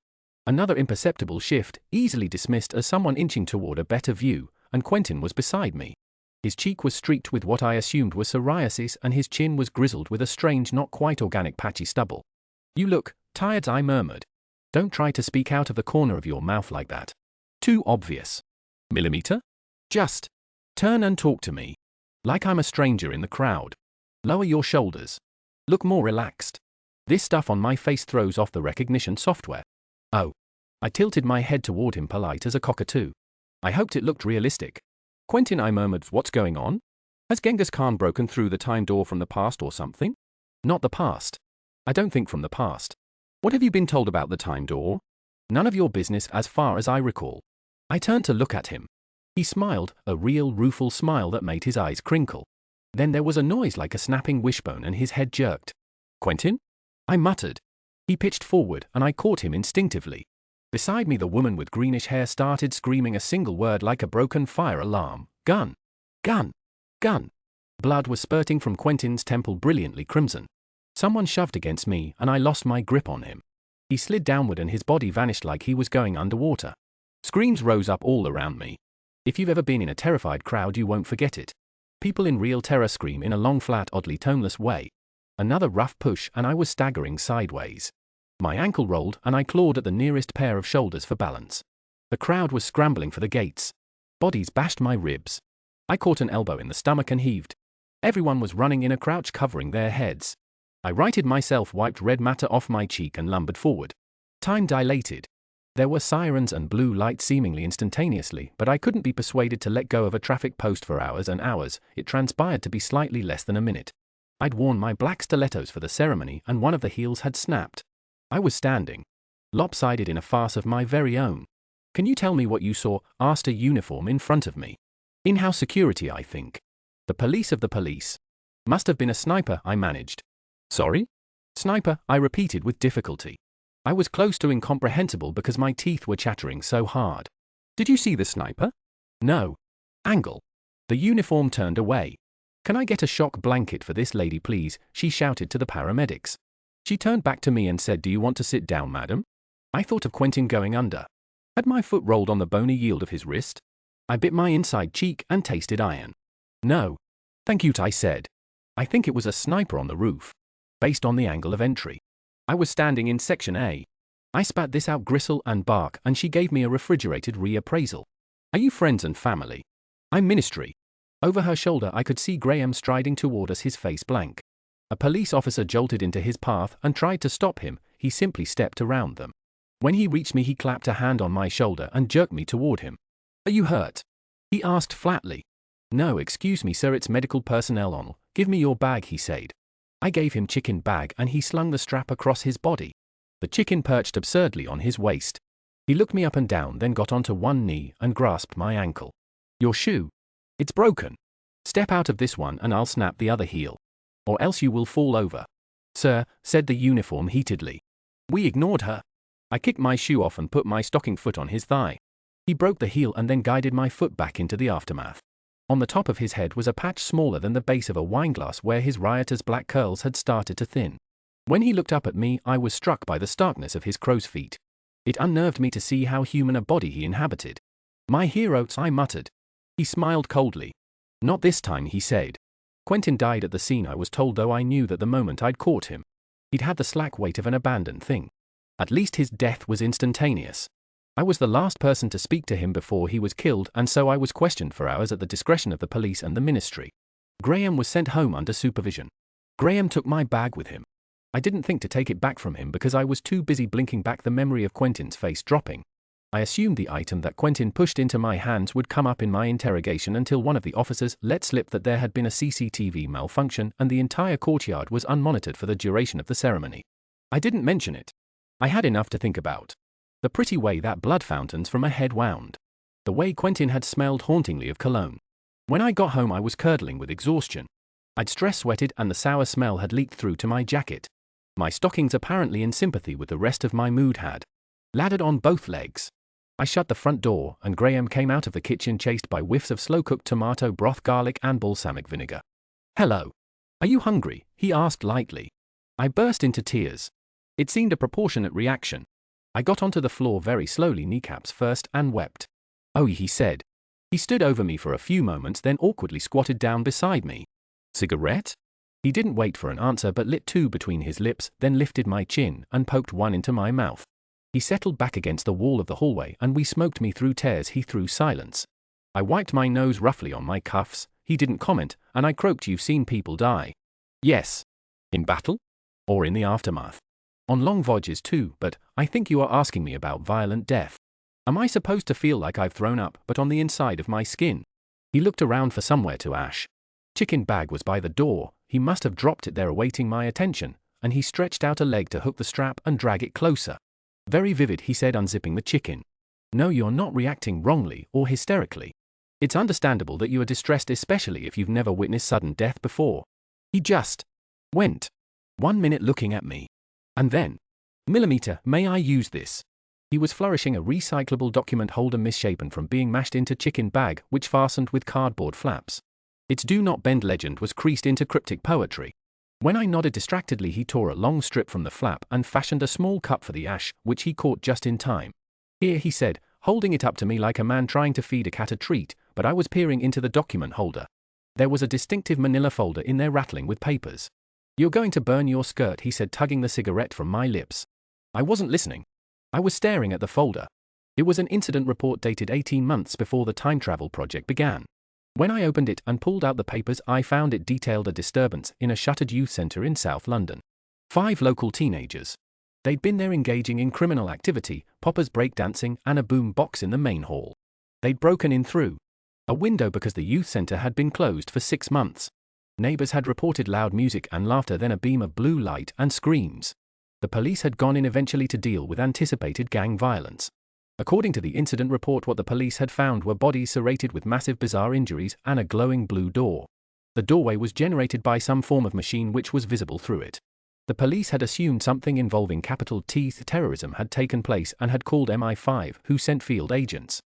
Another imperceptible shift, easily dismissed as someone inching toward a better view, and Quentin was beside me. His cheek was streaked with what I assumed was psoriasis, and his chin was grizzled with a strange, not quite organic patchy stubble. You look tired, I murmured. Don't try to speak out of the corner of your mouth like that. Too obvious. Millimeter? Just turn and talk to me. Like I'm a stranger in the crowd. Lower your shoulders. Look more relaxed. This stuff on my face throws off the recognition software. Oh. I tilted my head toward him, polite as a cockatoo. I hoped it looked realistic. Quentin, I murmured, what's going on? Has Genghis Khan broken through the time door from the past or something? Not the past. I don't think from the past. What have you been told about the time door? None of your business as far as I recall. I turned to look at him. He smiled, a real rueful smile that made his eyes crinkle. Then there was a noise like a snapping wishbone and his head jerked. Quentin? I muttered. He pitched forward and I caught him instinctively. Beside me the woman with greenish hair started screaming a single word like a broken fire alarm. Gun! Gun! Gun! Blood was spurting from Quentin's temple brilliantly crimson. Someone shoved against me and I lost my grip on him. He slid downward and his body vanished like he was going underwater. Screams rose up all around me. If you've ever been in a terrified crowd you won't forget it. People in real terror scream in a long flat oddly toneless way. Another rough push and I was staggering sideways. My ankle rolled and I clawed at the nearest pair of shoulders for balance. The crowd was scrambling for the gates. Bodies bashed my ribs. I caught an elbow in the stomach and heaved. Everyone was running in a crouch covering their heads. I righted myself, wiped red matter off my cheek and lumbered forward. Time dilated. There were sirens and blue lights seemingly instantaneously, but I couldn't be persuaded to let go of a traffic post for hours and hours. It transpired to be slightly less than a minute. I'd worn my black stilettos for the ceremony and one of the heels had snapped. I was standing, lopsided in a farce of my very own. Can you tell me what you saw? Asked a uniform in front of me. In-house security, I think. The police of the police. Must have been a sniper, I managed. Sorry? Sniper, I repeated with difficulty. I was close to incomprehensible because my teeth were chattering so hard. Did you see the sniper? No. Angle. The uniform turned away. Can I get a shock blanket for this lady, please? She shouted to the paramedics. She turned back to me and said, do you want to sit down, madam? I thought of Quentin going under. Had my foot rolled on the bony yield of his wrist? I bit my inside cheek and tasted iron. No. Thank you, I said. I think it was a sniper on the roof. Based on the angle of entry. I was standing in Section A. I spat this out gristle and bark and she gave me a refrigerated reappraisal. Are you friends and family? I'm ministry. Over her shoulder I could see Graham striding toward us, his face blank. A police officer jolted into his path and tried to stop him. He simply stepped around them. When he reached me he clapped a hand on my shoulder and jerked me toward him. Are you hurt? He asked flatly. No, excuse me sir, it's medical personnel on. Give me your bag, he said. I gave him chicken bag and he slung the strap across his body. The chicken perched absurdly on his waist. He looked me up and down, then got onto one knee and grasped my ankle. Your shoe? It's broken. Step out of this one and I'll snap the other heel. Or else you will fall over. Sir, said the uniform heatedly. We ignored her. I kicked my shoe off and put my stocking foot on his thigh. He broke the heel and then guided my foot back into the aftermath. On the top of his head was a patch smaller than the base of a wineglass where his riotous black curls had started to thin. When he looked up at me, I was struck by the starkness of his crow's feet. It unnerved me to see how human a body he inhabited. My hero, I muttered. He smiled coldly. Not this time, he said. Quentin died at the scene, I was told, though I knew that the moment I'd caught him. He'd had the slack weight of an abandoned thing. At least his death was instantaneous. I was the last person to speak to him before he was killed, and so I was questioned for hours at the discretion of the police and the ministry. Graham was sent home under supervision. Graham took my bag with him. I didn't think to take it back from him because I was too busy blinking back the memory of Quentin's face dropping. I assumed the item that Quentin pushed into my hands would come up in my interrogation until one of the officers let slip that there had been a CCTV malfunction and the entire courtyard was unmonitored for the duration of the ceremony. I didn't mention it. I had enough to think about. The pretty way that blood fountains from a head wound. The way Quentin had smelled hauntingly of cologne. When I got home I was curdling with exhaustion. I'd stress sweated and the sour smell had leaked through to my jacket. My stockings, apparently in sympathy with the rest of my mood, had laddered on both legs. I shut the front door and Graham came out of the kitchen chased by whiffs of slow-cooked tomato broth, garlic and balsamic vinegar. Hello. Are you hungry? He asked lightly. I burst into tears. It seemed a proportionate reaction. I got onto the floor very slowly, kneecaps first, and wept. Oh, he said. He stood over me for a few moments, then awkwardly squatted down beside me. Cigarette? He didn't wait for an answer but lit two between his lips, then lifted my chin and poked one into my mouth. He settled back against the wall of the hallway and we smoked me through tears he through silence. I wiped my nose roughly on my cuffs, he didn't comment, and I croaked, you've seen people die. Yes. In battle? Or in the aftermath? On long voyages too, but I think you are asking me about violent death. Am I supposed to feel like I've thrown up but on the inside of my skin? He looked around for somewhere to ash. Chicken bag was by the door, he must have dropped it there awaiting my attention, and he stretched out a leg to hook the strap and drag it closer. Very vivid, he said, unzipping the chicken. No, you're not reacting wrongly or hysterically. It's understandable that you are distressed, especially if you've never witnessed sudden death before. He just went 1 minute looking at me. And then, millimeter, may I use this? He was flourishing a recyclable document holder misshapen from being mashed into chicken bag which fastened with cardboard flaps. Its "Do Not Bend" legend was creased into cryptic poetry. When I nodded distractedly, he tore a long strip from the flap and fashioned a small cup for the ash, which he caught just in time. "Here," he said, holding it up to me like a man trying to feed a cat a treat, but I was peering into the document holder. There was a distinctive manila folder in there rattling with papers. "You're going to burn your skirt," he said, tugging the cigarette from my lips. I wasn't listening. I was staring at the folder. It was an incident report dated 18 months before the time travel project began. When I opened it and pulled out the papers, I found it detailed a disturbance in a shuttered youth centre in South London. 5 local teenagers. They'd been there engaging in criminal activity, poppers breakdancing, and a boom box in the main hall. They'd broken in through a window because the youth centre had been closed for 6 months. Neighbours had reported loud music and laughter, then a beam of blue light and screams. The police had gone in eventually to deal with anticipated gang violence. According to the incident report, what the police had found were bodies serrated with massive bizarre injuries and a glowing blue door. The doorway was generated by some form of machine which was visible through it. The police had assumed something involving capital T terrorism had taken place and had called MI5, who sent field agents.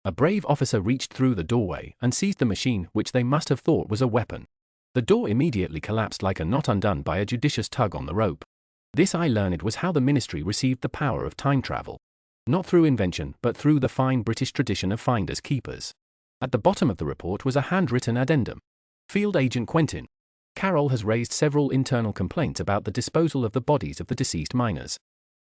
A brave officer reached through the doorway and seized the machine, which they must have thought was a weapon. The door immediately collapsed like a knot undone by a judicious tug on the rope. This, I learned, was how the ministry received the power of time travel. Not through invention, but through the fine British tradition of finders keepers. At the bottom of the report was a handwritten addendum. Field Agent Quentin Carroll has raised several internal complaints about the disposal of the bodies of the deceased miners.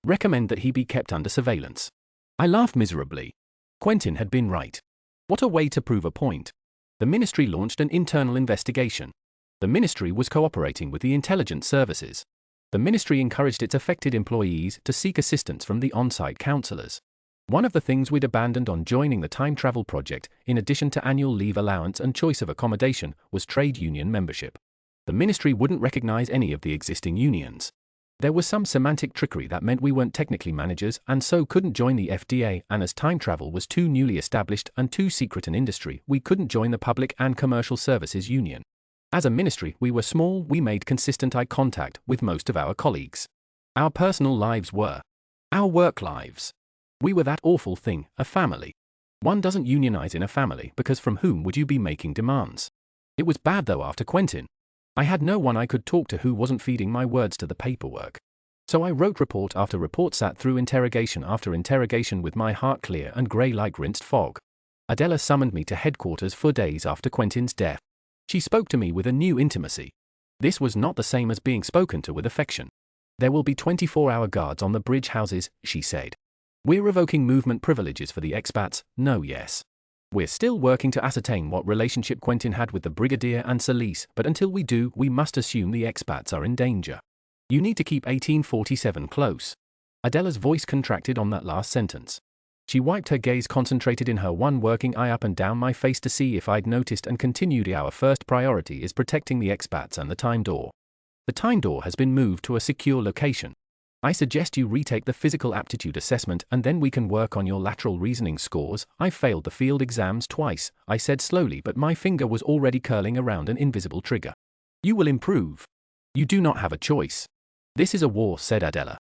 Recommend that he be kept under surveillance. I laughed miserably. Quentin had been right. What a way to prove a point. The ministry launched an internal investigation. The ministry was cooperating with the intelligence services. The ministry encouraged its affected employees to seek assistance from the on-site counsellors. One of the things we'd abandoned on joining the time travel project, in addition to annual leave allowance and choice of accommodation, was trade union membership. The ministry wouldn't recognise any of the existing unions. There was some semantic trickery that meant we weren't technically managers and so couldn't join the FDA, and as time travel was too newly established and too secret an industry, we couldn't join the Public and Commercial Services Union. As a ministry, we were small. We made consistent eye contact with most of our colleagues. Our personal lives were our work lives. We were that awful thing, a family. One doesn't unionize in a family because from whom would you be making demands? It was bad though after Quentin. I had no one I could talk to who wasn't feeding my words to the paperwork. So I wrote report after report, sat through interrogation after interrogation with my heart clear and grey like rinsed fog. Adela summoned me to headquarters for days after Quentin's death. She spoke to me with a new intimacy. This was not the same as being spoken to with affection. "There will be 24-hour guards on the bridge houses," she said. "We're revoking movement privileges for the expats, no yes. We're still working to ascertain what relationship Quentin had with the Brigadier and Solis, but until we do, we must assume the expats are in danger. You need to keep 1847 close." Adela's voice contracted on that last sentence. She wiped her gaze, concentrated in her one working eye, up and down my face to see if I'd noticed, and continued. "Our first priority is protecting the expats and the time door. The time door has been moved to a secure location. I suggest you retake the physical aptitude assessment and then we can work on your lateral reasoning scores. I failed the field exams twice," I said slowly, but my finger was already curling around an invisible trigger. "You will improve. You do not have a choice. This is a war," said Adela.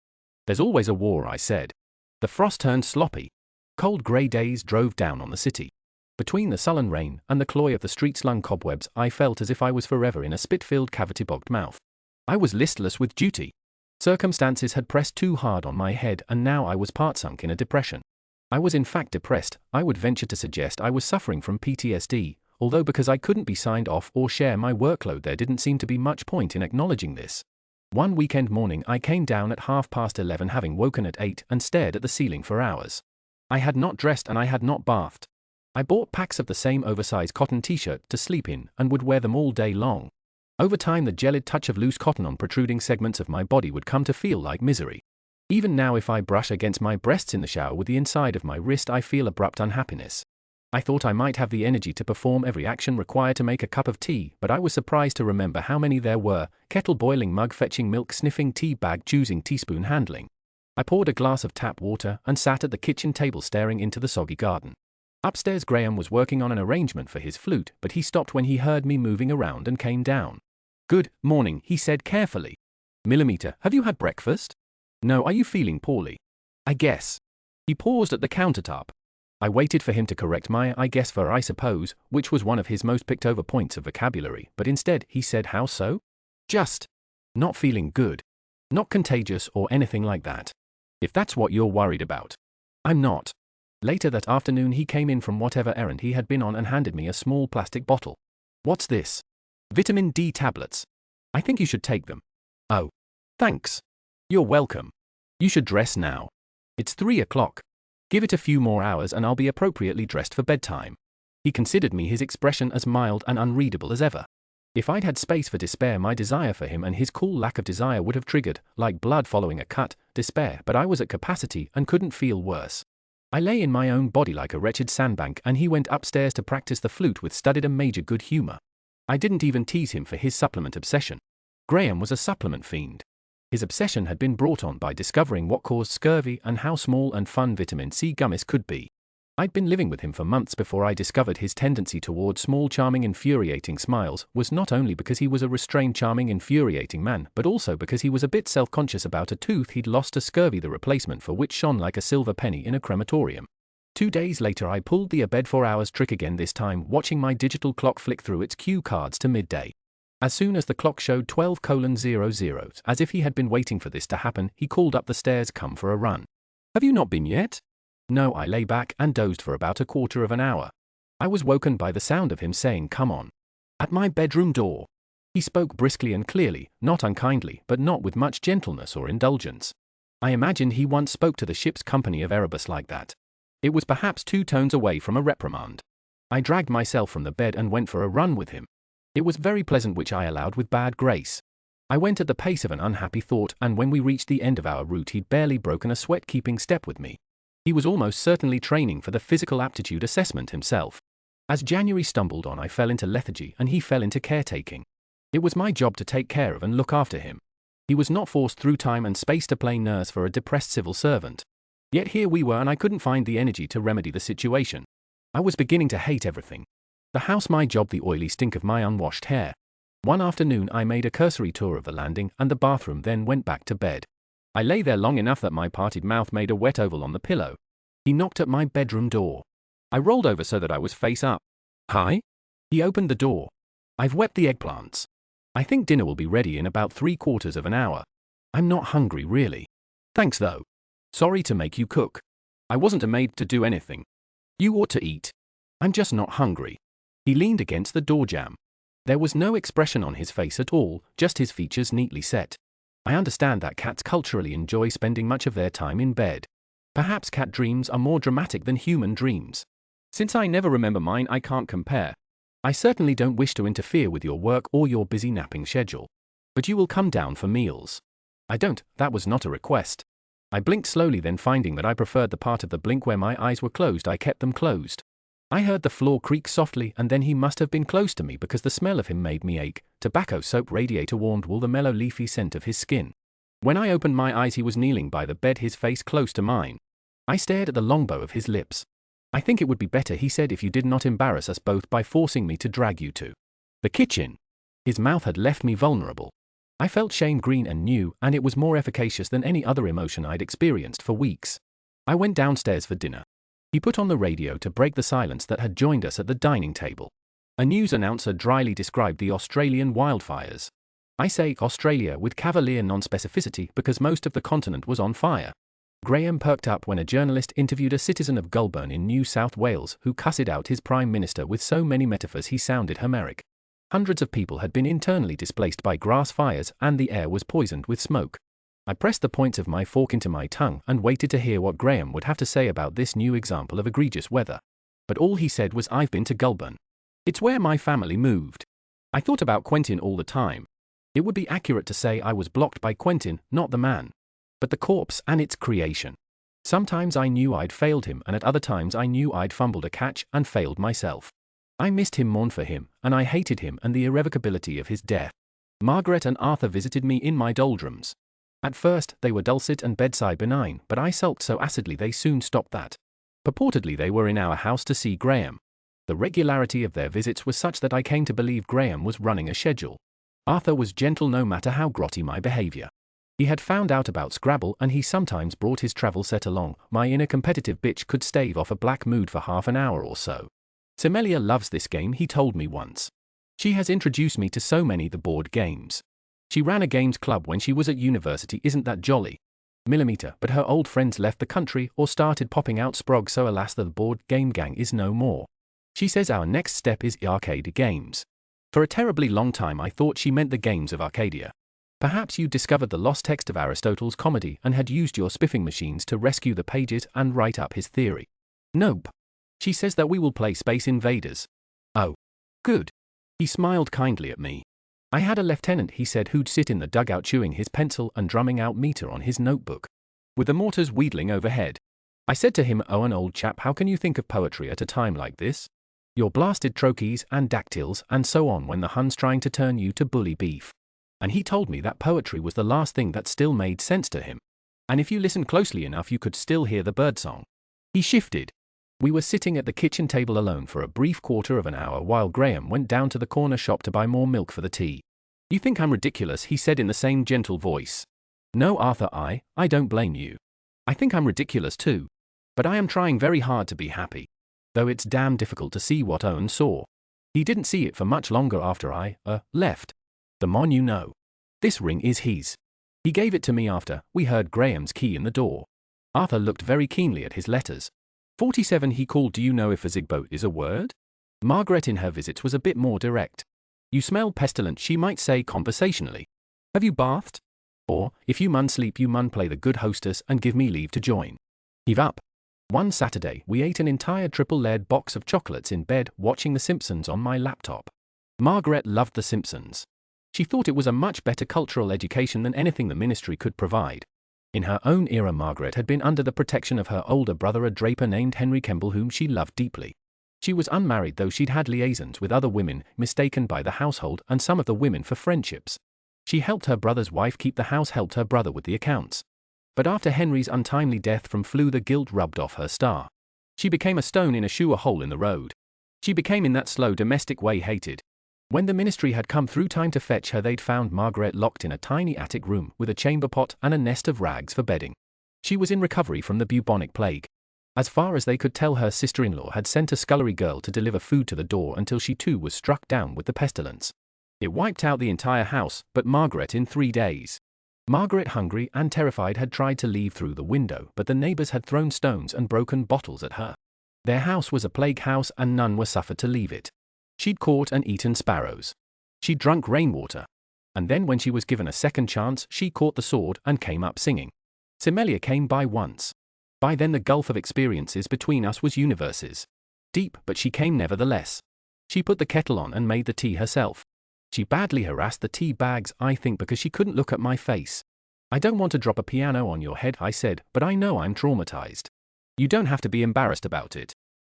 "There's always a war," I said. The frost turned sloppy. Cold grey days drove down on the city. Between the sullen rain and the cloy of the street-slung cobwebs, I felt as if I was forever in a spit-filled, cavity-bogged mouth. I was listless with duty. Circumstances had pressed too hard on my head, and now I was part sunk in a depression. I was in fact depressed. I would venture to suggest I was suffering from PTSD, although because I couldn't be signed off or share my workload, there didn't seem to be much point in acknowledging this. One weekend morning I came down at 11:30, having woken at 8, and stared at the ceiling for hours. I had not dressed and I had not bathed. I bought packs of the same oversized cotton t-shirt to sleep in and would wear them all day long. Over time, the gelid touch of loose cotton on protruding segments of my body would come to feel like misery. Even now, if I brush against my breasts in the shower with the inside of my wrist, I feel abrupt unhappiness. I thought I might have the energy to perform every action required to make a cup of tea, but I was surprised to remember how many there were: kettle boiling, mug fetching milk, sniffing, tea bag choosing, teaspoon handling. I poured a glass of tap water and sat at the kitchen table staring into the soggy garden. Upstairs, Graham was working on an arrangement for his flute, but he stopped when he heard me moving around and came down. "Good morning," he said carefully. "Millimeter, have you had breakfast?" "No, are you feeling poorly?" "I guess." He paused at the countertop. I waited for him to correct my I guess for I suppose, which was one of his most picked over points of vocabulary, but instead he said how so? Just not feeling good. Not contagious or anything like that. If that's what you're worried about. I'm not. Later that afternoon he came in from whatever errand he had been on and handed me a small plastic bottle. What's this? Vitamin D tablets. I think you should take them. Oh. Thanks. You're welcome. You should dress now. It's 3 o'clock. Give it a few more hours and I'll be appropriately dressed for bedtime. He considered me, his expression as mild and unreadable as ever. If I'd had space for despair, my desire for him and his cool lack of desire would have triggered, like blood following a cut, despair, but I was at capacity and couldn't feel worse. I lay in my own body like a wretched sandbank and he went upstairs to practice the flute with studied and major good humor. I didn't even tease him for his supplement obsession. Graham was a supplement fiend. His obsession had been brought on by discovering what caused scurvy and how small and fun vitamin C gummies could be. I'd been living with him for months before I discovered his tendency toward small, charming, infuriating smiles was not only because he was a restrained, charming, infuriating man, but also because he was a bit self-conscious about a tooth he'd lost to scurvy, the replacement for which shone like a silver penny in a crematorium. 2 days later I pulled the abed 4 hours trick again, this time watching my digital clock flick through its cue cards to midday. As soon as the clock showed 12:00, as if he had been waiting for this to happen, he called up the stairs, "Come for a run." "Have you not been yet?" No, I lay back and dozed for about a quarter of an hour. I was woken by the sound of him saying, "Come on." At my bedroom door. He spoke briskly and clearly, not unkindly, but not with much gentleness or indulgence. I imagined he once spoke to the ship's company of Erebus like that. It was perhaps 2 tones away from a reprimand. I dragged myself from the bed and went for a run with him. It was very pleasant, which I allowed with bad grace. I went at the pace of an unhappy thought, and when we reached the end of our route he'd barely broken a sweat-keeping step with me. He was almost certainly training for the physical aptitude assessment himself. As January stumbled on, I fell into lethargy and he fell into caretaking. It was my job to take care of and look after him. He was not forced through time and space to play nurse for a depressed civil servant. Yet here we were and I couldn't find the energy to remedy the situation. I was beginning to hate everything. The house, my job, the oily stink of my unwashed hair. One afternoon I made a cursory tour of the landing and the bathroom, then went back to bed. I lay there long enough that my parted mouth made a wet oval on the pillow. He knocked at my bedroom door. I rolled over so that I was face up. "Hi?" He opened the door. "I've wept the eggplants. I think dinner will be ready in about 3/4 of an hour. I'm not hungry, really. Thanks though. Sorry to make you cook. I wasn't a maid to do anything. You ought to eat. I'm just not hungry." He leaned against the door jamb. There was no expression on his face at all, just his features neatly set. I understand that cats culturally enjoy spending much of their time in bed. Perhaps cat dreams are more dramatic than human dreams. Since I never remember mine, I can't compare. I certainly don't wish to interfere with your work or your busy napping schedule. But you will come down for meals. I don't, that was not a request. I blinked slowly, then finding that I preferred the part of the blink where my eyes were closed, I kept them closed. I heard the floor creak softly, and then he must have been close to me because the smell of him made me ache. Tobacco, soap, radiator, warmed wool, the mellow leafy scent of his skin. When I opened my eyes he was kneeling by the bed, his face close to mine. I stared at the longbow of his lips. "I think it would be better," he said, "if you did not embarrass us both by forcing me to drag you to the kitchen." His mouth had left me vulnerable. I felt shame, green and new, and it was more efficacious than any other emotion I'd experienced for weeks. I went downstairs for dinner. He put on the radio to break the silence that had joined us at the dining table. A news announcer dryly described the Australian wildfires. I say Australia with cavalier non-specificity because most of the continent was on fire. Graham perked up when a journalist interviewed a citizen of Goulburn in New South Wales who cussed out his prime minister with so many metaphors he sounded Homeric. Hundreds of people had been internally displaced by grass fires and the air was poisoned with smoke. I pressed the points of my fork into my tongue and waited to hear what Graham would have to say about this new example of egregious weather. But all he said was, "I've been to Goulburn. It's where my family moved." I thought about Quentin all the time. It would be accurate to say I was blocked by Quentin, not the man, but the corpse and its creation. Sometimes I knew I'd failed him, and at other times I knew I'd fumbled a catch and failed myself. I missed him, mourned for him, and I hated him and the irrevocability of his death. Margaret and Arthur visited me in my doldrums. At first, they were dulcet and bedside benign, but I sulked so acidly they soon stopped that. Purportedly they were in our house to see Graham. The regularity of their visits was such that I came to believe Graham was running a schedule. Arthur was gentle no matter how grotty my behavior. He had found out about Scrabble and he sometimes brought his travel set along. My inner competitive bitch could stave off a black mood for half an hour or so. Semelia loves this game, he told me once. She has introduced me to so many the board games. She ran a games club when she was at university, isn't that jolly? Millimeter, but her old friends left the country or started popping out sprog, so alas the board game gang is no more. She says our next step is arcade games. For a terribly long time I thought she meant the games of Arcadia. Perhaps you discovered the lost text of Aristotle's comedy and had used your spiffing machines to rescue the pages and write up his theory. Nope. She says that we will play Space Invaders. Oh. Good. He smiled kindly at me. I had a lieutenant, he said, who'd sit in the dugout chewing his pencil and drumming out meter on his notebook, with the mortars wheedling overhead. I said to him, oh, an old chap, how can you think of poetry at a time like this? Your blasted trochees and dactyls and so on when the Hun's trying to turn you to bully beef. And he told me that poetry was the last thing that still made sense to him. And if you listened closely enough you could still hear the birdsong. He shifted. We were sitting at the kitchen table alone for a brief quarter of an hour while Graham went down to the corner shop to buy more milk for the tea. You think I'm ridiculous, he said in the same gentle voice. No, Arthur, I don't blame you. I think I'm ridiculous too. But I am trying very hard to be happy. Though it's damn difficult to see what Owen saw. He didn't see it for much longer after I, left. The mon, you know. This ring is his. He gave it to me after we heard Graham's key in the door. Arthur looked very keenly at his letters. 47 he called. Do you know if a zigboat is a word? Margaret in her visits was a bit more direct. You smell pestilent, she might say conversationally. Have you bathed? Or, if you mun sleep you mun play the good hostess and give me leave to join. Heave up. One Saturday we ate an entire triple-layered box of chocolates in bed watching The Simpsons on my laptop. Margaret loved The Simpsons. She thought it was a much better cultural education than anything the ministry could provide. In her own era Margaret had been under the protection of her older brother, a draper named Henry Kemble, whom she loved deeply. She was unmarried, though she'd had liaisons with other women, mistaken by the household and some of the women for friendships. She helped her brother's wife keep the house, helped her brother with the accounts. But after Henry's untimely death from flu the guilt rubbed off her star. She became a stone in a shoe, a hole in the road. She became in that slow domestic way hated. When the ministry had come through time to fetch her they'd found Margaret locked in a tiny attic room with a chamber pot and a nest of rags for bedding. She was in recovery from the bubonic plague. As far as they could tell, her sister-in-law had sent a scullery girl to deliver food to the door until she too was struck down with the pestilence. It wiped out the entire house, but Margaret in 3 days. Margaret, hungry and terrified, had tried to leave through the window, but the neighbors had thrown stones and broken bottles at her. Their house was a plague house and none were suffered to leave it. She'd caught and eaten sparrows. She'd drunk rainwater. And then when she was given a second chance, she caught the sword and came up singing. Semelia came by once. By then the gulf of experiences between us was universes deep, but she came nevertheless. She put the kettle on and made the tea herself. She badly harassed the tea bags, I think because she couldn't look at my face. I don't want to drop a piano on your head, I said, but I know I'm traumatized. You don't have to be embarrassed about it.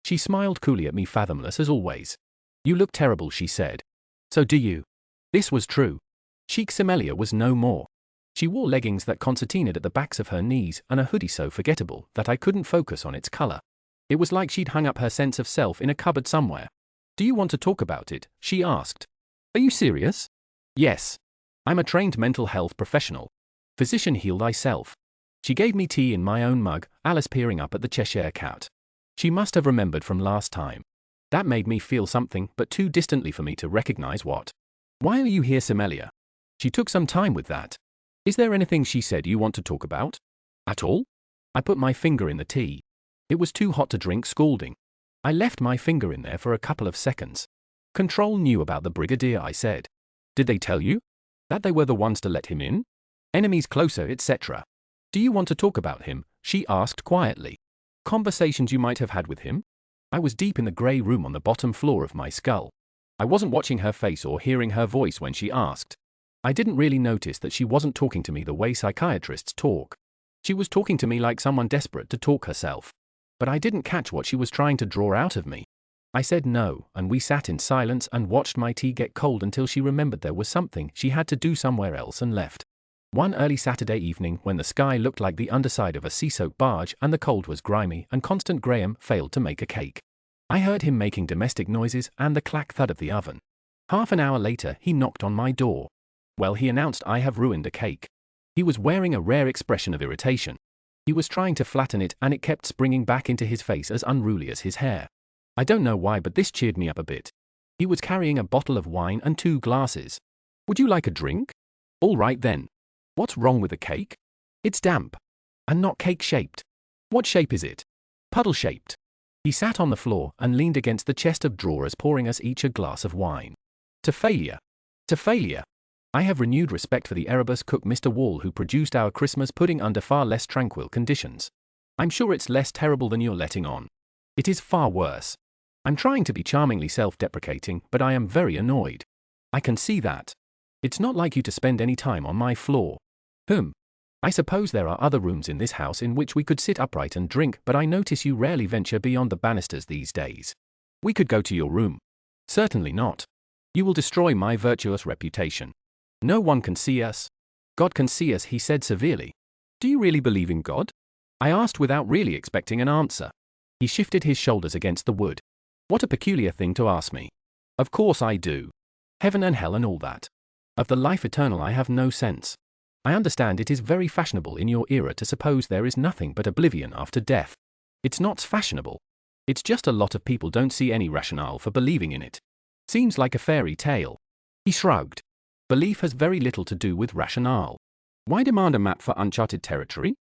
She smiled coolly at me, fathomless as always. You look terrible, she said. So do you. This was true. Chic Semelia was no more. She wore leggings that concertinaed at the backs of her knees and a hoodie so forgettable that I couldn't focus on its color. It was like she'd hung up her sense of self in a cupboard somewhere. Do you want to talk about it? She asked. Are you serious? Yes. I'm a trained mental health professional. Physician, heal thyself. She gave me tea in my own mug, Alice peering up at the Cheshire cat. She must have remembered from last time. That made me feel something, but too distantly for me to recognize what. Why are you here, Semelia? She took some time with that. Is there anything, she said, you want to talk about? At all? I put my finger in the tea. It was too hot to drink, scalding. I left my finger in there for a couple of seconds. Control knew about the brigadier, I said. Did they tell you? That they were the ones to let him in? Enemies closer, etc. Do you want to talk about him? She asked quietly. Conversations you might have had with him? I was deep in the grey room on the bottom floor of my skull. I wasn't watching her face or hearing her voice when she asked. I didn't really notice that she wasn't talking to me the way psychiatrists talk. She was talking to me like someone desperate to talk herself. But I didn't catch what she was trying to draw out of me. I said no, and we sat in silence and watched my tea get cold until she remembered there was something she had to do somewhere else and left. One early Saturday evening, when the sky looked like the underside of a sea-soaked barge and the cold was grimy and Constant Graham failed to make a cake. I heard him making domestic noises and the clack-thud of the oven. Half an hour later, he knocked on my door. Well, he announced, I have ruined a cake. He was wearing a rare expression of irritation. He was trying to flatten it and it kept springing back into his face as unruly as his hair. I don't know why, but this cheered me up a bit. He was carrying a bottle of wine and 2 glasses. Would you like a drink? All right then. What's wrong with the cake? It's damp. And not cake-shaped. What shape is it? Puddle-shaped. He sat on the floor and leaned against the chest of drawers, pouring us each a glass of wine. To failure. To failure. I have renewed respect for the Erebus cook Mr. Wall, who produced our Christmas pudding under far less tranquil conditions. I'm sure it's less terrible than you're letting on. It is far worse. I'm trying to be charmingly self-deprecating, but I am very annoyed. I can see that. It's not like you to spend any time on my floor. I suppose there are other rooms in this house in which we could sit upright and drink, but I notice you rarely venture beyond the banisters these days. We could go to your room. Certainly not. You will destroy my virtuous reputation. No one can see us. God can see us, he said severely. Do you really believe in God? I asked without really expecting an answer. He shifted his shoulders against the wood. What a peculiar thing to ask me. Of course I do. Heaven and hell and all that. Of the life eternal I have no sense. I understand it is very fashionable in your era to suppose there is nothing but oblivion after death. It's not fashionable. It's just a lot of people don't see any rationale for believing in it. Seems like a fairy tale. He shrugged. Belief has very little to do with rationale. Why demand a map for uncharted territory?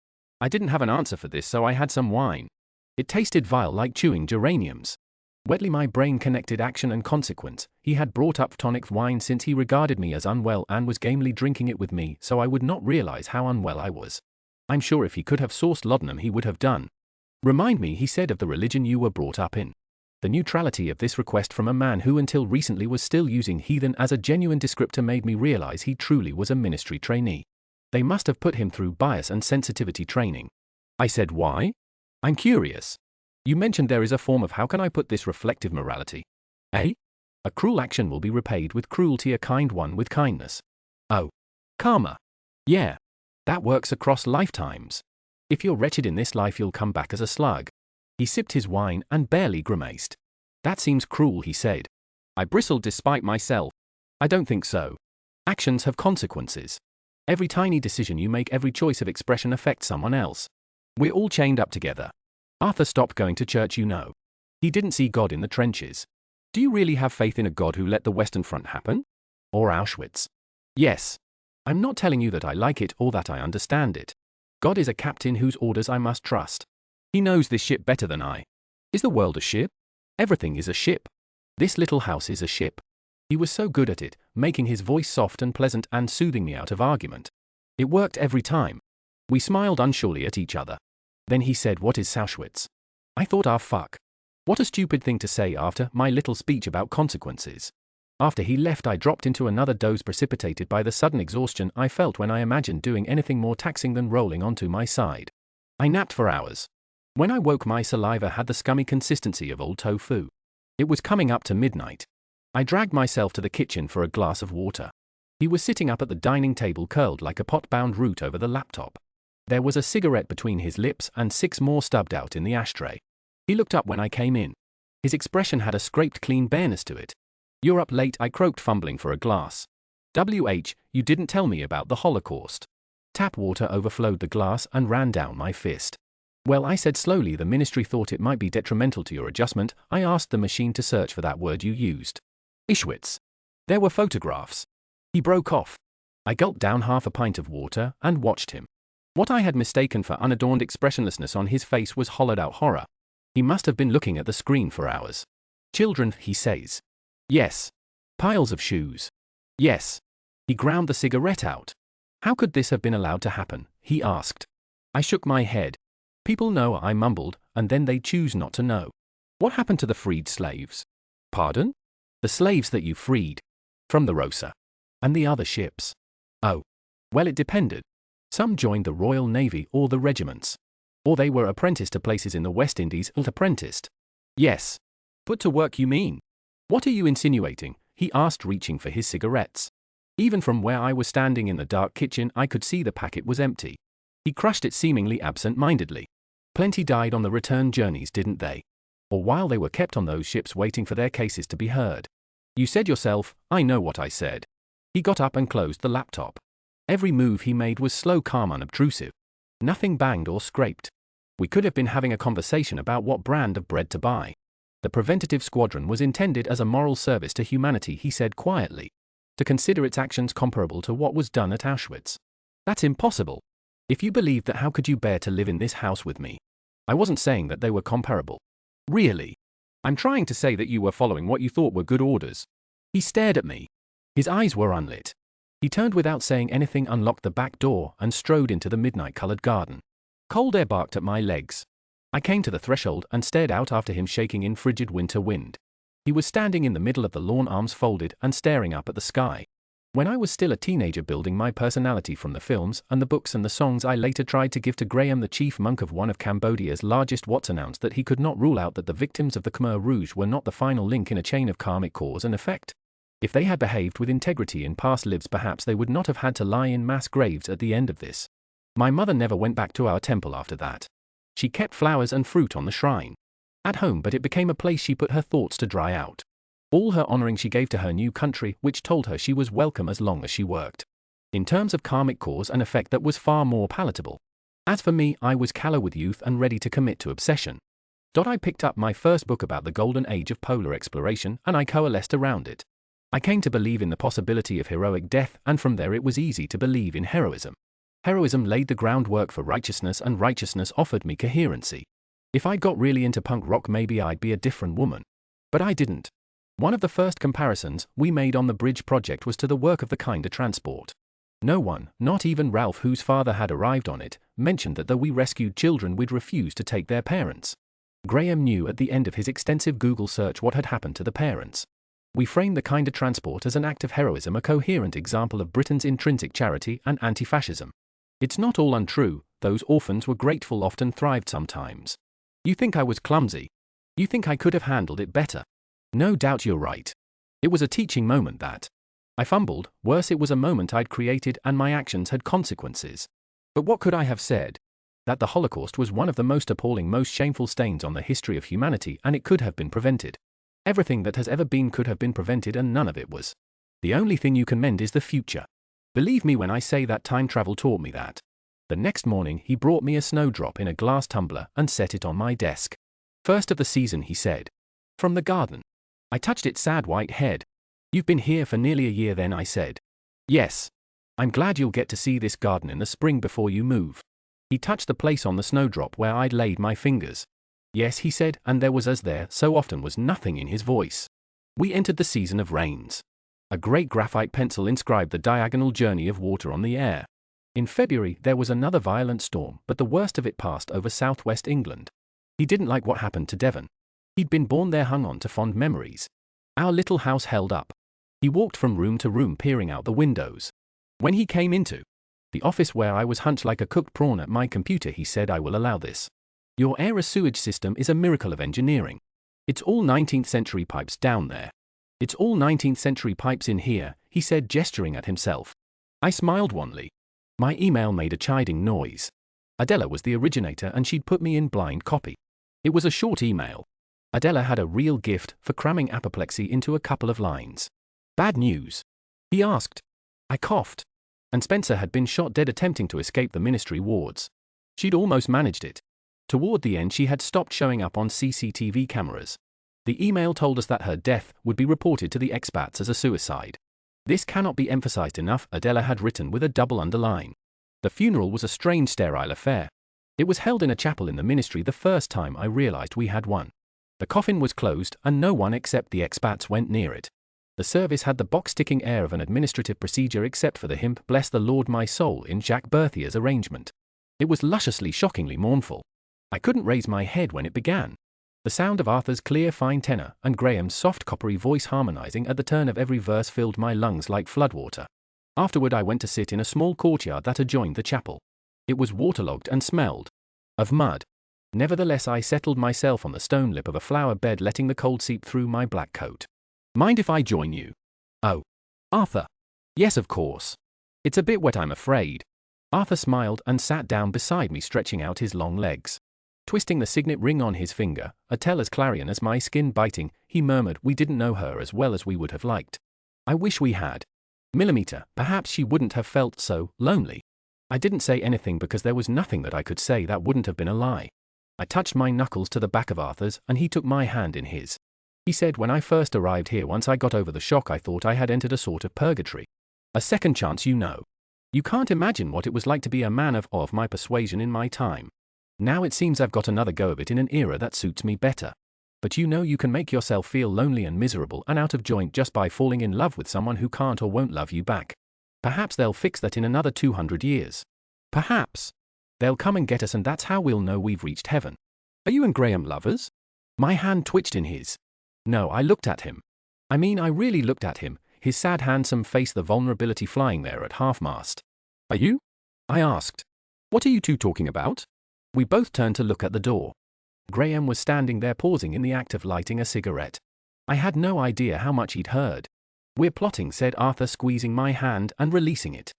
I didn't have an answer for this, so I had some wine. It tasted vile, like chewing geraniums. Wetly my brain connected action and consequence. He had brought up tonic wine since he regarded me as unwell and was gamely drinking it with me, so I would not realize how unwell I was. I'm sure if he could have sourced laudanum he would have done. Remind me, he said, of the religion you were brought up in. The neutrality of this request from a man who until recently was still using heathen as a genuine descriptor made me realize he truly was a ministry trainee. They must have put him through bias and sensitivity training. I said, why? I'm curious. You mentioned there is a form of, how can I put this, reflective morality. Eh? A cruel action will be repaid with cruelty, a kind one with kindness. Oh. Karma. Yeah. That works across lifetimes. If you're wretched in this life, you'll come back as a slug. He sipped his wine and barely grimaced. That seems cruel, he said. I bristled despite myself. I don't think so. Actions have consequences. Every tiny decision you make, every choice of expression affects someone else. We're all chained up together. Arthur stopped going to church, you know. He didn't see God in the trenches. Do you really have faith in a God who let the Western Front happen? Or Auschwitz? Yes. I'm not telling you that I like it or that I understand it. God is a captain whose orders I must trust. He knows this ship better than I. Is the world a ship? Everything is a ship. This little house is a ship. He was so good at it, making his voice soft and pleasant and soothing me out of argument. It worked every time. We smiled unsurely at each other. Then he said, what is Auschwitz? I thought, ah, fuck. What a stupid thing to say after my little speech about consequences. After he left, I dropped into another doze, precipitated by the sudden exhaustion I felt when I imagined doing anything more taxing than rolling onto my side. I napped for hours. When I woke, my saliva had the scummy consistency of old tofu. It was coming up to midnight. I dragged myself to the kitchen for a glass of water. He was sitting up at the dining table, curled like a pot-bound root over the laptop. There was a cigarette between his lips and 6 more stubbed out in the ashtray. He looked up when I came in. His expression had a scraped clean bareness to it. You're up late, I croaked, fumbling for a glass. You didn't tell me about the Holocaust. Tap water overflowed the glass and ran down my fist. Well, I said slowly, the ministry thought it might be detrimental to your adjustment. I asked the machine to search for that word you used. Auschwitz. There were photographs. He broke off. I gulped down half a pint of water and watched him. What I had mistaken for unadorned expressionlessness on his face was hollowed-out horror. He must have been looking at the screen for hours. Children, he says. Yes. Piles of shoes. Yes. He ground the cigarette out. How could this have been allowed to happen? He asked. I shook my head. People know, I mumbled, and then they choose not to know. What happened to the freed slaves? Pardon? The slaves that you freed. From the Rosa. And the other ships. Oh. Well, it depended. Some joined the Royal Navy or the regiments. Or they were apprenticed to places in the West Indies. Apprenticed? Yes. Put to work, you mean? What are you insinuating? He asked, reaching for his cigarettes. Even from where I was standing in the dark kitchen, I could see the packet was empty. He crushed it seemingly absent-mindedly. Plenty died on the return journeys, didn't they? Or while they were kept on those ships waiting for their cases to be heard. You said yourself, I know what I said. He got up and closed the laptop. Every move he made was slow, calm, unobtrusive. Nothing banged or scraped. We could have been having a conversation about what brand of bread to buy. The preventative squadron was intended as a moral service to humanity, he said quietly. To consider its actions comparable to what was done at Auschwitz. That's impossible. If you believed that, how could you bear to live in this house with me? I wasn't saying that they were comparable. Really? I'm trying to say that you were following what you thought were good orders. He stared at me. His eyes were unlit. He turned without saying anything, unlocked the back door, and strode into the midnight-colored garden. Cold air barked at my legs. I came to the threshold and stared out after him, shaking in frigid winter wind. He was standing in the middle of the lawn, arms folded, and staring up at the sky. When I was still a teenager, building my personality from the films and the books and the songs I later tried to give to Graham, the chief monk of one of Cambodia's largest Watts, announced that he could not rule out that the victims of the Khmer Rouge were not the final link in a chain of karmic cause and effect. If they had behaved with integrity in past lives, perhaps they would not have had to lie in mass graves at the end of this. My mother never went back to our temple after that. She kept flowers and fruit on the shrine. At home, but it became a place she put her thoughts to dry out. All her honoring she gave to her new country, which told her she was welcome as long as she worked. In terms of karmic cause and effect, that was far more palatable. As for me, I was callow with youth and ready to commit to obsession. I picked up my first book about the golden age of polar exploration, and I coalesced around it. I came to believe in the possibility of heroic death, and from there it was easy to believe in heroism. Heroism laid the groundwork for righteousness, and righteousness offered me coherency. If I got really into punk rock, maybe I'd be a different woman. But I didn't. One of the first comparisons we made on the Bridge Project was to the work of the Kinder Transport. No one, not even Ralph, whose father had arrived on it, mentioned that though we rescued children, we'd refuse to take their parents. Graham knew at the end of his extensive Google search what had happened to the parents. We framed the Kinder Transport as an act of heroism, a coherent example of Britain's intrinsic charity and anti-fascism. It's not all untrue. Those orphans were grateful, often thrived sometimes. You think I was clumsy? You think I could have handled it better? No doubt you're right. It was a teaching moment that. I fumbled. Worse, it was a moment I'd created, and my actions had consequences. But what could I have said? That the Holocaust was one of the most appalling, most shameful stains on the history of humanity, and it could have been prevented. Everything that has ever been could have been prevented, and none of it was. The only thing you can mend is the future. Believe me when I say that time travel taught me that. The next morning, he brought me a snowdrop in a glass tumbler and set it on my desk. First of the season, he said. From the garden. I touched its sad white head. You've been here for nearly a year then, I said. Yes. I'm glad you'll get to see this garden in the spring before you move. He touched the place on the snowdrop where I'd laid my fingers. Yes, he said, and there was, as there so often was, nothing in his voice. We entered the season of rains. A great graphite pencil inscribed the diagonal journey of water on the air. In February, there was another violent storm, but the worst of it passed over southwest England. He didn't like what happened to Devon. He'd been born there, hung on to fond memories. Our little house held up. He walked from room to room, peering out the windows. When he came into the office where I was hunched like a cooked prawn at my computer, he said, I will allow this. Your air sewage system is a miracle of engineering. It's all 19th century pipes down there. It's all 19th century pipes in here, he said, gesturing at himself. I smiled wanly. My email made a chiding noise. Adela was the originator, and she'd put me in blind copy. It was a short email. Adela had a real gift for cramming apoplexy into a couple of lines. Bad news? He asked. I coughed. And Spencer had been shot dead attempting to escape the ministry wards. She'd almost managed it. Toward the end, she had stopped showing up on CCTV cameras. The email told us that her death would be reported to the expats as a suicide. This cannot be emphasized enough, Adela had written with a double underline. The funeral was a strange, sterile affair. It was held in a chapel in the ministry the first time I realized we had one. The coffin was closed, and no one except the expats went near it. The service had the box-ticking air of an administrative procedure, except for the hymn, Bless the Lord My Soul, in Jack Berthier's arrangement. It was lusciously, shockingly mournful. I couldn't raise my head when it began. The sound of Arthur's clear, fine tenor and Graham's soft, coppery voice harmonizing at the turn of every verse filled my lungs like floodwater. Afterward, I went to sit in a small courtyard that adjoined the chapel. It was waterlogged and smelled of mud. Nevertheless, I settled myself on the stone lip of a flower bed, letting the cold seep through my black coat. Mind if I join you? Oh. Arthur. Yes, of course. It's a bit wet, I'm afraid. Arthur smiled and sat down beside me, stretching out his long legs. Twisting the signet ring on his finger, a tell as clarion as my skin biting, he murmured, we didn't know her as well as we would have liked. I wish we had. Millimeter, perhaps she wouldn't have felt so lonely. I didn't say anything because there was nothing that I could say that wouldn't have been a lie. I touched my knuckles to the back of Arthur's and he took my hand in his. He said, when I first arrived here, once I got over the shock, I thought I had entered a sort of purgatory. A second chance, you know. You can't imagine what it was like to be a man of my persuasion in my time. Now it seems I've got another go of it in an era that suits me better. But you know, you can make yourself feel lonely and miserable and out of joint just by falling in love with someone who can't or won't love you back. Perhaps they'll fix that in another 200 years. Perhaps. They'll come and get us, and that's how we'll know we've reached heaven. Are you and Graham lovers? My hand twitched in his. No, I looked at him. I mean, I really looked at him, his sad handsome face, the vulnerability flying there at half-mast. Are you? I asked. What are you two talking about? We both turned to look at the door. Graham was standing there, pausing in the act of lighting a cigarette. I had no idea how much he'd heard. We're plotting, said Arthur, squeezing my hand and releasing it.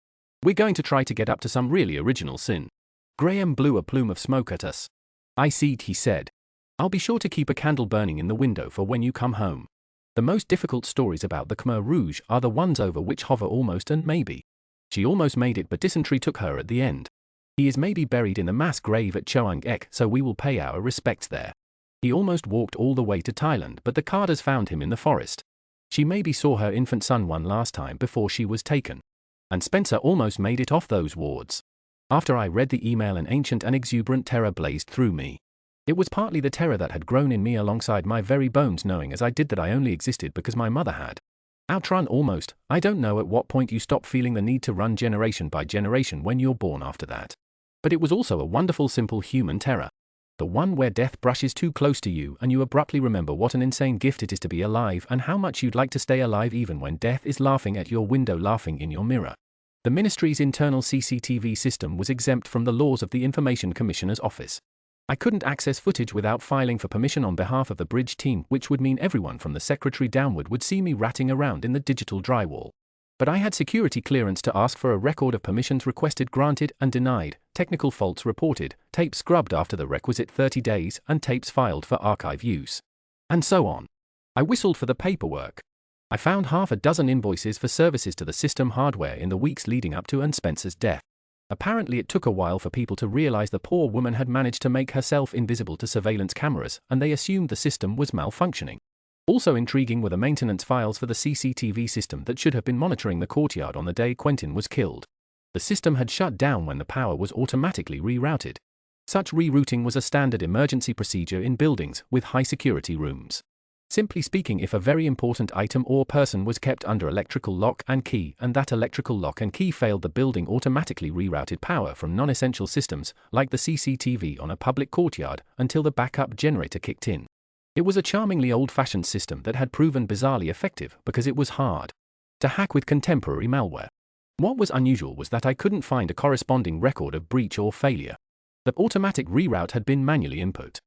We're going to try to get up to some really original sin. Graham blew a plume of smoke at us. I see, he said. I'll be sure to keep a candle burning in the window for when you come home. The most difficult stories about the Khmer Rouge are the ones over which hover almost and maybe. She almost made it, but dysentery took her at the end. He is maybe buried in the mass grave at Choang Ek, so we will pay our respects there. He almost walked all the way to Thailand, but the Karders found him in the forest. She maybe saw her infant son one last time before she was taken. And Spencer almost made it off those wards. After I read the email, an ancient and exuberant terror blazed through me. It was partly the terror that had grown in me alongside my very bones, knowing as I did that I only existed because my mother had. Outrun almost. I don't know at what point you stop feeling the need to run generation by generation when you're born after that. But it was also a wonderful, simple human terror. The one where death brushes too close to you and you abruptly remember what an insane gift it is to be alive and how much you'd like to stay alive even when death is laughing at your window, laughing in your mirror. The ministry's internal CCTV system was exempt from the laws of the Information Commissioner's office. I couldn't access footage without filing for permission on behalf of the bridge team, which would mean everyone from the secretary downward would see me ratting around in the digital drywall. But I had security clearance to ask for a record of permissions requested, granted, and denied, technical faults reported, tapes scrubbed after the requisite 30 days, and tapes filed for archive use. And so on. I whistled for the paperwork. I found half a dozen invoices for services to the system hardware in the weeks leading up to and Spencer's death. Apparently it took a while for people to realize the poor woman had managed to make herself invisible to surveillance cameras, and they assumed the system was malfunctioning. Also intriguing were the maintenance files for the CCTV system that should have been monitoring the courtyard on the day Quentin was killed. The system had shut down when the power was automatically rerouted. Such rerouting was a standard emergency procedure in buildings with high security rooms. Simply speaking, if a very important item or person was kept under electrical lock and key and that electrical lock and key failed, the building automatically rerouted power from non-essential systems, like the CCTV on a public courtyard, until the backup generator kicked in. It was a charmingly old-fashioned system that had proven bizarrely effective because it was hard to hack with contemporary malware. What was unusual was that I couldn't find a corresponding record of breach or failure. The automatic reroute had been manually input.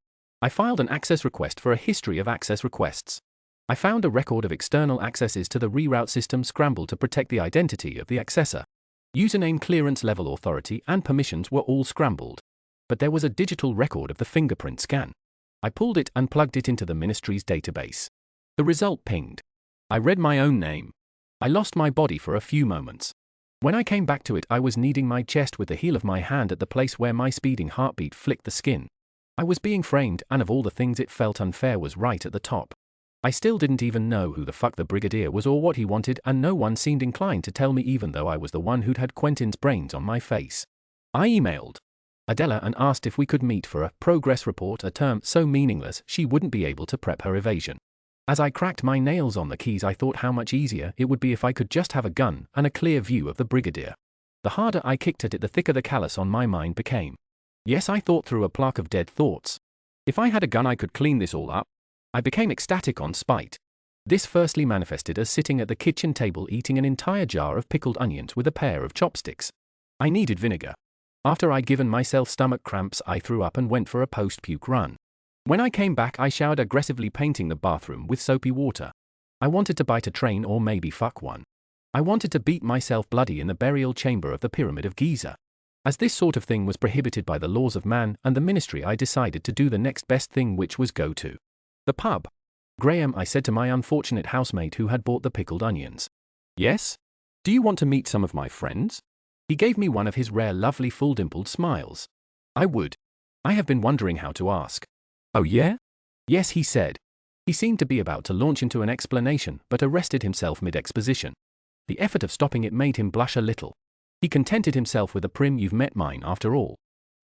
I filed an access request for a history of access requests. I found a record of external accesses to the reroute system scrambled to protect the identity of the accessor. Username, clearance level, authority, and permissions were all scrambled. But there was a digital record of the fingerprint scan. I pulled it and plugged it into the ministry's database. The result pinged. I read my own name. I lost my body for a few moments. When I came back to it, I was kneading my chest with the heel of my hand at the place where my speeding heartbeat flicked the skin. I was being framed, and of all the things it felt unfair was right at the top. I still didn't even know who the fuck the brigadier was or what he wanted, and no one seemed inclined to tell me, even though I was the one who'd had Quentin's brains on my face. I emailed Adela and asked if we could meet for a progress report, a term so meaningless she wouldn't be able to prep her evasion. As I cracked my nails on the keys, I thought how much easier it would be if I could just have a gun and a clear view of the brigadier. The harder I kicked at it, the thicker the callus on my mind became. Yes, I thought through a plaque of dead thoughts. If I had a gun, I could clean this all up. I became ecstatic on spite. This firstly manifested as sitting at the kitchen table eating an entire jar of pickled onions with a pair of chopsticks. I needed vinegar. After I'd given myself stomach cramps, I threw up and went for a post-puke run. When I came back, I showered, aggressively painting the bathroom with soapy water. I wanted to bite a train or maybe fuck one. I wanted to beat myself bloody in the burial chamber of the Pyramid of Giza. As this sort of thing was prohibited by the laws of man and the ministry, I decided to do the next best thing, which was go to the pub. Graham, I said to my unfortunate housemate who had bought the pickled onions. Yes? Do you want to meet some of my friends? He gave me one of his rare lovely full dimpled smiles. I would. I have been wondering how to ask. Oh yeah? Yes, he said. He seemed to be about to launch into an explanation, but arrested himself mid-exposition. The effort of stopping it made him blush a little. He contented himself with a prim "You've met mine after all.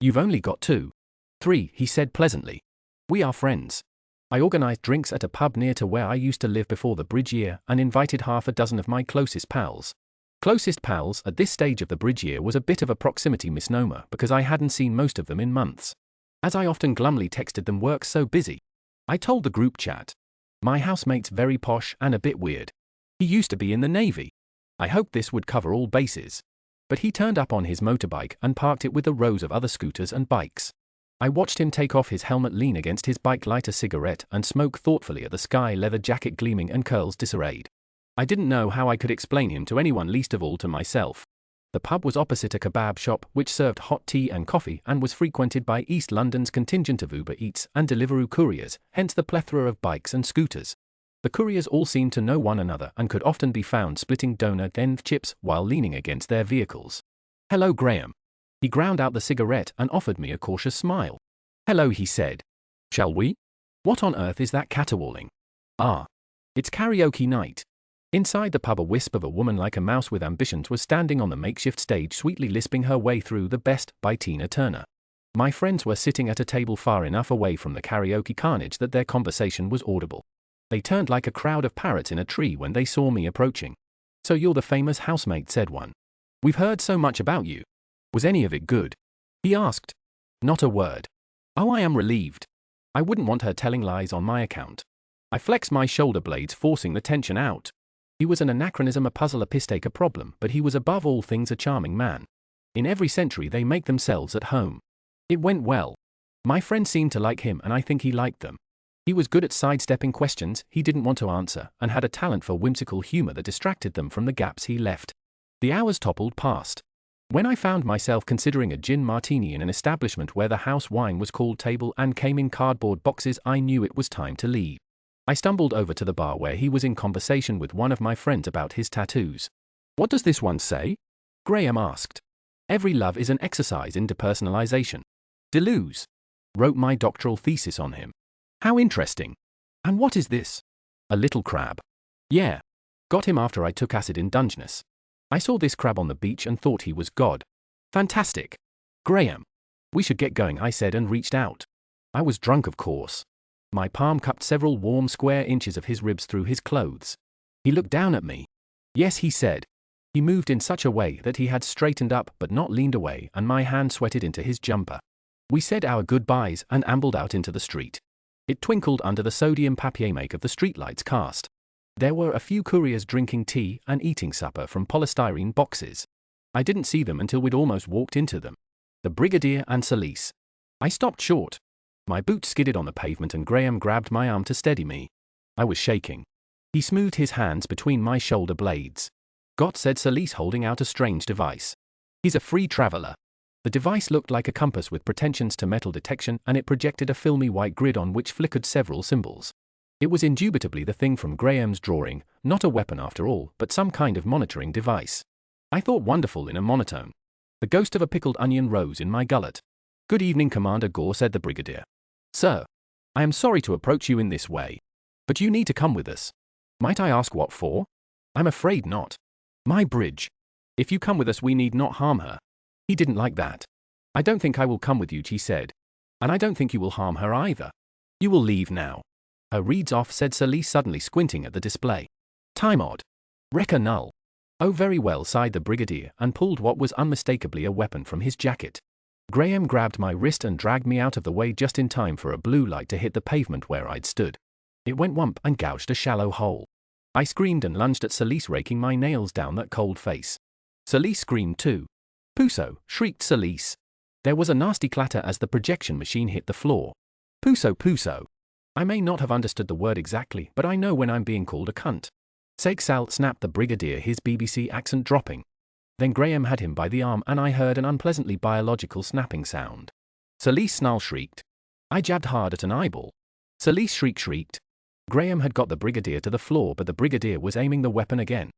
You've only got 2. 3, he said pleasantly. We are friends. I organized drinks at a pub near to where I used to live before the bridge year and invited half a dozen of my closest pals. Closest pals at this stage of the bridge year was a bit of a proximity misnomer because I hadn't seen most of them in months. As I often glumly texted them, "Work's so busy." I told the group chat. My housemate's very posh and a bit weird. He used to be in the Navy. I hoped this would cover all bases. But he turned up on his motorbike and parked it with the rows of other scooters and bikes. I watched him take off his helmet, lean against his bike, light a cigarette, and smoke thoughtfully at the sky leather jacket gleaming and curls disarrayed. I didn't know how I could explain him to anyone, least of all to myself. The pub was opposite a kebab shop which served hot tea and coffee and was frequented by East London's contingent of Uber Eats and Deliveroo couriers, hence the plethora of bikes and scooters. The couriers all seemed to know one another and could often be found splitting donut and chips while leaning against their vehicles. "Hello, Graham." He ground out the cigarette and offered me a cautious smile. "Hello," he said. "Shall we?" "What on earth is that caterwauling?" "Ah. It's karaoke night." Inside the pub, a wisp of a woman like a mouse with ambitions was standing on the makeshift stage, sweetly lisping her way through The Best by Tina Turner. My friends were sitting at a table far enough away from the karaoke carnage that their conversation was audible. They turned like a crowd of parrots in a tree when they saw me approaching. "So you're the famous housemate," said one. "We've heard so much about you. Was any of it good?" he asked. "Not a word." "Oh, I am relieved. I wouldn't want her telling lies on my account." I flexed my shoulder blades, forcing the tension out. He was an anachronism, a puzzle, a pistake, a problem, but he was above all things a charming man. In every century they make themselves at home. It went well. My friends seemed to like him, and I think he liked them. He was good at sidestepping questions he didn't want to answer, and had a talent for whimsical humor that distracted them from the gaps he left. The hours toppled past. When I found myself considering a gin martini in an establishment where the house wine was called table and came in cardboard boxes, I knew it was time to leave. I stumbled over to the bar where he was in conversation with one of my friends about his tattoos. "What does this one say?" Graham asked. "Every love is an exercise in depersonalization. Deleuze wrote my doctoral thesis on him." "How interesting. And what is this?" "A little crab." "Yeah. Got him after I took acid in Dungeness. I saw this crab on the beach and thought he was God." "Fantastic. Graham, we should get going," I said and reached out. I was drunk, of course. My palm cupped several warm square inches of his ribs through his clothes. He looked down at me. "Yes," he said. He moved in such a way that he had straightened up but not leaned away, and my hand sweated into his jumper. We said our goodbyes and ambled out into the street. It twinkled under the sodium papier-mâché of the streetlights cast. There were a few couriers drinking tea and eating supper from polystyrene boxes. I didn't see them until we'd almost walked into them. The Brigadier and Celise. I stopped short. My boots skidded on the pavement and Graham grabbed my arm to steady me. I was shaking. He smoothed his hands between my shoulder blades. "Got," said Celise, holding out a strange device. "He's a free traveler." The device looked like a compass with pretensions to metal detection, and it projected a filmy white grid on which flickered several symbols. It was indubitably the thing from Graham's drawing, not a weapon after all, but some kind of monitoring device. I thought wonderful in a monotone. The ghost of a pickled onion rose in my gullet. "Good evening, Commander Gore," said the Brigadier. "Sir, I am sorry to approach you in this way, but you need to come with us." "Might I ask what for?" "I'm afraid not. My bridge. If you come with us, we need not harm her." He didn't like that. "I don't think I will come with you," she said. "And I don't think you will harm her either. You will leave now." "Her read's off," said Celise, suddenly squinting at the display. "Time odd. Wrecker null." "Oh, very well," sighed the Brigadier, and pulled what was unmistakably a weapon from his jacket. Graham grabbed my wrist and dragged me out of the way just in time for a blue light to hit the pavement where I'd stood. It went whump and gouged a shallow hole. I screamed and lunged at Celise, raking my nails down that cold face. Celise screamed too. "Puso!" shrieked Celise. There was a nasty clatter as the projection machine hit the floor. "Puso, Puso!" I may not have understood the word exactly, but I know when I'm being called a cunt. "Sake sal," snapped the Brigadier, his BBC accent dropping. Then Graham had him by the arm and I heard an unpleasantly biological snapping sound. Celise snarl shrieked. I jabbed hard at an eyeball. Celise shrieked. Graham had got the Brigadier to the floor, but the Brigadier was aiming the weapon again.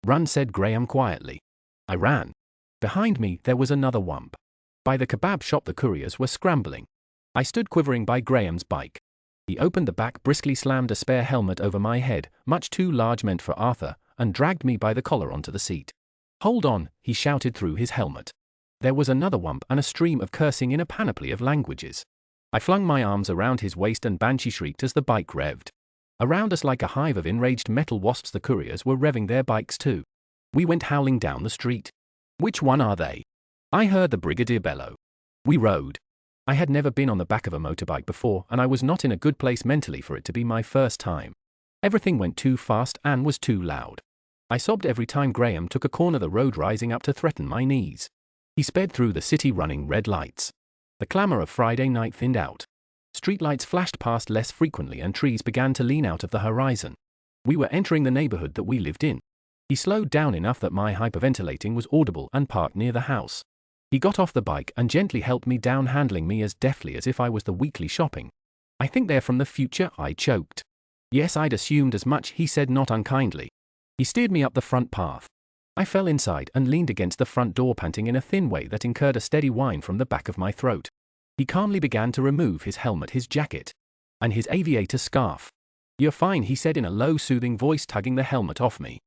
Run, said Graham quietly. I ran. Behind me, there was another wump. By the kebab shop, the couriers were scrambling. I stood quivering by Graham's bike. He opened the back, briskly slammed a spare helmet over my head, much too large meant for Arthur, and dragged me by the collar onto the seat. Hold on, he shouted through his helmet. There was another wump and a stream of cursing in a panoply of languages. I flung my arms around his waist and Banshee shrieked as the bike revved. Around us like a hive of enraged metal wasps, the couriers were revving their bikes too. We went howling down the street. Which one are they? I heard the brigadier bellow. We rode. I had never been on the back of a motorbike before, and I was not in a good place mentally for it to be my first time. Everything went too fast and was too loud. I sobbed every time Graham took a corner, the road rising up to threaten my knees. He sped through the city running red lights. The clamour of Friday night thinned out. Streetlights flashed past less frequently and trees began to lean out of the horizon. We were entering the neighbourhood that we lived in. He slowed down enough that my hyperventilating was audible and parked near the house. He got off the bike and gently helped me down, handling me as deftly as if I was the weekly shopping. I think they're from the future, I choked. Yes, I'd assumed as much, he said not unkindly. He steered me up the front path. I fell inside and leaned against the front door, panting in a thin way that incurred a steady whine from the back of my throat. He calmly began to remove his helmet, his jacket, and his aviator scarf. You're fine, he said in a low, soothing voice, tugging the helmet off me.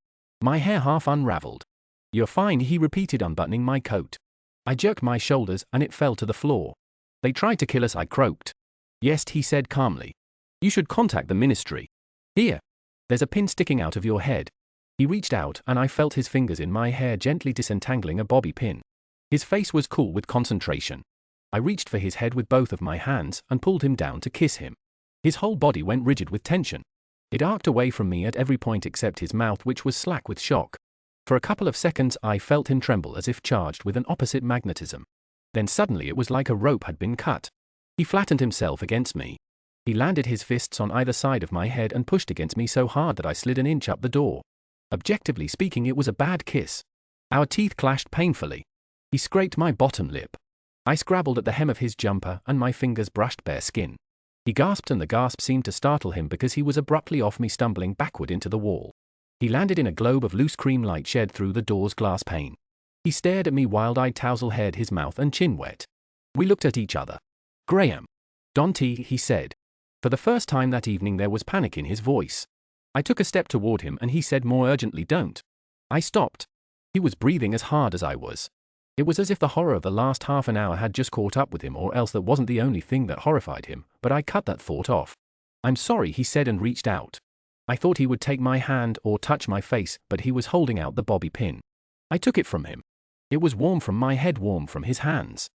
My hair half unraveled. You're fine, he repeated, unbuttoning my coat. I jerked my shoulders and it fell to the floor. They tried to kill us, I croaked. Yes, he said calmly. You should contact the ministry. Here. There's a pin sticking out of your head. He reached out and I felt his fingers in my hair gently disentangling a bobby pin. His face was cool with concentration. I reached for his head with both of my hands and pulled him down to kiss him. His whole body went rigid with tension. It arced away from me at every point except his mouth, which was slack with shock. For a couple of seconds I felt him tremble as if charged with an opposite magnetism. Then suddenly it was like a rope had been cut. He flattened himself against me. He landed his fists on either side of my head and pushed against me so hard that I slid an inch up the door. Objectively speaking, it was a bad kiss. Our teeth clashed painfully. He scraped my bottom lip. I scrabbled at the hem of his jumper and my fingers brushed bare skin. He gasped and the gasp seemed to startle him because he was abruptly off me, stumbling backward into the wall. He landed in a globe of loose cream light shed through the door's glass pane. He stared at me, wild-eyed, tousle-haired, his mouth and chin wet. We looked at each other. Graham. Don T, he said. For the first time that evening there was panic in his voice. I took a step toward him and he said more urgently, don't. I stopped. He was breathing as hard as I was. It was as if the horror of the last half an hour had just caught up with him, or else that wasn't the only thing that horrified him, but I cut that thought off. I'm sorry, he said and reached out. I thought he would take my hand or touch my face, but he was holding out the bobby pin. I took it from him. It was warm from my head, warm from his hands.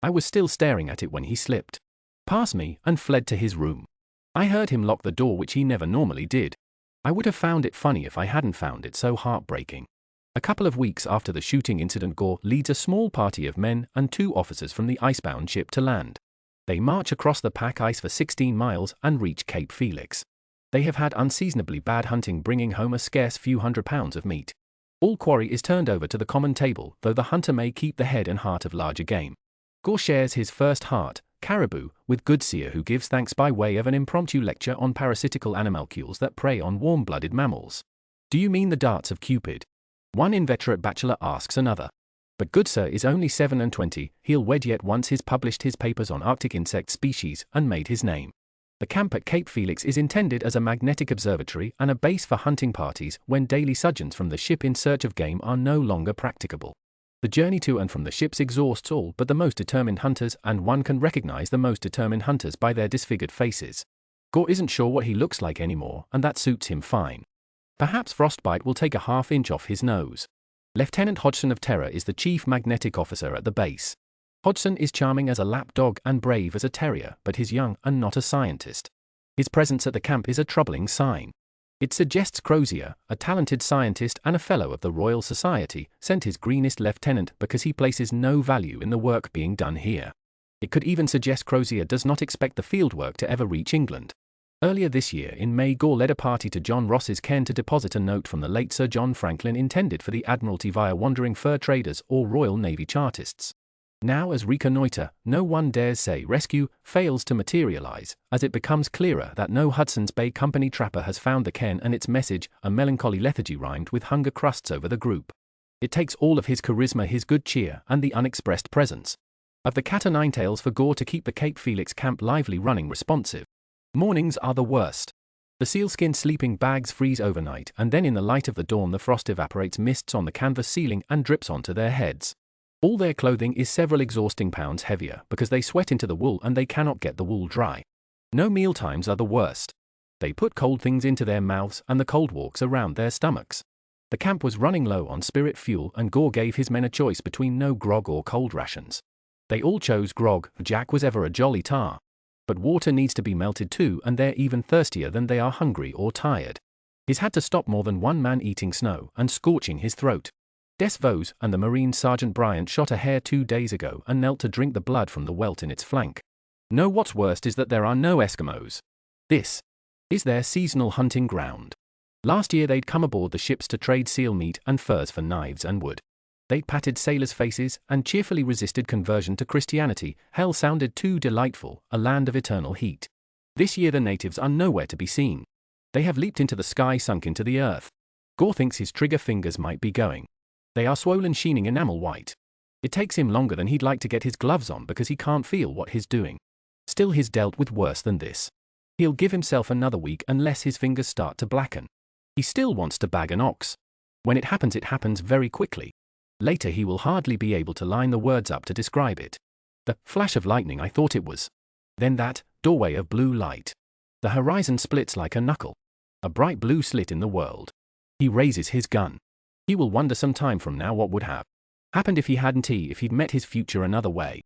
I was still staring at it when he slipped past me and fled to his room. I heard him lock the door, which he never normally did. I would have found it funny if I hadn't found it so heartbreaking. A couple of weeks after the shooting incident, Gore leads a small party of men and 2 officers from the icebound ship to land. They march across the pack ice for 16 miles and reach Cape Felix. They have had unseasonably bad hunting, bringing home a scarce few £100 of meat. All quarry is turned over to the common table, though the hunter may keep the head and heart of larger game. Gore shares his first heart, caribou, with Goodseer, who gives thanks by way of an impromptu lecture on parasitical animalcules that prey on warm-blooded mammals. Do you mean the darts of Cupid? One inveterate bachelor asks another. But Goodseer is only 7 and 20, he'll wed yet once he's published his papers on Arctic insect species and made his name. The camp at Cape Felix is intended as a magnetic observatory and a base for hunting parties when daily sojourns from the ship in search of game are no longer practicable. The journey to and from the ships exhausts all but the most determined hunters, and one can recognize the most determined hunters by their disfigured faces. Gore isn't sure what he looks like anymore, and that suits him fine. Perhaps frostbite will take a half-inch off his nose. Lieutenant Hodgson of Terror is the chief magnetic officer at the base. Hodgson is charming as a lap dog and brave as a terrier, but he's young and not a scientist. His presence at the camp is a troubling sign. It suggests Crozier, a talented scientist and a fellow of the Royal Society, sent his greenest lieutenant because he places no value in the work being done here. It could even suggest Crozier does not expect the fieldwork to ever reach England. Earlier this year in May, Gore led a party to John Ross's cairn to deposit a note from the late Sir John Franklin intended for the Admiralty via wandering fur traders or Royal Navy Chartists. Now as reconnoiter, no one dares say rescue, fails to materialize, as it becomes clearer that no Hudson's Bay Company trapper has found the cairn and its message, a melancholy lethargy rhymed with hunger crusts over the group. It takes all of his charisma, his good cheer, and the unexpressed presence of the cat-o'-nine-tails for Gore to keep the Cape Felix camp lively, running, responsive. Mornings are the worst. The sealskin sleeping bags freeze overnight, and then in the light of the dawn the frost evaporates mists on the canvas ceiling and drips onto their heads. All their clothing is several exhausting pounds heavier because they sweat into the wool and they cannot get the wool dry. No mealtimes are the worst. They put cold things into their mouths and the cold walks around their stomachs. The camp was running low on spirit fuel and Gore gave his men a choice between no grog or cold rations. They all chose grog. Jack was ever a jolly tar. But water needs to be melted too, and they're even thirstier than they are hungry or tired. He's had to stop more than one man eating snow and scorching his throat. Des Vos and the Marine Sergeant Bryant shot a hare 2 days ago and knelt to drink the blood from the welt in its flank. No, what's worst is that there are no Eskimos. This is their seasonal hunting ground. Last year they'd come aboard the ships to trade seal meat and furs for knives and wood. They'd patted sailors' faces and cheerfully resisted conversion to Christianity. Hell sounded too delightful, a land of eternal heat. This year the natives are nowhere to be seen. They have leaped into the sky, sunk into the earth. Gore thinks his trigger fingers might be going. They are swollen, sheening enamel white. It takes him longer than he'd like to get his gloves on because he can't feel what he's doing. Still, he's dealt with worse than this. He'll give himself another week unless his fingers start to blacken. He still wants to bag an ox. When it happens very quickly. Later he will hardly be able to line the words up to describe it. The flash of lightning, I thought it was. Then that doorway of blue light. The horizon splits like a knuckle. A bright blue slit in the world. He raises his gun. He will wonder some time from now what would have happened if he'd met his future another way.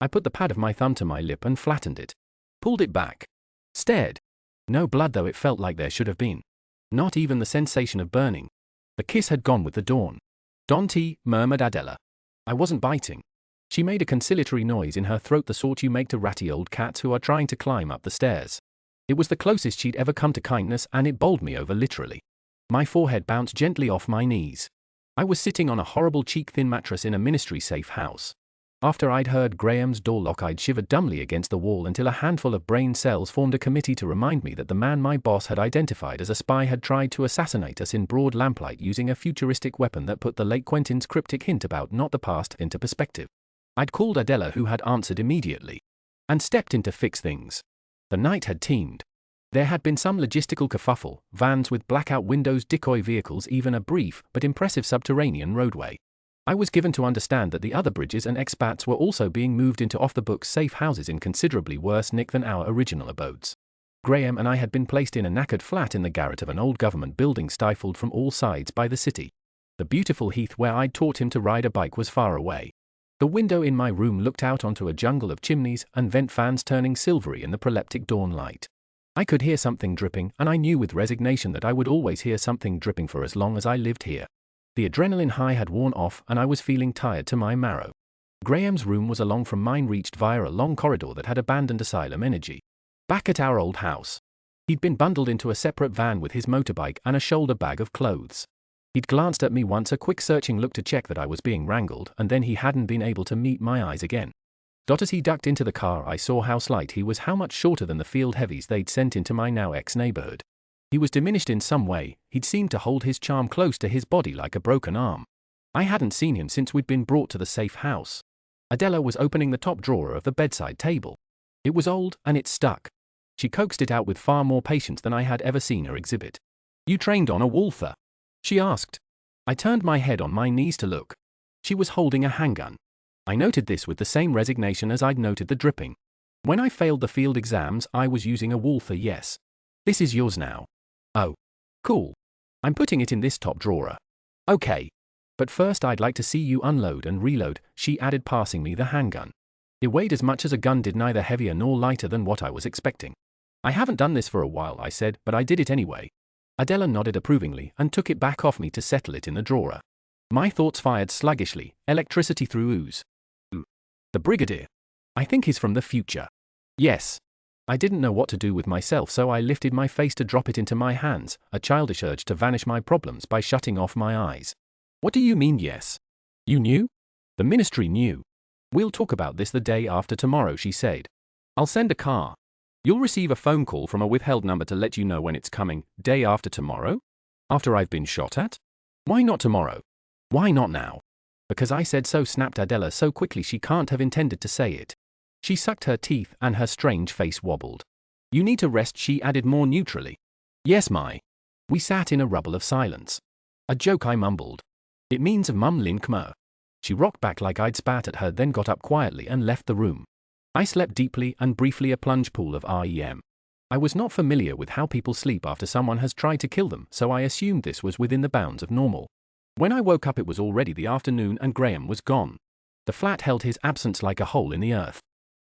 I put the pad of my thumb to my lip and flattened it. Pulled it back. Stared. No blood, though it felt like there should have been. Not even the sensation of burning. The kiss had gone with the dawn. Dante, murmured Adela. I wasn't biting. She made a conciliatory noise in her throat, the sort you make to ratty old cats who are trying to climb up the stairs. It was the closest she'd ever come to kindness, and it bowled me over literally. My forehead bounced gently off my knees. I was sitting on a horrible cheek-thin mattress in a ministry-safe house. After I'd heard Graham's door lock, I'd shivered dumbly against the wall until a handful of brain cells formed a committee to remind me that the man my boss had identified as a spy had tried to assassinate us in broad lamplight using a futuristic weapon that put the late Quentin's cryptic hint about not the past into perspective. I'd called Adela, who had answered immediately, and stepped in to fix things. The night had teemed. There had been some logistical kerfuffle, vans with blackout windows, decoy vehicles, even a brief but impressive subterranean roadway. I was given to understand that the other bridges and expats were also being moved into off-the-books safe houses in considerably worse nick than our original abodes. Graham and I had been placed in a knackered flat in the garret of an old government building, stifled from all sides by the city. The beautiful heath where I'd taught him to ride a bike was far away. The window in my room looked out onto a jungle of chimneys and vent fans turning silvery in the proleptic dawn light. I could hear something dripping, and I knew with resignation that I would always hear something dripping for as long as I lived here. The adrenaline high had worn off, and I was feeling tired to my marrow. Graham's room was along from mine, reached via a long corridor that had abandoned asylum energy. Back at our old house. He'd been bundled into a separate van with his motorbike and a shoulder bag of clothes. He'd glanced at me once, a quick searching look to check that I was being wrangled, and then he hadn't been able to meet my eyes again. As he ducked into the car, I saw how slight he was, how much shorter than the field heavies they'd sent into my now ex-neighborhood. He was diminished in some way. He'd seemed to hold his charm close to his body like a broken arm. I hadn't seen him since we'd been brought to the safe house. Adela was opening the top drawer of the bedside table. It was old, and it stuck. She coaxed it out with far more patience than I had ever seen her exhibit. "You trained on a Walther?" she asked. I turned my head on my knees to look. She was holding a handgun. I noted this with the same resignation as I'd noted the dripping. When I failed the field exams, I was using a Walther, yes. "This is yours now." "Oh. Cool. I'm putting it in this top drawer." "Okay. But first I'd like to see you unload and reload," she added, passing me the handgun. It weighed as much as a gun did, neither heavier nor lighter than what I was expecting. "I haven't done this for a while," I said, "but I did it anyway." Adela nodded approvingly and took it back off me to settle it in the drawer. My thoughts fired sluggishly, electricity through ooze. The Brigadier. I think he's from the future. Yes. I didn't know what to do with myself, so I lifted my face to drop it into my hands, a childish urge to vanish my problems by shutting off my eyes. "What do you mean, yes? You knew?" "The ministry knew. We'll talk about this the day after tomorrow, she said. I'll send a car. You'll receive a phone call from a withheld number to let you know when it's coming. Day after tomorrow? After I've been shot at? Why not tomorrow? Why not now? Because I said so, snapped Adela so quickly she can't have intended to say it. She sucked her teeth and her strange face wobbled. You need to rest, she added more neutrally. Yes, my. We sat in a rubble of silence. A joke, I mumbled. It means of Mum Lin Khmer. She rocked back like I'd spat at her, then got up quietly and left the room. I slept deeply and briefly, a plunge pool of REM. I was not familiar with how people sleep after someone has tried to kill them, so I assumed this was within the bounds of normal. When I woke up it was already the afternoon and Graham was gone. The flat held his absence like a hole in the earth.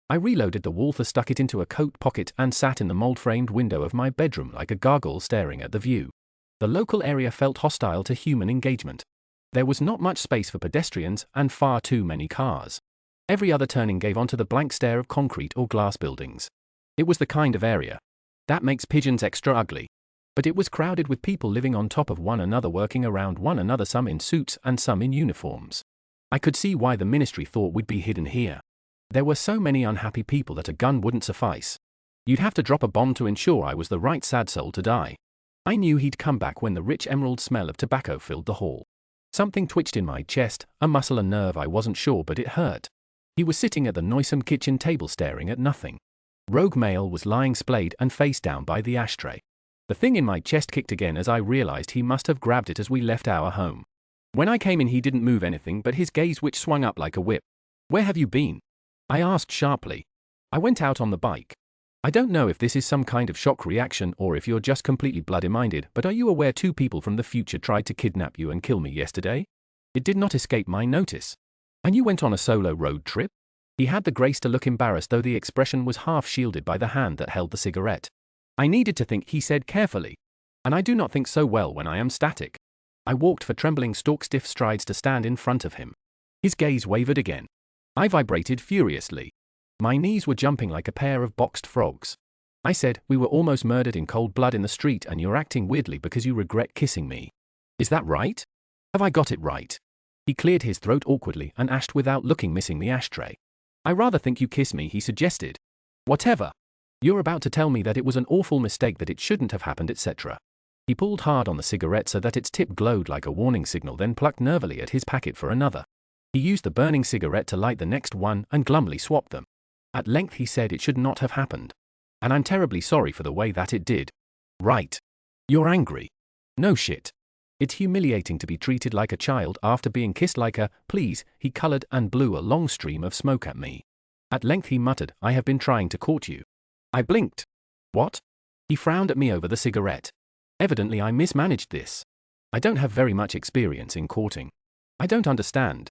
I reloaded the Walther, stuck it into a coat pocket and sat in the mold-framed window of my bedroom like a gargoyle staring at the view. The local area felt hostile to human engagement. There was not much space for pedestrians and far too many cars. Every other turning gave onto the blank stare of concrete or glass buildings. It was the kind of area that makes pigeons extra ugly. But it was crowded with people living on top of one another, working around one another, some in suits and some in uniforms. I could see why the ministry thought we'd be hidden here. There were so many unhappy people that a gun wouldn't suffice. You'd have to drop a bomb to ensure I was the right sad soul to die. I knew he'd come back when the rich emerald smell of tobacco filled the hall. Something twitched in my chest, a muscle, a nerve, I wasn't sure, but it hurt. He was sitting at the noisome kitchen table staring at nothing. Rogue Male was lying splayed and face down by the ashtray. The thing in my chest kicked again as I realized he must have grabbed it as we left our home. When I came in he didn't move anything but his gaze, which swung up like a whip. Where have you been? I asked sharply. I went out on the bike. I don't know if this is some kind of shock reaction or if you're just completely bloody-minded, but are you aware 2 people from the future tried to kidnap you and kill me yesterday? It did not escape my notice. And you went on a solo road trip? He had the grace to look embarrassed, though the expression was half shielded by the hand that held the cigarette. I needed to think, he said carefully. And I do not think so well when I am static. I walked for trembling stork-stiff strides to stand in front of him. His gaze wavered again. I vibrated furiously. My knees were jumping like a pair of boxed frogs. I said, we were almost murdered in cold blood in the street and you're acting weirdly because you regret kissing me. Is that right? Have I got it right? He cleared his throat awkwardly and ashed without looking, missing the ashtray. I rather think you kiss me, he suggested. Whatever. You're about to tell me that it was an awful mistake, that it shouldn't have happened, etc. He pulled hard on the cigarette so that its tip glowed like a warning signal, then plucked nervily at his packet for another. He used the burning cigarette to light the next one and glumly swapped them. At length he said, it should not have happened. And I'm terribly sorry for the way that it did. Right. You're angry. No shit. It's humiliating to be treated like a child after being kissed like a, please, he colored and blew a long stream of smoke at me. At length he muttered, I have been trying to court you. I blinked. What? He frowned at me over the cigarette. Evidently I mismanaged this. I don't have very much experience in courting. I don't understand.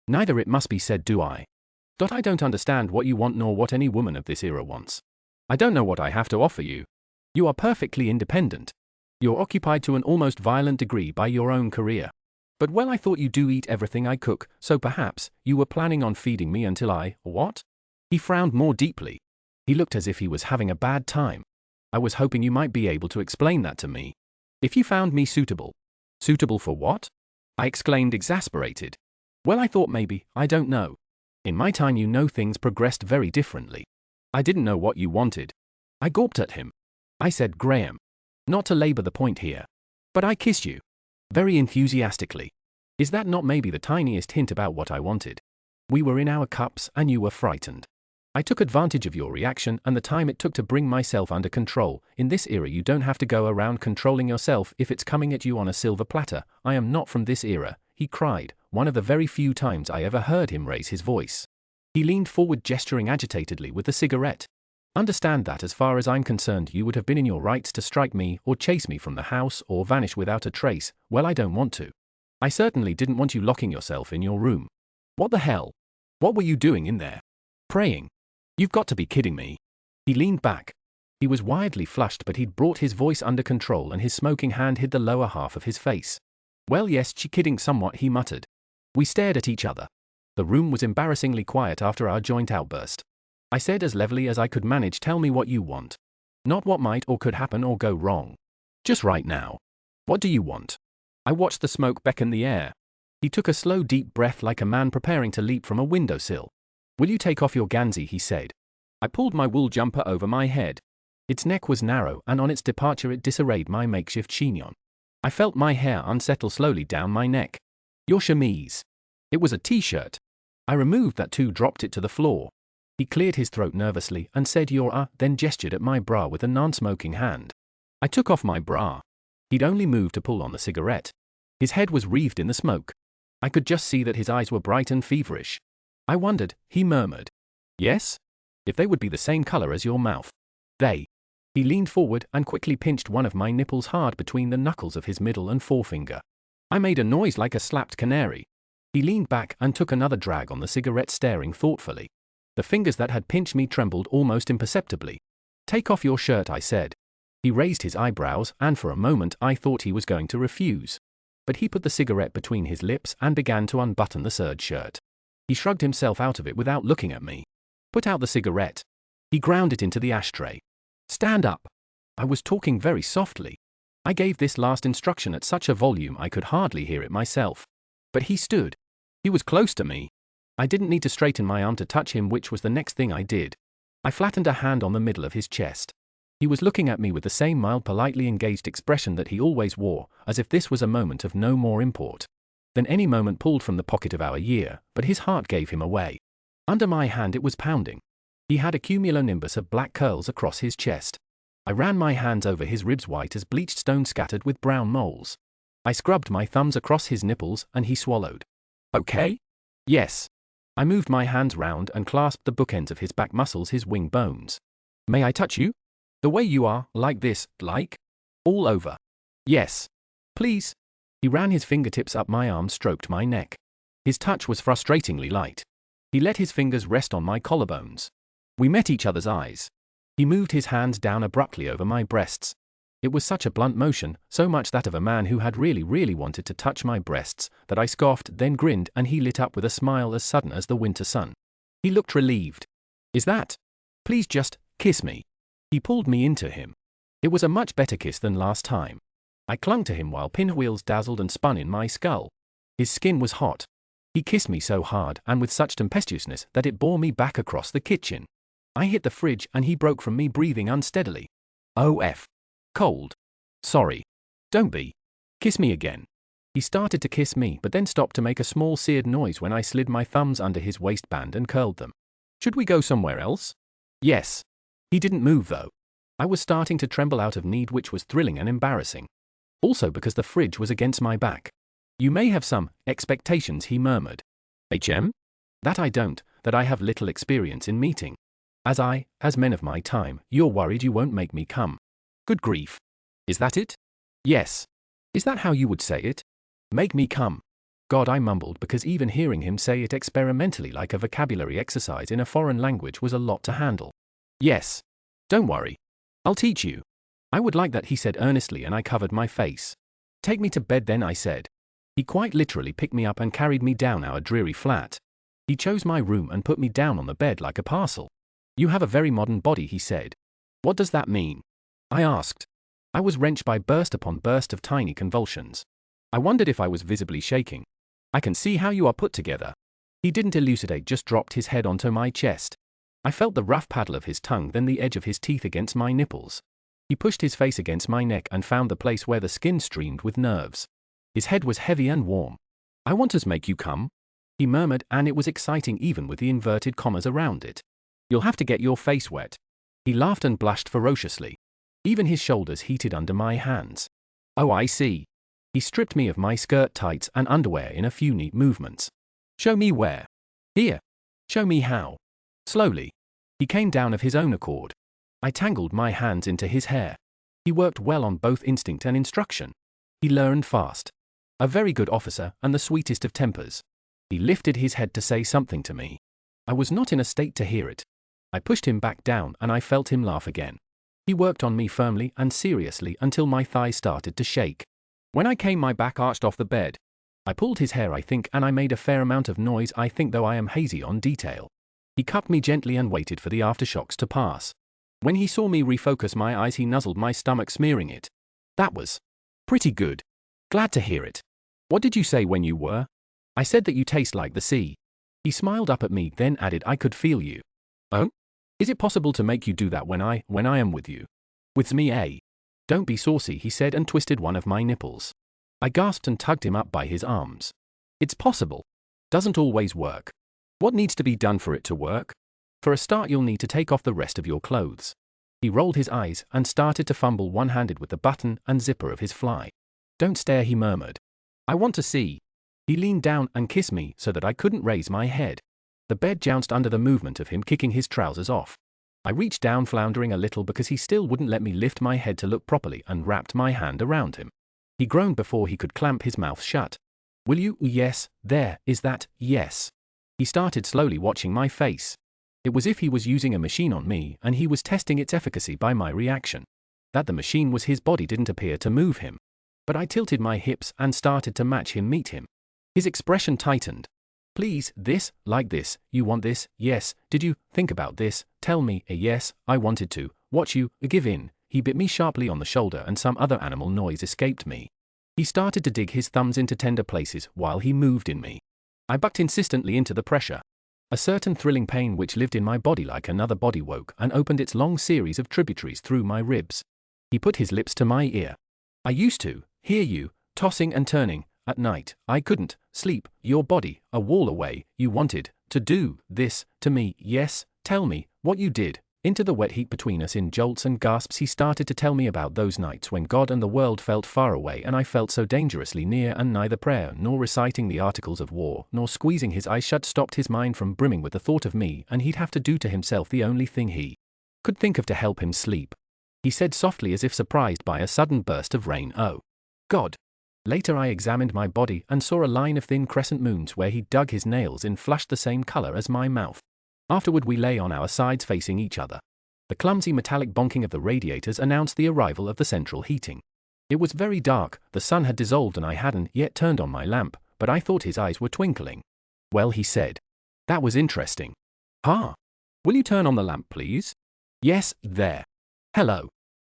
Neither, it must be said, do I. I don't understand what you want nor what any woman of this era wants. I don't know what I have to offer you. You are perfectly independent. You're occupied to an almost violent degree by your own career. But well, I thought you do eat everything I cook, so perhaps you were planning on feeding me until I, what? He frowned more deeply. He looked as if he was having a bad time. I was hoping you might be able to explain that to me. If you found me suitable. Suitable for what? I exclaimed, exasperated. Well, I thought maybe, I don't know. In my time, you know, things progressed very differently. I didn't know what you wanted. I gawped at him. I said, Graham. Not to labor the point here. But I kiss you. Very enthusiastically. Is that not maybe the tiniest hint about what I wanted? We were in our cups and you were frightened. I took advantage of your reaction and the time it took to bring myself under control. In this era you don't have to go around controlling yourself if it's coming at you on a silver platter. I am not from this era, he cried, one of the very few times I ever heard him raise his voice. He leaned forward, gesturing agitatedly with the cigarette. Understand that as far as I'm concerned you would have been in your rights to strike me or chase me from the house or vanish without a trace. Well, I don't want to. I certainly didn't want you locking yourself in your room. What the hell? What were you doing in there? Praying. You've got to be kidding me. He leaned back. He was wildly flushed, but he'd brought his voice under control and his smoking hand hid the lower half of his face. Well, yes, kidding somewhat, he muttered. We stared at each other. The room was embarrassingly quiet after our joint outburst. I said as levelly as I could manage, tell me what you want. Not what might or could happen or go wrong. Just right now. What do you want? I watched the smoke beckon the air. He took a slow deep breath like a man preparing to leap from a windowsill. Will you take off your ganzi, he said. I pulled my wool jumper over my head. Its neck was narrow, and on its departure it disarrayed my makeshift chignon. I felt my hair unsettle slowly down my neck. Your chemise. It was a t-shirt. I removed that too, dropped it to the floor. He cleared his throat nervously and said then gestured at my bra with a non-smoking hand. I took off my bra. He'd only moved to pull on the cigarette. His head was wreathed in the smoke. I could just see that his eyes were bright and feverish. I wondered, he murmured. Yes? If they would be the same color as your mouth. They. He leaned forward and quickly pinched one of my nipples hard between the knuckles of his middle and forefinger. I made a noise like a slapped canary. He leaned back and took another drag on the cigarette, staring thoughtfully. The fingers that had pinched me trembled almost imperceptibly. Take off your shirt, I said. He raised his eyebrows, and for a moment I thought he was going to refuse. But he put the cigarette between his lips and began to unbutton the serge shirt. He shrugged himself out of it without looking at me. Put out the cigarette. He ground it into the ashtray. Stand up. I was talking very softly. I gave this last instruction at such a volume I could hardly hear it myself. But he stood. He was close to me. I didn't need to straighten my arm to touch him, which was the next thing I did. I flattened a hand on the middle of his chest. He was looking at me with the same mild, politely engaged expression that he always wore, as if this was a moment of no more import than any moment pulled from the pocket of our year, but his heart gave him away. Under my hand it was pounding. He had a cumulonimbus of black curls across his chest. I ran my hands over his ribs, white as bleached stone scattered with brown moles. I scrubbed my thumbs across his nipples, and he swallowed. Okay? Yes. I moved my hands round and clasped the bookends of his back muscles, his wing bones. May I touch you? The way you are, like this, like? All over. Yes. Please. He ran his fingertips up my arm, stroked my neck. His touch was frustratingly light. He let his fingers rest on my collarbones. We met each other's eyes. He moved his hands down abruptly over my breasts. It was such a blunt motion, so much that of a man who had really wanted to touch my breasts, that I scoffed, then grinned, and he lit up with a smile as sudden as the winter sun. He looked relieved. Is that? Please just kiss me. He pulled me into him. It was a much better kiss than last time. I clung to him while pinwheels dazzled and spun in my skull. His skin was hot. He kissed me so hard and with such tempestuousness that it bore me back across the kitchen. I hit the fridge and he broke from me, breathing unsteadily. OF. Cold. Sorry. Don't be. Kiss me again. He started to kiss me but then stopped to make a small seared noise when I slid my thumbs under his waistband and curled them. Should we go somewhere else? Yes. He didn't move though. I was starting to tremble out of need, which was thrilling and embarrassing. Also because the fridge was against my back. You may have some expectations, he murmured. That I don't, that I have little experience in meeting. As men of my time, you're worried you won't make me come. Good grief. Is that it? Yes. Is that how you would say it? Make me come. God, I mumbled, because even hearing him say it experimentally like a vocabulary exercise in a foreign language was a lot to handle. Yes. Don't worry. I'll teach you. I would like that, he said earnestly, and I covered my face. Take me to bed then, I said. He quite literally picked me up and carried me down our dreary flat. He chose my room and put me down on the bed like a parcel. You have a very modern body, he said. What does that mean? I asked. I was wrenched by burst upon burst of tiny convulsions. I wondered if I was visibly shaking. I can see how you are put together. He didn't elucidate, just dropped his head onto my chest. I felt the rough paddle of his tongue, then the edge of his teeth against my nipples. He pushed his face against my neck and found the place where the skin streamed with nerves. His head was heavy and warm. I want to make you come, he murmured, and it was exciting even with the inverted commas around it. You'll have to get your face wet. He laughed and blushed ferociously. Even his shoulders heated under my hands. Oh, I see. He stripped me of my skirt, tights, and underwear in a few neat movements. Show me where. Here. Show me how. Slowly. He came down of his own accord. I tangled my hands into his hair. He worked well on both instinct and instruction. He learned fast. A very good officer and the sweetest of tempers. He lifted his head to say something to me. I was not in a state to hear it. I pushed him back down and I felt him laugh again. He worked on me firmly and seriously until my thighs started to shake. When I came, my back arched off the bed. I pulled his hair, I think, and I made a fair amount of noise, I think, though I am hazy on detail. He cupped me gently and waited for the aftershocks to pass. When he saw me refocus my eyes, he nuzzled my stomach, smearing it. That was pretty good. Glad to hear it. What did you say when you were? I said that you taste like the sea. He smiled up at me, then added, I could feel you. Oh? Is it possible to make you do that when I am with you? With me, eh? Don't be saucy, he said and twisted one of my nipples. I gasped and tugged him up by his arms. It's possible. Doesn't always work. What needs to be done for it to work? For a start, you'll need to take off the rest of your clothes. He rolled his eyes and started to fumble one-handed with the button and zipper of his fly. Don't stare, he murmured. I want to see. He leaned down and kissed me so that I couldn't raise my head. The bed jounced under the movement of him kicking his trousers off. I reached down, floundering a little because he still wouldn't let me lift my head to look properly, and wrapped my hand around him. He groaned before he could clamp his mouth shut. Will you? Yes, there, is that, yes. He started slowly watching my face. It was as if he was using a machine on me and he was testing its efficacy by my reaction. That the machine was his body didn't appear to move him. But I tilted my hips and started to match him, meet him. His expression tightened. Please, this, like this, you want this, yes, did you think about this, tell me, a yes, I wanted to, watch you, give in. He bit me sharply on the shoulder and some other animal noise escaped me. He started to dig his thumbs into tender places while he moved in me. I bucked insistently into the pressure. A certain thrilling pain which lived in my body like another body woke and opened its long series of tributaries through my ribs. He put his lips to my ear. I used to hear you, tossing and turning. At night, I couldn't sleep, your body, a wall away, you wanted to do this to me, yes, tell me what you did. Into the wet heat between us in jolts and gasps he started to tell me about those nights when God and the world felt far away and I felt so dangerously near, and neither prayer nor reciting the articles of war nor squeezing his eyes shut stopped his mind from brimming with the thought of me, and he'd have to do to himself the only thing he could think of to help him sleep. He said softly as if surprised by a sudden burst of rain, oh, God. Later I examined my body and saw a line of thin crescent moons where he dug his nails in, flushed the same color as my mouth. Afterward we lay on our sides facing each other. The clumsy metallic bonking of the radiators announced the arrival of the central heating. It was very dark, the sun had dissolved and I hadn't yet turned on my lamp, but I thought his eyes were twinkling. Well, he said. That was interesting. Huh? Will you turn on the lamp, please? Yes, there. Hello.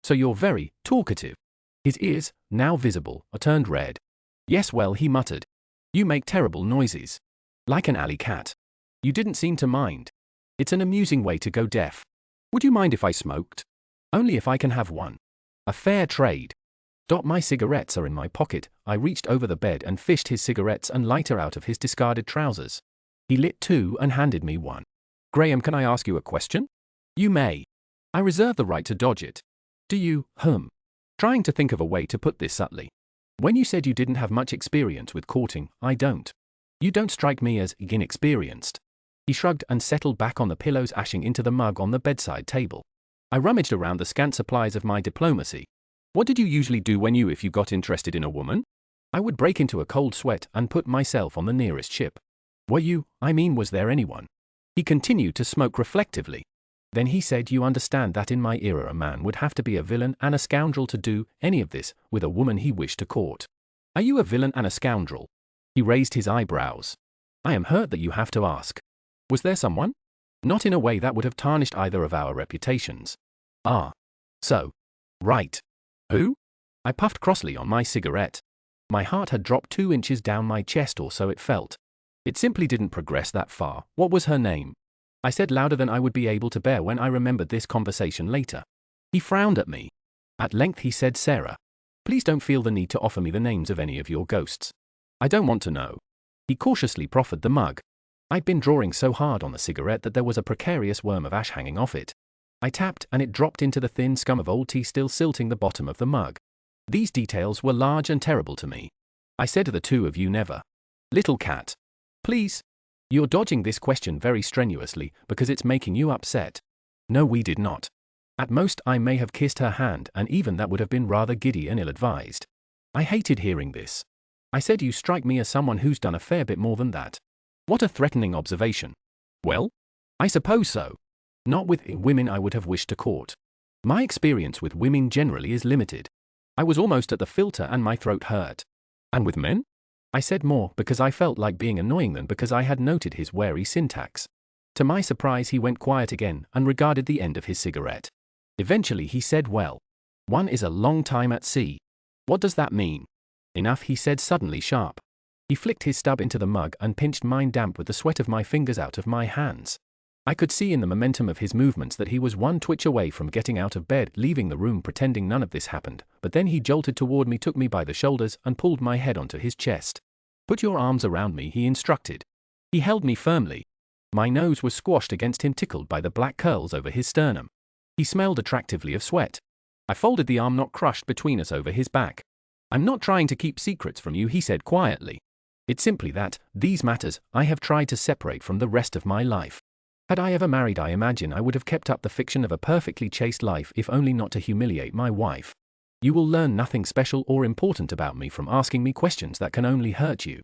So you're very talkative. His ears, now visible, turned red. Yes, well, he muttered. You make terrible noises. Like an alley cat. You didn't seem to mind. It's an amusing way to go deaf. Would you mind if I smoked? Only if I can have one. A fair trade. My cigarettes are in my pocket. I reached over the bed and fished his cigarettes and lighter out of his discarded trousers. He lit two and handed me one. Graham, can I ask you a question? You may. I reserve the right to dodge it. Do you, Trying to think of a way to put this subtly. When you said you didn't have much experience with courting, I don't. You don't strike me as inexperienced. He shrugged and settled back on the pillows, ashing into the mug on the bedside table. I rummaged around the scant supplies of my diplomacy. What did you usually do if you got interested in a woman? I would break into a cold sweat and put myself on the nearest ship. Was there anyone? He continued to smoke reflectively. Then he said, you understand that in my era a man would have to be a villain and a scoundrel to do any of this with a woman he wished to court. Are you a villain and a scoundrel? He raised his eyebrows. I am hurt that you have to ask. Was there someone? Not in a way that would have tarnished either of our reputations. Ah. So. Right. Who? I puffed crossly on my cigarette. My heart had dropped 2 inches down my chest, or so it felt. It simply didn't progress that far. What was her name? I said louder than I would be able to bear when I remembered this conversation later. He frowned at me. At length he said, Sarah. Please don't feel the need to offer me the names of any of your ghosts. I don't want to know. He cautiously proffered the mug. I'd been drawing so hard on the cigarette that there was a precarious worm of ash hanging off it. I tapped and it dropped into the thin scum of old tea still silting the bottom of the mug. These details were large and terrible to me. I said to the two of you never. Little cat. Please. You're dodging this question very strenuously because it's making you upset. No, we did not. At most I may have kissed her hand, and even that would have been rather giddy and ill-advised. I hated hearing this. I said you strike me as someone who's done a fair bit more than that. What a threatening observation. Well, I suppose so. Not with women I would have wished to court. My experience with women generally is limited. I was almost at the filter and my throat hurt. And with men? I said more because I felt like being annoying than because I had noted his wary syntax. To my surprise he went quiet again and regarded the end of his cigarette. Eventually he said, well, one is a long time at sea. What does that mean? Enough, he said suddenly sharp. He flicked his stub into the mug and pinched mine damp with the sweat of my fingers out of my hands. I could see in the momentum of his movements that he was one twitch away from getting out of bed, leaving the room pretending none of this happened, but then he jolted toward me, took me by the shoulders, and pulled my head onto his chest. "Put your arms around me," he instructed. He held me firmly. My nose was squashed against him, tickled by the black curls over his sternum. He smelled attractively of sweat. I folded the arm not crushed between us over his back. "I'm not trying to keep secrets from you," he said quietly. "It's simply that, these matters, I have tried to separate from the rest of my life. Had I ever married, I imagine I would have kept up the fiction of a perfectly chaste life, if only not to humiliate my wife. You will learn nothing special or important about me from asking me questions that can only hurt you.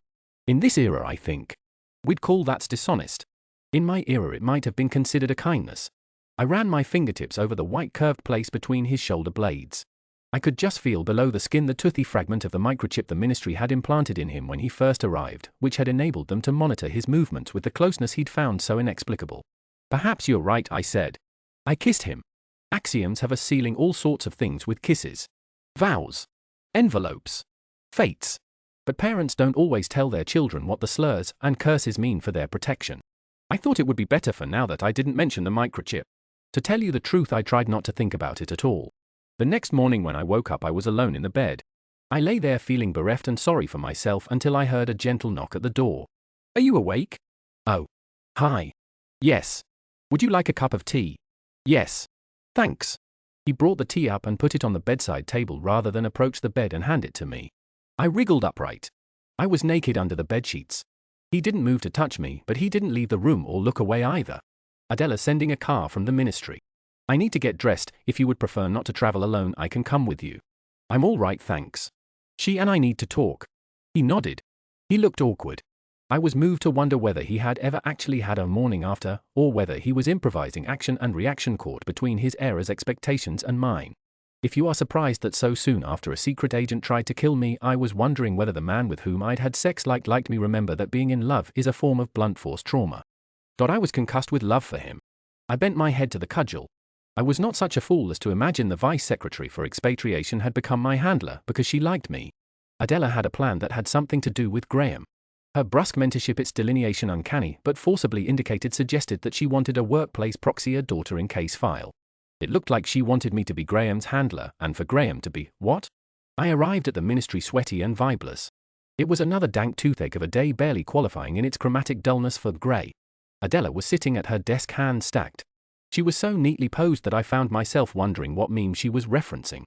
In this era, I think we'd call that dishonest. In my era, it might have been considered a kindness." I ran my fingertips over the white curved place between his shoulder blades. I could just feel below the skin the toothy fragment of the microchip the ministry had implanted in him when he first arrived, which had enabled them to monitor his movements with the closeness he'd found so inexplicable. "Perhaps you're right," I said. I kissed him. Axioms have us sealing all sorts of things with kisses. Vows. Envelopes. Fates. But parents don't always tell their children what the slurs and curses mean for their protection. I thought it would be better for now that I didn't mention the microchip. To tell you the truth, I tried not to think about it at all. The next morning when I woke up, I was alone in the bed. I lay there feeling bereft and sorry for myself until I heard a gentle knock at the door. "Are you awake?" "Oh. Hi. Yes. Would you like a cup of tea?" "Yes. Thanks." He brought the tea up and put it on the bedside table rather than approach the bed and hand it to me. I wriggled upright. I was naked under the bedsheets. He didn't move to touch me, but he didn't leave the room or look away either. "Adela sending a car from the ministry. I need to get dressed. If you would prefer not to travel alone, I can come with you." "I'm all right, thanks. She and I need to talk." He nodded. He looked awkward. I was moved to wonder whether he had ever actually had a morning after, or whether he was improvising action and reaction caught between his heir's expectations and mine. If you are surprised that so soon after a secret agent tried to kill me, I was wondering whether the man with whom I'd had sex liked me. Remember that being in love is a form of blunt force trauma. I was concussed with love for him. I bent my head to the cudgel. I was not such a fool as to imagine the vice secretary for expatriation had become my handler because she liked me. Adela had a plan that had something to do with Graham. Her brusque mentorship, its delineation uncanny but forcibly indicated, suggested that she wanted a workplace proxy, a daughter in case file. It looked like she wanted me to be Graham's handler, and for Graham to be, what? I arrived at the ministry sweaty and vibeless. It was another dank toothache of a day, barely qualifying in its chromatic dullness for grey. Adela was sitting at her desk, hands stacked. She was so neatly posed that I found myself wondering what meme she was referencing.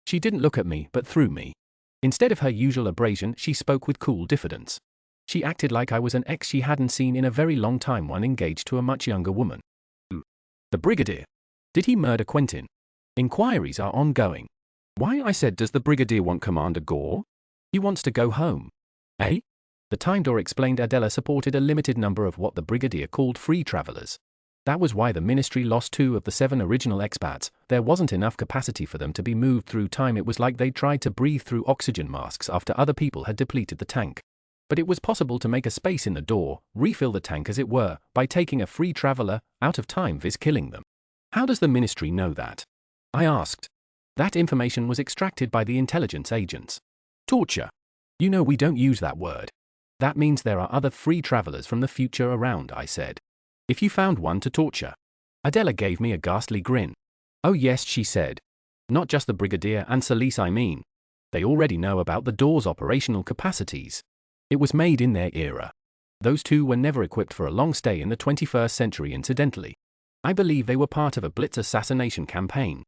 She didn't look at me, but through me. Instead of her usual abrasion, she spoke with cool diffidence. She acted like I was an ex she hadn't seen in a very long time, one engaged to a much younger woman. "The Brigadier. Did he murder Quentin? Inquiries are ongoing." "Why?" I said. "Does the Brigadier want Commander Gore?" "He wants to go home." "Eh?" The Time Door explained. Adela supported a limited number of what the Brigadier called free travelers. That was why the ministry lost 2 of the 7 original expats. There wasn't enough capacity for them to be moved through time. It was like they tried to breathe through oxygen masks after other people had depleted the tank. But it was possible to make a space in the door, refill the tank as it were, by taking a free traveler out of time, viz killing them. "How does the ministry know that?" I asked. "That information was extracted by the intelligence agents." "Torture." "You know we don't use that word." "That means there are other free travelers from the future around," I said. "If you found one to torture." Adela gave me a ghastly grin. "Oh yes," she said. "Not just the Brigadier and Solis, I mean. They already know about the door's operational capacities. It was made in their era. Those 2 were never equipped for a long stay in the 21st century, incidentally. I believe they were part of a Blitz assassination campaign."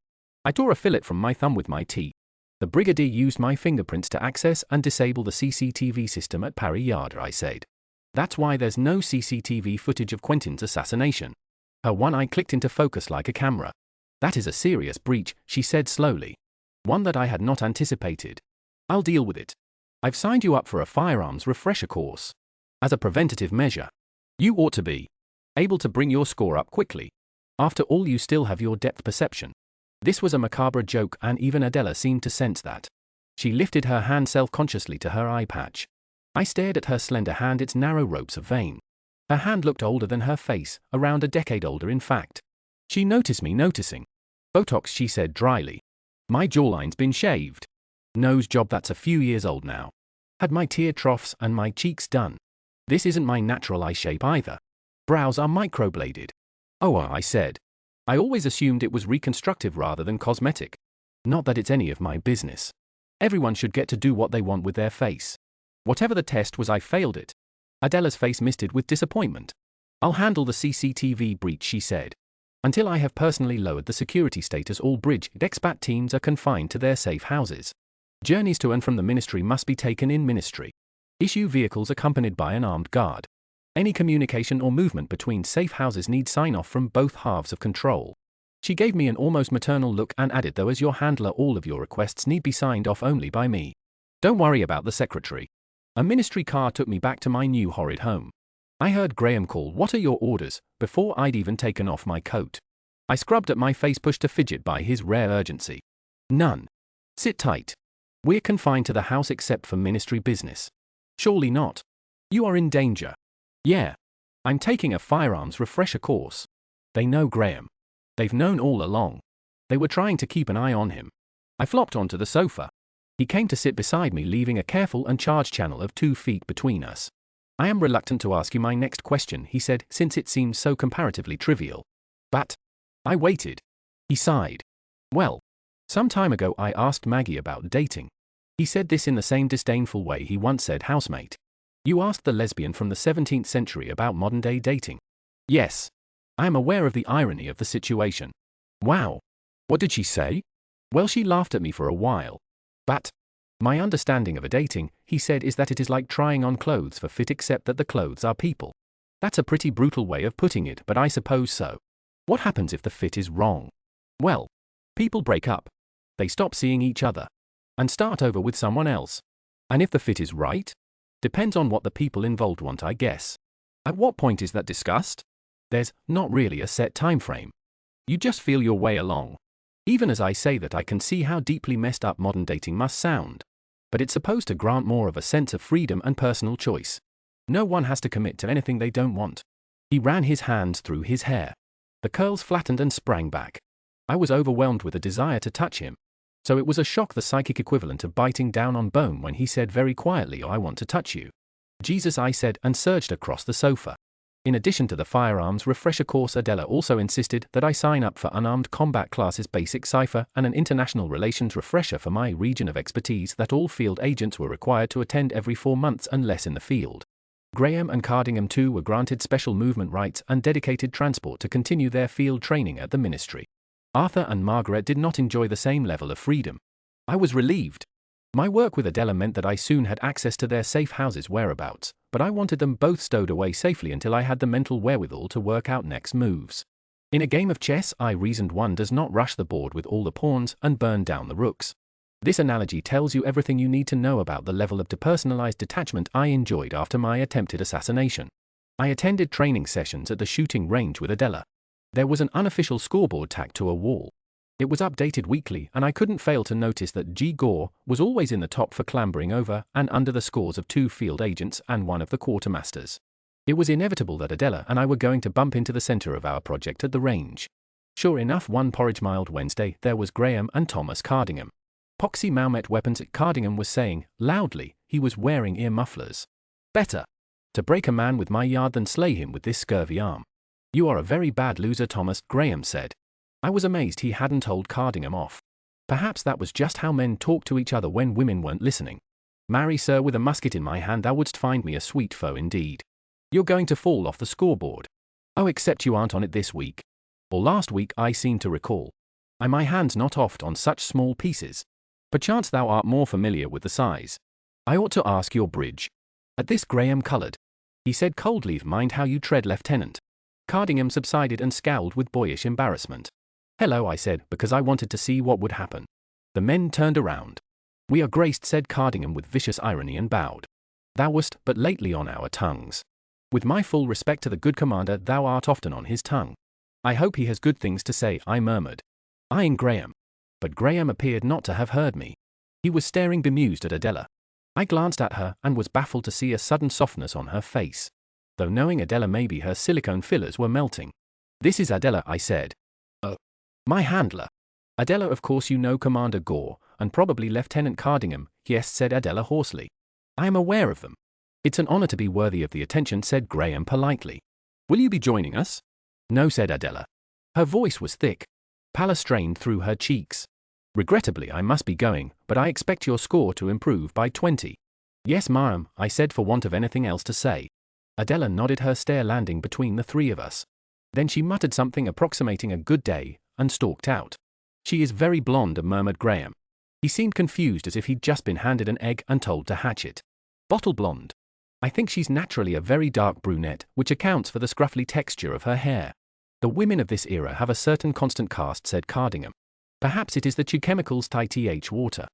I tore a fillet from my thumb with my teeth. "The Brigadier used my fingerprints to access and disable the CCTV system at Parry Yard," I said. "That's why there's no CCTV footage of Quentin's assassination." Her one eye clicked into focus like a camera. "That is a serious breach," she said slowly. "One that I had not anticipated. I'll deal with it. I've signed you up for a firearms refresher course. As a preventative measure. You ought to be able to bring your score up quickly. After all, you still have your depth perception." This was a macabre joke, and even Adela seemed to sense that. She lifted her hand self-consciously to her eye patch. I stared at her slender hand, its narrow ropes of vein. Her hand looked older than her face, around a decade older in fact. She noticed me noticing. "Botox," she said dryly. "My jawline's been shaved. Nose job that's a few years old now." Had my tear troughs and my cheeks done. This isn't my natural eye shape either. Brows are microbladed. Oh, I said. I always assumed it was reconstructive rather than cosmetic. Not that it's any of my business. Everyone should get to do what they want with their face. Whatever the test was, I failed it. Adela's face misted with disappointment. I'll handle the CCTV breach, she said. Until I have personally lowered the security status, all bridge expat teams are confined to their safe houses. Journeys to and from the ministry must be taken in ministry. Issue vehicles accompanied by an armed guard. Any communication or movement between safe houses needs sign-off from both halves of control. She gave me an almost maternal look and added, though as your handler all of your requests need be signed off only by me. Don't worry about the secretary. A ministry car took me back to my new horrid home. I heard Graham call, "What are your orders?" before I'd even taken off my coat. I scrubbed at my face, pushed to fidget by his rare urgency. None. Sit tight. We're confined to the house except for ministry business. Surely not. You are in danger. Yeah. I'm taking a firearms refresher course. They know Graham. They've known all along. They were trying to keep an eye on him. I flopped onto the sofa. He came to sit beside me, leaving a careful and charged channel of 2 feet between us. I am reluctant to ask you my next question, he said, since it seems so comparatively trivial. But I waited. He sighed. Well, some time ago I asked Maggie about dating. He said this in the same disdainful way he once said housemate. You asked the lesbian from the 17th century about modern-day dating. Yes. I am aware of the irony of the situation. Wow. What did she say? Well, she laughed at me for a while. But my understanding of a dating, he said, is that it is like trying on clothes for fit, except that the clothes are people. That's a pretty brutal way of putting it, but I suppose so. What happens if the fit is wrong? Well, people break up. They stop seeing each other. And start over with someone else. And if the fit is right? Depends on what the people involved want, I guess. At what point is that discussed? There's not really a set time frame. You just feel your way along. Even as I say that, I can see how deeply messed up modern dating must sound. But it's supposed to grant more of a sense of freedom and personal choice. No one has to commit to anything they don't want. He ran his hands through his hair. The curls flattened and sprang back. I was overwhelmed with a desire to touch him. So it was a shock, the psychic equivalent of biting down on bone, when he said very quietly, "I want to touch you." Jesus, I said, and surged across the sofa. In addition to the firearms refresher course, Adela also insisted that I sign up for unarmed combat classes, basic cipher, and an international relations refresher for my region of expertise that all field agents were required to attend every 4 months unless in the field. Graham and Cardingham too were granted special movement rights and dedicated transport to continue their field training at the ministry. Arthur and Margaret did not enjoy the same level of freedom. I was relieved. My work with Adela meant that I soon had access to their safe houses' whereabouts, but I wanted them both stowed away safely until I had the mental wherewithal to work out next moves. In a game of chess, I reasoned, one does not rush the board with all the pawns and burn down the rooks. This analogy tells you everything you need to know about the level of depersonalized detachment I enjoyed after my attempted assassination. I attended training sessions at the shooting range with Adela. There was an unofficial scoreboard tacked to a wall. It was updated weekly, and I couldn't fail to notice that G. Gore was always in the top for clambering over and under the scores of 2 field agents and 1 of the quartermasters. It was inevitable that Adela and I were going to bump into the center of our project at the range. Sure enough, one porridge mild Wednesday, there was Graham and Thomas Cardingham. Poxy Maumet weapons, Cardingham was saying, loudly. He was wearing ear mufflers. Better to break a man with my yard than slay him with this scurvy arm. You are a very bad loser, Thomas, Graham said. I was amazed he hadn't told Cardingham off. Perhaps that was just how men talk to each other when women weren't listening. Marry, sir, with a musket in my hand thou wouldst find me a sweet foe indeed. You're going to fall off the scoreboard. Oh, except you aren't on it this week. Or last week, I seem to recall. My hand's not oft on such small pieces. Perchance thou art more familiar with the size. I ought to ask your bridge. At this Graham coloured. He said coldly, "Mind how you tread, Lieutenant." Cardingham subsided and scowled with boyish embarrassment. "Hello," I said, because I wanted to see what would happen. The men turned around. "We are graced," said Cardingham with vicious irony, and bowed. "Thou wast but lately on our tongues. With my full respect to the good commander, thou art often on his tongue." "I hope he has good things to say," I murmured, eyeing Graham. But Graham appeared not to have heard me. He was staring bemused at Adela. I glanced at her and was baffled to see a sudden softness on her face. Though knowing Adela, maybe her silicone fillers were melting. "This is Adela," I said. My handler. Adela, of course you know Commander Gore, and probably Lieutenant Cardingham." "Yes," said Adela hoarsely. I am aware of them. It's an honor to be worthy of the attention, said Graham politely. Will you be joining us? No, said Adela. Her voice was thick. Pallor strained through her cheeks. Regrettably, I must be going, but I expect your score to improve by 20. Yes, ma'am, I said for want of anything else to say. Adela nodded, her stare landing between the three of us. Then she muttered something approximating a good day, and stalked out. She is very blonde, murmured Graham. He seemed confused, as if he'd just been handed an egg and told to hatch it. Bottle blonde. I think she's naturally a very dark brunette, which accounts for the scruffy texture of her hair. The women of this era have a certain constant cast, said Cardingham. Perhaps it is the chemicals th water.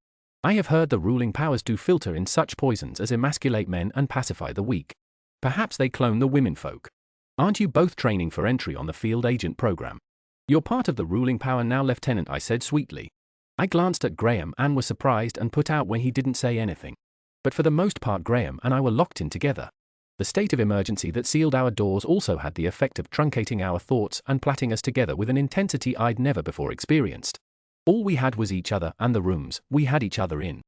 I have heard the ruling powers do filter in such poisons as emasculate men and pacify the weak. Perhaps they clone the womenfolk. Aren't you both training for entry on the field agent program? You're part of the ruling power now, Lieutenant, I said sweetly. I glanced at Graham and was surprised and put out when he didn't say anything. But for the most part Graham and I were locked in together. The state of emergency that sealed our doors also had the effect of truncating our thoughts and plaiting us together with an intensity I'd never before experienced. All we had was each other and the rooms we had each other in.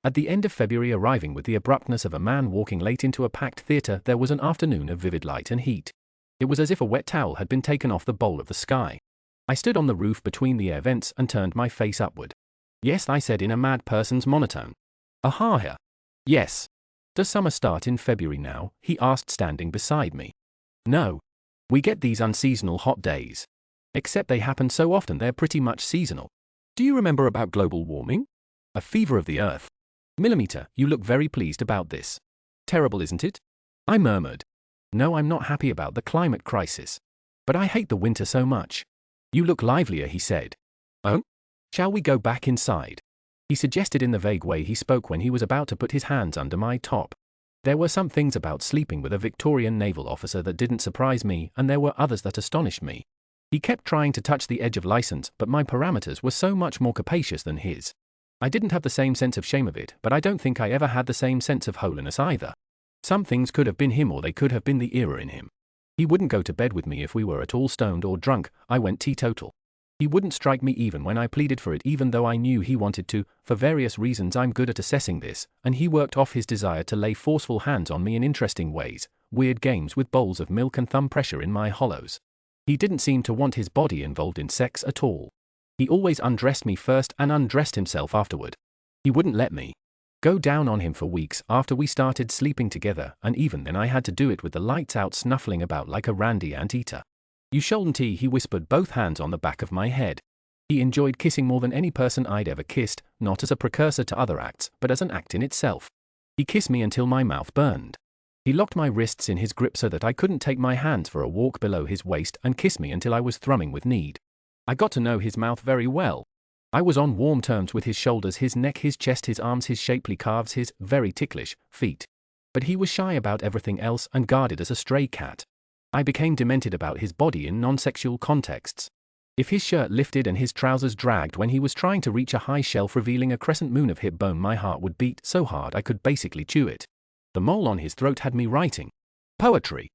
At the end of February, arriving with the abruptness of a man walking late into a packed theatre, there was an afternoon of vivid light and heat. It was as if a wet towel had been taken off the bowl of the sky. I stood on the roof between the air vents and turned my face upward. Yes, I said in a mad person's monotone. Aha. Yes. Does summer start in February now? He asked, standing beside me. No. We get these unseasonal hot days. Except they happen so often they're pretty much seasonal. Do you remember about global warming? A fever of the earth. Millimeter, you look very pleased about this. Terrible, isn't it? I murmured. No, I'm not happy about the climate crisis. But I hate the winter so much. You look livelier, he said. Oh? Shall we go back inside? He suggested in the vague way he spoke when he was about to put his hands under my top. There were some things about sleeping with a Victorian naval officer that didn't surprise me, and there were others that astonished me. He kept trying to touch the edge of license, but my parameters were so much more capacious than his. I didn't have the same sense of shame of it, but I don't think I ever had the same sense of holiness either. Some things could have been him, or they could have been the era in him. He wouldn't go to bed with me if we were at all stoned or drunk. I went teetotal. He wouldn't strike me even when I pleaded for it, even though I knew he wanted to. For various reasons I'm good at assessing this, and he worked off his desire to lay forceful hands on me in interesting ways, weird games with bowls of milk and thumb pressure in my hollows. He didn't seem to want his body involved in sex at all. He always undressed me first and undressed himself afterward. He wouldn't let me go down on him for weeks after we started sleeping together, and even then I had to do it with the lights out, snuffling about like a randy anteater. You shouldn't, he whispered, both hands on the back of my head. He enjoyed kissing more than any person I'd ever kissed, not as a precursor to other acts, but as an act in itself. He kissed me until my mouth burned. He locked my wrists in his grip so that I couldn't take my hands for a walk below his waist, and kissed me until I was thrumming with need. I got to know his mouth very well. I was on warm terms with his shoulders, his neck, his chest, his arms, his shapely calves, his very ticklish feet. But he was shy about everything else and guarded as a stray cat. I became demented about his body in non-sexual contexts. If his shirt lifted and his trousers dragged when he was trying to reach a high shelf revealing a crescent moon of hip bone, my heart would beat so hard I could basically chew it. The mole on his throat had me writing poetry.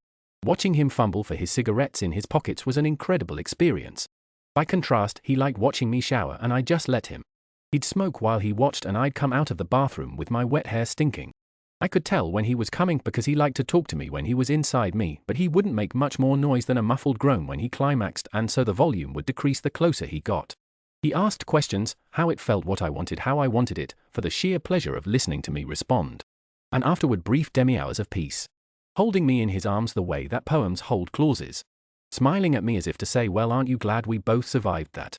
Watching him fumble for his cigarettes in his pockets was an incredible experience. By contrast, he liked watching me shower, and I just let him. He'd smoke while he watched, and I'd come out of the bathroom with my wet hair stinking. I could tell when he was coming because he liked to talk to me when he was inside me, but he wouldn't make much more noise than a muffled groan when he climaxed, and so the volume would decrease the closer he got. He asked questions, how it felt, what I wanted, how I wanted it, for the sheer pleasure of listening to me respond. And afterward brief demi-hours of peace. Holding me in his arms the way that poems hold clauses. Smiling at me as if to say, well, aren't you glad we both survived that?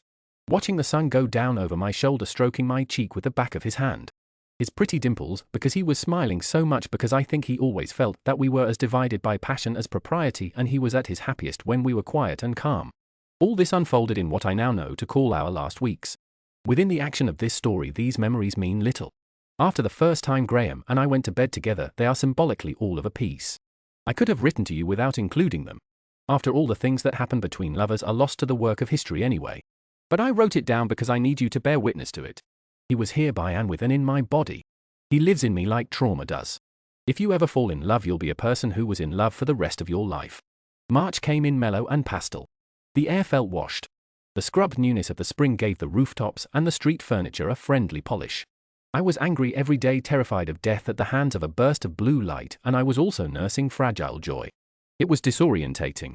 Watching the sun go down over my shoulder, stroking my cheek with the back of his hand. His pretty dimples, because he was smiling so much, because I think he always felt that we were as divided by passion as propriety, and he was at his happiest when we were quiet and calm. All this unfolded in what I now know to call our last weeks. Within the action of this story, these memories mean little. After the first time Graham and I went to bed together, they are symbolically all of a piece. I could have written to you without including them. After all, the things that happen between lovers are lost to the work of history anyway. But I wrote it down because I need you to bear witness to it. He was here by and with and in my body. He lives in me like trauma does. If you ever fall in love, you'll be a person who was in love for the rest of your life. March came in mellow and pastel. The air felt washed. The scrubbed newness of the spring gave the rooftops and the street furniture a friendly polish. I was angry every day, terrified of death at the hands of a burst of blue light, and I was also nursing fragile joy. It was disorientating.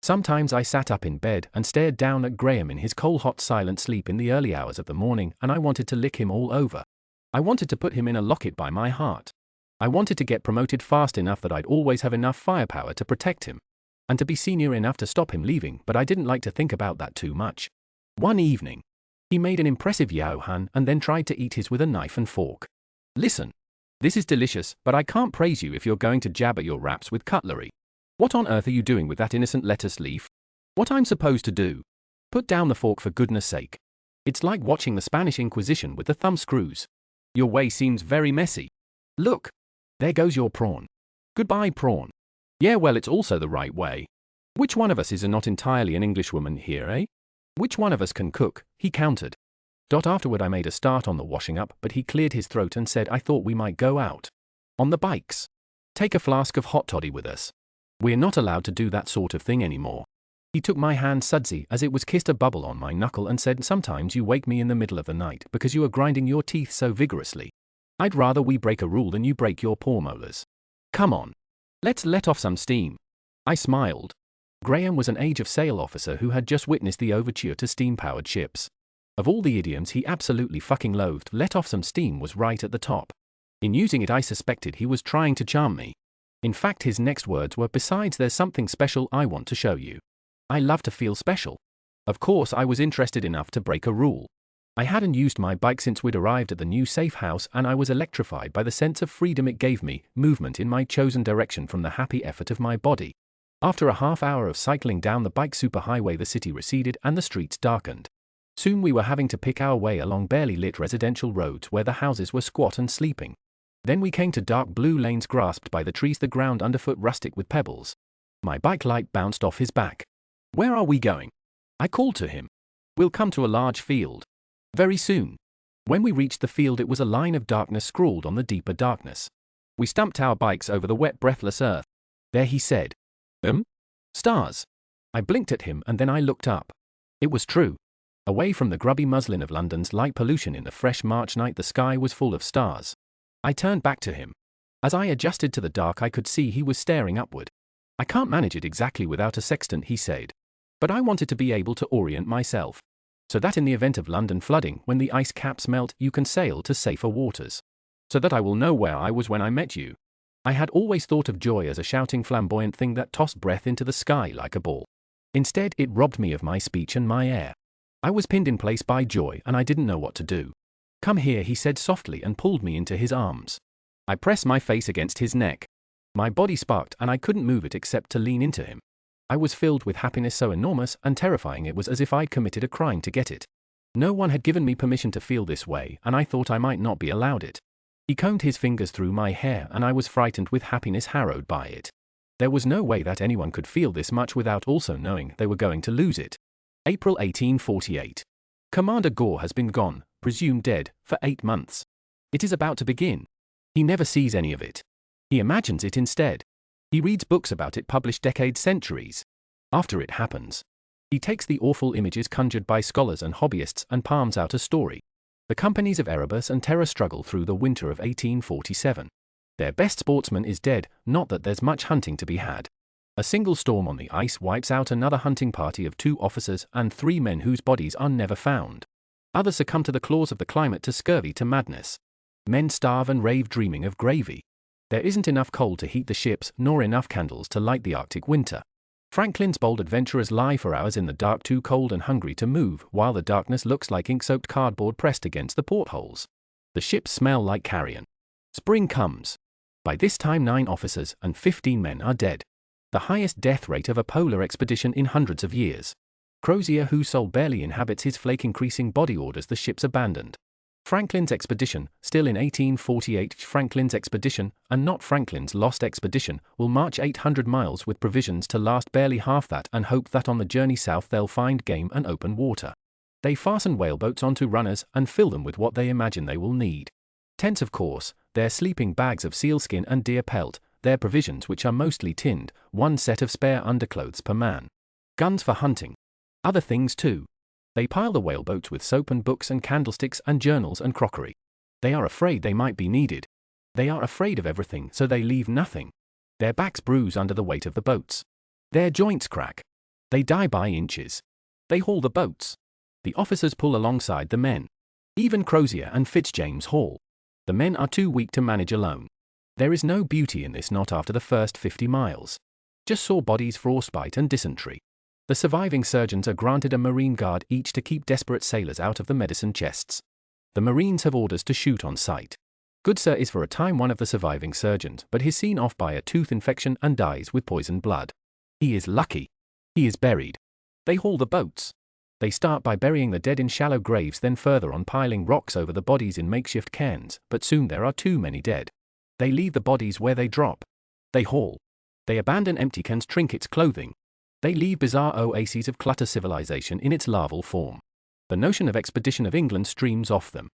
Sometimes I sat up in bed and stared down at Graham in his coal-hot silent sleep in the early hours of the morning, and I wanted to lick him all over. I wanted to put him in a locket by my heart. I wanted to get promoted fast enough that I'd always have enough firepower to protect him, and to be senior enough to stop him leaving, but I didn't like to think about that too much. One evening, he made an impressive Yao-han and then tried to eat his with a knife and fork. Listen. This is delicious, but I can't praise you if you're going to jab at your wraps with cutlery. What on earth are you doing with that innocent lettuce leaf? What I'm supposed to do? Put down the fork for goodness sake. It's like watching the Spanish Inquisition with the thumb screws. Your way seems very messy. Look. There goes your prawn. Goodbye, prawn. Yeah, well, it's also the right way. Which one of us is not entirely an Englishwoman here, eh? Which one of us can cook? He countered. Afterward I made a start on the washing up, but he cleared his throat and said I thought we might go out. On the bikes. Take a flask of hot toddy with us. We're not allowed to do that sort of thing anymore. He took my hand sudsy as it was kissed a bubble on my knuckle and said sometimes you wake me in the middle of the night because you are grinding your teeth so vigorously. I'd rather we break a rule than you break your paw molars. Come on. Let's let off some steam. I smiled. Graham was an age of sail officer who had just witnessed the overture to steam-powered ships. Of all the idioms he absolutely fucking loathed, let off some steam was right at the top. In using it I suspected he was trying to charm me. In fact his next words were, besides there's something special I want to show you. I love to feel special. Of course I was interested enough to break a rule. I hadn't used my bike since we'd arrived at the new safe house, and I was electrified by the sense of freedom it gave me, movement in my chosen direction from the happy effort of my body. After a half hour of cycling down the bike superhighway the city receded and the streets darkened. Soon we were having to pick our way along barely lit residential roads where the houses were squat and sleeping. Then we came to dark blue lanes grasped by the trees, the ground underfoot rustic with pebbles. My bike light bounced off his back. Where are we going? I called to him. We'll come to a large field. Very soon. When we reached the field it was a line of darkness scrawled on the deeper darkness. We stumped our bikes over the wet breathless earth. There, he said. Stars. I blinked at him and then I looked up. It was true. Away from the grubby muslin of London's light pollution in the fresh March night the sky was full of stars. I turned back to him. As I adjusted to the dark I could see he was staring upward. I can't manage it exactly without a sextant, he said. But I wanted to be able to orient myself. So that in the event of London flooding, when the ice caps melt, you can sail to safer waters. So that I will know where I was when I met you. I had always thought of joy as a shouting flamboyant thing that tossed breath into the sky like a ball. Instead, it robbed me of my speech and my air. I was pinned in place by joy and I didn't know what to do. Come here, he said softly and pulled me into his arms. I pressed my face against his neck. My body sparked and I couldn't move it except to lean into him. I was filled with happiness so enormous and terrifying it was as if I'd committed a crime to get it. No one had given me permission to feel this way and I thought I might not be allowed it. He combed his fingers through my hair and I was frightened with happiness, harrowed by it. There was no way that anyone could feel this much without also knowing they were going to lose it. April 1848. Commander Gore has been gone, presumed dead, for 8 months. It is about to begin. He never sees any of it. He imagines it instead. He reads books about it published decades, centuries after it happens. He takes the awful images conjured by scholars and hobbyists and palms out a story. The companies of Erebus and Terror struggle through the winter of 1847. Their best sportsman is dead, not that there's much hunting to be had. A single storm on the ice wipes out another hunting party of 2 officers and 3 men whose bodies are never found. Others succumb to the claws of the climate, to scurvy, to madness. Men starve and rave dreaming of gravy. There isn't enough coal to heat the ships, nor enough candles to light the Arctic winter. Franklin's bold adventurers lie for hours in the dark, too cold and hungry to move, while the darkness looks like ink-soaked cardboard pressed against the portholes. The ships smell like carrion. Spring comes. By this time 9 officers and 15 men are dead. The highest death rate of a polar expedition in hundreds of years. Crozier, whose soul barely inhabits his flake increasing body, orders the ships abandoned. Franklin's expedition, still in 1848, Franklin's expedition, and not Franklin's lost expedition, will march 800 miles with provisions to last barely half that and hope that on the journey south they'll find game and open water. They fasten whaleboats onto runners and fill them with what they imagine they will need. Tents, of course, their sleeping bags of sealskin and deer pelt, their provisions which are mostly tinned, 1 set of spare underclothes per man. Guns for hunting. Other things too. They pile the whaleboats with soap and books and candlesticks and journals and crockery. They are afraid they might be needed. They are afraid of everything, so they leave nothing. Their backs bruise under the weight of the boats. Their joints crack. They die by inches. They haul the boats. The officers pull alongside the men. Even Crozier and Fitzjames haul. The men are too weak to manage alone. There is no beauty in this, not after the first 50 miles. Just sore bodies, frostbite and dysentery. The surviving surgeons are granted a Marine Guard each to keep desperate sailors out of the medicine chests. The Marines have orders to shoot on sight. Goodsir is for a time one of the surviving surgeons, but he's seen off by a tooth infection and dies with poisoned blood. He is lucky. He is buried. They haul the boats. They start by burying the dead in shallow graves, then further on piling rocks over the bodies in makeshift cairns, but soon there are too many dead. They leave the bodies where they drop. They haul. They abandon empty cairns, trinkets, clothing. They leave bizarre oases of clutter civilization in its larval form. The notion of expedition of England streams off them.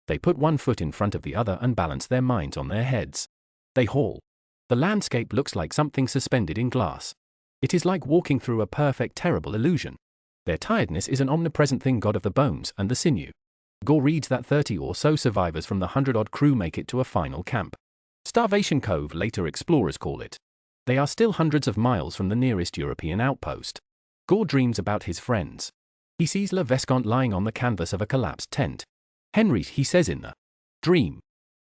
They put one foot in front of the other and balance their minds on their heads. They haul. The landscape looks like something suspended in glass. It is like walking through a perfect, terrible illusion. Their tiredness is an omnipresent thing, god of the bones and the sinew. Gore reads that 30 or so survivors from the 100-odd crew make it to a final camp. Starvation Cove, later explorers call it. They are still hundreds of miles from the nearest European outpost. Gore dreams about his friends. He sees Le Vescant lying on the canvas of a collapsed tent. Henry, he says in the dream.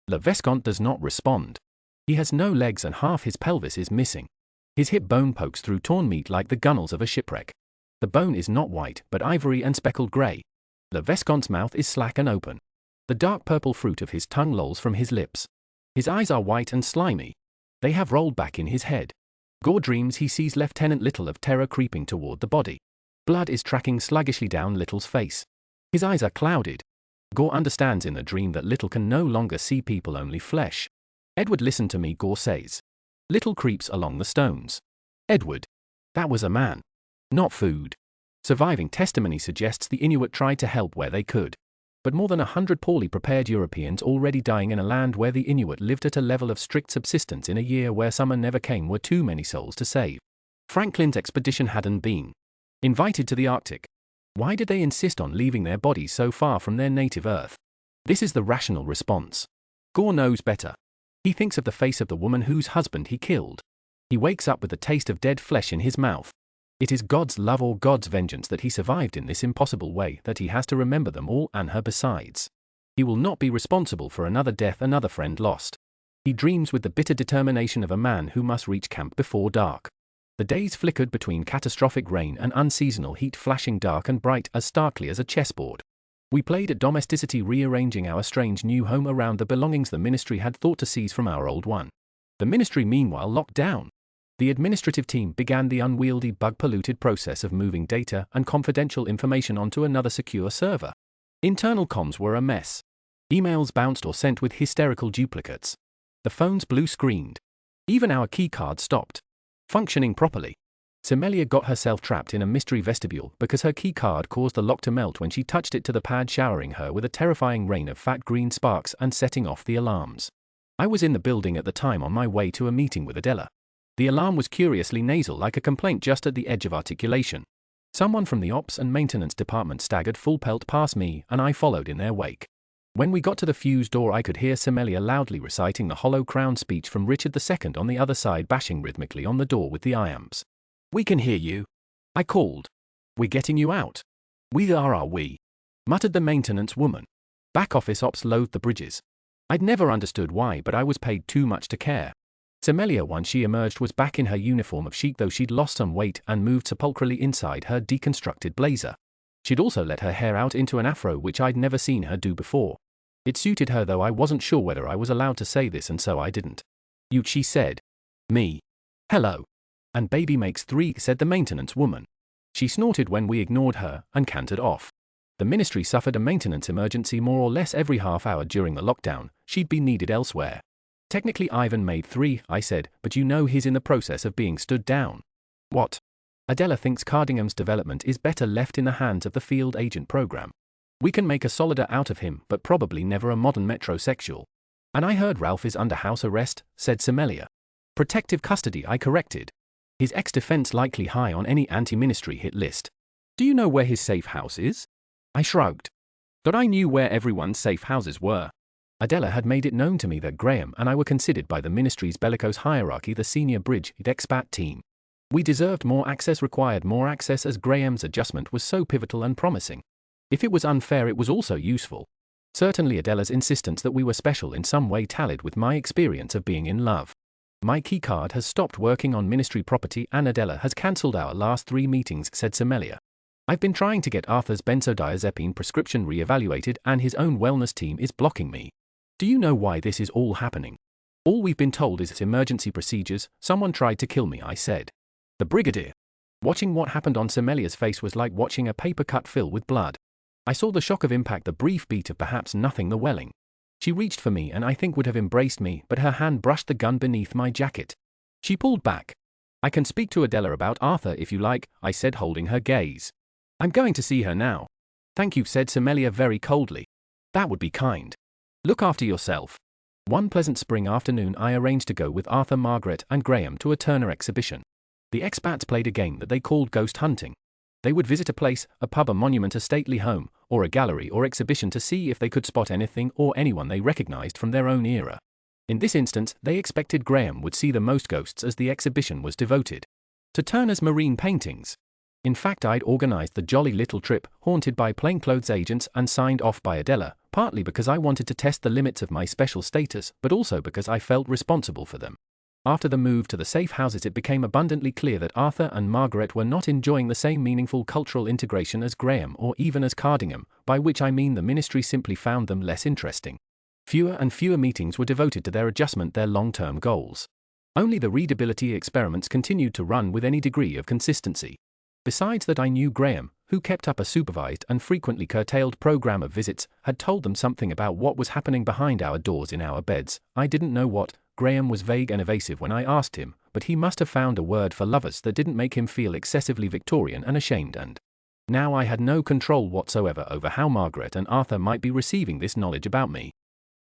Le Vescant does not respond. He has no legs and half his pelvis is missing. His hip bone pokes through torn meat like the gunwales of a shipwreck. The bone is not white, but ivory and speckled grey. Le Vescant's mouth is slack and open. The dark purple fruit of his tongue lolls from his lips. His eyes are white and slimy. They have rolled back in his head. Gore dreams he sees Lieutenant Little of terror creeping toward the body. Blood is tracking sluggishly down Little's face. His eyes are clouded. Gore understands in the dream that Little can no longer see people, only flesh. Edward, listen to me, Gore says. Little creeps along the stones. Edward. That was a man. Not food. Surviving testimony suggests the Inuit tried to help where they could. But more than 100 poorly prepared Europeans already dying in a land where the Inuit lived at a level of strict subsistence in a year where summer never came were too many souls to save. Franklin's expedition hadn't been invited to the Arctic. Why did they insist on leaving their bodies so far from their native Earth? This is the rational response. Gore knows better. He thinks of the face of the woman whose husband he killed. He wakes up with the taste of dead flesh in his mouth. It is God's love or God's vengeance that he survived in this impossible way, that he has to remember them all and her besides. He will not be responsible for another death, another friend lost. He dreams with the bitter determination of a man who must reach camp before dark. The days flickered between catastrophic rain and unseasonal heat, flashing dark and bright as starkly as a chessboard. We played at domesticity, rearranging our strange new home around the belongings the ministry had thought to seize from our old one. The ministry meanwhile locked down. The administrative team began the unwieldy, bug-polluted process of moving data and confidential information onto another secure server. Internal comms were a mess. Emails bounced or sent with hysterical duplicates. The phones blue-screened. Even our keycard stopped functioning properly. Semelia got herself trapped in a mystery vestibule because her keycard caused the lock to melt when she touched it to the pad, showering her with a terrifying rain of fat green sparks and setting off the alarms. I was in the building at the time on my way to a meeting with Adela. The alarm was curiously nasal, like a complaint just at the edge of articulation. Someone from the ops and maintenance department staggered full pelt past me, and I followed in their wake. When we got to the fuse door, I could hear Semelia loudly reciting the hollow crown speech from Richard II on the other side, bashing rhythmically on the door with the iamps. "We can hear you," I called. "We're getting you out." "We are we?" muttered the maintenance woman. Back office ops loathed the bridges. I'd never understood why, but I was paid too much to care. Semelia, once she emerged, was back in her uniform of chic, though she'd lost some weight and moved sepulchrally inside her deconstructed blazer. She'd also let her hair out into an afro, which I'd never seen her do before. It suited her, though I wasn't sure whether I was allowed to say this, and so I didn't. "You," she said. "Me. Hello." "And baby makes 3, said the maintenance woman. She snorted when we ignored her and cantered off. The ministry suffered a maintenance emergency more or less every half hour during the lockdown. She'd be needed elsewhere. "Technically Ivan made 3, I said, "but you know he's in the process of being stood down." "What?" "Adela thinks Cardingham's development is better left in the hands of the field agent program. We can make a solider out of him, but probably never a modern metrosexual." "And I heard Ralph is under house arrest," said Semelia. "Protective custody," I corrected. "His ex-defense likely high on any anti-ministry hit list." "Do you know where his safe house is?" I shrugged. "Thought I knew where everyone's safe houses were." Adela had made it known to me that Graham and I were considered by the ministry's bellicose hierarchy the senior bridge expat team. We deserved more access, required more access, as Graham's adjustment was so pivotal and promising. If it was unfair, it was also useful. Certainly Adela's insistence that we were special in some way tallied with my experience of being in love. My keycard has stopped working on ministry property and Adela has cancelled our last 3 meetings, said Somalia. I've been trying to get Arthur's benzodiazepine prescription re-evaluated and his own wellness team is blocking me. Do you know why this is all happening? All we've been told is it's emergency procedures. Someone tried to kill me, I said. The Brigadier. Watching what happened on Somalia's face was like watching a paper cut fill with blood. I saw the shock of impact, the brief beat of perhaps nothing, the welling. She reached for me and I think would have embraced me, but her hand brushed the gun beneath my jacket. She pulled back. I can speak to Adela about Arthur if you like, I said, holding her gaze. I'm going to see her now. Thank you, said Somalia very coldly. That would be kind. Look after yourself. One pleasant spring afternoon I arranged to go with Arthur, Margaret and Graham to a Turner exhibition. The expats played a game that they called ghost hunting. They would visit a place, a pub, a monument, a stately home, or a gallery or exhibition to see if they could spot anything or anyone they recognized from their own era. In this instance, they expected Graham would see the most ghosts as the exhibition was devoted to Turner's marine paintings. In fact, I'd organized the jolly little trip, haunted by plainclothes agents and signed off by Adela, partly because I wanted to test the limits of my special status, but also because I felt responsible for them. After the move to the safe houses, it became abundantly clear that Arthur and Margaret were not enjoying the same meaningful cultural integration as Graham or even as Cardingham, by which I mean the ministry simply found them less interesting. Fewer and fewer meetings were devoted to their adjustment, their long-term goals. Only the readability experiments continued to run with any degree of consistency. Besides that, I knew Graham, who kept up a supervised and frequently curtailed program of visits, had told them something about what was happening behind our doors in our beds. I didn't know what. Graham was vague and evasive when I asked him, but he must have found a word for lovers that didn't make him feel excessively Victorian and ashamed, and now I had no control whatsoever over how Margaret and Arthur might be receiving this knowledge about me.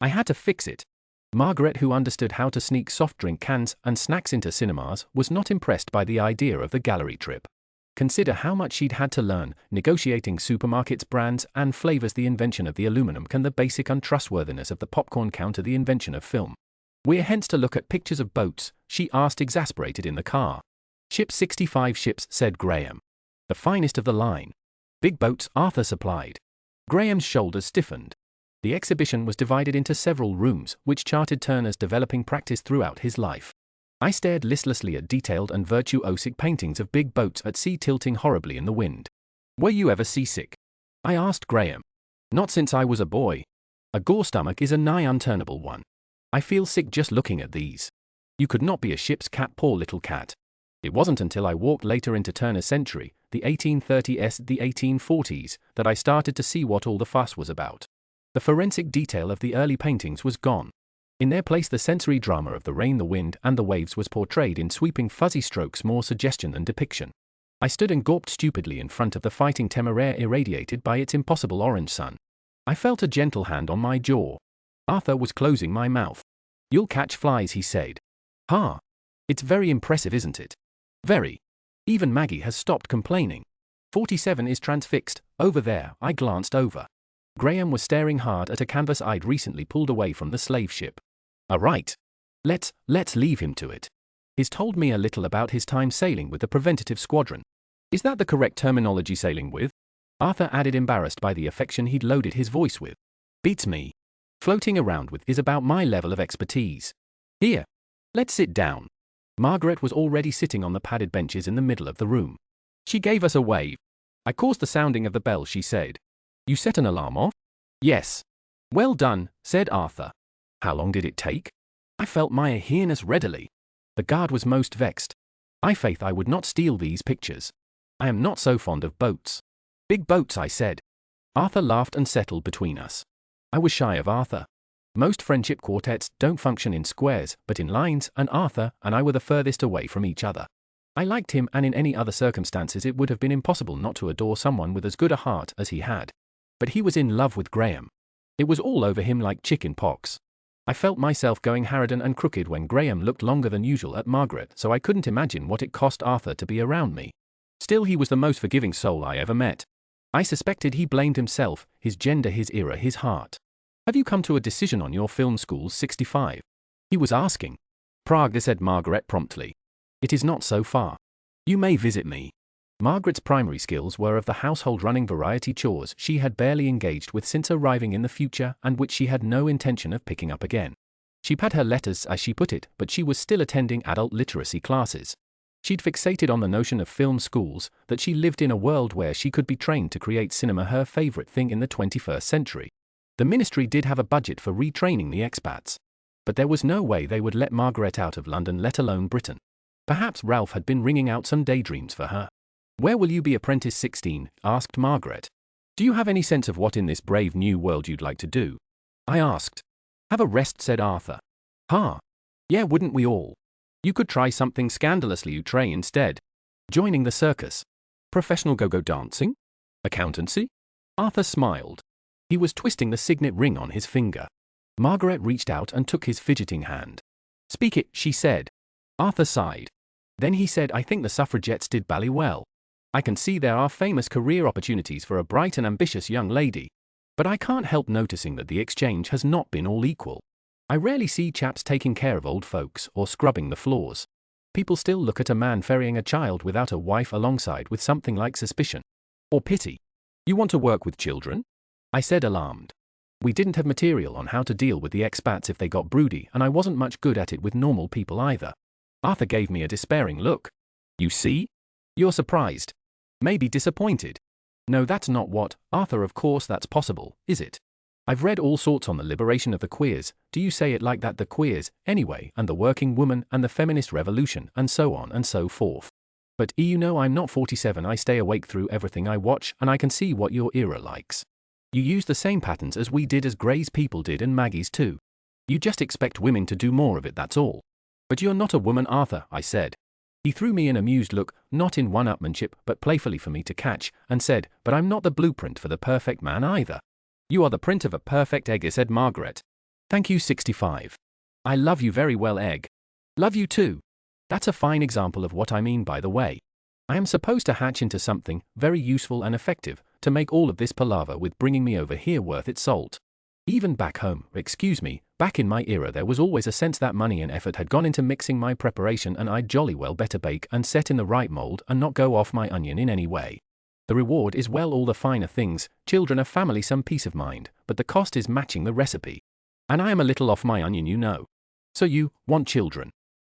I had to fix it. Margaret, who understood how to sneak soft drink cans and snacks into cinemas, was not impressed by the idea of the gallery trip. Consider how much she'd had to learn, negotiating supermarkets, brands, and flavors, the invention of the aluminum can, the basic untrustworthiness of the popcorn counter, the invention of film. We're hence to look at pictures of boats, she asked, exasperated, in the car. Ships, 65 ships, said Graham. The finest of the line. Big boats, Arthur supplied. Graham's shoulders stiffened. The exhibition was divided into several rooms, which charted Turner's developing practice throughout his life. I stared listlessly at detailed and virtuosic paintings of big boats at sea tilting horribly in the wind. Were you ever seasick? I asked Graham. Not since I was a boy. A gore stomach is a nigh unturnable one. I feel sick just looking at these. You could not be a ship's cat, poor little cat. It wasn't until I walked later into Turner's century, the 1830s, the 1840s, that I started to see what all the fuss was about. The forensic detail of the early paintings was gone. In their place, the sensory drama of the rain, the wind, and the waves was portrayed in sweeping fuzzy strokes, more suggestion than depiction. I stood and gawped stupidly in front of the Fighting Temeraire, irradiated by its impossible orange sun. I felt a gentle hand on my jaw. Arthur was closing my mouth. You'll catch flies, he said. Ha! It's very impressive, isn't it? Very. Even Maggie has stopped complaining. 47 is transfixed, over there. I glanced over. Graham was staring hard at a canvas I'd recently pulled away from the slave ship. Right. Let's leave him to it. He's told me a little about his time sailing with the preventative squadron. Is that the correct terminology, sailing with? Arthur added, embarrassed by the affection he'd loaded his voice with. Beats me. Floating around with is about my level of expertise. Here. Let's sit down. Margaret was already sitting on the padded benches in the middle of the room. She gave us a wave. I caused the sounding of the bell, she said. You set an alarm off? Yes. Well done, said Arthur. How long did it take? I felt my eagerness readily. The guard was most vexed. I faith I would not steal these pictures. I am not so fond of boats. Big boats, I said. Arthur laughed and settled between us. I was shy of Arthur. Most friendship quartets don't function in squares, but in lines, and Arthur and I were the furthest away from each other. I liked him, and in any other circumstances it would have been impossible not to adore someone with as good a heart as he had. But he was in love with Graham. It was all over him like chicken pox. I felt myself going harridan and crooked when Graham looked longer than usual at Margaret, so I couldn't imagine what it cost Arthur to be around me. Still, he was the most forgiving soul I ever met. I suspected he blamed himself, his gender, his era, his heart. Have you come to a decision on your film school's 65? He was asking. Prague, said Margaret promptly. It is not so far. You may visit me. Margaret's primary skills were of the household running variety chores she had barely engaged with since arriving in the future and which she had no intention of picking up again. She pad her letters as she put it, but she was still attending adult literacy classes. She'd fixated on the notion of film schools, that she lived in a world where she could be trained to create cinema her favorite thing in the 21st century. The ministry did have a budget for retraining the expats. But there was no way they would let Margaret out of London, let alone Britain. Perhaps Ralph had been ringing out some daydreams for her. Where will you be apprentice 16? Asked Margaret. Do you have any sense of what in this brave new world you'd like to do? I asked. Have a rest, said Arthur. Ha! Yeah, wouldn't we all? You could try something scandalously outre instead. Joining the circus. Professional go-go dancing? Accountancy? Arthur smiled. He was twisting the signet ring on his finger. Margaret reached out and took his fidgeting hand. Speak it, she said. Arthur sighed. Then he said, I think the suffragettes did bally well. I can see there are famous career opportunities for a bright and ambitious young lady. But I can't help noticing that the exchange has not been all equal. I rarely see chaps taking care of old folks or scrubbing the floors. People still look at a man ferrying a child without a wife alongside with something like suspicion. Or pity. You want to work with children? I said, alarmed. We didn't have material on how to deal with the expats if they got broody, and I wasn't much good at it with normal people either. Arthur gave me a despairing look. You see? You're surprised. Maybe disappointed. No, that's not what, Arthur, of course that's possible, is it? I've read all sorts on the liberation of the queers, do you say it like that, the queers, anyway, and the working woman and the feminist revolution and so on and so forth. But you know I'm not 47, I stay awake through everything I watch and I can see what your era likes. You use the same patterns as we did, as Gray's people did, and Maggie's too. You just expect women to do more of it, that's all. But you're not a woman, Arthur, I said. He threw me an amused look, not in one-upmanship but playfully for me to catch, and said, but I'm not the blueprint for the perfect man either. You are the print of a perfect egg, said Margaret. Thank you, 65. I love you very well, egg. Love you too. That's a fine example of what I mean, by the way. I am supposed to hatch into something very useful and effective to make all of this palaver with bringing me over here worth its salt. Even back home, back in my era, there was always a sense that money and effort had gone into mixing my preparation, and I'd jolly well better bake and set in the right mold and not go off my onion in any way. The reward is, well, all the finer things, children, a family, some peace of mind, but the cost is matching the recipe. And I am a little off my onion, you know. So you want children?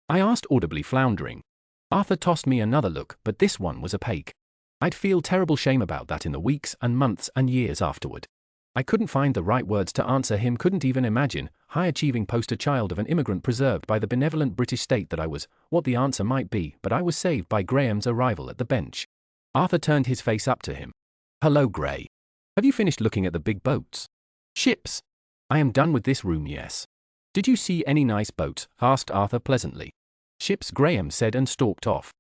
I asked, audibly floundering. Arthur tossed me another look, but this one was opaque. I'd feel terrible shame about that in the weeks and months and years afterward. I couldn't find the right words to answer him, couldn't even imagine, high-achieving poster child of an immigrant preserved by the benevolent British state that I was, what the answer might be, but I was saved by Graham's arrival at the bench. Arthur turned his face up to him. Hello, Gray. Have you finished looking at the big boats? Ships. I am done with this room, yes. Did you see any nice boats? Asked Arthur pleasantly. Ships, Graham said, and stalked off.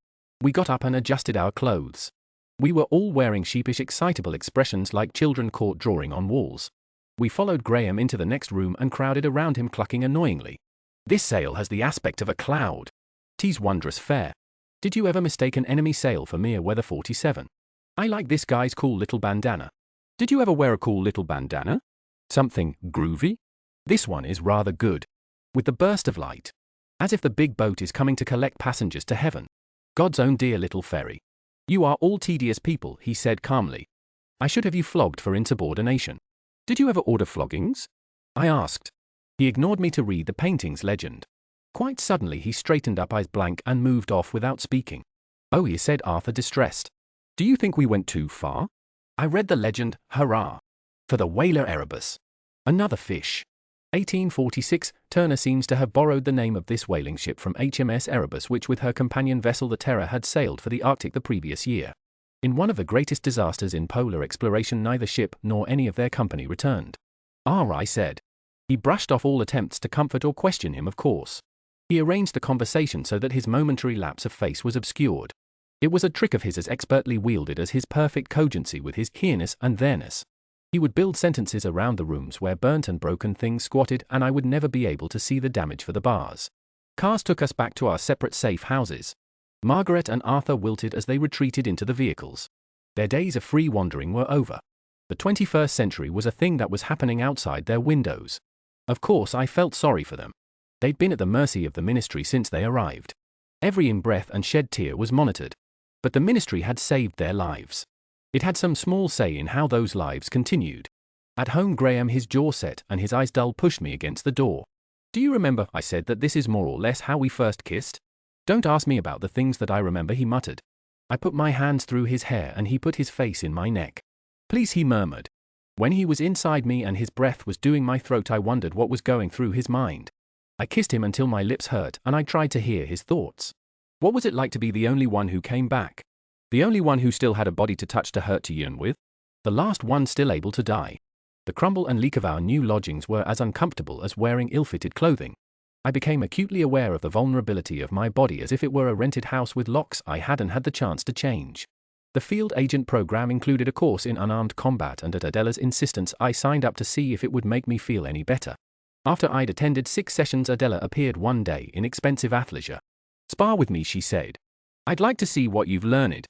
We got up and adjusted our clothes. We were all wearing sheepish, excitable expressions like children caught drawing on walls. We followed Graham into the next room and crowded around him, clucking annoyingly. This sail has the aspect of a cloud. 'Tis wondrous fair. Did you ever mistake an enemy sail for mere weather 47? I like this guy's cool little bandana. Did you ever wear a cool little bandana? Something groovy? This one is rather good. With the burst of light. As if the big boat is coming to collect passengers to heaven. God's own dear little ferry. You are all tedious people, he said calmly. I should have you flogged for insubordination. Did you ever order floggings? I asked. He ignored me to read the painting's legend. Quite suddenly he straightened up, eyes blank, and moved off without speaking. Oh, he said, Arthur, distressed. Do you think we went too far? I read the legend, hurrah. For the whaler Erebus. Another fish. 1846, Turner seems to have borrowed the name of this whaling ship from HMS Erebus, which with her companion vessel the Terror had sailed for the Arctic the previous year. In one of the greatest disasters in polar exploration, neither ship nor any of their company returned. I said. He brushed off all attempts to comfort or question him, of course. He arranged the conversation so that his momentary lapse of face was obscured. It was a trick of his as expertly wielded as his perfect cogency with his here-ness and there-ness. He would build sentences around the rooms where burnt and broken things squatted, and I would never be able to see the damage for the bars. Cars took us back to our separate safe houses. Margaret and Arthur wilted as they retreated into the vehicles. Their days of free wandering were over. The 21st century was a thing that was happening outside their windows. Of course, I felt sorry for them. They'd been at the mercy of the ministry since they arrived. Every in-breath and shed tear was monitored. But the ministry had saved their lives. It had some small say in how those lives continued. At home, Graham, his jaw set and his eyes dull, pushed me against the door. "Do you remember," I said, "that this is more or less how we first kissed?" "Don't ask me about the things that I remember," he muttered. I put my hands through his hair and he put his face in my neck. "Please," he murmured. When he was inside me and his breath was doing my throat, I wondered what was going through his mind. I kissed him until my lips hurt and I tried to hear his thoughts. What was it like to be the only one who came back? The only one who still had a body to touch, to hurt, to yearn with? The last one still able to die. The crumble and leak of our new lodgings were as uncomfortable as wearing ill-fitted clothing. I became acutely aware of the vulnerability of my body, as if it were a rented house with locks I hadn't had the chance to change. The field agent program included a course in unarmed combat, and at Adela's insistence I signed up to see if it would make me feel any better. After I'd attended 6 sessions, Adela appeared one day in expensive athleisure. "Spar with me," she said. "I'd like to see what you've learned.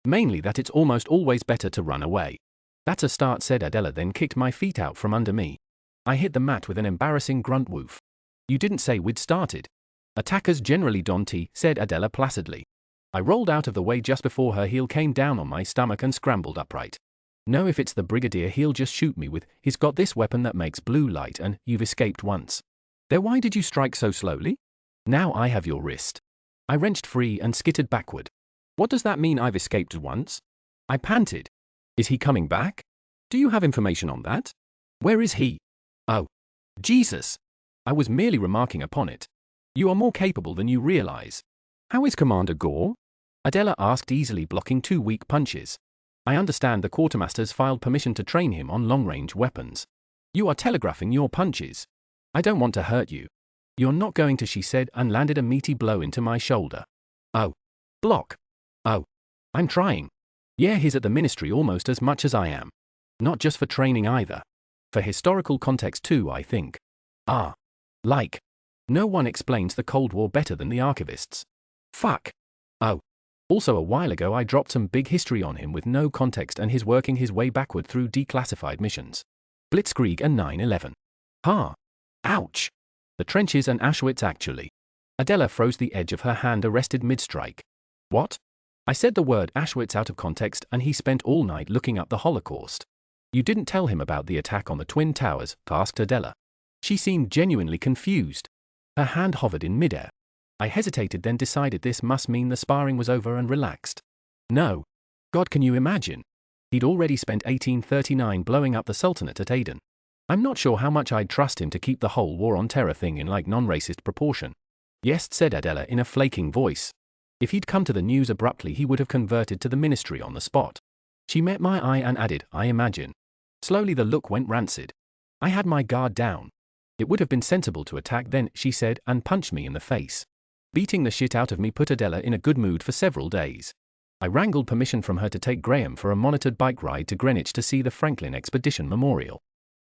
Mainly that it's almost always better to run away." "That's a start," said Adela, then kicked my feet out from under me. I hit the mat with an embarrassing grunt woof. "You didn't say we'd started." "Attackers generally don't," said Adela placidly. I rolled out of the way just before her heel came down on my stomach and scrambled upright. "No, if it's the Brigadier, he'll just shoot me with, he's got this weapon that makes blue light, and you've escaped once." "Then why did you strike so slowly?" "Now I have your wrist." I wrenched free and skittered backward. "What does that mean, I've escaped once?" I panted. "Is he coming back? Do you have information on that? Where is he?" "Oh, Jesus. I was merely remarking upon it. You are more capable than you realize." "How is Commander Gore?" Adela asked, easily blocking 2 weak punches. "I understand the quartermasters filed permission to train him on long-range weapons." "You are telegraphing your punches." "I don't want to hurt you." "You're not going to," she said, and landed a meaty blow into my shoulder. "Oh. Block." "Oh. I'm trying." "Yeah, he's at the ministry almost as much as I am. Not just for training either. For historical context too, I think." "Ah. Like. No one explains the Cold War better than the archivists." "Fuck." "Oh. Also, a while ago I dropped some big history on him with no context, and he's working his way backward through declassified missions. Blitzkrieg and 9/11. Ha. Ouch. The trenches and Auschwitz, actually." Adela froze, the edge of her hand arrested mid-strike. "What?" I said the word Auschwitz out of context, and he spent all night looking up the Holocaust. "You didn't tell him about the attack on the Twin Towers?" asked Adela. She seemed genuinely confused. Her hand hovered in midair. I hesitated, then decided this must mean the sparring was over, and relaxed. "No. God, can you imagine? He'd already spent 1839 blowing up the Sultanate at Aden. I'm not sure how much I'd trust him to keep the whole war on terror thing in like non-racist proportion." "Yes," said Adela in a flaking voice. "If he'd come to the news abruptly, he would have converted to the ministry on the spot." She met my eye and added, "I imagine." Slowly the look went rancid. I had my guard down. "It would have been sensible to attack then," she said, and punched me in the face. Beating the shit out of me put Adela in a good mood for several days. I wrangled permission from her to take Graham for a monitored bike ride to Greenwich to see the Franklin Expedition Memorial.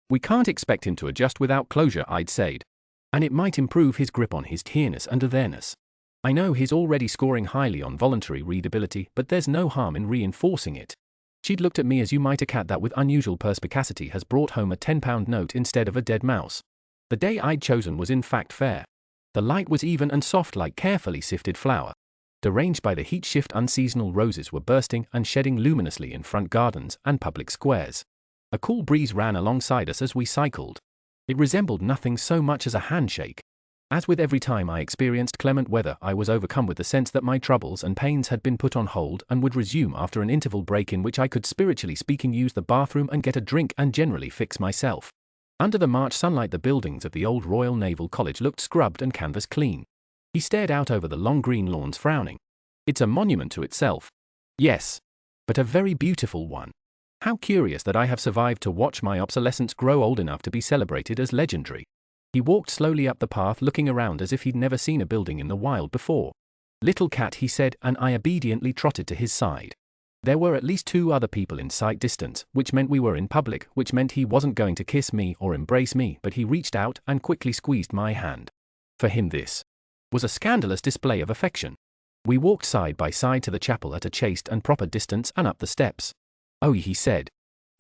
"We can't expect him to adjust without closure," I'd said. "And it might improve his grip on his here-ness and otherness. I know he's already scoring highly on voluntary readability, but there's no harm in reinforcing it." She'd looked at me as you might a cat that with unusual perspicacity has brought home a £10 note instead of a dead mouse. The day I'd chosen was in fact fair. The light was even and soft like carefully sifted flour. Deranged by the heat shift, unseasonal roses were bursting and shedding luminously in front gardens and public squares. A cool breeze ran alongside us as we cycled. It resembled nothing so much as a handshake. As with every time I experienced clement weather, I was overcome with the sense that my troubles and pains had been put on hold and would resume after an interval break in which I could, spiritually speaking, use the bathroom and get a drink and generally fix myself. Under the March sunlight, the buildings of the old Royal Naval College looked scrubbed and canvas clean. He stared out over the long green lawns, frowning. "It's a monument to itself." "Yes. But a very beautiful one. How curious that I have survived to watch my obsolescence grow old enough to be celebrated as legendary." He walked slowly up the path, looking around as if he'd never seen a building in the wild before. "Little cat," he said, and I obediently trotted to his side. There were at least 2 other people in sight distance, which meant we were in public, which meant he wasn't going to kiss me or embrace me, but he reached out and quickly squeezed my hand. For him this was a scandalous display of affection. We walked side by side to the chapel at a chaste and proper distance and up the steps. "Oh," he said.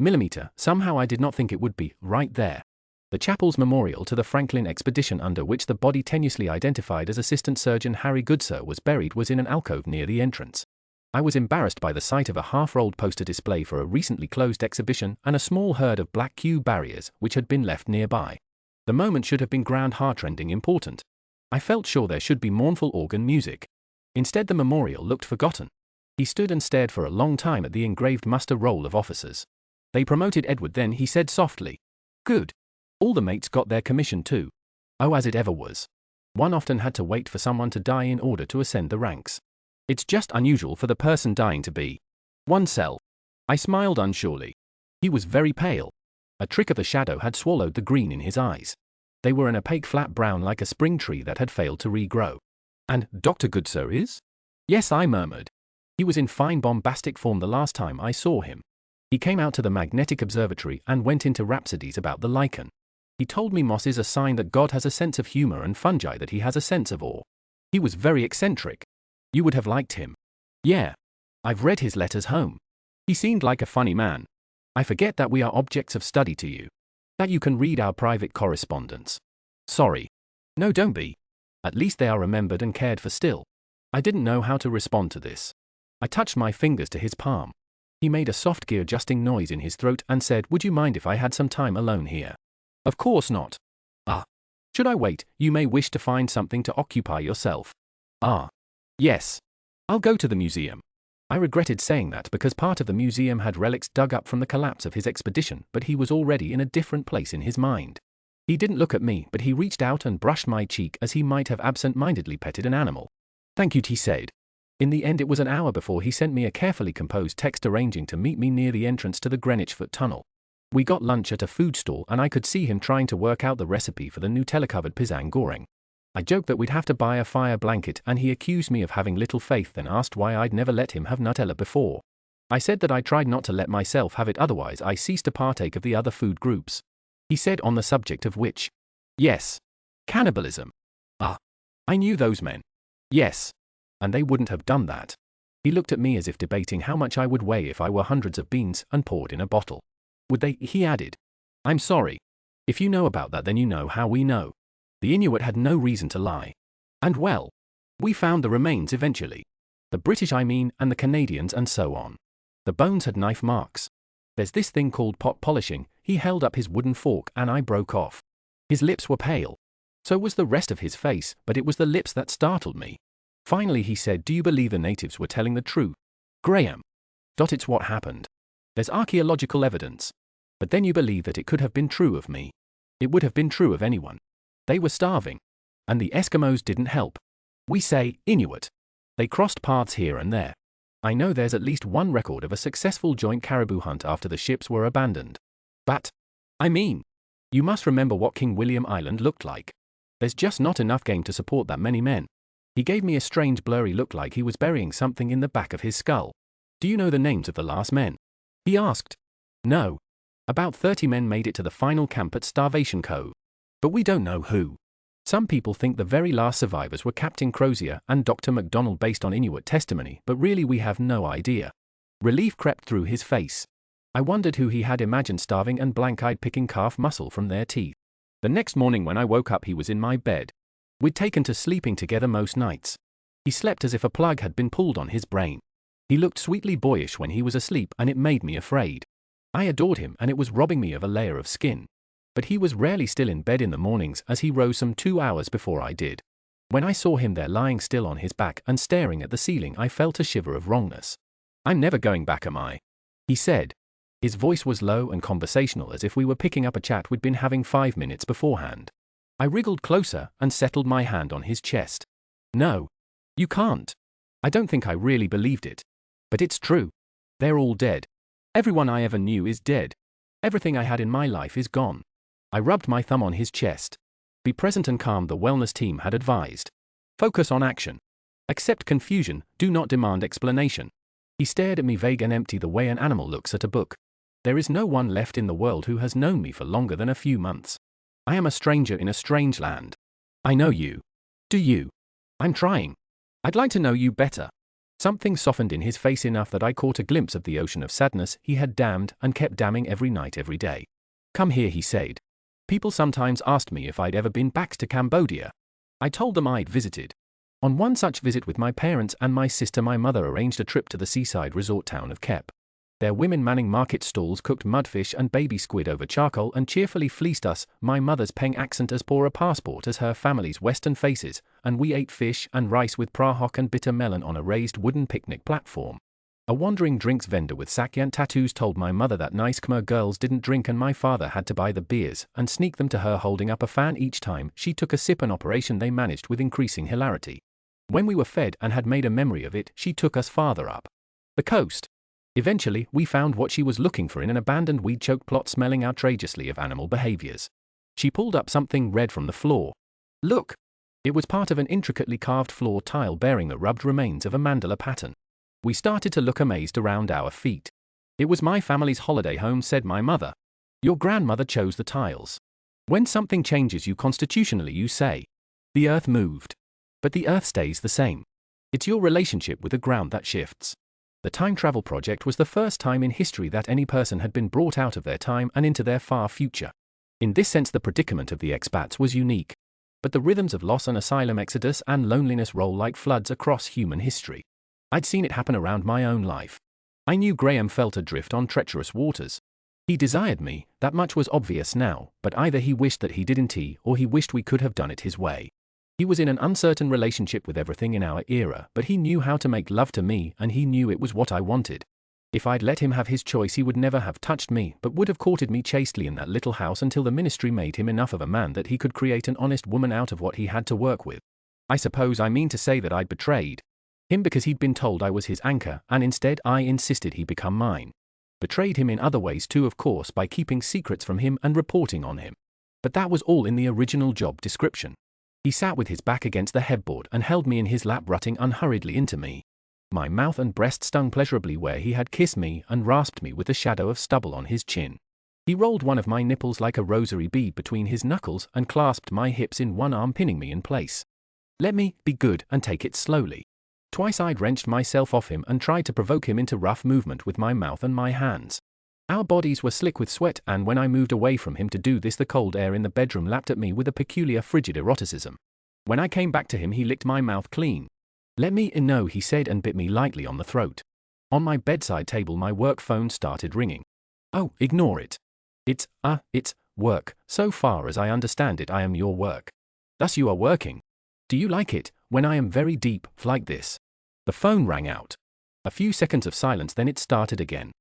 Millimeter, somehow I did not think it would be, right there. The chapel's memorial to the Franklin expedition under which the body tenuously identified as Assistant Surgeon Harry Goodsir was buried was in an alcove near the entrance. I was embarrassed by the sight of a half-rolled poster display for a recently closed exhibition and a small herd of black cube barriers which had been left nearby. The moment should have been grand heart-rending important. I felt sure there should be mournful organ music. Instead the memorial looked forgotten. He stood and stared for a long time at the engraved muster roll of officers. They promoted Edward then, he said softly. Good. All the mates got their commission too. Oh, as it ever was. One often had to wait for someone to die in order to ascend the ranks. It's just unusual for the person dying to be oneself. I smiled unsurely. He was very pale. A trick of the shadow had swallowed the green in his eyes. They were an opaque flat brown like a spring tree that had failed to regrow. And Dr. Goodsir is? Yes, I murmured. He was in fine bombastic form the last time I saw him. He came out to the magnetic observatory and went into rhapsodies about the lichen. He told me moss is a sign that God has a sense of humor and fungi that he has a sense of awe. He was very eccentric. You would have liked him. Yeah. I've read his letters home. He seemed like a funny man. I forget that we are objects of study to you. That you can read our private correspondence. Sorry. No, don't be. At least they are remembered and cared for still. I didn't know how to respond to this. I touched my fingers to his palm. He made a soft gear-adjusting noise in his throat and said, would you mind if I had some time alone here? Of course not. Ah. Should I wait? You may wish to find something to occupy yourself. Ah. Yes. I'll go to the museum. I regretted saying that because part of the museum had relics dug up from the collapse of his expedition, but he was already in a different place in his mind. He didn't look at me, but he reached out and brushed my cheek as he might have absent-mindedly petted an animal. Thank you, he said. In the end it was an hour before he sent me a carefully composed text arranging to meet me near the entrance to the Greenwich Foot Tunnel. We got lunch at a food stall and I could see him trying to work out the recipe for the Nutella-covered pisang goreng. I joked that we'd have to buy a fire blanket and he accused me of having little faith, then asked why I'd never let him have Nutella before. I said that I tried not to let myself have it, otherwise I ceased to partake of the other food groups. He said on the subject of which? Yes. Cannibalism. Ah. I knew those men. Yes. And they wouldn't have done that. He looked at me as if debating how much I would weigh if I were hundreds of beans and poured in a bottle. Would they? He added. I'm sorry. If you know about that, then you know how we know. The Inuit had no reason to lie. And well, we found the remains eventually. The British, I mean, and the Canadians and so on. The bones had knife marks. There's this thing called pot polishing. He held up his wooden fork and I broke off. His lips were pale. So was the rest of his face, but it was the lips that startled me. Finally he said, do you believe the natives were telling the truth? Graham. It's what happened. There's archaeological evidence. But then you believe that it could have been true of me. It would have been true of anyone. They were starving. And the Eskimos didn't help. We say, Inuit. They crossed paths here and there. I know there's at least one record of a successful joint caribou hunt after the ships were abandoned. But, I mean, you must remember what King William Island looked like. There's just not enough game to support that many men. He gave me a strange blurry look like he was burying something in the back of his skull. Do you know the names of the last men? He asked. No. About 30 men made it to the final camp at Starvation Cove. But we don't know who. Some people think the very last survivors were Captain Crozier and Dr. MacDonald based on Inuit testimony, but really we have no idea. Relief crept through his face. I wondered who he had imagined starving and blank-eyed picking calf muscle from their teeth. The next morning when I woke up he was in my bed. We'd taken to sleeping together most nights. He slept as if a plug had been pulled on his brain. He looked sweetly boyish when he was asleep and it made me afraid. I adored him and it was robbing me of a layer of skin. But he was rarely still in bed in the mornings as he rose some 2 hours before I did. When I saw him there lying still on his back and staring at the ceiling I felt a shiver of wrongness. I'm never going back, am I? He said. His voice was low and conversational as if we were picking up a chat we'd been having 5 minutes beforehand. I wriggled closer and settled my hand on his chest. No. You can't. I don't think I really believed it. But it's true. They're all dead. Everyone I ever knew is dead. Everything I had in my life is gone. I rubbed my thumb on his chest. Be present and calm, the wellness team had advised. Focus on action. Accept confusion, do not demand explanation. He stared at me vague and empty the way an animal looks at a book. There is no one left in the world who has known me for longer than a few months. I am a stranger in a strange land. I know you. Do you? I'm trying. I'd like to know you better. Something softened in his face enough that I caught a glimpse of the ocean of sadness he had dammed and kept damming every night every day. "Come here," he said. People sometimes asked me if I'd ever been back to Cambodia. I told them I'd visited. On one such visit with my parents and my sister, my mother arranged a trip to the seaside resort town of Kep. Their women manning market stalls cooked mudfish and baby squid over charcoal and cheerfully fleeced us, my mother's Peng accent as poor a passport as her family's western faces, and we ate fish and rice with prahok and bitter melon on a raised wooden picnic platform. A wandering drinks vendor with Sakyan tattoos told my mother that nice Khmer girls didn't drink and my father had to buy the beers and sneak them to her, holding up a fan each time she took a sip, an operation they managed with increasing hilarity. When we were fed and had made a memory of it, she took us farther up the coast. Eventually, we found what she was looking for in an abandoned weed-choked plot smelling outrageously of animal behaviors. She pulled up something red from the floor. Look! It was part of an intricately carved floor tile bearing the rubbed remains of a mandala pattern. We started to look amazed around our feet. "It was my family's holiday home," said my mother. "Your grandmother chose the tiles. When something changes you constitutionally, you say, 'The earth moved.' But the earth stays the same. It's your relationship with the ground that shifts." The time travel project was the first time in history that any person had been brought out of their time and into their far future. In this sense, the predicament of the expats was unique. But the rhythms of loss and asylum, exodus and loneliness roll like floods across human history. I'd seen it happen around my own life. I knew Graham felt adrift on treacherous waters. He desired me, that much was obvious now, but either he wished that he didn't, or he wished we could have done it his way. He was in an uncertain relationship with everything in our era, but he knew how to make love to me, and he knew it was what I wanted. If I'd let him have his choice, he would never have touched me, but would have courted me chastely in that little house until the ministry made him enough of a man that he could create an honest woman out of what he had to work with. I suppose I mean to say that I'd betrayed him because he'd been told I was his anchor, and instead I insisted he become mine. Betrayed him in other ways too, of course, by keeping secrets from him and reporting on him. But that was all in the original job description. He sat with his back against the headboard and held me in his lap, rutting unhurriedly into me. My mouth and breast stung pleasurably where he had kissed me and rasped me with the shadow of stubble on his chin. He rolled one of my nipples like a rosary bead between his knuckles and clasped my hips in one arm, pinning me in place. "Let me be good and take it slowly." Twice I'd wrenched myself off him and tried to provoke him into rough movement with my mouth and my hands. Our bodies were slick with sweat, and when I moved away from him to do this, the cold air in the bedroom lapped at me with a peculiar frigid eroticism. When I came back to him, he licked my mouth clean. "Let me in," no, he said, and bit me lightly on the throat. On my bedside table, my work phone started ringing. "Oh, ignore it. It's work. So far as I understand it, I am your work. Thus you are working. Do you like it, when I am very deep, like this?" The phone rang out. A few seconds of silence, then it started again.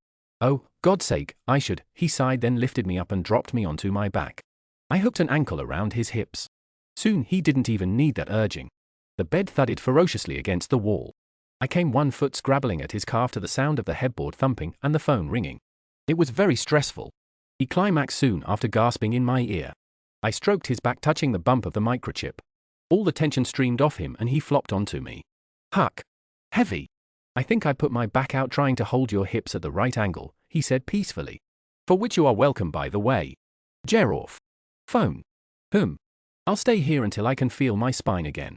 "Oh, God's sake, I should," he sighed, then lifted me up and dropped me onto my back. I hooked an ankle around his hips. Soon he didn't even need that urging. The bed thudded ferociously against the wall. I came 1 foot scrabbling at his calf to the sound of the headboard thumping and the phone ringing. It was very stressful. He climaxed soon after, gasping in my ear. I stroked his back, touching the bump of the microchip. All the tension streamed off him and he flopped onto me. "Huck. Heavy. I think I put my back out trying to hold your hips at the right angle," he said peacefully. "For which you are welcome, by the way. Gerorf. Phone. I'll stay here until I can feel my spine again."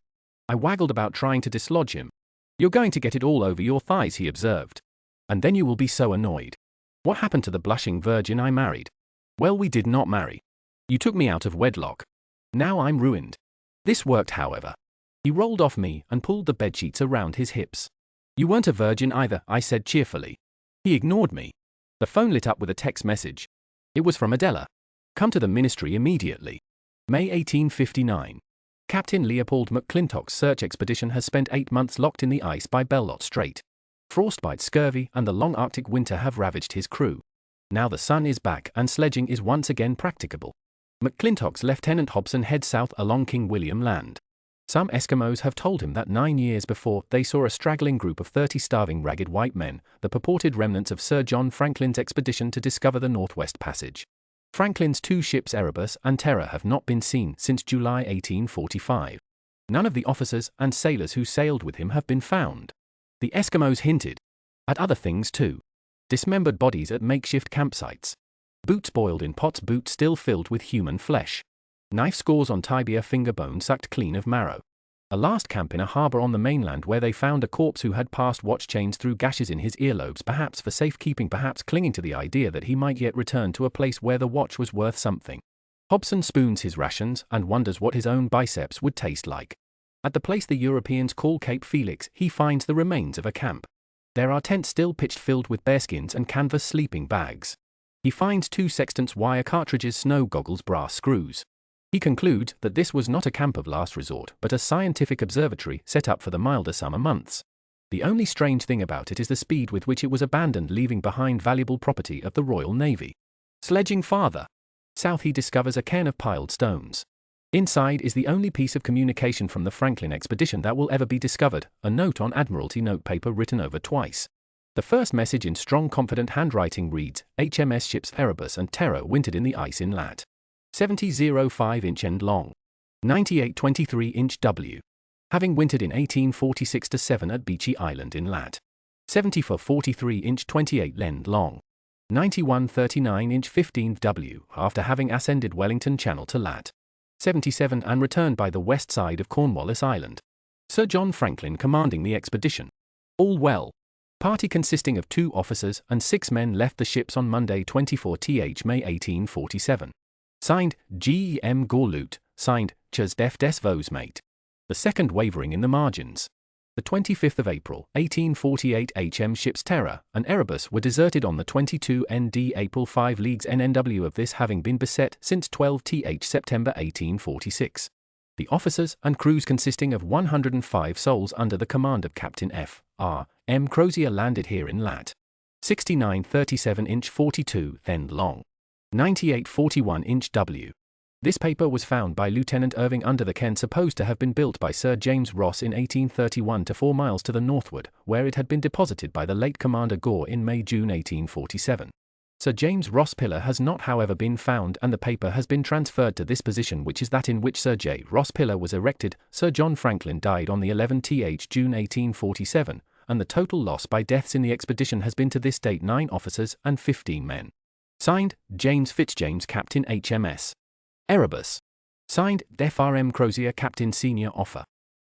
I waggled about trying to dislodge him. "You're going to get it all over your thighs," he observed. "And then you will be so annoyed. What happened to the blushing virgin I married?" "Well, we did not marry. You took me out of wedlock. Now I'm ruined." This worked, however. He rolled off me and pulled the bedsheets around his hips. "You weren't a virgin either," I said cheerfully. He ignored me. The phone lit up with a text message. It was from Adela. "Come to the ministry immediately. May 1859. Captain Leopold McClintock's search expedition has spent 8 months locked in the ice by Bellot Strait. Frostbite, scurvy, and the long Arctic winter have ravaged his crew. Now the sun is back and sledging is once again practicable. McClintock's Lieutenant Hobson heads south along King William Land. Some Eskimos have told him that 9 years before, they saw a straggling group of 30 starving, ragged white men, the purported remnants of Sir John Franklin's expedition to discover the Northwest Passage. Franklin's 2 ships, Erebus and Terror, have not been seen since July 1845. None of the officers and sailors who sailed with him have been found. The Eskimos hinted at other things too. Dismembered bodies at makeshift campsites. Boots boiled in pots, boots still filled with human flesh. Knife scores on tibia, finger bone sucked clean of marrow. A last camp in a harbour on the mainland where they found a corpse who had passed watch chains through gashes in his earlobes, perhaps for safekeeping, perhaps clinging to the idea that he might yet return to a place where the watch was worth something. Hobson spoons his rations and wonders what his own biceps would taste like. At the place the Europeans call Cape Felix, he finds the remains of a camp. There are tents still pitched filled with bearskins and canvas sleeping bags. He finds 2 sextants, wire cartridges, snow goggles, brass screws. He concludes that this was not a camp of last resort, but a scientific observatory set up for the milder summer months. The only strange thing about it is the speed with which it was abandoned, leaving behind valuable property of the Royal Navy. Sledging farther south, he discovers a cairn of piled stones. Inside is the only piece of communication from the Franklin expedition that will ever be discovered, a note on Admiralty notepaper written over twice. The first message in strong, confident handwriting reads, HMS ships Erebus and Terror wintered in the ice in lat. 70.05" and long. 98.23" W. Having wintered in 1846-7 at Beechey Island in lat. 70 for 43" 28" long. 91.39" 15 W. After having ascended Wellington Channel to lat. 77 and returned by the west side of Cornwallis Island. Sir John Franklin commanding the expedition. All well. Party consisting of 2 officers and 6 men left the ships on Monday 24th May 1847. Signed, G.E.M. Gorlut, signed, Chas Def Des Vos Mate. The second wavering in the margins. The 25th of April, 1848 HM ships Terror and Erebus were deserted on the 22 ND April 5 leagues NNW of this having been beset since 12th September 1846. The officers and crews consisting of 105 souls under the command of Captain F. R. M. Crozier landed here in lat. 69.37" 42" long. 98.41" W. This paper was found by Lieutenant Irving under the cairn supposed to have been built by Sir James Ross in 1831 to 4 miles to the northward, where it had been deposited by the late Commander Gore in May-June 1847. Sir James Ross Pillar has not, however, been found, and the paper has been transferred to this position, which is that in which Sir J. Ross Pillar was erected. Sir John Franklin died on the 11th June 1847, and the total loss by deaths in the expedition has been to this date 9 officers and 15 men. Signed, James Fitzjames, Captain HMS Erebus. Signed, F. R. M. Crozier, Captain Senior Offer.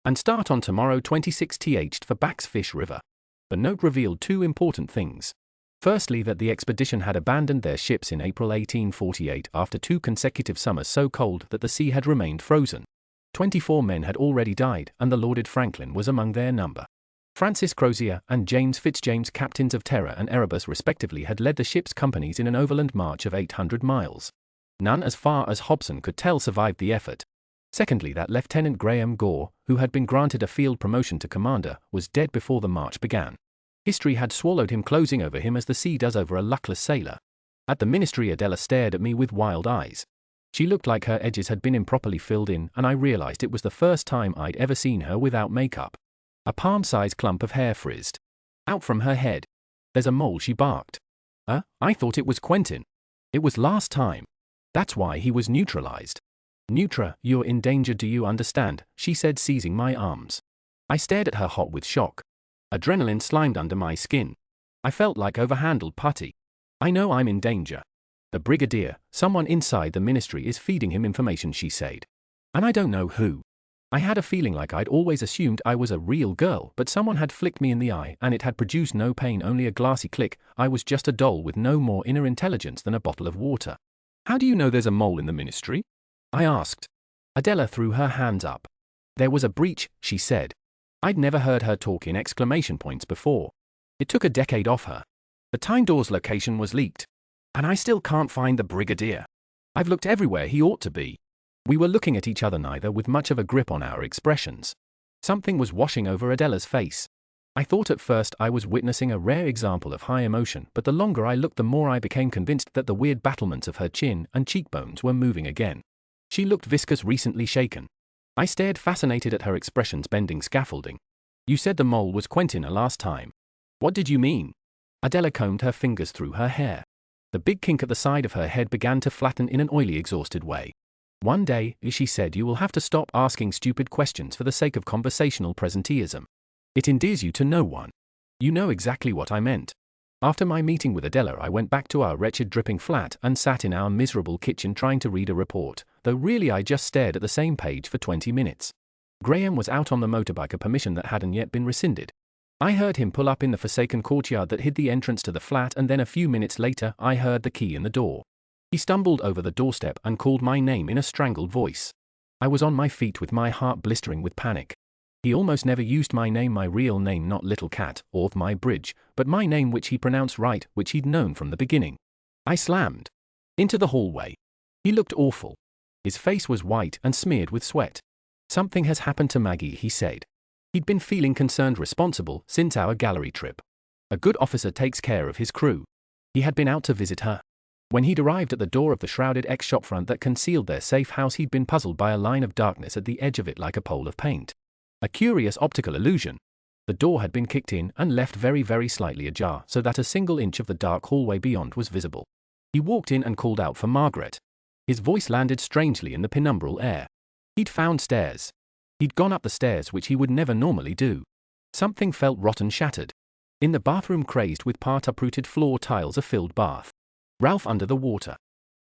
And start on tomorrow 26th for Back's Fish River. The note revealed 2 important things. Firstly, that the expedition had abandoned their ships in April 1848 after 2 consecutive summers so cold that the sea had remained frozen. 24 men had already died, and the lauded Franklin was among their number. Francis Crozier and James Fitzjames, captains of Terror and Erebus respectively, had led the ship's companies in an overland march of 800 miles. None, as far as Hobson could tell, survived the effort. Secondly, that Lieutenant Graham Gore, who had been granted a field promotion to commander, was dead before the march began. History had swallowed him, closing over him as the sea does over a luckless sailor. At the ministry, Adela stared at me with wild eyes. She looked like her edges had been improperly filled in, and I realized it was the first time I'd ever seen her without makeup. A palm-sized clump of hair frizzed out from her head. "There's a mole," she barked. I thought it was Quentin. It was last time. That's why he was neutralized. "Neutra, you're in danger, do you understand?" she said, seizing my arms. I stared at her, hot with shock. Adrenaline slimed under my skin. I felt like overhandled putty. "I know I'm in danger. The Brigadier, someone inside the ministry, is feeding him information," she said. "And I don't know who." I had a feeling like I'd always assumed I was a real girl, but someone had flicked me in the eye, and it had produced no pain, only a glassy click. I was just a doll with no more inner intelligence than a bottle of water. "How do you know there's a mole in the ministry?" I asked. Adela threw her hands up. "There was a breach," she said. I'd never heard her talk in exclamation points before. It took a decade off her. "The Tyndall's location was leaked. And I still can't find the Brigadier. I've looked everywhere he ought to be." We were looking at each other, neither with much of a grip on our expressions. Something was washing over Adela's face. I thought at first I was witnessing a rare example of high emotion, but the longer I looked, the more I became convinced that the weird battlements of her chin and cheekbones were moving again. She looked viscous, recently shaken. I stared, fascinated at her expressions, bending scaffolding. "You said the mole was Quentin last time. What did you mean?" Adela combed her fingers through her hair. The big kink at the side of her head began to flatten in an oily, exhausted way. "One day," she said, "you will have to stop asking stupid questions for the sake of conversational presenteeism. It endears you to no one." You know exactly what I meant. After my meeting with Adela, I went back to our wretched, dripping flat and sat in our miserable kitchen trying to read a report, though really I just stared at the same page for 20 minutes. Graham was out on the motorbike, a permission that hadn't yet been rescinded. I heard him pull up in the forsaken courtyard that hid the entrance to the flat, and then a few minutes later I heard the key in the door. He stumbled over the doorstep and called my name in a strangled voice. I was on my feet with my heart blistering with panic. He almost never used my name, my real name, not Little Cat or my bridge, but my name, which he pronounced right, which he'd known from the beginning. I slammed into the hallway. He looked awful. His face was white and smeared with sweat. "Something has happened to Maggie," he said. He'd been feeling concerned, responsible, since our gallery trip. A good officer takes care of his crew. He had been out to visit her. When he'd arrived at the door of the shrouded ex-shopfront that concealed their safe house, he'd been puzzled by a line of darkness at the edge of it, like a pole of paint. A curious optical illusion. The door had been kicked in and left very, very slightly ajar, so that a single inch of the dark hallway beyond was visible. He walked in and called out for Margaret. His voice landed strangely in the penumbral air. He'd found stairs. He'd gone up the stairs, which he would never normally do. Something felt rotten, shattered. In the bathroom, crazed with part-uprooted floor tiles, a filled bath. Ralph under the water.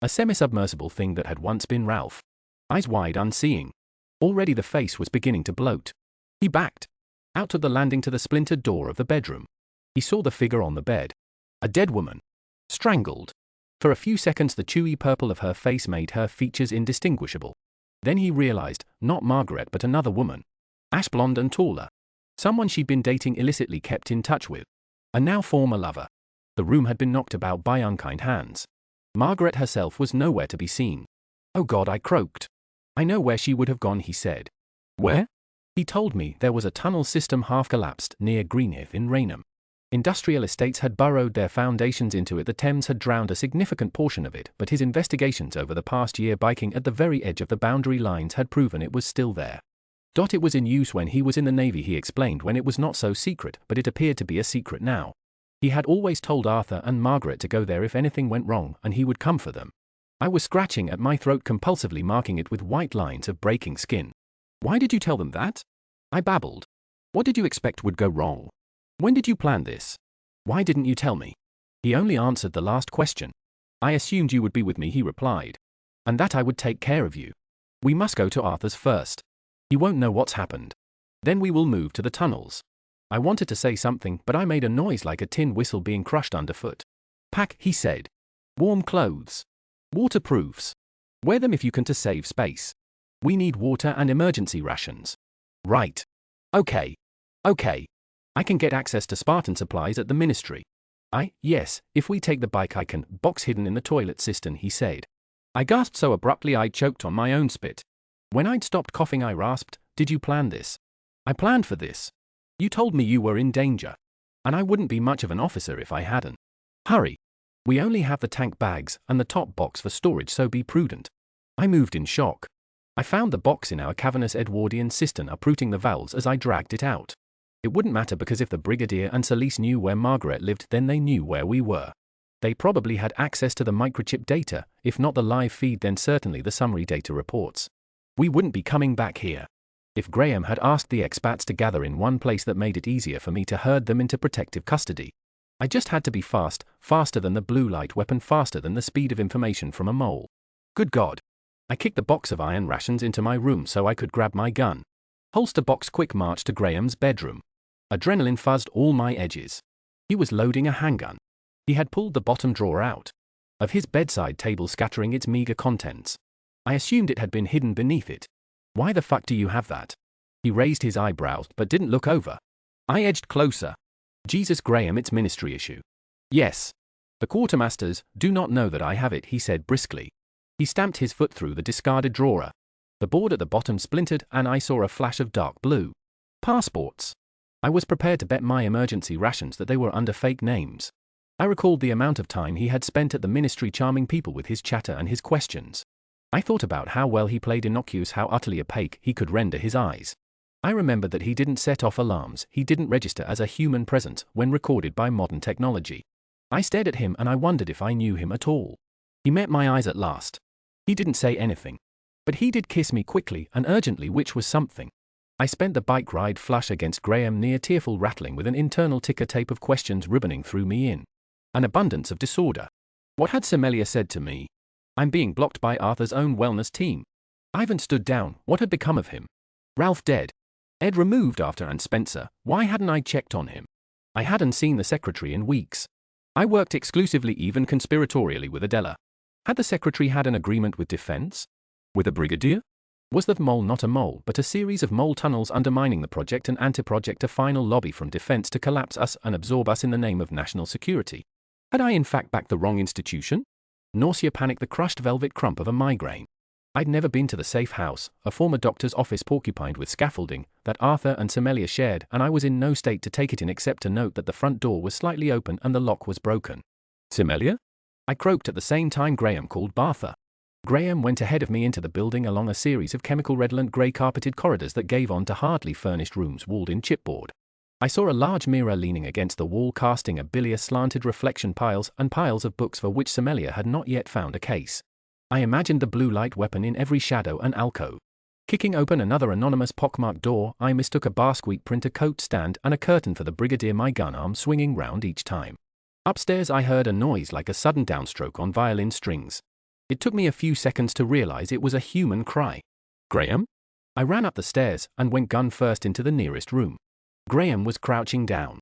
A semi-submersible thing that had once been Ralph. Eyes wide, unseeing. Already the face was beginning to bloat. He backed out to the landing, to the splintered door of the bedroom. He saw the figure on the bed. A dead woman. Strangled. For a few seconds the chewy purple of her face made her features indistinguishable. Then he realized, not Margaret but another woman. Ash blonde and taller. Someone she'd been dating, illicitly kept in touch with. A now former lover. The room had been knocked about by unkind hands. Margaret herself was nowhere to be seen. "Oh God," I croaked. "I know where she would have gone," he said. "Where?" He told me there was a tunnel system half collapsed near Greenhithe in Raynham. Industrial estates had burrowed their foundations into it. The Thames had drowned a significant portion of it, but his investigations over the past year, biking at the very edge of the boundary lines, had proven it was still there. It was in use when he was in the Navy, he explained, when it was not so secret, but it appeared to be a secret now. He had always told Arthur and Margaret to go there if anything went wrong, and he would come for them. I was scratching at my throat, compulsively marking it with white lines of breaking skin. "Why did you tell them that?" I babbled. "What did you expect would go wrong? When did you plan this? Why didn't you tell me?" He only answered the last question. "I assumed you would be with me," he replied. "And that I would take care of you. We must go to Arthur's first. He won't know what's happened. Then we will move to the tunnels." I wanted to say something, but I made a noise like a tin whistle being crushed underfoot. "Pack," he said. "Warm clothes. Waterproofs. Wear them if you can, to save space. We need water and emergency rations." "Right. Okay. I can get access to Spartan supplies at the ministry." Yes, if we take the bike I can." "Box hidden in the toilet cistern," he said. I gasped so abruptly I choked on my own spit. When I'd stopped coughing I rasped, "Did you plan this?" "I planned for this. You told me you were in danger. And I wouldn't be much of an officer if I hadn't. Hurry. We only have the tank bags and the top box for storage, so be prudent." I moved in shock. I found the box in our cavernous Edwardian cistern, uprooting the valves as I dragged it out. It wouldn't matter, because if the Brigadier and Celise knew where Margaret lived, then they knew where we were. They probably had access to the microchip data, if not the live feed then certainly the summary data reports. We wouldn't be coming back here. If Graham had asked the expats to gather in one place, that made it easier for me to herd them into protective custody. I just had to be fast, faster than the blue light weapon, faster than the speed of information from a mole. Good God. I kicked the box of iron rations into my room so I could grab my gun. Holster box, quick march to Graham's bedroom. Adrenaline fuzzed all my edges. He was loading a handgun. He had pulled the bottom drawer out of his bedside table, scattering its meager contents. I assumed it had been hidden beneath it. "Why the fuck do you have that?" He raised his eyebrows but didn't look over. I edged closer. "Jesus, Graham, it's ministry issue." "Yes. The quartermasters do not know that I have it," he said briskly. He stamped his foot through the discarded drawer. The board at the bottom splintered and I saw a flash of dark blue. Passports. I was prepared to bet my emergency rations that they were under fake names. I recalled the amount of time he had spent at the ministry charming people with his chatter and his questions. I thought about how well he played innocuous, how utterly opaque he could render his eyes. I remembered that he didn't set off alarms, he didn't register as a human presence when recorded by modern technology. I stared at him and I wondered if I knew him at all. He met my eyes at last. He didn't say anything. But he did kiss me quickly and urgently, which was something. I spent the bike ride flush against Graham, near tearful rattling with an internal ticker tape of questions ribboning through me in an abundance of disorder. What had Semelia said to me? I'm being blocked by Arthur's own wellness team. Ivan stood down. What had become of him? Ralph dead. Ed removed after and Spencer, why hadn't I checked on him? I hadn't seen the secretary in weeks. I worked exclusively, even conspiratorially, with Adela. Had the secretary had an agreement with defense? With a brigadier? Was the mole not a mole, but a series of mole tunnels undermining the project and anti-project, a final lobby from defense to collapse us and absorb us in the name of national security? Had I in fact backed the wrong institution? Nausea, panic, the crushed velvet crump of a migraine. I'd never been to the safe house, a former doctor's office porcupined with scaffolding, that Arthur and Semelia shared, and I was in no state to take it in except to note that the front door was slightly open and the lock was broken. Semelia? I croaked at the same time Graham called Bartha. Graham went ahead of me into the building along a series of chemical redolent grey carpeted corridors that gave on to hardly furnished rooms walled in chipboard. I saw a large mirror leaning against the wall casting a bilious slanted reflection, piles and piles of books for which Semelia had not yet found a case. I imagined the blue light weapon in every shadow and alcove. Kicking open another anonymous pockmarked door, I mistook a Barsqueak printer coat stand and a curtain for the brigadier, my gun arm swinging round each time. Upstairs I heard a noise like a sudden downstroke on violin strings. It took me a few seconds to realize it was a human cry. Graham? I ran up the stairs and went gun first into the nearest room. Graham was crouching down.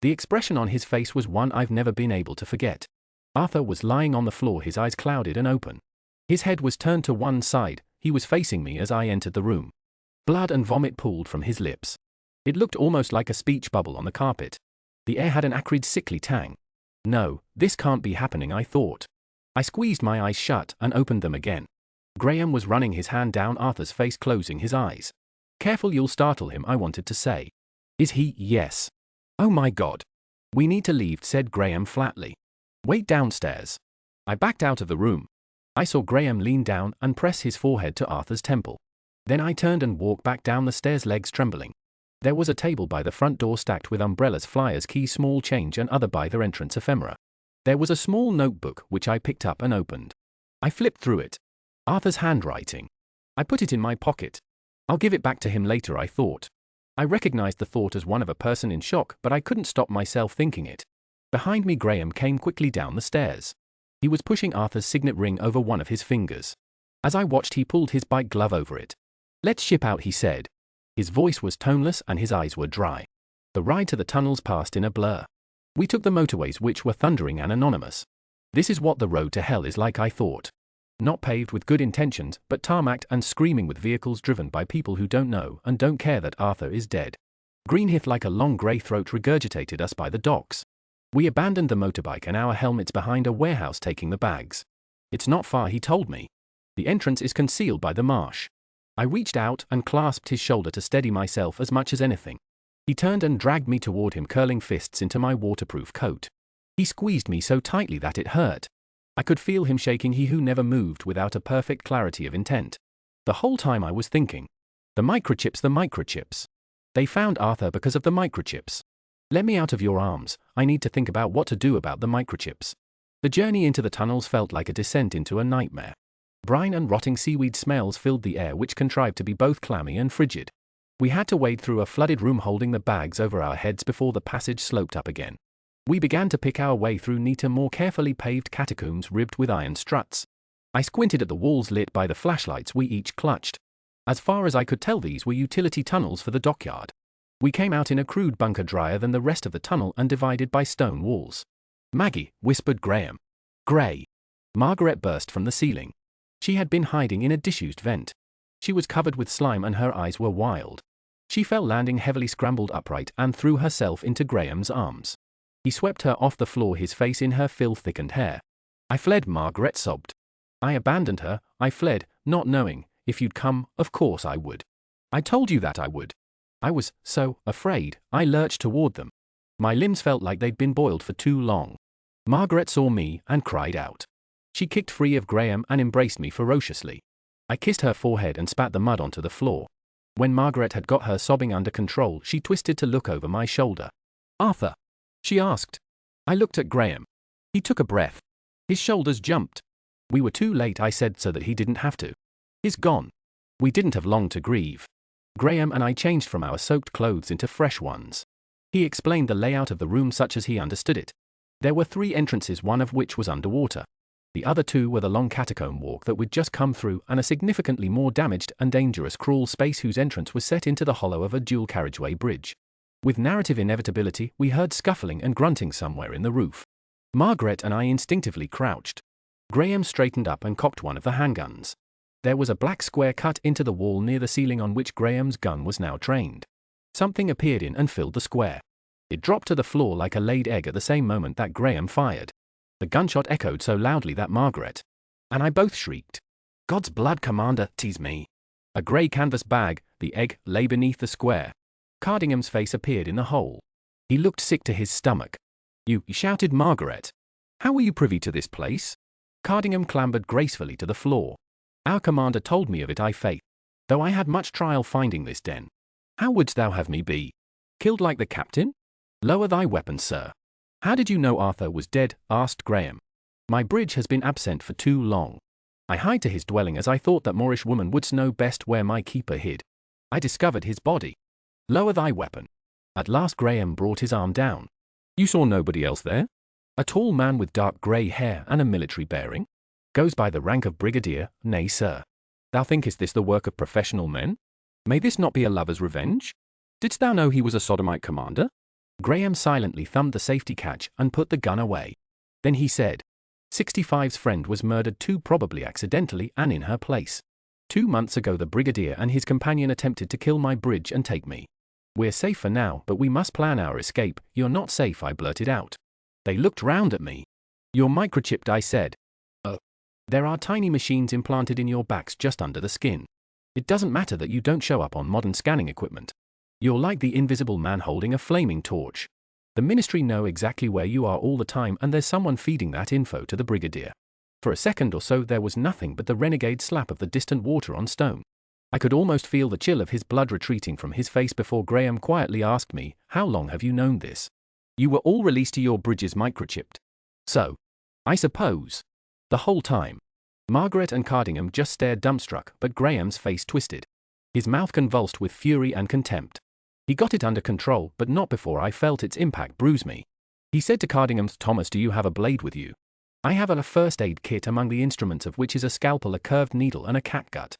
The expression on his face was one I've never been able to forget. Arthur was lying on the floor, his eyes clouded and open. His head was turned to one side, he was facing me as I entered the room. Blood and vomit pooled from his lips. It looked almost like a speech bubble on the carpet. The air had an acrid, sickly tang. No, this can't be happening, I thought. I squeezed my eyes shut and opened them again. Graham was running his hand down Arthur's face, closing his eyes. Careful, you'll startle him, I wanted to say. Is he? Yes. Oh my God. We need to leave, said Graham flatly. Wait downstairs. I backed out of the room. I saw Graham lean down and press his forehead to Arthur's temple. Then I turned and walked back down the stairs, legs trembling. There was a table by the front door stacked with umbrellas, flyers, keys, small change and other by their entrance ephemera. There was a small notebook which I picked up and opened. I flipped through it. Arthur's handwriting. I put it in my pocket. I'll give it back to him later, I thought. I recognized the thought as one of a person in shock, but I couldn't stop myself thinking it. Behind me, Graham came quickly down the stairs. He was pushing Arthur's signet ring over one of his fingers. As I watched, he pulled his bike glove over it. Let's ship out, he said. His voice was toneless and his eyes were dry. The ride to the tunnels passed in a blur. We took the motorways, which were thundering and anonymous. This is what the road to hell is like, I thought. Not paved with good intentions, but tarmacked and screaming with vehicles driven by people who don't know and don't care that Arthur is dead. Greenheath, like a long grey throat, regurgitated us by the docks. We abandoned the motorbike and our helmets behind a warehouse, taking the bags. It's not far, he told me. The entrance is concealed by the marsh. I reached out and clasped his shoulder to steady myself as much as anything. He turned and dragged me toward him, curling fists into my waterproof coat. He squeezed me so tightly that it hurt. I could feel him shaking, he who never moved without a perfect clarity of intent. The whole time I was thinking. The microchips, the microchips. They found Arthur because of the microchips. Let me out of your arms, I need to think about what to do about the microchips. The journey into the tunnels felt like a descent into a nightmare. Brine and rotting seaweed smells filled the air, which contrived to be both clammy and frigid. We had to wade through a flooded room holding the bags over our heads before the passage sloped up again. We began to pick our way through neater, more carefully paved catacombs ribbed with iron struts. I squinted at the walls lit by the flashlights we each clutched. As far as I could tell, these were utility tunnels for the dockyard. We came out in a crude bunker drier than the rest of the tunnel and divided by stone walls. Maggie, whispered Graham. Grey. Margaret burst from the ceiling. She had been hiding in a disused vent. She was covered with slime and her eyes were wild. She fell, landing heavily, scrambled upright, and threw herself into Graham's arms. He swept her off the floor, his face in her filth-thickened hair. I fled, Margaret sobbed. I abandoned her, I fled, not knowing. If you'd come, of course I would. I told you that I would. I was so afraid. I lurched toward them. My limbs felt like they'd been boiled for too long. Margaret saw me and cried out. She kicked free of Graham and embraced me ferociously. I kissed her forehead and spat the mud onto the floor. When Margaret had got her sobbing under control, she twisted to look over my shoulder. Arthur? She asked. I looked at Graham. He took a breath. His shoulders jumped. We were too late, I said so that he didn't have to. He's gone. We didn't have long to grieve. Graham and I changed from our soaked clothes into fresh ones. He explained the layout of the room such as he understood it. There were 3 entrances, one of which was underwater. The other two were the long catacomb walk that we'd just come through and a significantly more damaged and dangerous crawl space whose entrance was set into the hollow of a dual carriageway bridge. With narrative inevitability, we heard scuffling and grunting somewhere in the roof. Margaret and I instinctively crouched. Graham straightened up and cocked one of the handguns. There was a black square cut into the wall near the ceiling on which Graham's gun was now trained. Something appeared in and filled the square. It dropped to the floor like a laid egg at the same moment that Graham fired. The gunshot echoed so loudly that Margaret and I both shrieked. "God's blood, Commander, 'tis me." A grey canvas bag, the egg, lay beneath the square. Cardingham's face appeared in the hole. He looked sick to his stomach. "You," shouted Margaret. "How were you privy to this place?" Cardingham clambered gracefully to the floor. "Our commander told me of it, I faith, though I had much trial finding this den." "How wouldst thou have me be? Killed like the captain?" "Lower thy weapon, sir." "How did you know Arthur was dead?" asked Graham. "My bridge has been absent for too long. I hied to his dwelling as I thought that Moorish woman wouldst know best where my keeper hid. I discovered his body." "Lower thy weapon." At last Graham brought his arm down. "You saw nobody else there?" "A tall man with dark grey hair and a military bearing. Goes by the rank of brigadier." "Nay, sir. Thou thinkest this the work of professional men? May this not be a lover's revenge? Didst thou know he was a sodomite commander?" Graham silently thumbed the safety catch and put the gun away. Then he said, 65's friend was murdered too, probably accidentally and in her place. 2 months ago the brigadier and his companion attempted to kill my bridge and take me. We're safe for now, but we must plan our escape." "You're not safe," I blurted out. They looked round at me. "You're microchipped," I said. There are tiny machines implanted in your backs just under the skin. It doesn't matter that you don't show up on modern scanning equipment. You're like the invisible man holding a flaming torch. The ministry know exactly where you are all the time, and there's someone feeding that info to the brigadier." For a second or so there was nothing but the renegade slap of the distant water on stone. I could almost feel the chill of his blood retreating from his face before Graham quietly asked me, "How long have you known this?" "You were all released to your bridges microchipped." "So? I suppose. The whole time." Margaret and Cardingham just stared dumbstruck, but Graham's face twisted. His mouth convulsed with fury and contempt. He got it under control, but not before I felt its impact bruise me. He said to Cardingham, "Thomas, do you have a blade with you?" "I have a first aid kit, among the instruments of which is a scalpel, a curved needle, and a catgut."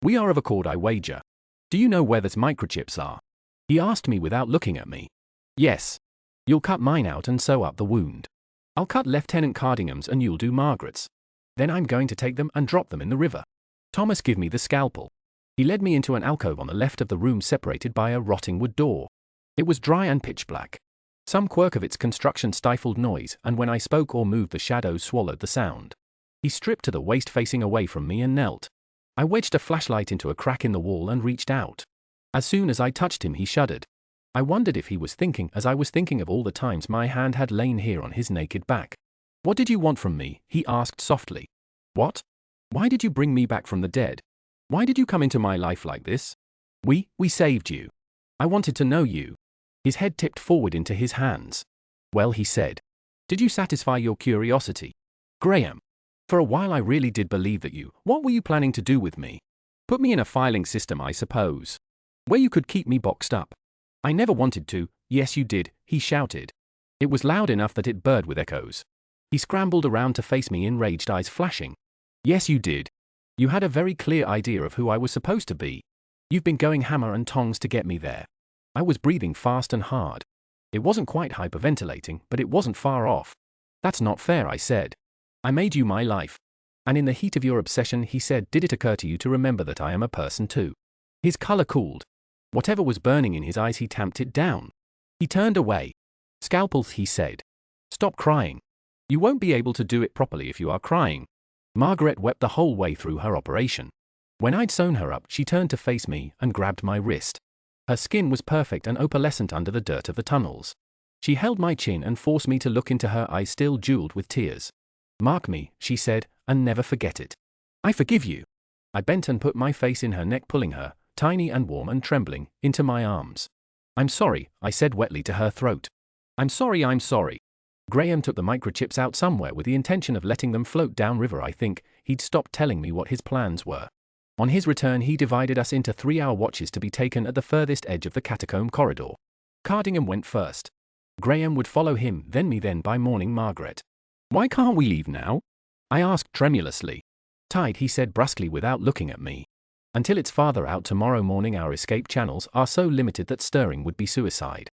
"We are of accord, I wager." "Do you know where those microchips are?" He asked me without looking at me. "Yes." "You'll cut mine out and sew up the wound. I'll cut Lieutenant Cardingham's and you'll do Margaret's. Then I'm going to take them and drop them in the river. Thomas, give me the scalpel." He led me into an alcove on the left of the room, separated by a rotting wood door. It was dry and pitch black. Some quirk of its construction stifled noise, and when I spoke or moved the shadows swallowed the sound. He stripped to the waist, facing away from me, and knelt. I wedged a flashlight into a crack in the wall and reached out. As soon as I touched him he shuddered. I wondered if he was thinking, as I was thinking, of all the times my hand had lain here on his naked back. "What did you want from me?" he asked softly. "What? Why did you bring me back from the dead? Why did you come into my life like this?" We saved you. I wanted to know you." His head tipped forward into his hands. "Well," he said, "did you satisfy your curiosity?" "Graham, for a while I really did believe that you— What were you planning to do with me? Put me in a filing system, I suppose, where you could keep me boxed up?" "I never wanted to." "Yes, you did," he shouted. It was loud enough that it burred with echoes. He scrambled around to face me, enraged eyes flashing. "Yes, you did. You had a very clear idea of who I was supposed to be. You've been going hammer and tongs to get me there." I was breathing fast and hard. It wasn't quite hyperventilating, but it wasn't far off. "That's not fair," I said. "I made you my life. And in the heat of your obsession," he said, "did it occur to you to remember that I am a person too?" His color cooled. Whatever was burning in his eyes, he tamped it down. He turned away. "Scalpels," he said. "Stop crying. You won't be able to do it properly if you are crying." Margaret wept the whole way through her operation. When I'd sewn her up, she turned to face me and grabbed my wrist. Her skin was perfect and opalescent under the dirt of the tunnels. She held my chin and forced me to look into her eyes, still jeweled with tears. "Mark me," she said, "and never forget it." "I forgive you." I bent and put my face in her neck, pulling her, tiny and warm and trembling, into my arms. "I'm sorry," I said wetly to her throat. I'm sorry." Graham took the microchips out somewhere with the intention of letting them float downriver. I think he'd stopped telling me what his plans were. On his return he divided us into 3-hour watches to be taken at the furthest edge of the catacomb corridor. Cardingham went first. Graham would follow him, then me, then by morning Margaret. "Why can't we leave now?" I asked tremulously. Tide, he said brusquely without looking at me. Until it's farther out tomorrow morning, our escape channels are so limited that stirring would be suicide.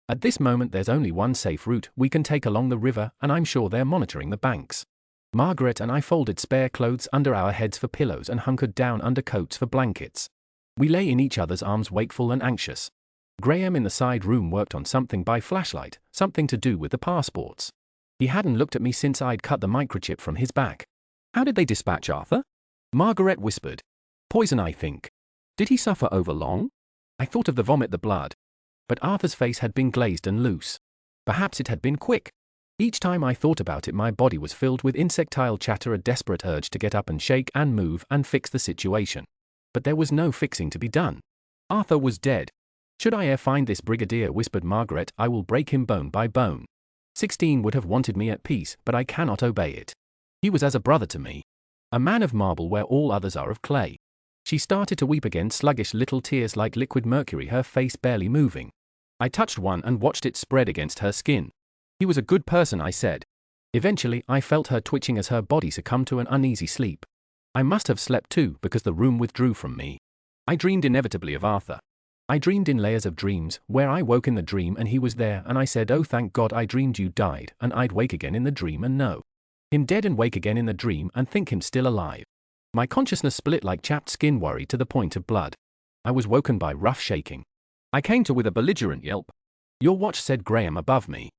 At this moment there's only one safe route we can take along the river, and I'm sure they're monitoring the banks. Margaret and I folded spare clothes under our heads for pillows and hunkered down under coats for blankets. We lay in each other's arms, wakeful and anxious. Graham in the side room worked on something by flashlight, something to do with the passports. He hadn't looked at me since I'd cut the microchip from his back. How did they dispatch Arthur? Margaret whispered. Poison, I think. Did he suffer over long? I thought of the vomit, the blood. But Arthur's face had been glazed and loose. Perhaps it had been quick. Each time I thought about it, my body was filled with insectile chatter, a desperate urge to get up and shake and move and fix the situation. But there was no fixing to be done. Arthur was dead. Should I e'er find this brigadier, whispered Margaret, I will break him bone by bone. 16 would have wanted me at peace, but I cannot obey it. He was as a brother to me. A man of marble where all others are of clay. She started to weep again, sluggish little tears like liquid mercury, her face barely moving. I touched one and watched it spread against her skin. He was a good person, I said. Eventually, I felt her twitching as her body succumbed to an uneasy sleep. I must have slept too, because the room withdrew from me. I dreamed inevitably of Arthur. I dreamed in layers of dreams, where I woke in the dream and he was there, and I said, oh thank God I dreamed you died, and I'd wake again in the dream and know him dead, and wake again in the dream and think him still alive. My consciousness split like chapped skin, worried to the point of blood. I was woken by rough shaking. I came to with a belligerent yelp. Your watch, said Graham above me.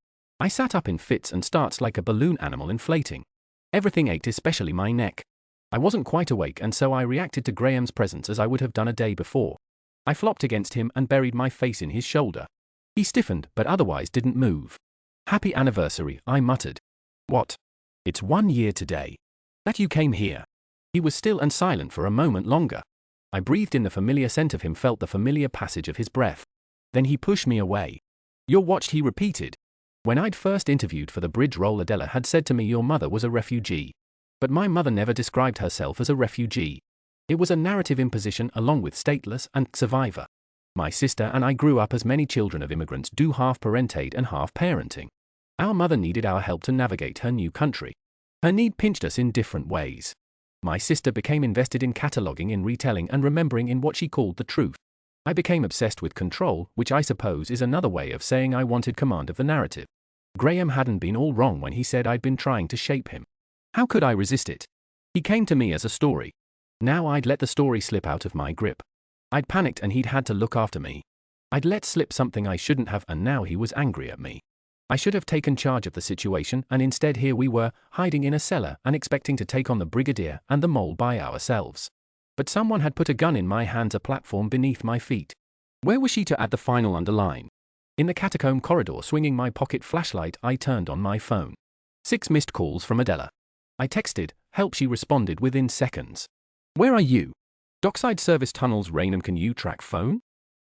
I sat up in fits and starts like a balloon animal inflating. Everything ached, especially my neck. I wasn't quite awake, and so I reacted to Graham's presence as I would have done a day before. I flopped against him and buried my face in his shoulder. He stiffened, but otherwise didn't move. Happy anniversary, I muttered. What? It's 1 year today. That you came here. He was still and silent for a moment longer. I breathed in the familiar scent of him, felt the familiar passage of his breath. Then he pushed me away. You're watched, he repeated. When I'd first interviewed for the bridge role, Adela had said to me your mother was a refugee. But my mother never described herself as a refugee. It was a narrative imposition along with stateless and survivor. My sister and I grew up as many children of immigrants do, half parented and half parenting. Our mother needed our help to navigate her new country. Her need pinched us in different ways. My sister became invested in cataloging, in retelling and remembering, in what she called the truth. I became obsessed with control, which I suppose is another way of saying I wanted command of the narrative. Graham hadn't been all wrong when he said I'd been trying to shape him. How could I resist it? He came to me as a story. Now I'd let the story slip out of my grip. I'd panicked and he'd had to look after me. I'd let slip something I shouldn't have, and now he was angry at me. I should have taken charge of the situation, and instead here we were, hiding in a cellar and expecting to take on the brigadier and the mole by ourselves. But someone had put a gun in my hands, a platform beneath my feet. Where was she to add the final underline? In the catacomb corridor, swinging my pocket flashlight, I turned on my phone. 6 missed calls from Adela. I texted, help. She responded within seconds. Where are you? Dockside service tunnels, Raynham. Can you track phone?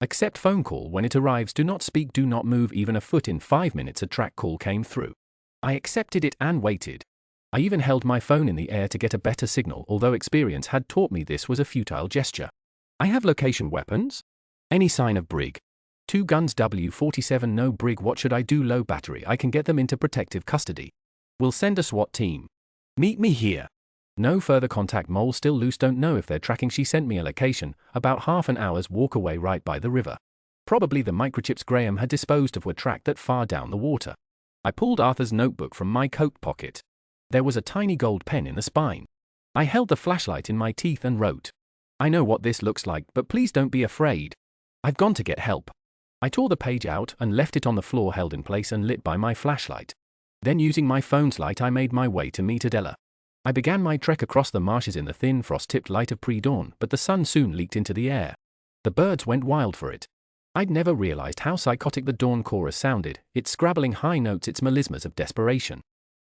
Accept phone call when it arrives. Do not speak, do not move even a foot. In 5 minutes a track call came through. I accepted it and waited. I even held my phone in the air to get a better signal, although experience had taught me this was a futile gesture. I have location weapons? Any sign of brig? 2 guns, W47. No brig. What should I do? Low battery. I can get them into protective custody. We'll send a SWAT team. Meet me here. No further contact. Mole still loose. Don't know if they're tracking. She sent me a location, about half an hour's walk away, right by the river. Probably the microchips Graham had disposed of were tracked that far down the water. I pulled Arthur's notebook from my coat pocket. There was a tiny gold pen in the spine. I held the flashlight in my teeth and wrote. I know what this looks like, but please don't be afraid. I've gone to get help. I tore the page out and left it on the floor, held in place and lit by my flashlight. Then, using my phone's light, I made my way to meet Adela. I began my trek across the marshes in the thin frost-tipped light of pre-dawn, but the sun soon leaked into the air. The birds went wild for it. I'd never realized how psychotic the dawn chorus sounded, its scrabbling high notes, its melismas of desperation.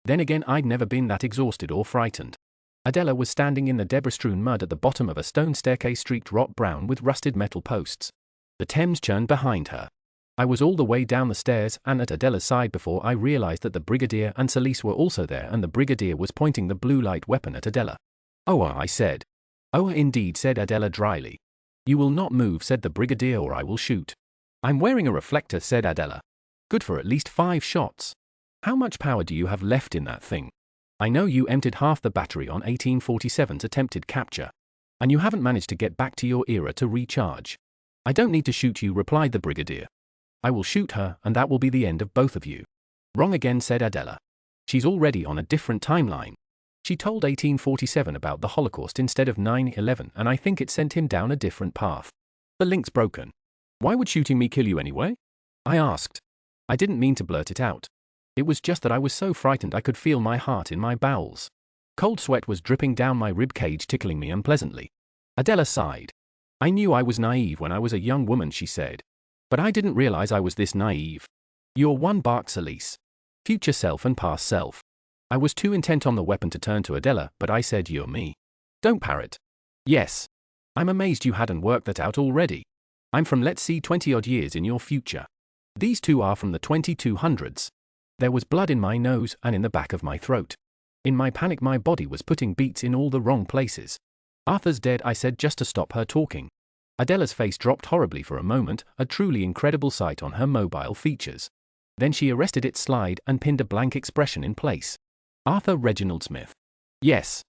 Then again, I'd never been that exhausted or frightened. Adela was standing in the debris-strewn mud at the bottom of a stone staircase streaked rot brown with rusted metal posts. The Thames churned behind her. I was all the way down the stairs and at Adela's side before I realized that the Brigadier and Celise were also there, and the Brigadier was pointing the blue light weapon at Adela. "Oh, I said. "Oh, indeed," said Adela dryly. "You will not move," said the Brigadier, "or I will shoot." "I'm wearing a reflector," said Adela. "Good for at least 5 shots. How much power do you have left in that thing?" I know you emptied half the battery on 1847's attempted capture. And you haven't managed to get back to your era to recharge. I don't need to shoot you, replied the brigadier. I will shoot her, and that will be the end of both of you. Wrong again, said Adela. She's already on a different timeline. She told 1847 about the Holocaust instead of 9/11, and I think it sent him down a different path. The link's broken. Why would shooting me kill you anyway? I asked. I didn't mean to blurt it out. It was just that I was so frightened I could feel my heart in my bowels. Cold sweat was dripping down my rib cage, tickling me unpleasantly. Adela sighed. I knew I was naive when I was a young woman, she said. But I didn't realize I was this naive. You're one, barked Celise. Future self and past self. I was too intent on the weapon to turn to Adela, but I said, you're me. Don't parrot. Yes. I'm amazed you hadn't worked that out already. I'm from, let's see, 20-odd years in your future. These two are from the 2200s. There was blood in my nose and in the back of my throat. In my panic, my body was putting beats in all the wrong places. Arthur's dead, I said, just to stop her talking. Adela's face dropped horribly for a moment, a truly incredible sight on her mobile features. Then she arrested its slide and pinned a blank expression in place. Arthur Reginald Smith. Yes.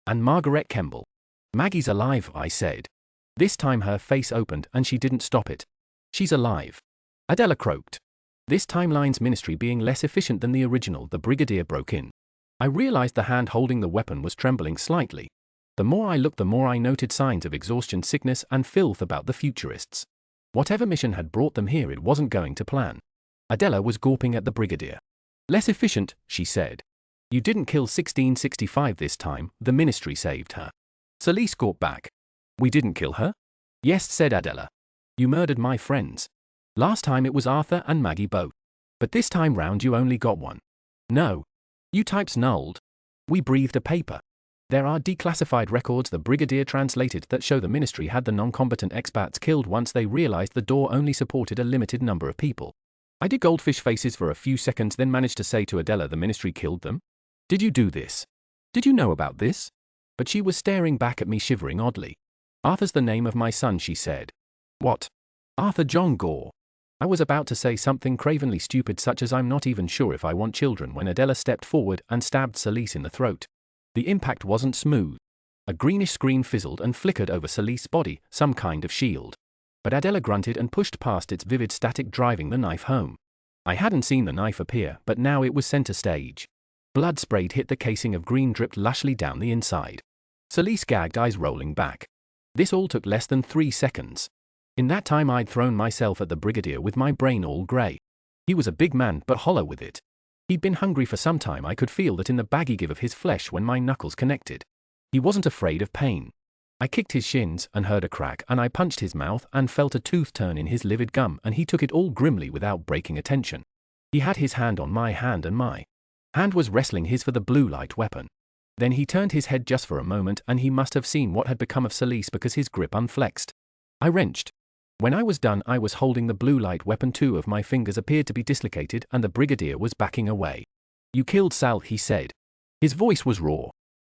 And Margaret Kemble. Maggie's alive, I said. This time her face opened and she didn't stop it. She's alive. Adela croaked. This timeline's ministry being less efficient than the original, the brigadier broke in. I realized the hand holding the weapon was trembling slightly. The more I looked, the more I noted signs of exhaustion, sickness, and filth about the futurists. Whatever mission had brought them here, it wasn't going to plan. Adela was gawping at the brigadier. Less efficient, she said. You didn't kill 1665 this time, the ministry saved her. Celise gawped back. We didn't kill her? Yes, said Adela. You murdered my friends. Last time it was Arthur and Maggie both. But this time round you only got one. No. You types nulled. We breathed a paper. There are declassified records the brigadier translated that show the ministry had the non-combatant expats killed once they realized the door only supported a limited number of people. I did goldfish faces for a few seconds, then managed to say to Adela the ministry killed them. Did you do this? Did you know about this? But she was staring back at me, shivering oddly. Arthur's the name of my son, she said. What? Arthur John Gore. I was about to say something cravenly stupid such as I'm not even sure if I want children when Adela stepped forward and stabbed Celise in the throat. The impact wasn't smooth. A greenish screen fizzled and flickered over Celise's body, some kind of shield. But Adela grunted and pushed past its vivid static, driving the knife home. I hadn't seen the knife appear, but now it was center stage. Blood sprayed hit the casing of green, dripped lushly down the inside. Celise gagged, eyes rolling back. This all took less than 3 seconds. In that time I'd thrown myself at the brigadier with my brain all grey. He was a big man, but hollow with it. He'd been hungry for some time. I could feel that in the baggy give of his flesh when my knuckles connected. He wasn't afraid of pain. I kicked his shins and heard a crack, and I punched his mouth and felt a tooth turn in his livid gum, and he took it all grimly without breaking attention. He had his hand on my hand, and my hand was wrestling his for the blue light weapon. Then he turned his head just for a moment, and he must have seen what had become of Celise because his grip unflexed. I wrenched. When I was done, I was holding the blue light weapon. 2 of my fingers appeared to be dislocated, and the brigadier was backing away. You killed Sal, he said. His voice was raw.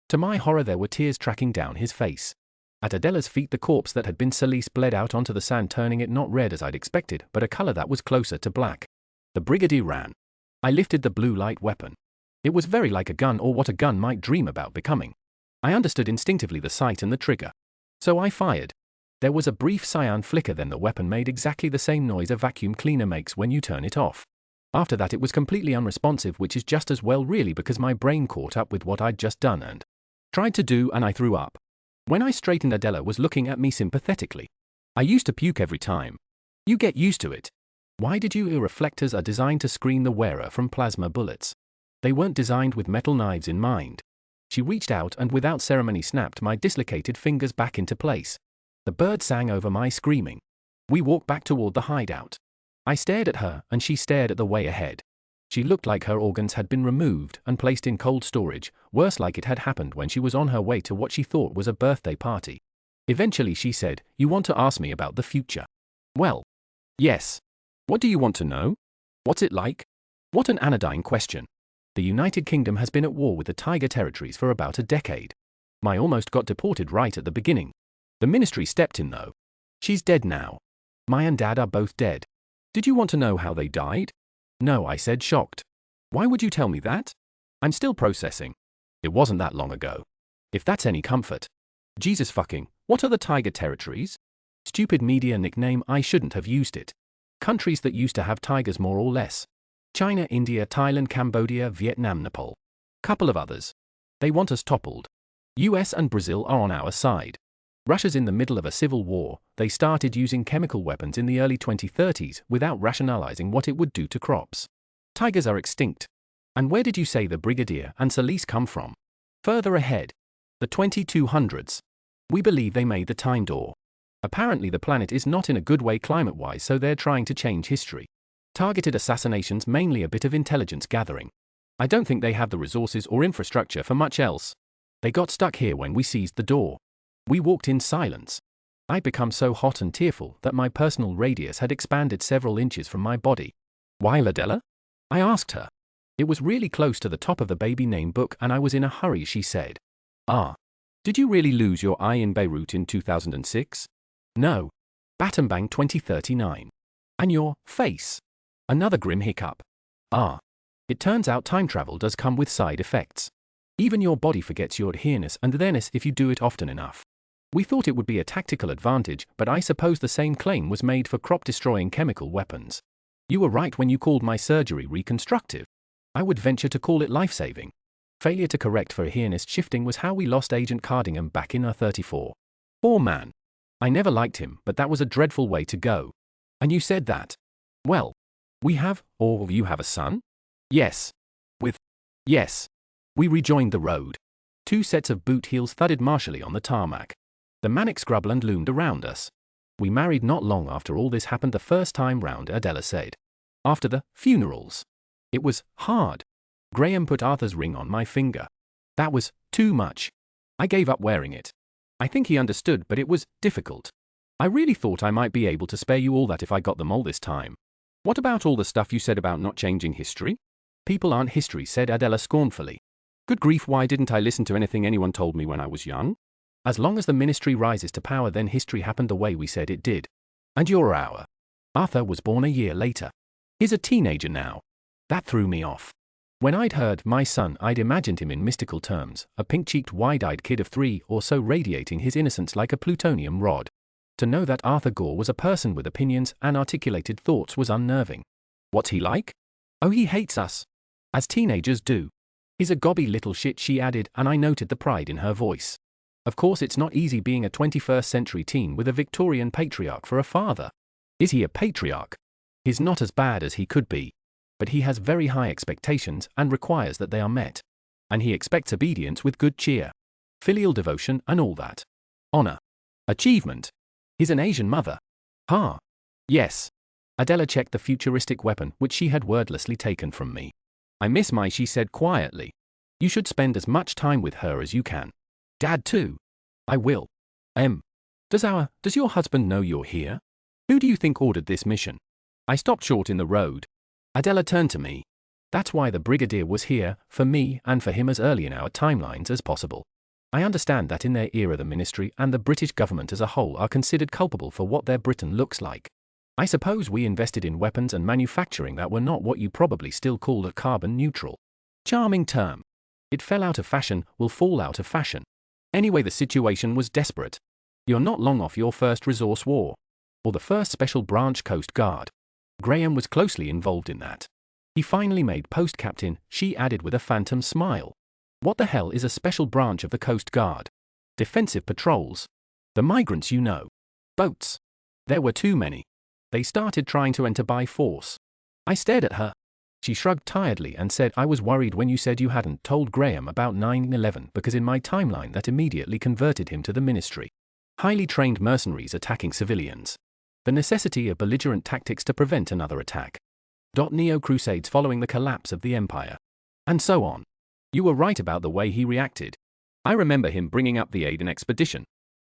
To my horror, there were tears tracking down his face. At Adela's feet, the corpse that had been Celise bled out onto the sand, turning it not red as I'd expected, but a color that was closer to black. The brigadier ran. I lifted the blue light weapon. It was very like a gun, or what a gun might dream about becoming. I understood instinctively the sight and the trigger. So I fired. There was a brief cyan flicker, then the weapon made exactly the same noise a vacuum cleaner makes when you turn it off. After that it was completely unresponsive, which is just as well really, because my brain caught up with what I'd just done and tried to do, and I threw up. When I straightened, Adela was looking at me sympathetically. I used to puke every time. You get used to it. Why did you? Reflectors are designed to screen the wearer from plasma bullets. They weren't designed with metal knives in mind. She reached out and without ceremony snapped my dislocated fingers back into place. The bird sang over my screaming. We walked back toward the hideout. I stared at her, and she stared at the way ahead. She looked like her organs had been removed and placed in cold storage, worse, like it had happened when she was on her way to what she thought was a birthday party. Eventually she said, "You want to ask me about the future?" Well, yes. What do you want to know? What's it like? What an anodyne question. The United Kingdom has been at war with the Tiger Territories for about a decade. I almost got deported right at the beginning. The ministry stepped in though. She's dead now. My and Dad are both dead. Did you want to know how they died? No, I said, shocked. Why would you tell me that? I'm still processing. It wasn't that long ago. If that's any comfort. Jesus fucking, what are the tiger territories? Stupid media nickname, I shouldn't have used it. Countries that used to have tigers more or less. China, India, Thailand, Cambodia, Vietnam, Nepal. Couple of others. They want us toppled. US and Brazil are on our side. Russia's in the middle of a civil war. They started using chemical weapons in the early 2030s without rationalizing what it would do to crops. Tigers are extinct. And where did you say the Brigadier and Solis come from? Further ahead. The 2200s. We believe they made the Time Door. Apparently the planet is not in a good way climate-wise, so they're trying to change history. Targeted assassinations, mainly a bit of intelligence gathering. I don't think they have the resources or infrastructure for much else. They got stuck here when we seized the door. We walked in silence. I'd become so hot and tearful that my personal radius had expanded several inches from my body. Why, Adela? I asked her. It was really close to the top of the baby name book and I was in a hurry, she said. Ah. Did you really lose your eye in Beirut in 2006? No. Battambang 2039. And your face? Another grim hiccup. Ah. It turns out time travel does come with side effects. Even your body forgets your here-ness and there-ness if you do it often enough. We thought it would be a tactical advantage, but I suppose the same claim was made for crop-destroying chemical weapons. You were right when you called my surgery reconstructive. I would venture to call it life-saving. Failure to correct for here-ness shifting was how we lost Agent Cardingham back in R34. Poor man. I never liked him, but that was a dreadful way to go. And you said that. Well, we have, or you have a son? Yes. Yes. We rejoined the road. 2 sets of boot heels thudded martially on the tarmac. The manic scrubland loomed around us. We married not long after all this happened the first time round, Adela said. After the funerals. It was hard. Graham put Arthur's ring on my finger. That was too much. I gave up wearing it. I think he understood, but it was difficult. I really thought I might be able to spare you all that if I got them all this time. What about all the stuff you said about not changing history? People aren't history, said Adela scornfully. Good grief, why didn't I listen to anything anyone told me when I was young? As long as the ministry rises to power, then history happened the way we said it did. And you're our. Arthur was born a year later. He's a teenager now. That threw me off. When I'd heard my son, I'd imagined him in mystical terms, a pink-cheeked, wide-eyed kid of 3 or so radiating his innocence like a plutonium rod. To know that Arthur Gore was a person with opinions and articulated thoughts was unnerving. What's he like? Oh, he hates us. As teenagers do. He's a gobby little shit, she added, and I noted the pride in her voice. Of course it's not easy being a 21st century teen with a Victorian patriarch for a father. Is he a patriarch? He's not as bad as he could be. But he has very high expectations and requires that they are met. And he expects obedience with good cheer. Filial devotion and all that. Honor. Achievement. He's an Asian mother. Ha. Yes. Adela checked the futuristic weapon which she had wordlessly taken from me. I miss my, she said quietly. You should spend as much time with her as you can. Dad too. I will. Does your husband know you're here? Who do you think ordered this mission? I stopped short in the road. Adela turned to me. That's why the Brigadier was here, for me and for him as early in our timelines as possible. I understand that in their era the ministry and the British government as a whole are considered culpable for what their Britain looks like. I suppose we invested in weapons and manufacturing that were not what you probably still call a carbon neutral. Charming term. It fell out of fashion, will fall out of fashion. Anyway, the situation was desperate. You're not long off your first resource war. Or the first Special Branch Coast Guard. Graham was closely involved in that. He finally made post captain, she added with a phantom smile. What the hell is a special branch of the Coast Guard? Defensive patrols. The migrants, you know. Boats. There were too many. They started trying to enter by force. I stared at her. She shrugged tiredly and said, I was worried when you said you hadn't told Graham about 9/11 because in my timeline that immediately converted him to the ministry. Highly trained mercenaries attacking civilians. The necessity of belligerent tactics to prevent another attack. Neo-Crusades following the collapse of the Empire. And so on. You were right about the way he reacted. I remember him bringing up the Aden expedition.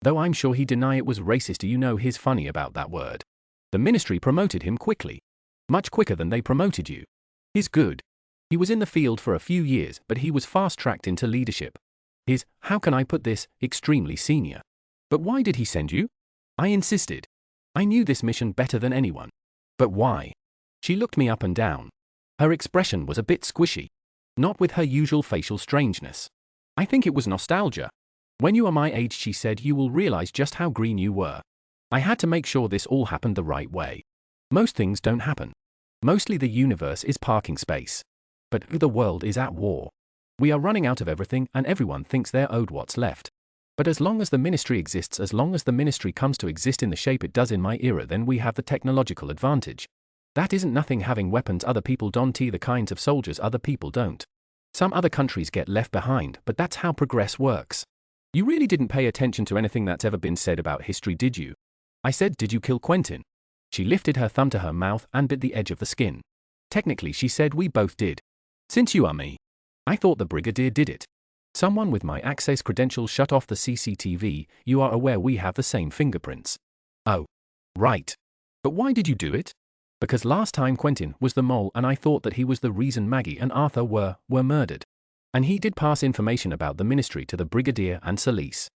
Though I'm sure he'd deny it was racist. You know he's funny about that word. The ministry promoted him quickly. Much quicker than they promoted you. He's good. He was in the field for a few years, but he was fast-tracked into leadership. He's, how can I put this, extremely senior. But why did he send you? I insisted. I knew this mission better than anyone. But why? She looked me up and down. Her expression was a bit squishy. Not with her usual facial strangeness. I think it was nostalgia. When you are my age, she said, you will realize just how green you were. I had to make sure this all happened the right way. Most things don't happen. Mostly the universe is parking space. But the world is at war. We are running out of everything and everyone thinks they're owed what's left. But as long as the ministry exists, as long as the ministry comes to exist in the shape it does in my era, then we have the technological advantage. That isn't nothing, having weapons other people don't, the kinds of soldiers other people don't. Some other countries get left behind, but that's how progress works. You really didn't pay attention to anything that's ever been said about history, did you? I said, did you kill Quentin? She lifted her thumb to her mouth and bit the edge of the skin. Technically, she said, we both did. Since you are me. I thought the brigadier did it. Someone with my access credentials shut off the CCTV, you are aware we have the same fingerprints. Oh. Right. But why did you do it? Because last time Quentin was the mole and I thought that he was the reason Maggie and Arthur were murdered. And he did pass information about the ministry to the brigadier and Celise.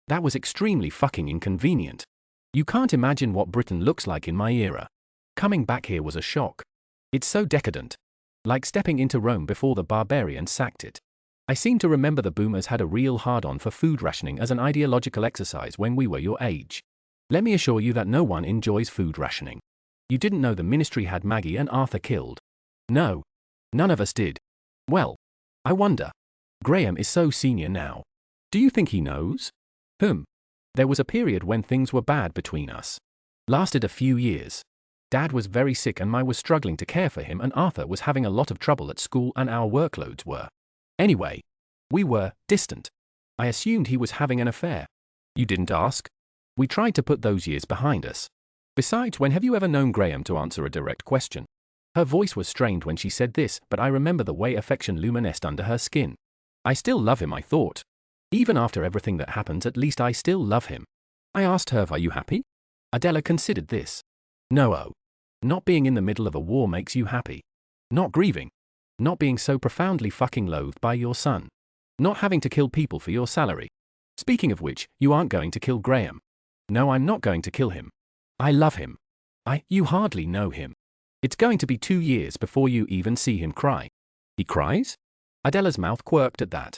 That was extremely fucking inconvenient. You can't imagine what Britain looks like in my era. Coming back here was a shock. It's so decadent. Like stepping into Rome before the barbarians sacked it. I seem to remember the boomers had a real hard-on for food rationing as an ideological exercise when we were your age. Let me assure you that no one enjoys food rationing. You didn't know the ministry had Maggie and Arthur killed. No. None of us did. Well, I wonder. Graham is so senior now. Do you think he knows? There was a period when things were bad between us. Lasted a few years. Dad was very sick and I was struggling to care for him, and Arthur was having a lot of trouble at school and our workloads were. Anyway, we were distant. I assumed he was having an affair. You didn't ask? We tried to put those years behind us. Besides, when have you ever known Graham to answer a direct question? Her voice was strained when she said this, but I remember the way affection luminesced under her skin. I still love him, I thought. Even after everything that happened, at least I still love him. I asked her, are you happy? Adela considered this. No. Not being in the middle of a war makes you happy. Not grieving. Not being so profoundly fucking loathed by your son. Not having to kill people for your salary. Speaking of which, you aren't going to kill Graham. No, I'm not going to kill him. I love him. You hardly know him. It's going to be 2 years before you even see him cry. He cries? Adela's mouth quirked at that.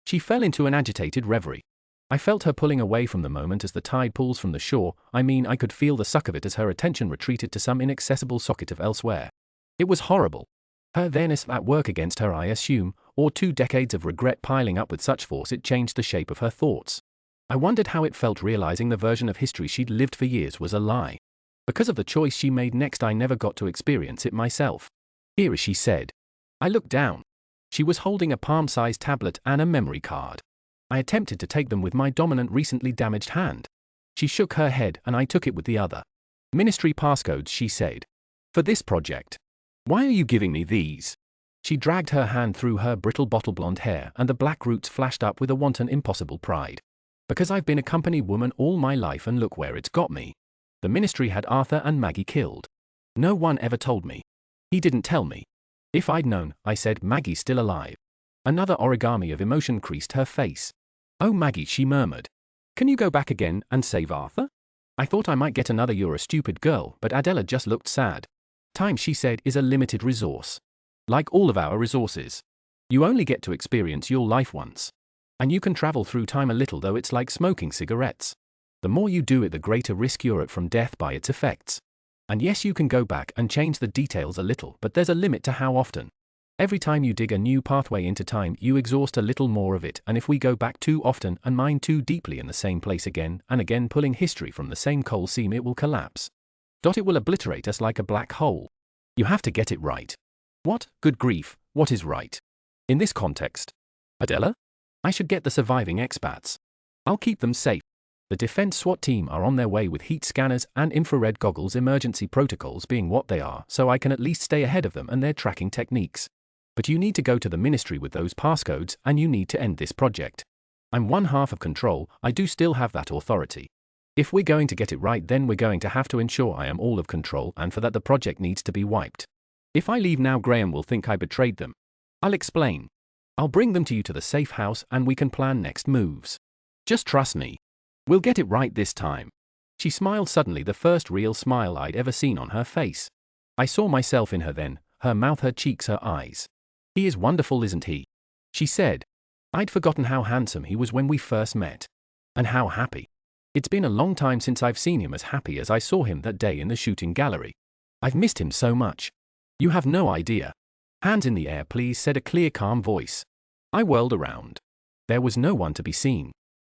She fell into an agitated reverie. I felt her pulling away from the moment as the tide pulls from the shore. I could feel the suck of it as her attention retreated to some inaccessible socket of elsewhere. It was horrible. Her there-ness at work against her, I assume, or 2 decades of regret piling up with such force it changed the shape of her thoughts. I wondered how it felt realizing the version of history she'd lived for years was a lie. Because of the choice she made next, I never got to experience it myself. Here, she said. I looked down. She was holding a palm-sized tablet and a memory card. I attempted to take them with my dominant, recently damaged hand. She shook her head and I took it with the other. Ministry passcodes, she said. For this project. Why are you giving me these? She dragged her hand through her brittle bottle blonde hair and the black roots flashed up with a wanton, impossible pride. Because I've been a company woman all my life and look where it's got me. The ministry had Arthur and Maggie killed. No one ever told me. He didn't tell me. If I'd known, I said, Maggie's still alive. Another origami of emotion creased her face. Oh, Maggie, she murmured. Can you go back again and save Arthur? I thought I might get another you're a stupid girl, but Adela just looked sad. Time, she said, is a limited resource. Like all of our resources. You only get to experience your life once. And you can travel through time a little, though it's like smoking cigarettes. The more you do it, the greater risk you're at from death by its effects. And yes, you can go back and change the details a little, but there's a limit to how often. Every time you dig a new pathway into time, you exhaust a little more of it, and if we go back too often and mine too deeply in the same place again and again, pulling history from the same coal seam, it will collapse. It will obliterate us like a black hole. You have to get it right. What, good grief, what is right? In this context? Adela? I should get the surviving expats. I'll keep them safe. The defense SWAT team are on their way with heat scanners and infrared goggles, emergency protocols being what they are, so I can at least stay ahead of them and their tracking techniques. But you need to go to the ministry with those passcodes and you need to end this project. I'm one half of control, I do still have that authority. If we're going to get it right, then we're going to have to ensure I am all of control, and for that the project needs to be wiped. If I leave now, Graham will think I betrayed them. I'll explain. I'll bring them to you to the safe house and we can plan next moves. Just trust me. We'll get it right this time. She smiled suddenly, the first real smile I'd ever seen on her face. I saw myself in her then, her mouth, her cheeks, her eyes. He is wonderful, isn't he? She said. I'd forgotten how handsome he was when we first met. And how happy. It's been a long time since I've seen him as happy as I saw him that day in the shooting gallery. I've missed him so much. You have no idea. Hands in the air, please, said a clear, calm voice. I whirled around. There was no one to be seen.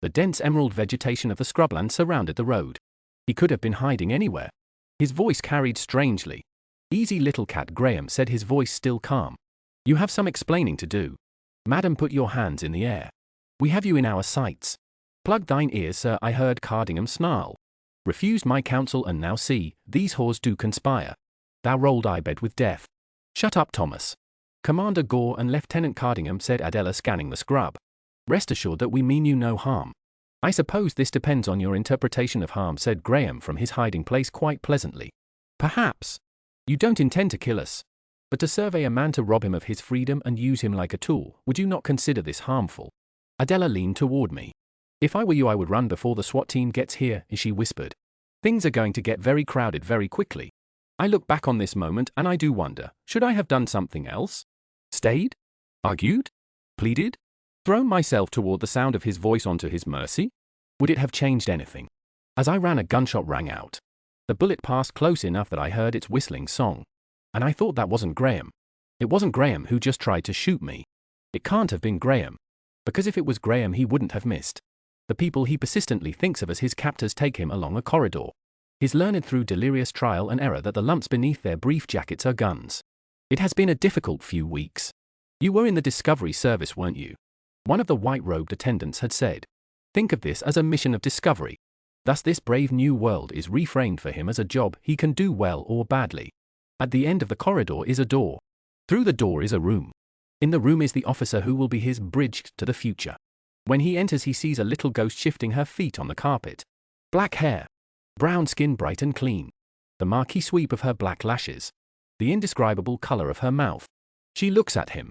The dense emerald vegetation of the scrubland surrounded the road. He could have been hiding anywhere. His voice carried strangely. Easy, little cat, Graham said, his voice still calm. You have some explaining to do. Madam, put your hands in the air. We have you in our sights. Plug thine ears, sir, I heard Cardingham snarl. Refused my counsel, and now see, these whores do conspire. Thou rolled I bed with death. Shut up, Thomas. Commander Gore and Lieutenant Cardingham, said Adela, scanning the scrub. Rest assured that we mean you no harm. I suppose this depends on your interpretation of harm, said Graham from his hiding place quite pleasantly. Perhaps. You don't intend to kill us. But to survey a man, to rob him of his freedom and use him like a tool, would you not consider this harmful? Adela leaned toward me. If I were you, I would run before the SWAT team gets here, she whispered. Things are going to get very crowded very quickly. I look back on this moment and I do wonder, should I have done something else? Stayed? Argued? Pleaded? Thrown myself toward the sound of his voice onto his mercy? Would it have changed anything? As I ran, a gunshot rang out. The bullet passed close enough that I heard its whistling song. And I thought that wasn't Graham. It wasn't Graham who just tried to shoot me. It can't have been Graham. Because if it was Graham, he wouldn't have missed. The people he persistently thinks of as his captors take him along a corridor. He's learned through delirious trial and error that the lumps beneath their brief jackets are guns. It has been a difficult few weeks. You were in the Discovery Service, weren't you? One of the white-robed attendants had said. Think of this as a mission of discovery. Thus this brave new world is reframed for him as a job he can do well or badly. At the end of the corridor is a door. Through the door is a room. In the room is the officer who will be his bridge to the future. When he enters, he sees a little ghost shifting her feet on the carpet. Black hair. Brown skin, bright and clean. The murky sweep of her black lashes. The indescribable color of her mouth. She looks at him.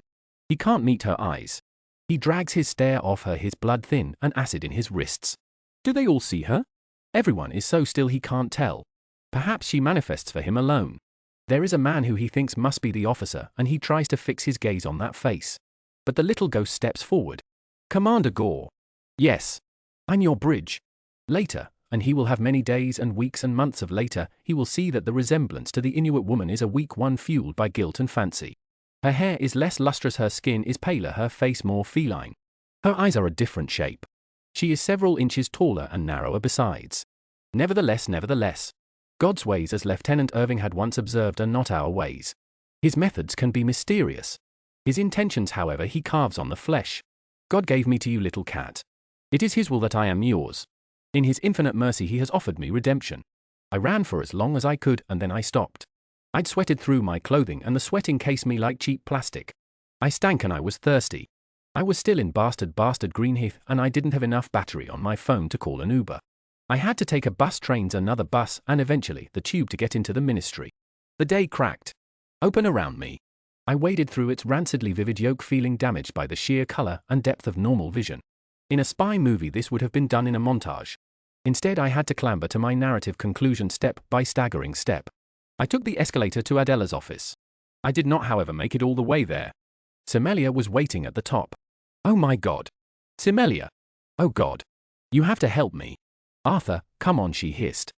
He can't meet her eyes. He drags his stare off her, his blood thin and acid in his wrists. Do they all see her? Everyone is so still he can't tell. Perhaps she manifests for him alone. There is a man who he thinks must be the officer, and he tries to fix his gaze on that face. But the little ghost steps forward. Commander Gore. Yes. I'm your bridge. Later, and he will have many days and weeks and months of later, he will see that the resemblance to the Inuit woman is a weak one fueled by guilt and fancy. Her hair is less lustrous, her skin is paler, her face more feline. Her eyes are a different shape. She is several inches taller and narrower besides. Nevertheless, God's ways, as Lieutenant Irving had once observed, are not our ways. His methods can be mysterious. His intentions, however, he carves on the flesh. God gave me to you, little cat. It is his will that I am yours. In his infinite mercy he has offered me redemption. I ran for as long as I could, and then I stopped. I'd sweated through my clothing, and the sweat encased me like cheap plastic. I stank and I was thirsty. I was still in bastard Greenheath, and I didn't have enough battery on my phone to call an Uber. I had to take a bus, trains, another bus, and eventually the tube to get into the ministry. The day cracked open around me. I waded through its rancidly vivid yolk, feeling damaged by the sheer color and depth of normal vision. In a spy movie this would have been done in a montage. Instead I had to clamber to my narrative conclusion step by staggering step. I took the escalator to Adela's office. I did not, however, make it all the way there. Semelia was waiting at the top. Oh my God. Semelia. Oh God. You have to help me. Arthur, come on, she hissed.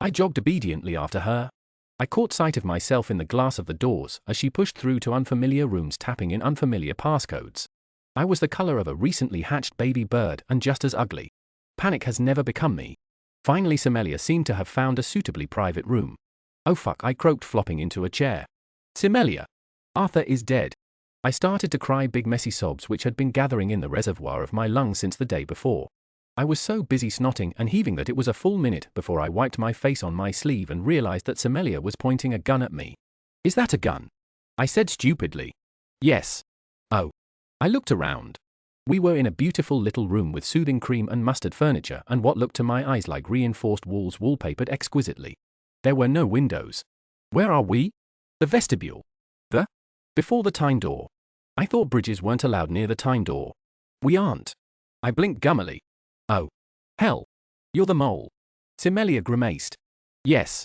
I jogged obediently after her. I caught sight of myself in the glass of the doors as she pushed through to unfamiliar rooms, tapping in unfamiliar passcodes. I was the color of a recently hatched baby bird and just as ugly. Panic has never become me. Finally Semelia seemed to have found a suitably private room. Oh fuck, I croaked, flopping into a chair. Semelia. Arthur is dead. I started to cry, big messy sobs which had been gathering in the reservoir of my lungs since the day before. I was so busy snotting and heaving that it was a full minute before I wiped my face on my sleeve and realized that Semelia was pointing a gun at me. Is that a gun? I said stupidly. Yes. Oh. I looked around. We were in a beautiful little room with soothing cream and mustard furniture and what looked to my eyes like reinforced walls wallpapered exquisitely. There were no windows. Where are we? The vestibule. Before the time door. I thought bridges weren't allowed near the time door. We aren't. I blinked gummily. Oh. Hell. You're the mole. Semelia grimaced. Yes.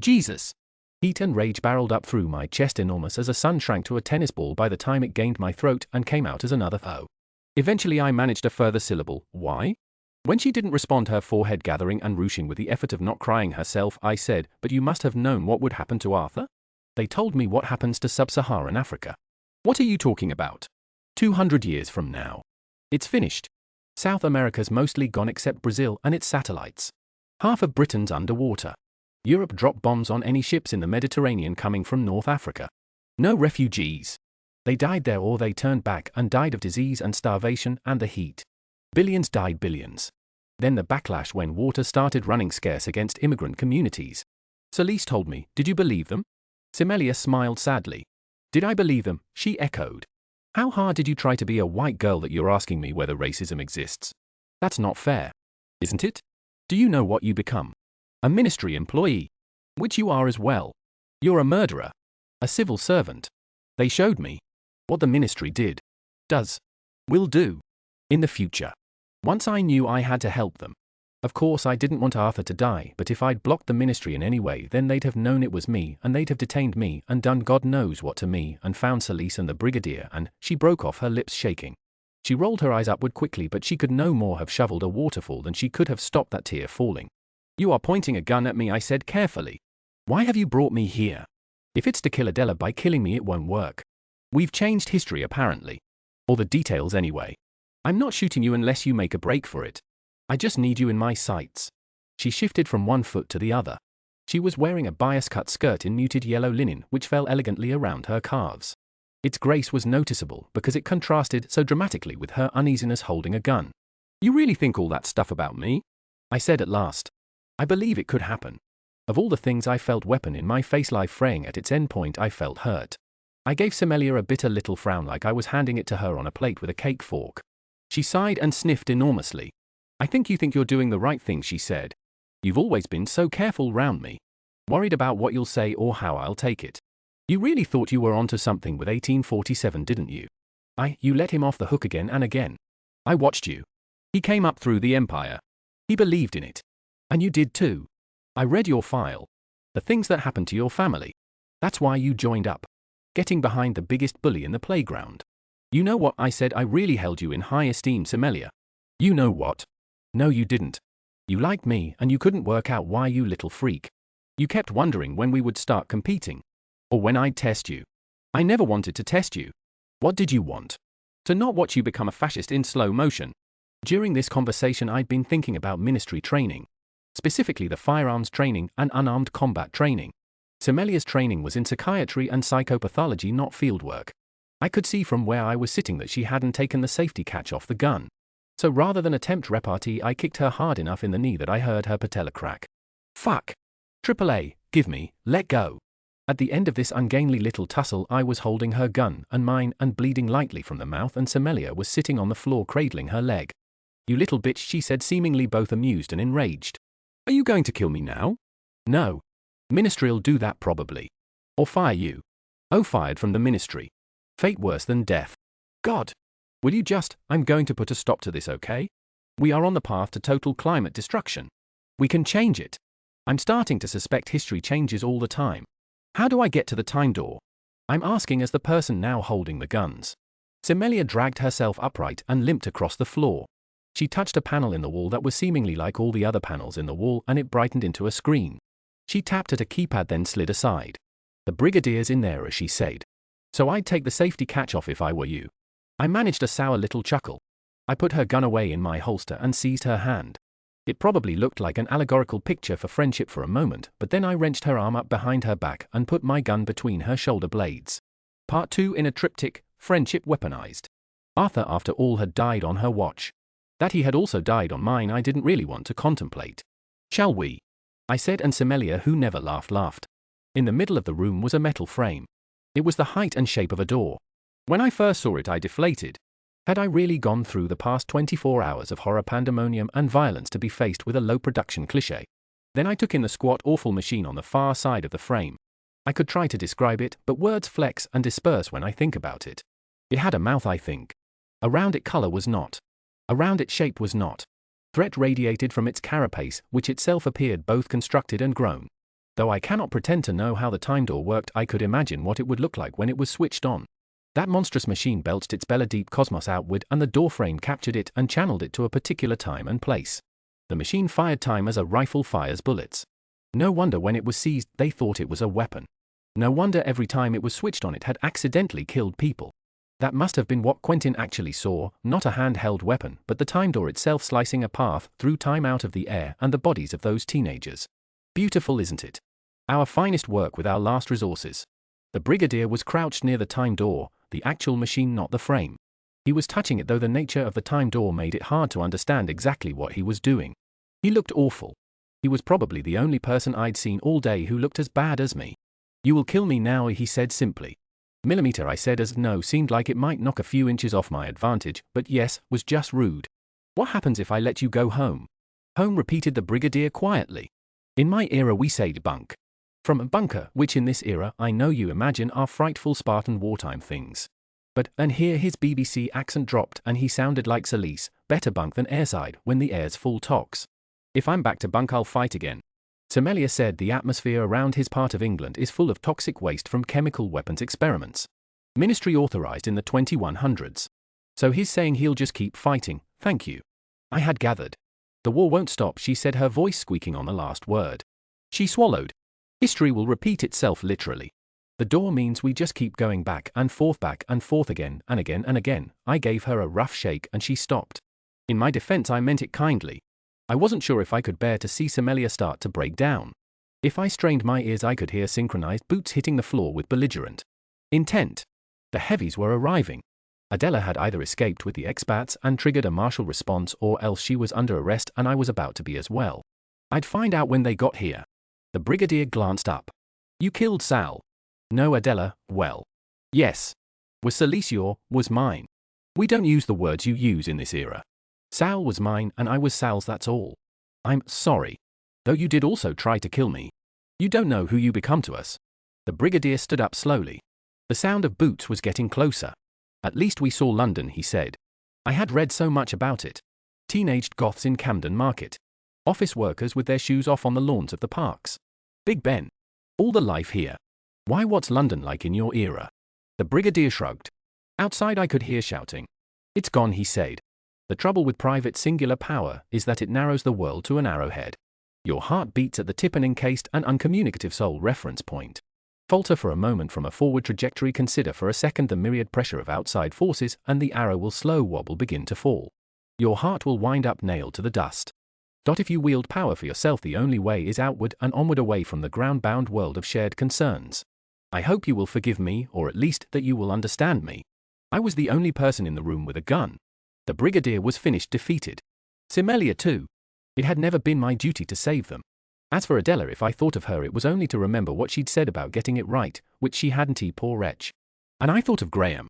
Jesus. Heat and rage barreled up through my chest, enormous as a sun shrank to a tennis ball by the time it gained my throat and came out as another oh. Eventually I managed a further syllable, why? When she didn't respond, her forehead gathering and ruching with the effort of not crying herself, I said, but you must have known what would happen to Arthur? They told me what happens to sub-Saharan Africa. What are you talking about? 200 years from now. It's finished. South America's mostly gone except Brazil and its satellites. Half of Britain's underwater. Europe dropped bombs on any ships in the Mediterranean coming from North Africa. No refugees. They died there or they turned back and died of disease and starvation and the heat. Billions died, billions. Then the backlash when water started running scarce against immigrant communities. Solis told me, did you believe them? Semelia smiled sadly. Did I believe them? She echoed. How hard did you try to be a white girl that you're asking me whether racism exists? That's not fair. Isn't it? Do you know what you become? A ministry employee. Which you are as well. You're a murderer. A civil servant. They showed me. What the ministry did. Does. Will do. In the future. Once I knew I had to help them. Of course I didn't want Arthur to die, but if I'd blocked the ministry in any way then they'd have known it was me and they'd have detained me and done God knows what to me and found Solis and the brigadier and, she broke off, her lips shaking. She rolled her eyes upward quickly, but she could no more have shoveled a waterfall than she could have stopped that tear falling. You are pointing a gun at me, I said carefully. Why have you brought me here? If it's to kill Adela by killing me it won't work. We've changed history apparently. Or the details anyway. I'm not shooting you unless you make a break for it. I just need you in my sights. She shifted from one foot to the other. She was wearing a bias-cut skirt in muted yellow linen which fell elegantly around her calves. Its grace was noticeable because it contrasted so dramatically with her uneasiness holding a gun. You really think all that stuff about me? I said at last. I believe it could happen. Of all the things I felt, weapon in my face, life fraying at its end point, I felt hurt. I gave Semelia a bitter little frown like I was handing it to her on a plate with a cake fork. She sighed and sniffed enormously. I think you think you're doing the right thing, she said. You've always been so careful round me. Worried about what you'll say or how I'll take it. You really thought you were onto something with 1847, didn't you? You let him off the hook again and again. I watched you. He came up through the empire. He believed in it. And you did too. I read your file. The things that happened to your family. That's why you joined up. Getting behind the biggest bully in the playground. You know what I said? I really held you in high esteem, Semelia. You know what? No, you didn't. You liked me and you couldn't work out why, you little freak. You kept wondering when we would start competing. Or when I'd test you. I never wanted to test you. What did you want? To not watch you become a fascist in slow motion. During this conversation I'd been thinking about ministry training. Specifically the firearms training and unarmed combat training. Semelia's training was in psychiatry and psychopathology, not fieldwork. I could see from where I was sitting that she hadn't taken the safety catch off the gun. So rather than attempt repartee, I kicked her hard enough in the knee that I heard her patella crack. Fuck. AAA, give me, let go. At the end of this ungainly little tussle I was holding her gun and mine and bleeding lightly from the mouth, and Semelia was sitting on the floor cradling her leg. You little bitch, she said, seemingly both amused and enraged. Are you going to kill me now? No. Ministry'll do that probably. Or fire you. Oh, fired from the ministry. Fate worse than death. God. Will you just, I'm going to put a stop to this, okay? We are on the path to total climate destruction. We can change it. I'm starting to suspect history changes all the time. How do I get to the time door? I'm asking as the person now holding the guns. Semelia dragged herself upright and limped across the floor. She touched a panel in the wall that was seemingly like all the other panels in the wall, and it brightened into a screen. She tapped at a keypad, then slid aside. The brigadier's in there, as she said. So I'd take the safety catch off if I were you. I managed a sour little chuckle. I put her gun away in my holster and seized her hand. It probably looked like an allegorical picture for friendship for a moment, but then I wrenched her arm up behind her back and put my gun between her shoulder blades. Part 2 in a triptych, friendship weaponized. Arthur, after all, had died on her watch. That he had also died on mine I didn't really want to contemplate. Shall we? I said, and Semelia, who never laughed. In the middle of the room was a metal frame. It was the height and shape of a door. When I first saw it I deflated. Had I really gone through the past 24 hours of horror, pandemonium and violence to be faced with a low production cliché? Then I took in the squat, awful machine on the far side of the frame. I could try to describe it, but words flex and disperse when I think about it. It had a mouth, I think. Around it color was not. Around it shape was not. Threat radiated from its carapace, which itself appeared both constructed and grown. Though I cannot pretend to know how the time door worked, I could imagine what it would look like when it was switched on. That monstrous machine belched its belly-deep cosmos outward, and the door frame captured it and channeled it to a particular time and place. The machine fired time as a rifle fires bullets. No wonder when it was seized they thought it was a weapon. No wonder every time it was switched on it had accidentally killed people. That must have been what Quentin actually saw, not a handheld weapon, but the time door itself slicing a path through time out of the air and the bodies of those teenagers. Beautiful, isn't it? Our finest work with our last resources. The Brigadier was crouched near the time door, the actual machine, not the frame. He was touching it, though the nature of the time door made it hard to understand exactly what he was doing. He looked awful. He was probably the only person I'd seen all day who looked as bad as me. "You will kill me now," he said simply. "Millimeter," I said, as no seemed like it might knock a few inches off my advantage, but yes was just rude. "What happens if I let you go home?" "Home," repeated the Brigadier quietly. "In my era we said bunk. From a bunker, which in this era I know you imagine are frightful Spartan wartime things. But," and here his BBC accent dropped and he sounded like Solis, "better bunk than airside when the air's full tox. If I'm back to bunk I'll fight again." Semelia said the atmosphere around his part of England is full of toxic waste from chemical weapons experiments. Ministry authorized in the 2100s. So he's saying he'll just keep fighting, thank you. I had gathered. "The war won't stop," she said, her voice squeaking on the last word. She swallowed. "History will repeat itself literally. The door means we just keep going back and forth again and again and again." I gave her a rough shake and she stopped. In my defense I meant it kindly. I wasn't sure if I could bear to see Semelia start to break down. If I strained my ears I could hear synchronized boots hitting the floor with belligerent intent. The heavies were arriving. Adela had either escaped with the expats and triggered a martial response, or else she was under arrest and I was about to be as well. I'd find out when they got here. The Brigadier glanced up. "You killed Sal?" "No, Adela." "Well, yes. Was Solis your, was mine. We don't use the words you use in this era. Sal was mine and I was Sal's, that's all. I'm sorry. Though you did also try to kill me. You don't know who you become to us." The Brigadier stood up slowly. The sound of boots was getting closer. "At least we saw London," he said. "I had read so much about it. Teenaged goths in Camden Market. Office workers with their shoes off on the lawns of the parks. Big Ben. All the life here. Why, what's London like in your era?" The Brigadier shrugged. Outside I could hear shouting. "It's gone," he said. "The trouble with private singular power is that it narrows the world to an arrowhead. Your heart beats at the tip, an encased and uncommunicative sole reference point. Falter for a moment from a forward trajectory, consider for a second the myriad pressure of outside forces, and the arrow will slow wobble, begin to fall. Your heart will wind up nailed to the dust. If you wield power for yourself, the only way is outward and onward, away from the ground-bound world of shared concerns. I hope you will forgive me, or at least that you will understand me. I was the only person in the room with a gun." The Brigadier was finished, defeated. Semelia too. It had never been my duty to save them. As for Adela, if I thought of her it was only to remember what she'd said about getting it right, which she hadn't, poor wretch. And I thought of Graham.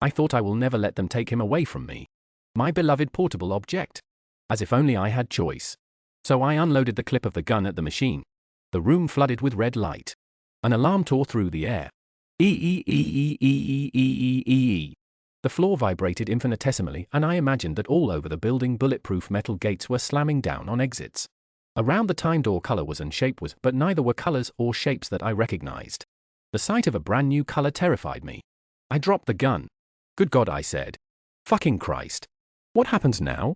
I thought I will never let them take him away from me. My beloved portable object. As if only I had choice. So I unloaded the clip of the gun at the machine. The room flooded with red light. An alarm tore through the air. E. The floor vibrated infinitesimally, and I imagined that all over the building bulletproof metal gates were slamming down on exits. Around the time door color was and shape was, but neither were colors or shapes that I recognized. The sight of a brand new color terrified me. I dropped the gun. "Good God," I said. "Fucking Christ. What happens now?"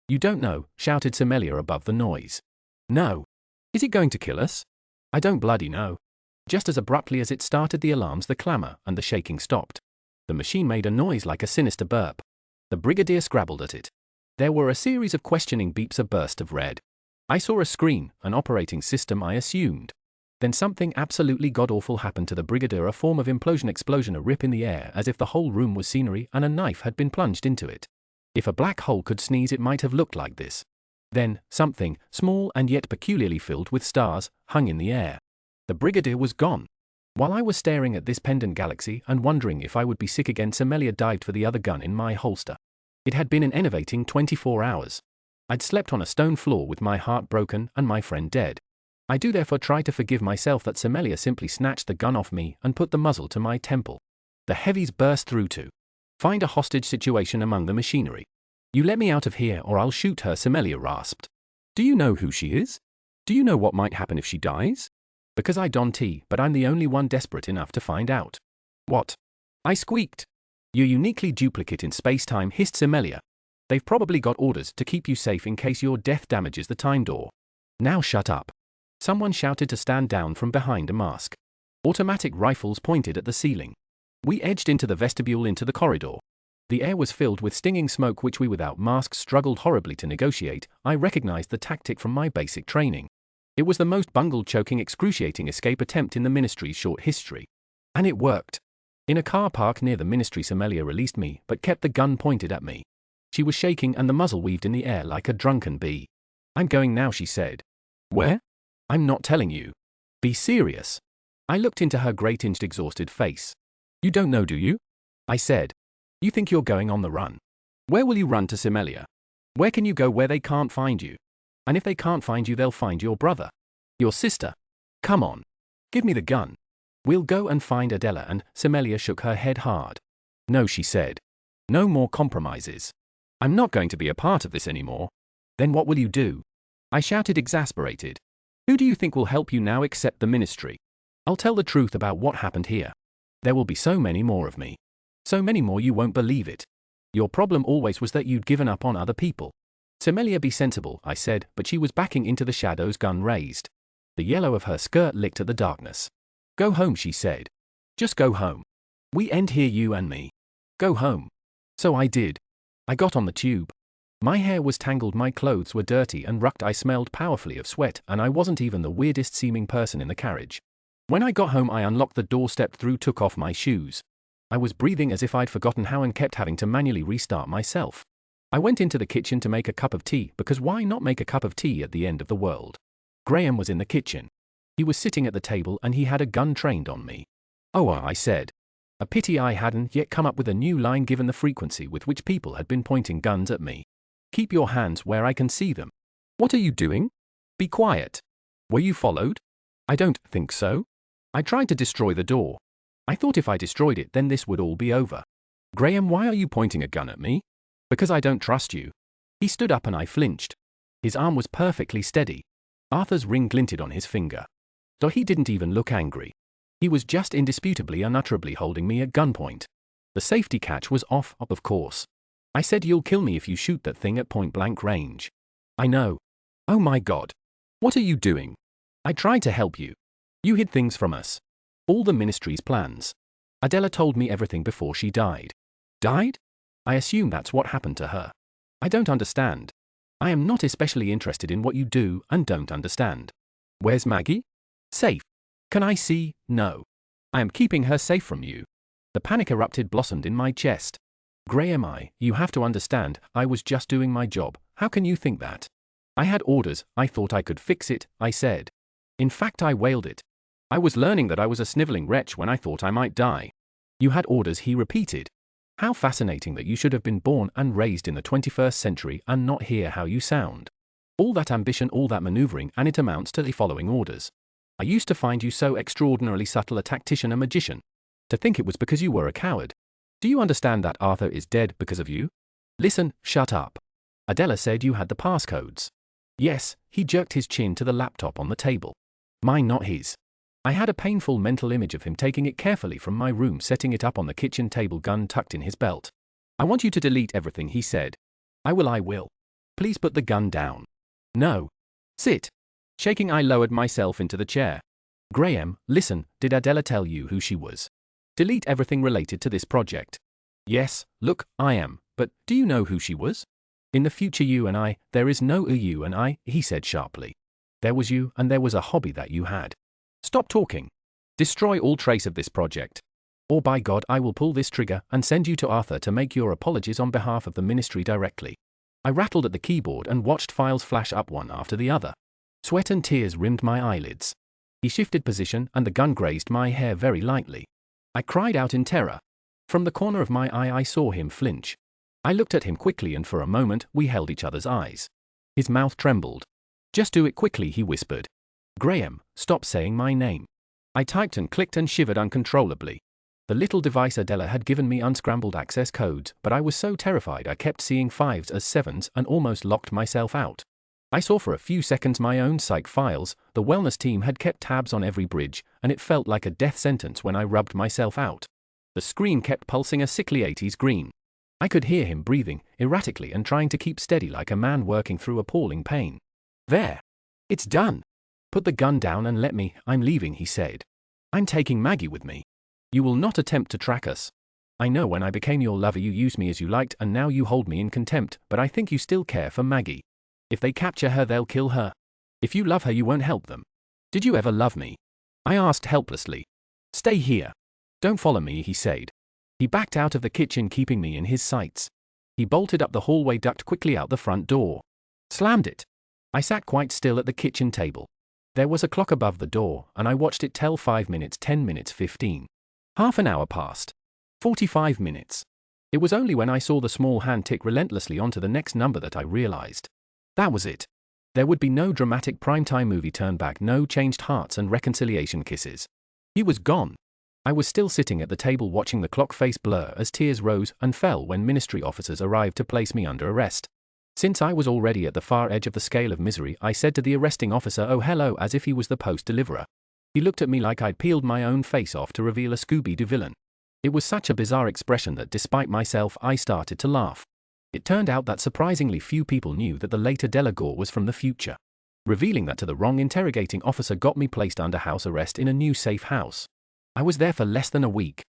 "You don't know," shouted Semelia above the noise. "No. Is it going to kill us?" "I don't bloody know." Just as abruptly as it started, the alarms, the clamor, and the shaking stopped. The machine made a noise like a sinister burp. The Brigadier scrabbled at it. There were a series of questioning beeps, a burst of red. I saw a screen, an operating system, I assumed. Then something absolutely god-awful happened to the Brigadier, a form of implosion, explosion, a rip in the air, as if the whole room was scenery and a knife had been plunged into it. If a black hole could sneeze, it might have looked like this. Then, something, small and yet peculiarly filled with stars, hung in the air. The Brigadier was gone. While I was staring at this pendant galaxy and wondering if I would be sick again, Semelia dived for the other gun in my holster. It had been an enervating 24 hours. I'd slept on a stone floor with my heart broken and my friend dead. I do therefore try to forgive myself that Semelia simply snatched the gun off me and put the muzzle to my temple. The heavies burst through to find a hostage situation among the machinery. "You let me out of here or I'll shoot her," Semelia rasped. "Do you know who she is? Do you know what might happen if she dies?" "Because I don't, but I'm the only one desperate enough to find out." "What?" I squeaked. You're uniquely duplicate in space-time, hissed Semelia. They've probably got orders to keep you safe in case your death damages the time door. Now shut up. Someone shouted to stand down from behind a mask. Automatic rifles pointed at the ceiling. We edged into the vestibule into the corridor. The air was filled with stinging smoke which we without masks struggled horribly to negotiate. I recognized the tactic from my basic training. It was the most bungled, choking, excruciating escape attempt in the Ministry's short history. And it worked. In a car park near the Ministry, Semelia released me but kept the gun pointed at me. She was shaking and the muzzle weaved in the air like a drunken bee. I'm going now, she said. Where? I'm not telling you. Be serious. I looked into her great-tinged, exhausted face. You don't know, do you? I said. You think you're going on the run. Where will you run to, Semelia? Where can you go where they can't find you? And if they can't find you, they'll find your brother. Your sister. Come on. Give me the gun. We'll go and find Adela. And Semelia shook her head hard. No, she said. No more compromises. I'm not going to be a part of this anymore. Then what will you do? I shouted, exasperated. Who do you think will help you now except the Ministry? I'll tell the truth about what happened here. There will be so many more of me. So many more you won't believe it. Your problem always was that you'd given up on other people. Semelia, be sensible, I said, but she was backing into the shadows, gun raised. The yellow of her skirt licked at the darkness. Go home, she said. Just go home. We end here, you and me. Go home. So I did. I got on the tube. My hair was tangled, my clothes were dirty and rucked, I smelled powerfully of sweat, and I wasn't even the weirdest seeming person in the carriage. When I got home, I unlocked the door, stepped through, took off my shoes. I was breathing as if I'd forgotten how and kept having to manually restart myself. I went into the kitchen to make a cup of tea, because why not make a cup of tea at the end of the world? Graham was in the kitchen. He was sitting at the table and he had a gun trained on me. Oh, I said. A pity I hadn't yet come up with a new line given the frequency with which people had been pointing guns at me. Keep your hands where I can see them. What are you doing? Be quiet. Were you followed? I don't think so. I tried to destroy the door. I thought if I destroyed it, then this would all be over. Graham, why are you pointing a gun at me? Because I don't trust you. He stood up and I flinched. His arm was perfectly steady. Arthur's ring glinted on his finger. Though he didn't even look angry. He was just indisputably, unutterably holding me at gunpoint. The safety catch was off, of course. I said, you'll kill me if you shoot that thing at point-blank range. I know. Oh my God. What are you doing? I tried to help you. You hid things from us. All the Ministry's plans. Adela told me everything before she died. Died? I assume that's what happened to her. I don't understand. I am not especially interested in what you do and don't understand. Where's Maggie? Safe. Can I see? No. I am keeping her safe from you. The panic erupted, blossomed in my chest. Graham, you have to understand, I was just doing my job. How can you think that? I had orders, I thought I could fix it, I said. In fact, I wailed it. I was learning that I was a sniveling wretch when I thought I might die. You had orders, he repeated. How fascinating that you should have been born and raised in the 21st century and not hear how you sound. All that ambition, all that maneuvering, and it amounts to the following orders. I used to find you so extraordinarily subtle, a tactician, a magician. To think it was because you were a coward. Do you understand that Arthur is dead because of you? Listen, shut up. Adela said you had the passcodes. Yes, he jerked his chin to the laptop on the table. Mine, not his. I had a painful mental image of him taking it carefully from my room, setting it up on the kitchen table, gun tucked in his belt. I want you to delete everything, he said. I will. Please put the gun down. No. Sit. Shaking, I lowered myself into the chair. Graham, listen, did Adela tell you who she was? Delete everything related to this project. Yes, look, I am, but do you know who she was? In the future, you and I, there is no you and I, he said sharply. There was you and there was a hobby that you had. Stop talking. Destroy all trace of this project. Or by God, I will pull this trigger and send you to Arthur to make your apologies on behalf of the Ministry directly. I rattled at the keyboard and watched files flash up one after the other. Sweat and tears rimmed my eyelids. He shifted position and the gun grazed my hair very lightly. I cried out in terror. From the corner of my eye I saw him flinch. I looked at him quickly and for a moment we held each other's eyes. His mouth trembled. Just do it quickly, he whispered. Graham, stop saying my name. I typed and clicked and shivered uncontrollably. The little device Adela had given me unscrambled access codes, but I was so terrified I kept seeing 5s as 7s and almost locked myself out. I saw for a few seconds my own psych files. The wellness team had kept tabs on every bridge, and it felt like a death sentence when I rubbed myself out. The screen kept pulsing a sickly 80s green. I could hear him breathing, erratically and trying to keep steady like a man working through appalling pain. There. It's done. Put the gun down and let me, I'm leaving, he said. I'm taking Maggie with me. You will not attempt to track us. I know when I became your lover you used me as you liked and now you hold me in contempt, but I think you still care for Maggie. If they capture her they'll kill her. If you love her you won't help them. Did you ever love me? I asked helplessly. Stay here. Don't follow me, he said. He backed out of the kitchen keeping me in his sights. He bolted up the hallway, ducked quickly out the front door. Slammed it. I sat quite still at the kitchen table. There was a clock above the door, and I watched it tell 5 minutes, 10 minutes, 15. Half an hour passed. 45 minutes. It was only when I saw the small hand tick relentlessly onto the next number that I realized. That was it. There would be no dramatic primetime movie turn back, no changed hearts and reconciliation kisses. He was gone. I was still sitting at the table watching the clock face blur as tears rose and fell when ministry officers arrived to place me under arrest. Since I was already at the far edge of the scale of misery, I said to the arresting officer, "Oh hello," as if he was the post deliverer. He looked at me like I'd peeled my own face off to reveal a Scooby-Doo villain. It was such a bizarre expression that despite myself I started to laugh. It turned out that surprisingly few people knew that the later Devour was from the future. Revealing that to the wrong interrogating officer got me placed under house arrest in a new safe house. I was there for less than a week.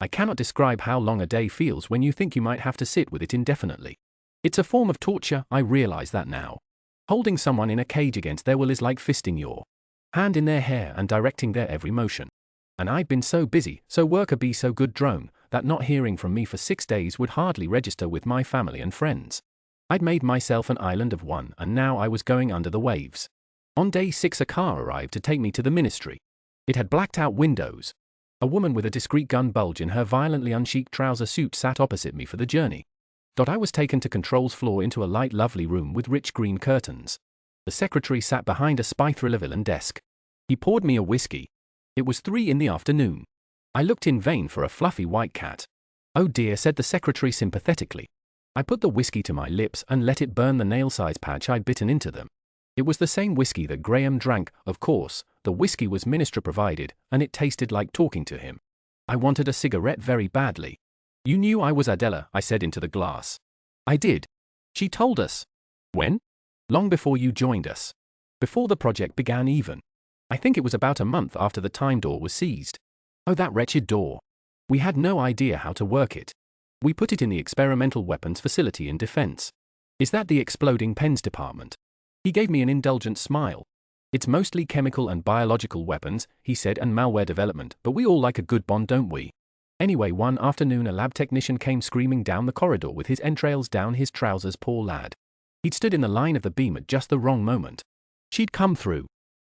I cannot describe how long a day feels when you think you might have to sit with it indefinitely. It's a form of torture, I realize that now. Holding someone in a cage against their will is like fisting your hand in their hair and directing their every motion. And I'd been so busy, so worker bee, so good drone, that not hearing from me for 6 days would hardly register with my family and friends. I'd made myself an island of one, and now I was going under the waves. On day 6 a car arrived to take me to the ministry. It had blacked out windows. A woman with a discreet gun bulge in her violently unchic trouser suit sat opposite me for the journey. I was taken to controls floor into a light lovely room with rich green curtains. The secretary sat behind a spy thriller villain desk. He poured me a whiskey. It was 3 in the afternoon. I looked in vain for a fluffy white cat. "Oh dear," said the secretary sympathetically. I put the whiskey to my lips and let it burn the nail-sized patch I'd bitten into them. It was the same whiskey that Graham drank, of course. The whiskey was minister provided, and it tasted like talking to him. I wanted a cigarette very badly. "You knew I was Adela," I said into the glass. "I did. She told us." "When?" "Long before you joined us. Before the project began even. I think it was about a month after the time door was seized." "Oh, that wretched door. We had no idea how to work it. We put it in the experimental weapons facility in defense." "Is that the exploding pens department?" He gave me an indulgent smile. "It's mostly chemical and biological weapons," he said, "and malware development, but we all like a good bond, don't we?" Anyway, one afternoon a lab technician came screaming down the corridor with his entrails down his trousers, poor lad. He'd stood in the line of the beam at just the wrong moment. She'd come through.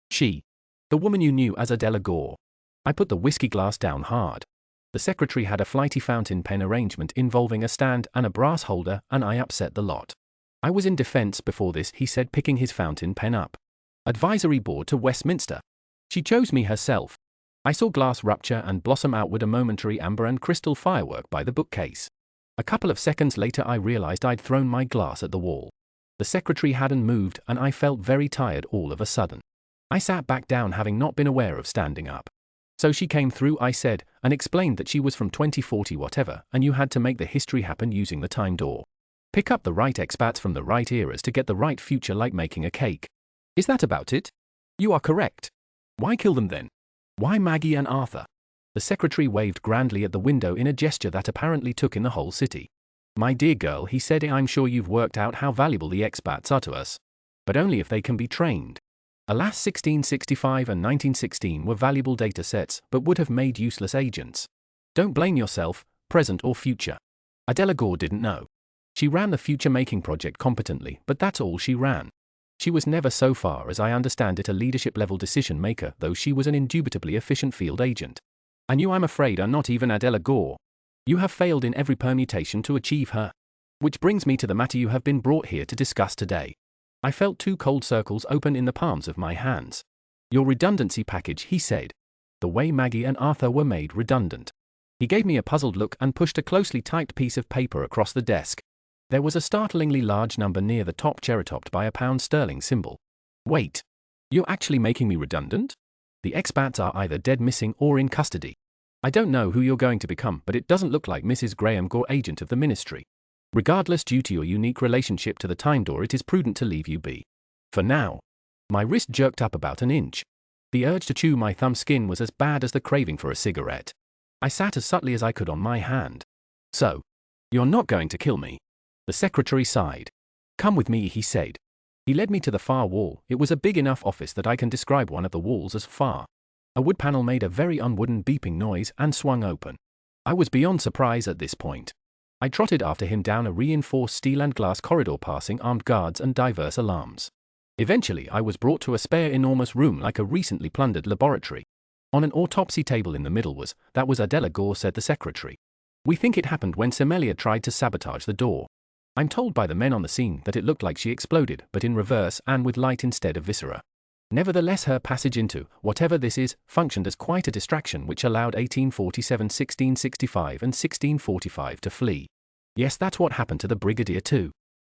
She. The woman you knew as Adela Gore. I put the whiskey glass down hard. The secretary had a flighty fountain pen arrangement involving a stand and a brass holder, and I upset the lot. "I was in defense before this," he said, picking his fountain pen up. "Advisory board to Westminster. She chose me herself." I saw glass rupture and blossom outward, a momentary amber and crystal firework by the bookcase. A couple of seconds later I realized I'd thrown my glass at the wall. The secretary hadn't moved, and I felt very tired all of a sudden. I sat back down, having not been aware of standing up. "So she came through," I said, and explained that she was from 2040 whatever, and you had to make the history happen using the time door. Pick up the right expats from the right eras to get the right future, like making a cake. "Is that about it?" "You are correct." "Why kill them then? Why Maggie and Arthur?" The secretary waved grandly at the window in a gesture that apparently took in the whole city. "My dear girl," he said, "I'm sure you've worked out how valuable the expats are to us. But only if they can be trained. Alas, 1665 and 1916 were valuable data sets, but would have made useless agents. Don't blame yourself, present or future. Adela Gore didn't know. She ran the future-making project competently, but that's all she ran. She was never, so far as I understand it, a leadership-level decision-maker, though she was an indubitably efficient field agent. And you, I'm afraid, are not even Adela Gore. You have failed in every permutation to achieve her. Which brings me to the matter you have been brought here to discuss today." I felt 2 cold circles open in the palms of my hands. "Your redundancy package," he said. "The way Maggie and Arthur were made redundant." He gave me a puzzled look and pushed a closely typed piece of paper across the desk. There was a startlingly large number near the top, cherry-topped by a £1 symbol. "Wait. You're actually making me redundant? The expats are either dead, missing, or in custody." I don't know who you're going to become, but it doesn't look like Mrs. Graham Gore, agent of the ministry. Regardless, due to your unique relationship to the Time Door, it is prudent to leave you be. For now. My wrist jerked up about an inch. The urge to chew my thumb skin was as bad as the craving for a cigarette. I sat as subtly as I could on my hand. So, you're not going to kill me? The secretary sighed. Come with me, he said. He led me to the far wall. It was a big enough office that I can describe one of the walls as far. A wood panel made a very unwooden beeping noise and swung open. I was beyond surprise at this point. I trotted after him down a reinforced steel and glass corridor, passing armed guards and diverse alarms. Eventually, I was brought to a spare enormous room like a recently plundered laboratory. On an autopsy table in the middle that was Adela Gore, said the secretary. We think it happened when Semelia tried to sabotage the door. I'm told by the men on the scene that it looked like she exploded, but in reverse and with light instead of viscera. Nevertheless, her passage into whatever this is functioned as quite a distraction, which allowed 1847, 1665 and 1645 to flee. Yes, that's what happened to the Brigadier too,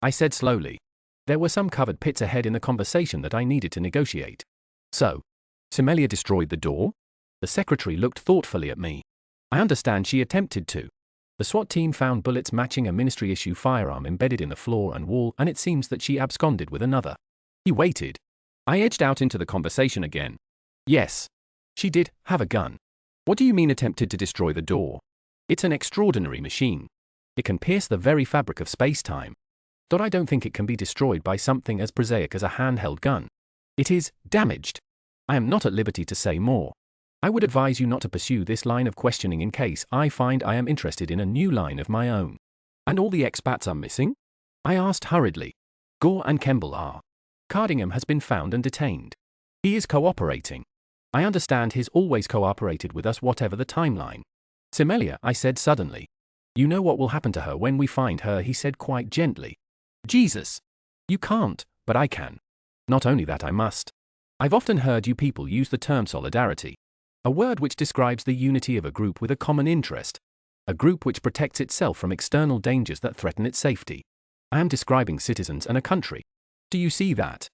I said slowly. There were some covered pits ahead in the conversation that I needed to negotiate. So, Semelia destroyed the door? The secretary looked thoughtfully at me. I understand she attempted to. The SWAT team found bullets matching a ministry-issue firearm embedded in the floor and wall, and it seems that she absconded with another. He waited. I edged out into the conversation again. Yes. She did have a gun. What do you mean attempted to destroy the door? It's an extraordinary machine. It can pierce the very fabric of space-time. I don't think it can be destroyed by something as prosaic as a handheld gun. It is damaged. I am not at liberty to say more. I would advise you not to pursue this line of questioning in case I find I am interested in a new line of my own. And all the expats are missing? I asked hurriedly. Gore and Kemble are. Cardingham has been found and detained. He is cooperating. I understand he's always cooperated with us, whatever the timeline. Semelia, I said suddenly. You know what will happen to her when we find her, he said quite gently. Jesus. You can't, but I can. Not only that, I must. I've often heard you people use the term solidarity. A word which describes the unity of a group with a common interest. A group which protects itself from external dangers that threaten its safety. I am describing citizens and a country. Do you see that?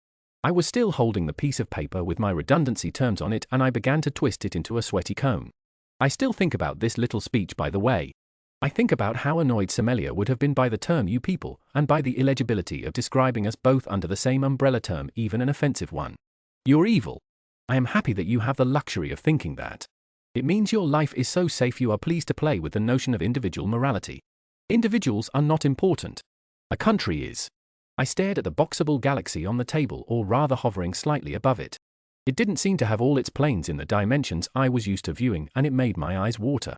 I was still holding the piece of paper with my redundancy terms on it, and I began to twist it into a sweaty cone. I still think about this little speech, by the way. I think about how annoyed Semelia would have been by the term you people, and by the illegibility of describing us both under the same umbrella term, even an offensive one. You're evil. I am happy that you have the luxury of thinking that. It means your life is so safe you are pleased to play with the notion of individual morality. Individuals are not important. A country is. I stared at the boxable galaxy on the table, or rather hovering slightly above it. It didn't seem to have all its planes in the dimensions I was used to viewing, and it made my eyes water.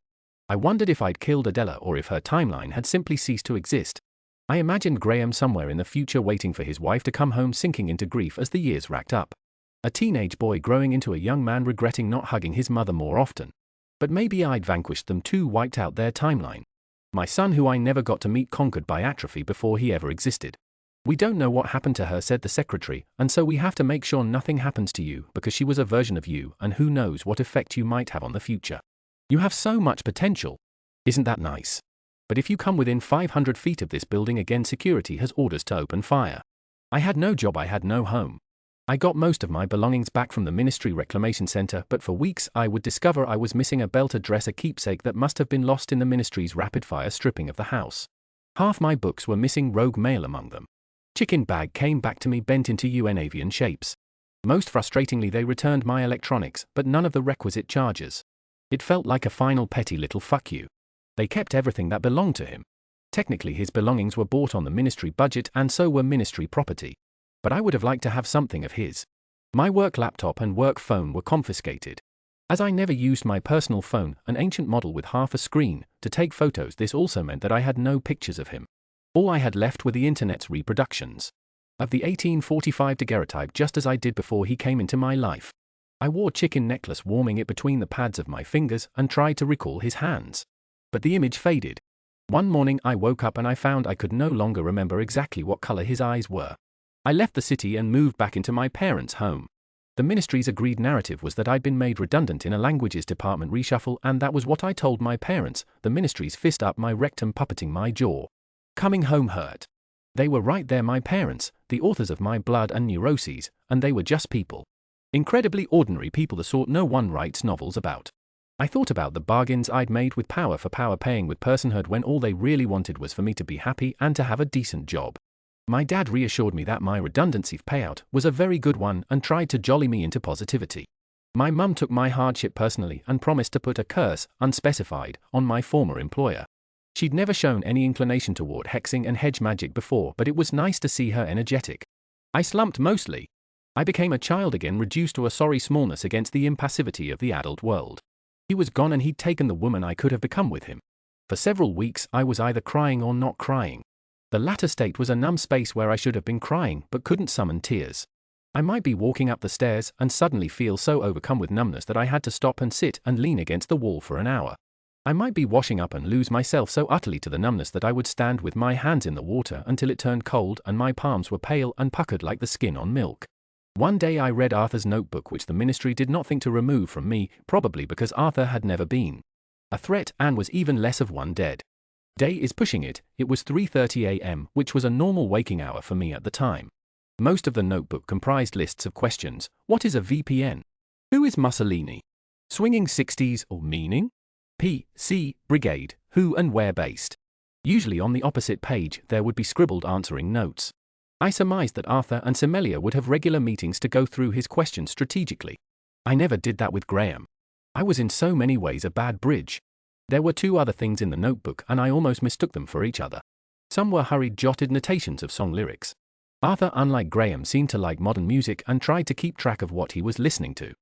I wondered if I'd killed Adela or if her timeline had simply ceased to exist. I imagined Graham somewhere in the future waiting for his wife to come home, sinking into grief as the years racked up. A teenage boy growing into a young man, regretting not hugging his mother more often. But maybe I'd vanquished them too, wiped out their timeline. My son, who I never got to meet, conquered by atrophy before he ever existed. We don't know what happened to her, said the secretary, and so we have to make sure nothing happens to you, because she was a version of you, and who knows what effect you might have on the future. You have so much potential. Isn't that nice? But if you come within 500 feet of this building again, security has orders to open fire. I had no job, I had no home. I got most of my belongings back from the Ministry Reclamation Center, but for weeks I would discover I was missing a belt, a dress, a keepsake that must have been lost in the Ministry's rapid-fire stripping of the house. Half my books were missing, rogue mail among them. Chicken bag came back to me bent into UN avian shapes. Most frustratingly, they returned my electronics, but none of the requisite charges. It felt like a final petty little fuck you. They kept everything that belonged to him. Technically his belongings were bought on the ministry budget and so were ministry property. But I would have liked to have something of his. My work laptop and work phone were confiscated. As I never used my personal phone, an ancient model with half a screen, to take photos, this also meant that I had no pictures of him. All I had left were the internet's reproductions of the 1845 daguerreotype, just as I did before he came into my life. I wore chicken necklace, warming it between the pads of my fingers, and tried to recall his hands. But the image faded. One morning I woke up and I found I could no longer remember exactly what color his eyes were. I left the city and moved back into my parents' home. The ministry's agreed narrative was that I'd been made redundant in a languages department reshuffle, and that was what I told my parents. The ministry's fist up my rectum, puppeting my jaw. Coming home hurt. They were right there, my parents, the authors of my blood and neuroses, and they were just people. Incredibly ordinary people, the sort no one writes novels about. I thought about the bargains I'd made with power for power paying with personhood when all they really wanted was for me to be happy and to have a decent job. My dad reassured me that my redundancy payout was a very good one and tried to jolly me into positivity. My mum took my hardship personally and promised to put a curse, unspecified, on my former employer. She'd never shown any inclination toward hexing and hedge magic before, but it was nice to see her energetic. I slumped mostly. I became a child again, reduced to a sorry smallness against the impassivity of the adult world. He was gone and he'd taken the woman I could have become with him. For several weeks I was either crying or not crying. The latter state was a numb space where I should have been crying but couldn't summon tears. I might be walking up the stairs and suddenly feel so overcome with numbness that I had to stop and sit and lean against the wall for an hour. I might be washing up and lose myself so utterly to the numbness that I would stand with my hands in the water until it turned cold and my palms were pale and puckered like the skin on milk. One day I read Arthur's notebook, which the ministry did not think to remove from me, probably because Arthur had never been a threat and was even less of one dead. Day is pushing it. It was 3:30 a.m., which was a normal waking hour for me at the time. Most of the notebook comprised lists of questions. What is a VPN? Who is Mussolini? Swinging 60s or meaning? P.C. Brigade, who and where based? Usually on the opposite page there would be scribbled answering notes. I surmised that Arthur and Semelia would have regular meetings to go through his questions strategically. I never did that with Graham. I was in so many ways a bad bridge. There were two other things in the notebook and I almost mistook them for each other. Some were hurried jotted notations of song lyrics. Arthur, unlike Graham, seemed to like modern music and tried to keep track of what he was listening to.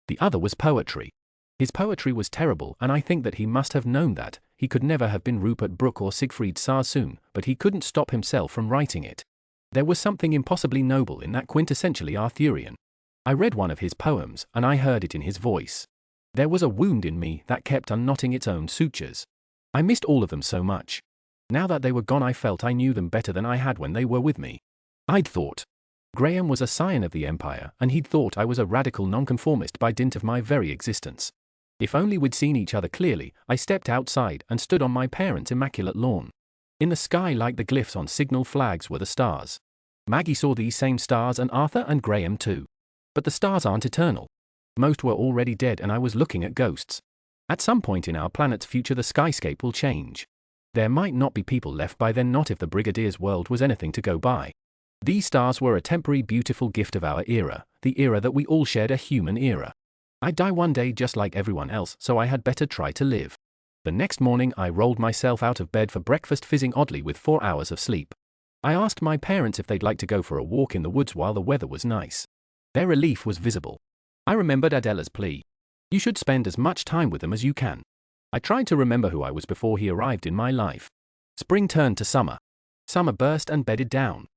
The other was poetry. His poetry was terrible, and I think that he must have known that. He could never have been Rupert Brooke or Siegfried Sassoon, but he couldn't stop himself from writing it. There was something impossibly noble in that, quintessentially Arthurian. I read one of his poems, and I heard it in his voice. There was a wound in me that kept unknotting its own sutures. I missed all of them so much. Now that they were gone I felt I knew them better than I had when they were with me. I'd thought Graham was a scion of the empire, and he'd thought I was a radical nonconformist by dint of my very existence. If only we'd seen each other clearly. I stepped outside and stood on my parents' immaculate lawn. In the sky, like the glyphs on signal flags, were the stars. Maggie saw these same stars, and Arthur and Graham too. But the stars aren't eternal. Most were already dead and I was looking at ghosts. At some point in our planet's future the skyscape will change. There might not be people left by then, not if the Brigadier's world was anything to go by. These stars were a temporary beautiful gift of our era, the era that we all shared, a human era. I'd die one day just like everyone else, so I had better try to live. The next morning I rolled myself out of bed for breakfast, fizzing oddly with 4 hours of sleep. I asked my parents if they'd like to go for a walk in the woods while the weather was nice. Their relief was visible. I remembered Adela's plea. You should spend as much time with them as you can. I tried to remember who I was before he arrived in my life. Spring turned to summer. Summer burst and bedded down.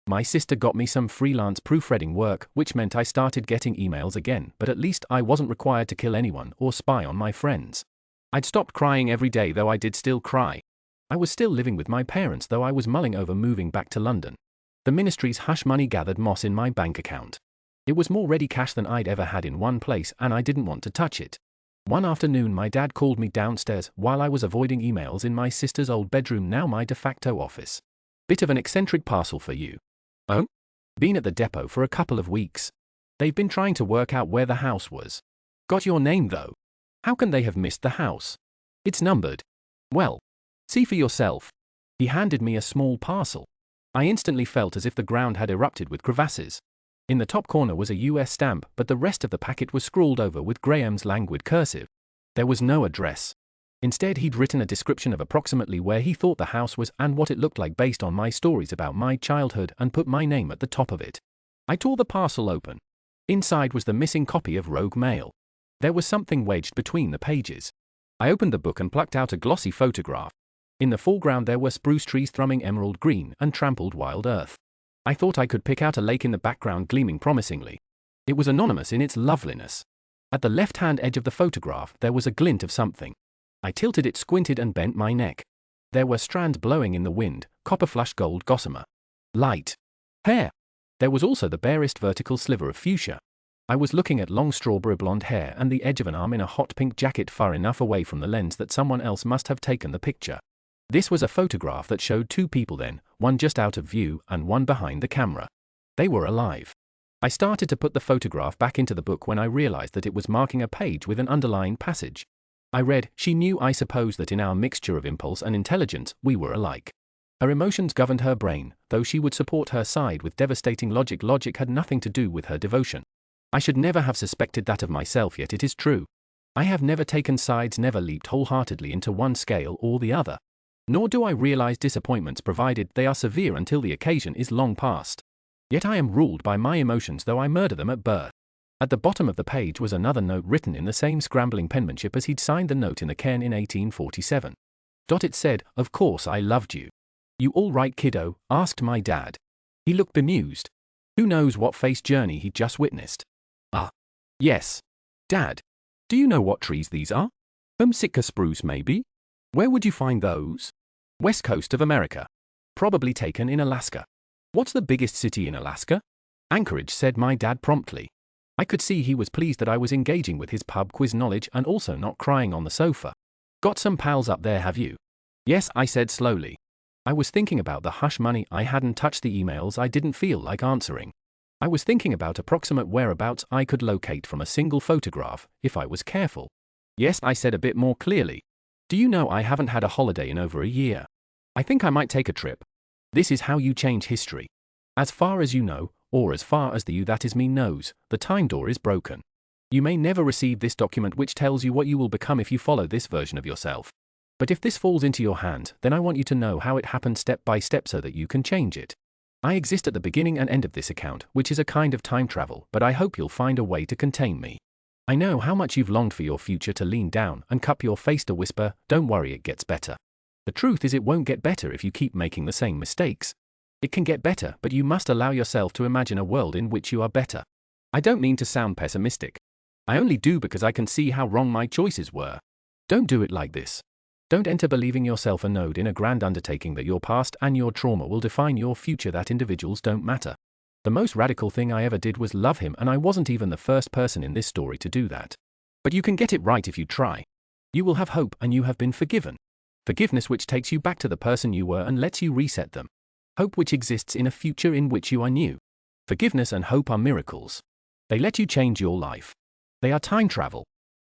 My sister got me some freelance proofreading work, which meant I started getting emails again, but at least I wasn't required to kill anyone or spy on my friends. I'd stopped crying every day, though I did still cry. I was still living with my parents, though I was mulling over moving back to London. The ministry's hush money gathered moss in my bank account. It was more ready cash than I'd ever had in one place, and I didn't want to touch it. One afternoon my dad called me downstairs while I was avoiding emails in my sister's old bedroom, now my de facto office. Bit of an eccentric parcel for you. Oh? Been at the depot for a couple of weeks. They've been trying to work out where the house was. Got your name though. How can they have missed the house? It's numbered. Well, see for yourself. He handed me a small parcel. I instantly felt as if the ground had erupted with crevasses. In the top corner was a US stamp, but the rest of the packet was scrawled over with Graham's languid cursive. There was no address. Instead, he'd written a description of approximately where he thought the house was and what it looked like based on my stories about my childhood, and put my name at the top of it. I tore the parcel open. Inside was the missing copy of Rogue Mail. There was something wedged between the pages. I opened the book and plucked out a glossy photograph. In the foreground there were spruce trees thrumming emerald green and trampled wild earth. I thought I could pick out a lake in the background gleaming promisingly. It was anonymous in its loveliness. At the left-hand edge of the photograph there was a glint of something. I tilted it, squinted, and bent my neck. There were strands blowing in the wind, copper-flushed gold gossamer. Light. Hair. There was also the barest vertical sliver of fuchsia. I was looking at long strawberry blonde hair and the edge of an arm in a hot pink jacket far enough away from the lens that someone else must have taken the picture. This was a photograph that showed two people then, one just out of view and one behind the camera. They were alive. I started to put the photograph back into the book when I realized that it was marking a page with an underlined passage. I read, she knew I suppose that in our mixture of impulse and intelligence, we were alike. Her emotions governed her brain, though she would support her side with devastating logic. Logic had nothing to do with her devotion. I should never have suspected that of myself, yet it is true. I have never taken sides, never leaped wholeheartedly into one scale or the other. Nor do I realize disappointments provided they are severe until the occasion is long past. Yet I am ruled by my emotions, though I murder them at birth. At the bottom of the page was another note written in the same scrambling penmanship as he'd signed the note in the cairn in 1847. It said, "Of course I loved you." "You all right, kiddo?" asked my dad. He looked bemused. Who knows what face journey he'd just witnessed? "Ah. Yes. Dad. Do you know what trees these are?" Sitka spruce, maybe?" "Where would you find those?" "West coast of America. Probably taken in Alaska." "What's the biggest city in Alaska?" "Anchorage," said my dad promptly. I could see he was pleased that I was engaging with his pub quiz knowledge and also not crying on the sofa. "Got some pals up there, have you?" "Yes," I said slowly. I was thinking about the hush money. I hadn't touched the emails. I didn't feel like answering. I was thinking about approximate whereabouts I could locate from a single photograph, if I was careful. "Yes," I said a bit more clearly. "Do you know I haven't had a holiday in over a year? I think I might take a trip." This is how you change history. As far as you know, or as far as the you that is me knows, the time door is broken. You may never receive this document which tells you what you will become if you follow this version of yourself. But if this falls into your hand, then I want you to know how it happened step by step so that you can change it. I exist at the beginning and end of this account, which is a kind of time travel, but I hope you'll find a way to contain me. I know how much you've longed for your future to lean down and cup your face to whisper, "Don't worry, it gets better." The truth is, it won't get better if you keep making the same mistakes. It can get better, but you must allow yourself to imagine a world in which you are better. I don't mean to sound pessimistic. I only do because I can see how wrong my choices were. Don't do it like this. Don't enter believing yourself a node in a grand undertaking that your past and your trauma will define your future, that individuals don't matter. The most radical thing I ever did was love him, and I wasn't even the first person in this story to do that. But you can get it right if you try. You will have hope, and you have been forgiven. Forgiveness which takes you back to the person you were and lets you reset them. Hope which exists in a future in which you are new. Forgiveness and hope are miracles. They let you change your life. They are time travel.